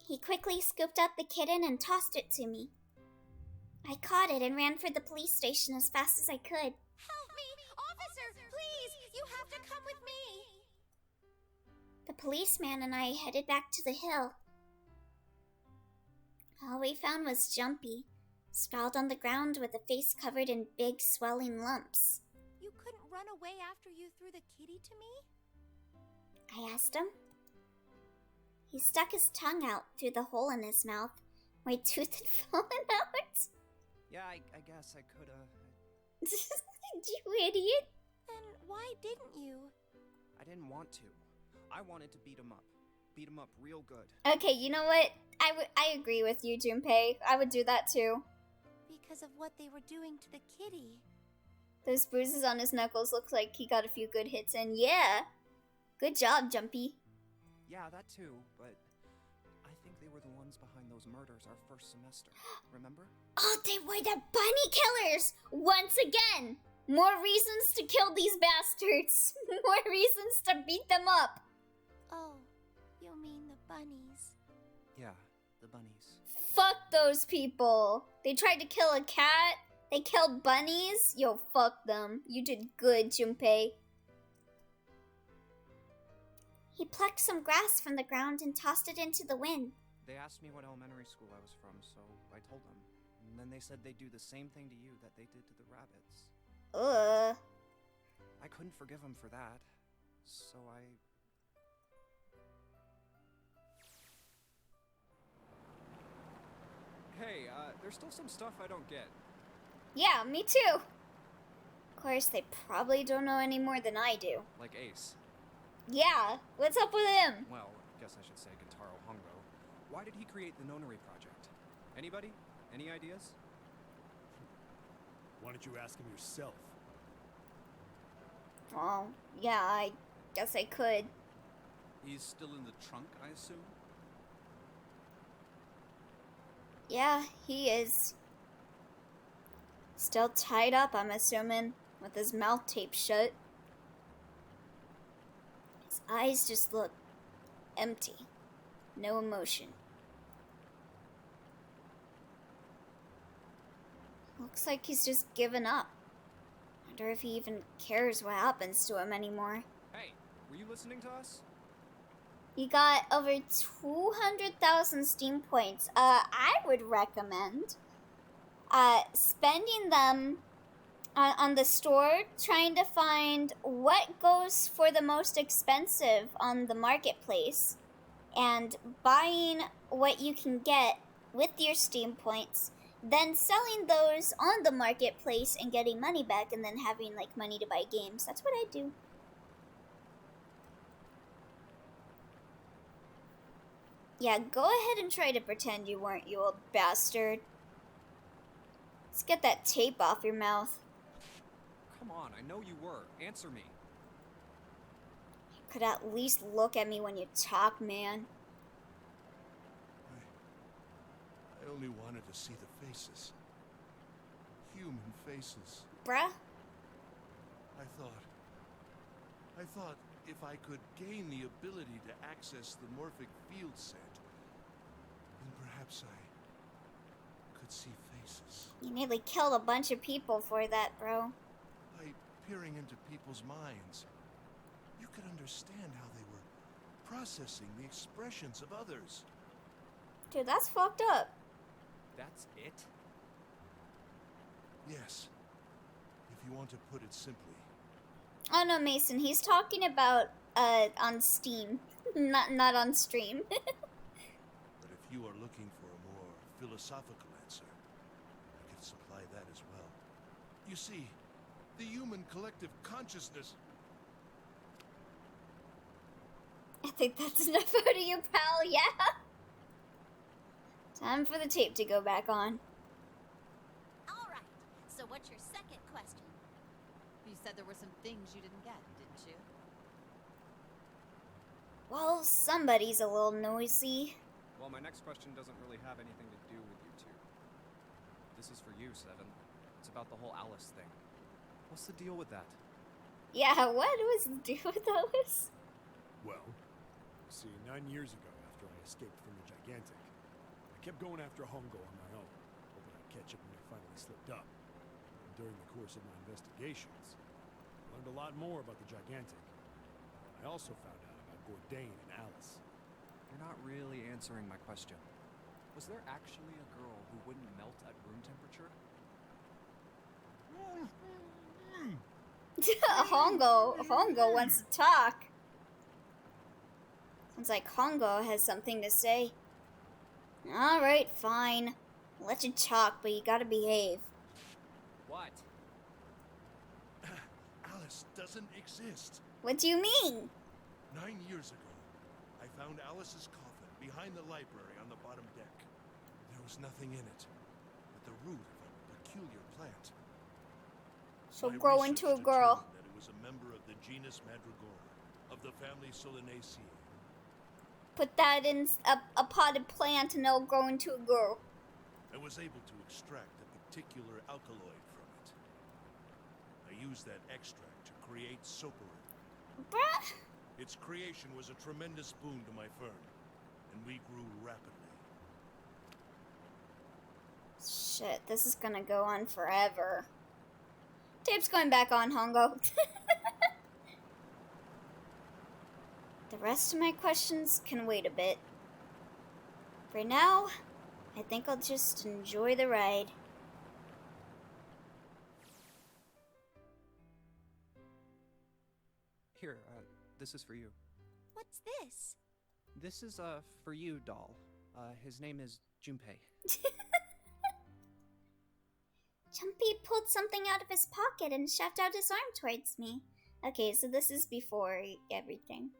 He quickly scooped up the kitten and tossed it to me. I caught it and ran for the police station as fast as I could. Help me! Officer, please! You have to come with me! The policeman and I headed back to the hill. All we found was Jumpy, sprawled on the ground with a face covered in big swelling lumps. You couldn't run away after you threw the kitty to me? I asked him. He stuck his tongue out through the hole in his mouth, where a tooth had fallen out. Yeah, I guess I could've... You idiot. Then why didn't you? I didn't want to. I wanted to beat him up. Beat him up real good. Okay, you know what? I agree with you, Junpei. I would do that too. Because of what they were doing to the kitty. Those bruises on his knuckles look like he got a few good hits in. Yeah. Good job, Jumpy. Yeah, that too, but I think they were the ones behind those murders our first semester. Remember? Oh, they were the bunny killers! Once again! More reasons to kill these bastards. More reasons to beat them up. Oh, you mean the bunnies? Yeah, the bunnies. Fuck those people. They tried to kill a cat. They killed bunnies. Yo, fuck them. You did good, Junpei. He plucked some grass from the ground and tossed it into the wind. They asked me what elementary school I was from, so I told them. And then they said they'd do the same thing to you that they did to the rabbits. Ugh. I couldn't forgive them for that, so I... Hey, there's still some stuff I don't get. Yeah, me too. Of course, they probably don't know any more than I do. Like Ace. Yeah, what's up with him? Well, I guess I should say Gentaro Hongo. Why did he create the Nonary project? Anybody? Any ideas? Why don't you ask him yourself? Oh, yeah, I guess I could. He's still in the trunk, I assume? Yeah, he is. Still tied up, I'm assuming, with his mouth taped shut. His eyes just look empty. No emotion. Looks like he's just given up. Wonder if he even cares what happens to him anymore. Hey, were you listening to us? You got over 200,000 Steam points. I would recommend spending them on the store, trying to find what goes for the most expensive on the marketplace, and buying what you can get with your Steam points, then selling those on the marketplace and getting money back, and then having like money to buy games. That's what I do. Yeah, go ahead and try to pretend you weren't, you old bastard. Let's get that tape off your mouth. Come on, I know you were. Answer me. You could at least look at me when you talk, man. I only wanted to see the faces. Human faces. Bruh? I thought if I could gain the ability to access the morphic field set, then perhaps I could see faces. You nearly killed a bunch of people for that, bro. By peering into people's minds, you could understand how they were processing the expressions of others. Dude, that's fucked up. That's it? Yes. If you want to put it simply. Oh no, Mason, he's talking about on Steam, not on stream. But if you are looking for a more philosophical answer, I can supply that as well. You see, the human collective consciousness. I think that's enough out of you, pal, yeah? Time for the tape to go back on. Alright, so what's your second question? You said there were some things you didn't get, didn't you? Well, somebody's a little noisy. Well, my next question doesn't really have anything to do with you two. This is for you, Seven. It's about the whole Alice thing. What's the deal with that? Yeah, what was the deal with Alice? Well, see, 9 years ago, after I escaped from the Gigantic, I kept going after Hongo on my own, hoping I'd catch up when I finally slipped up. And during the course of my investigations, I learned a lot more about the Gigantic. I also found out about Bourdain and Alice. You're not really answering my question. Was there actually a girl who wouldn't melt at room temperature? Hongo wants to talk. Sounds like Hongo has something to say. Alright, fine. I'll let you talk, but you gotta behave. What? Alice doesn't exist. What do you mean? 9 years ago, I found Alice's coffin behind the library on the bottom deck. There was nothing in it but the root of a peculiar plant. She'll My grow research into a girl. determined that it was a member of the genus Madrigora, of the family Solanaceae. Put that in a potted plant and it'll grow into a girl. I was able to extract a particular alkaloid from it. I used that extract to create soperin. Bruh. Its creation was a tremendous boon to my firm, and we grew rapidly. Shit, this is gonna go on forever. Tape's going back on, Hongo. The rest of my questions can wait a bit. For now, I think I'll just enjoy the ride. Here, this is for you. What's this? This is, for you, doll. His name is Junpei. Jumpy pulled something out of his pocket and shoved out his arm towards me. Okay, so this is before everything.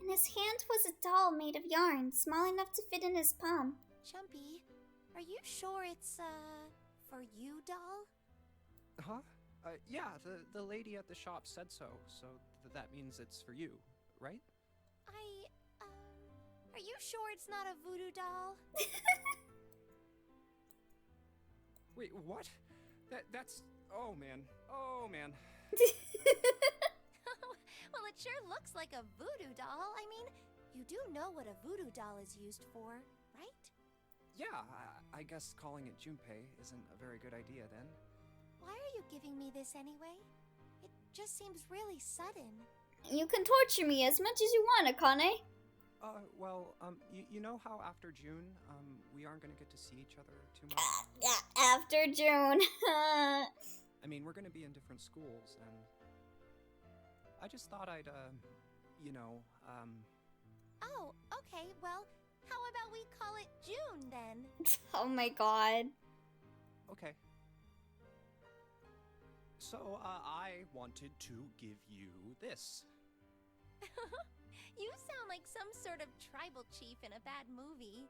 In his hand was a doll made of yarn, small enough to fit in his palm. Jumpy, are you sure it's, for you, doll? Huh? Yeah, the lady at the shop said so that means it's for you, right? Are you sure it's not a voodoo doll? Wait, what? That's... Oh, man. Oh, man. Well, it sure looks like a voodoo doll. I mean, you do know what a voodoo doll is used for, right? Yeah, I guess calling it Junpei isn't a very good idea then. Why are you giving me this anyway? It just seems really sudden. You can torture me as much as you want, Akane. Well, you know how after June, we aren't gonna get to see each other too much? After June. I mean, we're gonna be in different schools, and I just thought I'd, you know, Oh, okay, well, how about we call it June, then? Oh my god. Okay. So, I wanted to give you this. You sound like some sort of tribal chief in a bad movie.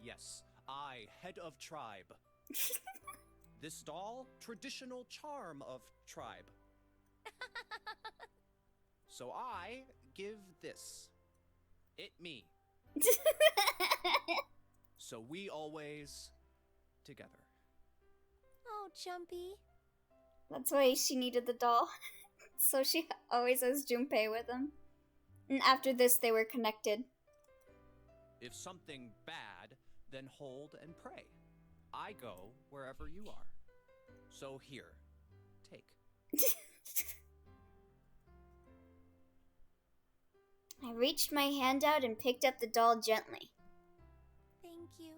Yes. I, head of tribe. This doll, traditional charm of tribe. So I give this. It me. So we always together. Oh, Jumpy. That's why she needed the doll. So she always has Junpei with him. And after this, they were connected. If something bad, then hold and pray. I go wherever you are. So here, take. I reached my hand out and picked up the doll gently. Thank you.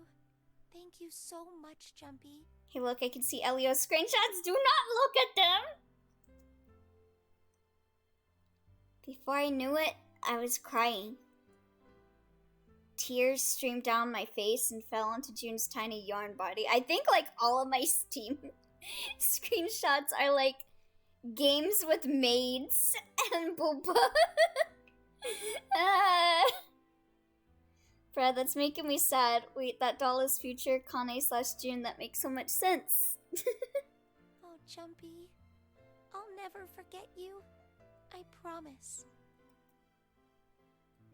Thank you so much, Jumpy. Hey, look, I can see Elio's screenshots. Do not look at them! Before I knew it, I was crying. Tears streamed down my face and fell onto June's tiny yarn body. I think, like, all of my Steam screenshots are, like, games with maids and Booba. Bruh, that's making me sad. Wait, that doll is future Kane/June. That makes so much sense. Oh, Jumpy. I'll never forget you. I promise.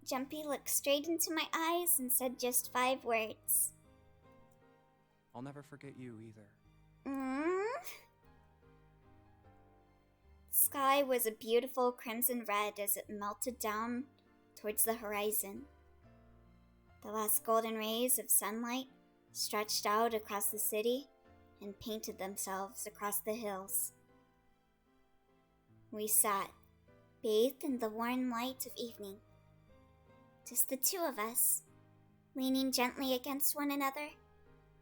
Jumpy looked straight into my eyes and said just 5 words. I'll never forget you either. Sky was a beautiful crimson red as it melted down towards the horizon. The last golden rays of sunlight stretched out across the city and painted themselves across the hills. We sat, bathed in the warm light of evening. Just the two of us, leaning gently against one another,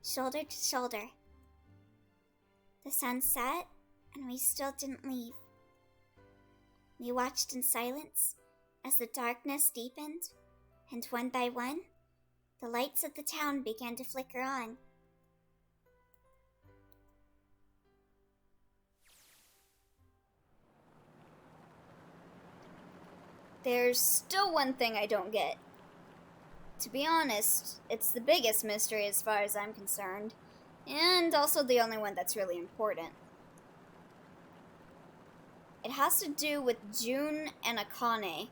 shoulder to shoulder. The sun set, and we still didn't leave. We watched in silence as the darkness deepened, and one by one, the lights of the town began to flicker on. There's still one thing I don't get. To be honest, it's the biggest mystery as far as I'm concerned, and also the only one that's really important. It has to do with June and Akane.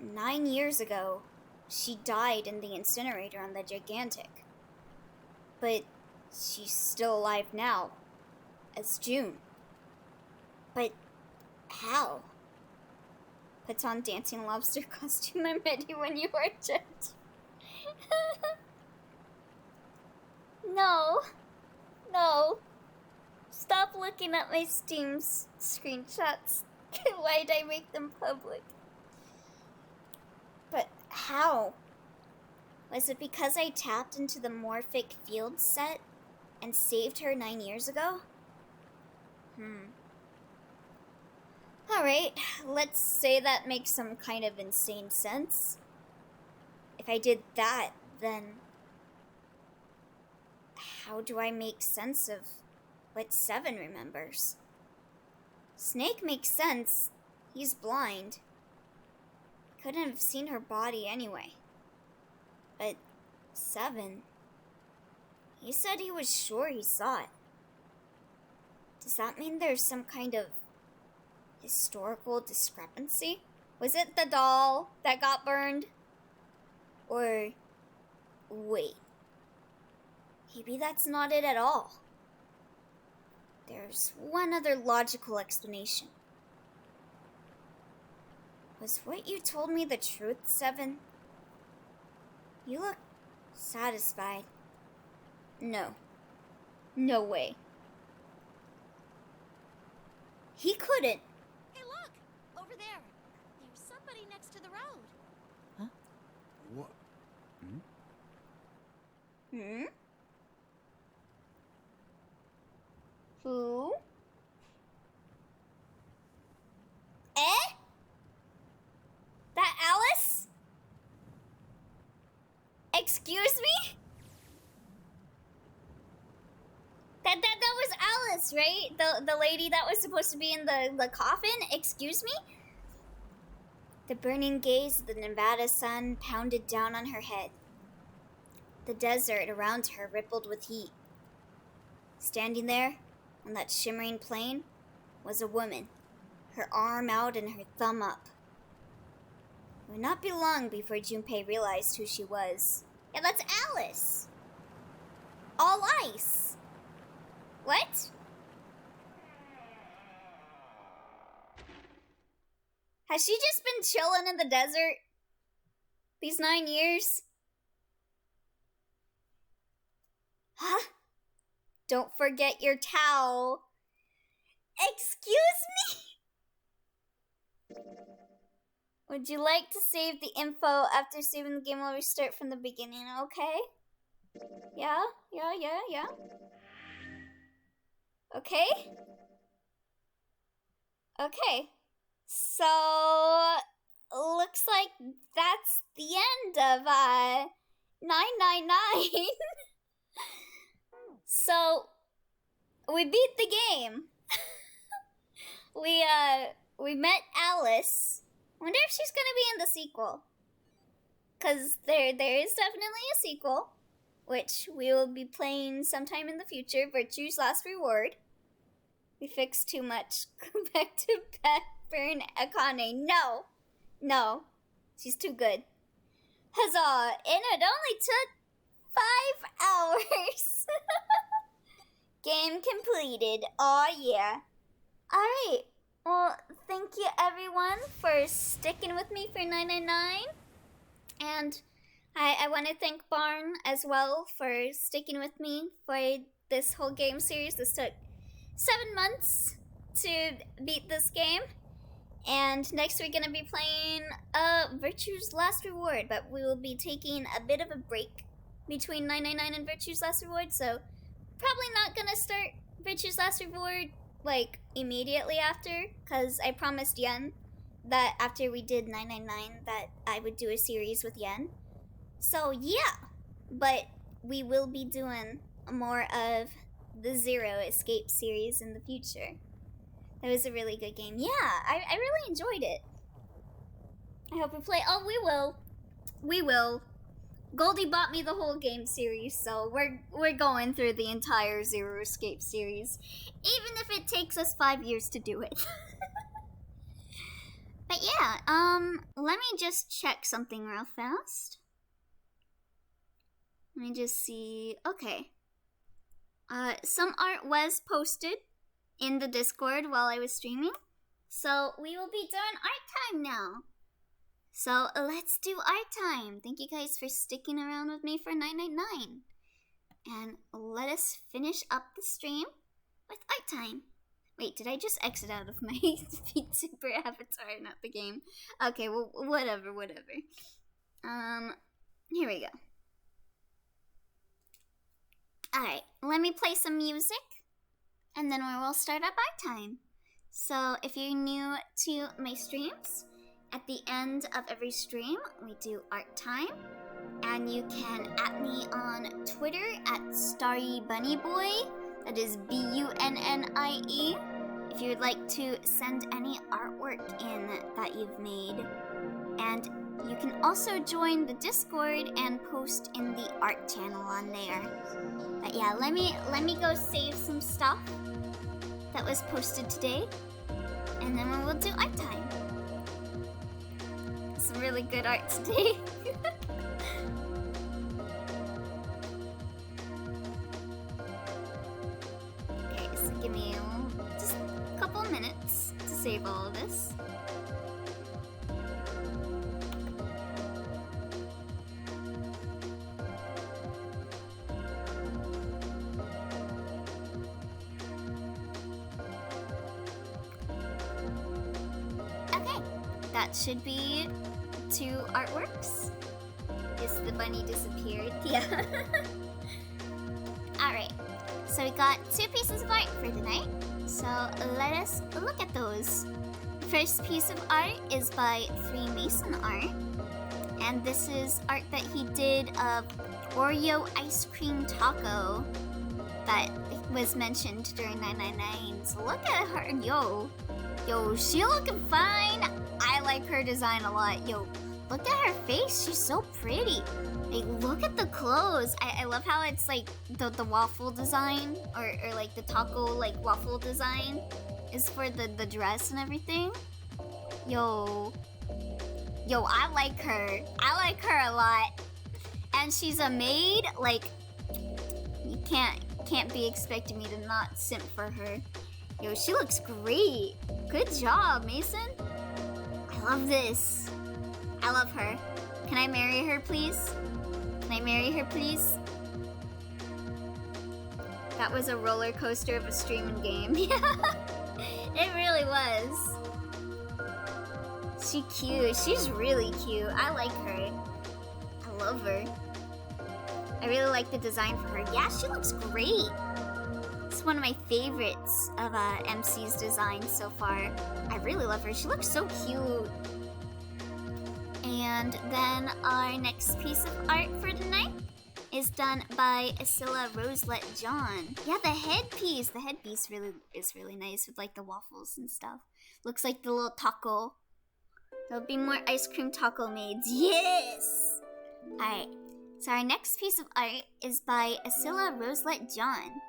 9 years ago, she died in the incinerator on the Gigantic. But she's still alive now, as June. But how? Puts on dancing lobster costume. I'm ready when you are, Jet. No. Stop looking at my Steam screenshots. Why'd I make them public? But how? Was it because I tapped into the Morphic Field set and saved her 9 years ago? Alright, let's say that makes some kind of insane sense. If I did that, then how do I make sense of what Seven remembers? Snake makes sense. He's blind. Couldn't have seen her body anyway. But Seven, he said he was sure he saw it. Does that mean there's some kind of historical discrepancy? Was it the doll that got burned? Or wait, maybe that's not it at all. There's one other logical explanation. Was what you told me the truth, Seven? You look satisfied. No. No way. He couldn't. Hey, look! Over there. There's somebody next to the road. Huh? What? Who? That Alice? Excuse me? That was Alice, right? The lady that was supposed to be in the coffin? Excuse me? The burning gaze of the Nevada sun pounded down on her head. The desert around her rippled with heat. Standing there on that shimmering plain was a woman, her arm out and her thumb up. It would not be long before Junpei realized who she was. Yeah, that's Alice! All ice! What? Has she just been chilling in the desert these 9 years? Huh? Don't forget your towel. Excuse me? Would you like to save the info after saving the game? Will restart from the beginning, okay? Yeah? Okay? Okay. So, looks like that's the end of, 999. So, we beat the game. We met Alice. Wonder if she's gonna be in the sequel. Cause there is definitely a sequel, which we will be playing sometime in the future, Virtue's Last Reward. We fixed too much. Go back to Burn Akane. No. She's too good. Huzzah! And it only took 5 hours. Game completed. Aw, yeah. Alright. Well, thank you everyone for sticking with me for 999. And I want to thank Barn as well for sticking with me for this whole game series. This took 7 months to beat this game. And next we're going to be playing Virtue's Last Reward, but we will be taking a bit of a break between 999 and Virtue's Last Reward, so probably not going to start Virtue's Last Reward like immediately after, because I promised Yen that after we did 999 that I would do a series with Yen. So yeah, but we will be doing more of the Zero Escape series in the future. That was a really good game. Yeah, I really enjoyed it. I hope we play. Oh, we will. Goldie bought me the whole game series, so we're going through the entire Zero Escape series, even if it takes us 5 years to do it. But yeah, let me just check something real fast. Let me just see. Okay. Some art was posted in the Discord while I was streaming, so we will be doing art time now. So let's do art time. Thank you guys for sticking around with me for 999. And let us finish up the stream with art time. Wait, did I just exit out of my VTuber avatar, not the game? Okay, well, whatever. Here we go. Alright, let me play some music, and then we will start up art time. So if you're new to my streams, at the end of every stream, we do art time, and you can at me on Twitter at starrybunnieboy. That is BUNNIE. If you would like to send any artwork in that you've made, and you can also join the Discord and post in the art channel on there. But yeah, let me go save some stuff that was posted today, and then we will do art time. Some really good art today. Okay, so give me just a couple minutes to save all of this. That should be 2 artworks. Yes, the bunny disappeared. Yeah. Alright, so we got 2 pieces of art for tonight. So let us look at those. The first piece of art is by 3 Mason Art. And this is art that he did of Oreo ice cream taco that was mentioned during 999. So look at her. Yo, she looking fine. I like her design a lot. Yo, Look at her face. She's so pretty. Like, look at the clothes. I love how it's like the waffle design or like the taco like waffle design is for the dress and everything. Yo, I like her. I like her a lot. And she's a maid. Like, you can't be expecting me to not simp for her. Yo, she looks great. Good job, Mason. I love this. I love her. Can I marry her, please? Can I marry her, please? That was a roller coaster of a stream and game. Yeah, it really was. She cute. She's really cute. I like her. I love her. I really like the design for her. Yeah, she looks great. It's one of my favorites of MC's designs so far. I really love her. She looks so cute. And then our next piece of art for tonight is done by Asila Roselet John. Yeah, the headpiece. The headpiece is really nice with like the waffles and stuff. Looks like the little taco. There'll be more ice cream taco maids. Yes! Alright, so our next piece of art is by Asila Roselet John.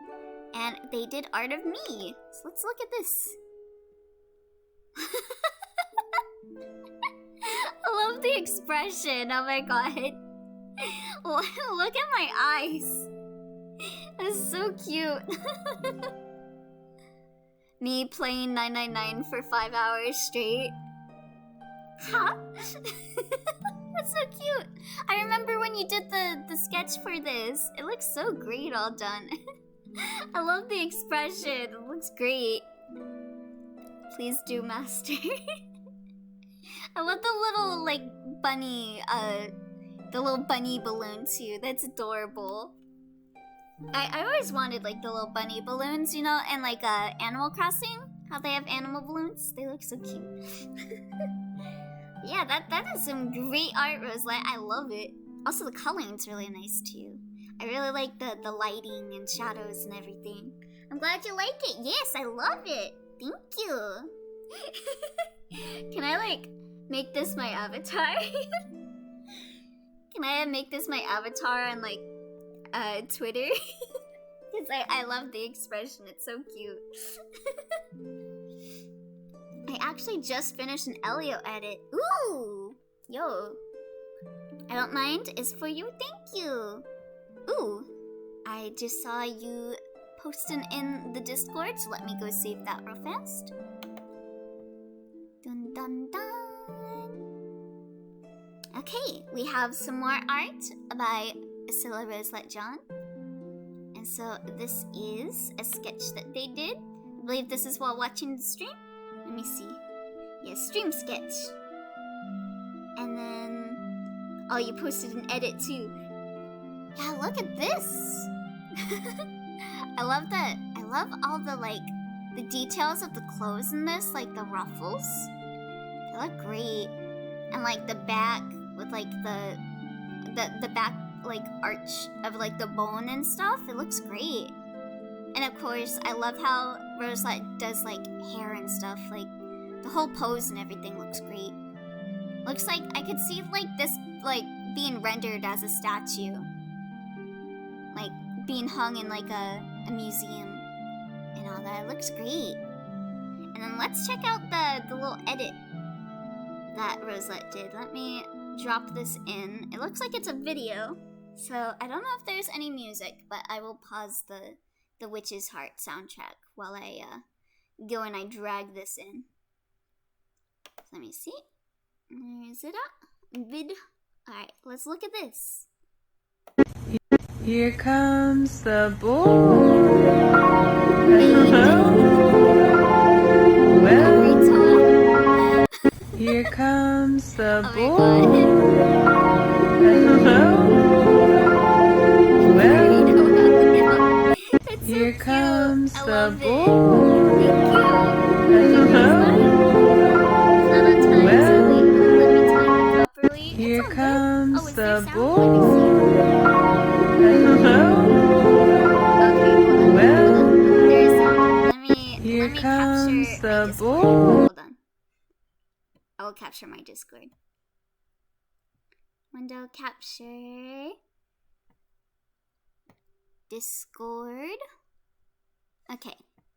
And they did art of me. So let's look at this. I love the expression. Oh my god. Look at my eyes. That's so cute. Me playing 999 for 5 hours straight. Huh? That's so cute. I remember when you did the sketch for this. It looks so great all done. I love the expression. It looks great. Please do, master. I love the little like bunny, the little bunny balloon too. That's adorable. I always wanted like the little bunny balloons, you know, and like Animal Crossing, how they have animal balloons. They look so cute. Yeah, that is some great art, Roselet. I love it. Also, the coloring's really nice too. I really like the lighting and shadows and everything. I'm glad you like it. Yes, I love it. Thank you. Can I like make this my avatar? Can I make this my avatar on like Twitter? Because I love the expression. It's so cute. I actually just finished an Elio edit. Ooh! Yo. I don't mind. It's for you. Thank you. Ooh. I just saw you posting in the Discord, so let me go save that real fast. Dun dun dun. Okay, we have some more art by Asila Roselet John. And so this is a sketch that they did. I believe this is while watching the stream. Let me see. Yeah, stream sketch. And then... oh, you posted an edit too. Yeah, look at this! I love that. I love all the, like, the details of the clothes in this, like the ruffles. They look great. And, like, the back with, like, the back, like, arch of, like, the bone and stuff. It looks great. And, of course, I love how Roselet does, like, hair and stuff. Like, the whole pose and everything looks great. Looks like I could see, like, this, like, being rendered as a statue. Like, being hung in, like, a museum and all that. It looks great. And then let's check out the little edit that Roselet did. Let me drop this in. It looks like it's a video, so I don't know if there's any music, but I will pause the Witch's Heart soundtrack while I go and I drag this in. So let me see. Where is it at? Vid. Alright, let's look at this. Here comes the boy. Well, here comes the boy. Well, here comes the boy. Well, here comes the boy. Here comes the boy. Hold on. I will capture my Discord. Window capture. Discord. Okay,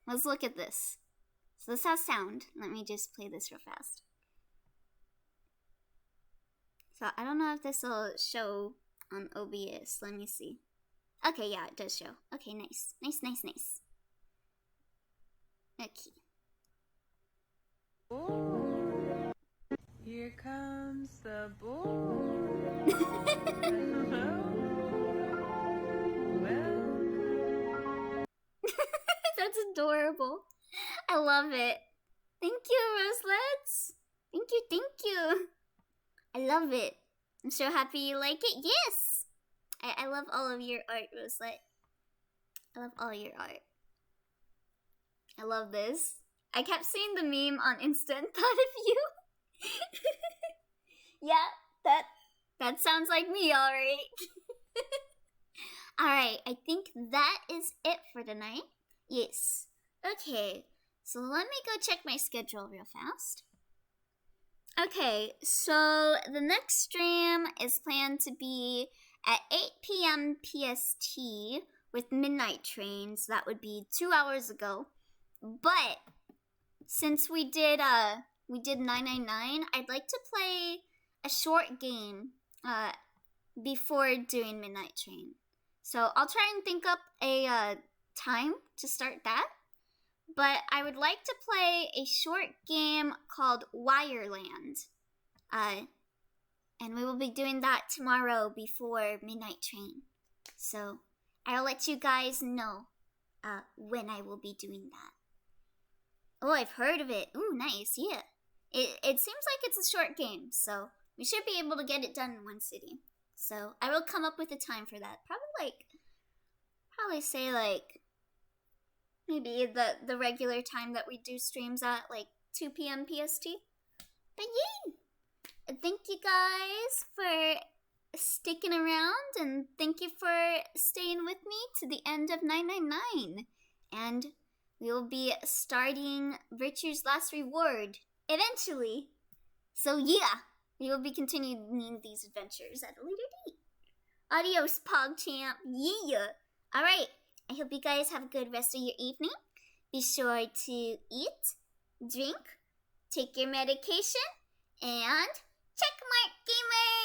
let's look at this. So this has sound. Let me just play this real fast. So I don't know if this will show on OBS. Let me see. Okay, yeah, it does show. Okay, nice. Nice. Okay. Oh, here comes the boy. Well. That's adorable. I love it. Thank you, Roselets. Thank you. I love it. I'm so happy you like it. Yes! I love all of your art, Roselet. I love all your art. I love this. I kept seeing the meme on Insta and thought of you. Yeah, that sounds like me, alright. Alright, I think that is it for tonight. Yes. Okay, so let me go check my schedule real fast. Okay, so the next stream is planned to be at 8 p.m. PST with Midnight Train, so that would be 2 hours ago. But since we did 999, I'd like to play a short game before doing Midnight Train. So I'll try and think up a time to start that. But I would like to play a short game called Wireland. And we will be doing that tomorrow before Midnight Train. So I'll let you guys know when I will be doing that. Oh, I've heard of it. Ooh, nice, yeah. It seems like it's a short game, so we should be able to get it done in one sitting. So I will come up with a time for that. Probably say like maybe the regular time that we do streams at, like 2 p.m. PST. But yeah, thank you guys for sticking around, and thank you for staying with me to the end of 999. And we will be starting Virtue's Last Reward eventually. So yeah, we will be continuing these adventures at a later date. Adios, PogChamp. Yeah. Alright, I hope you guys have a good rest of your evening. Be sure to eat, drink, take your medication, and checkmark, gamers!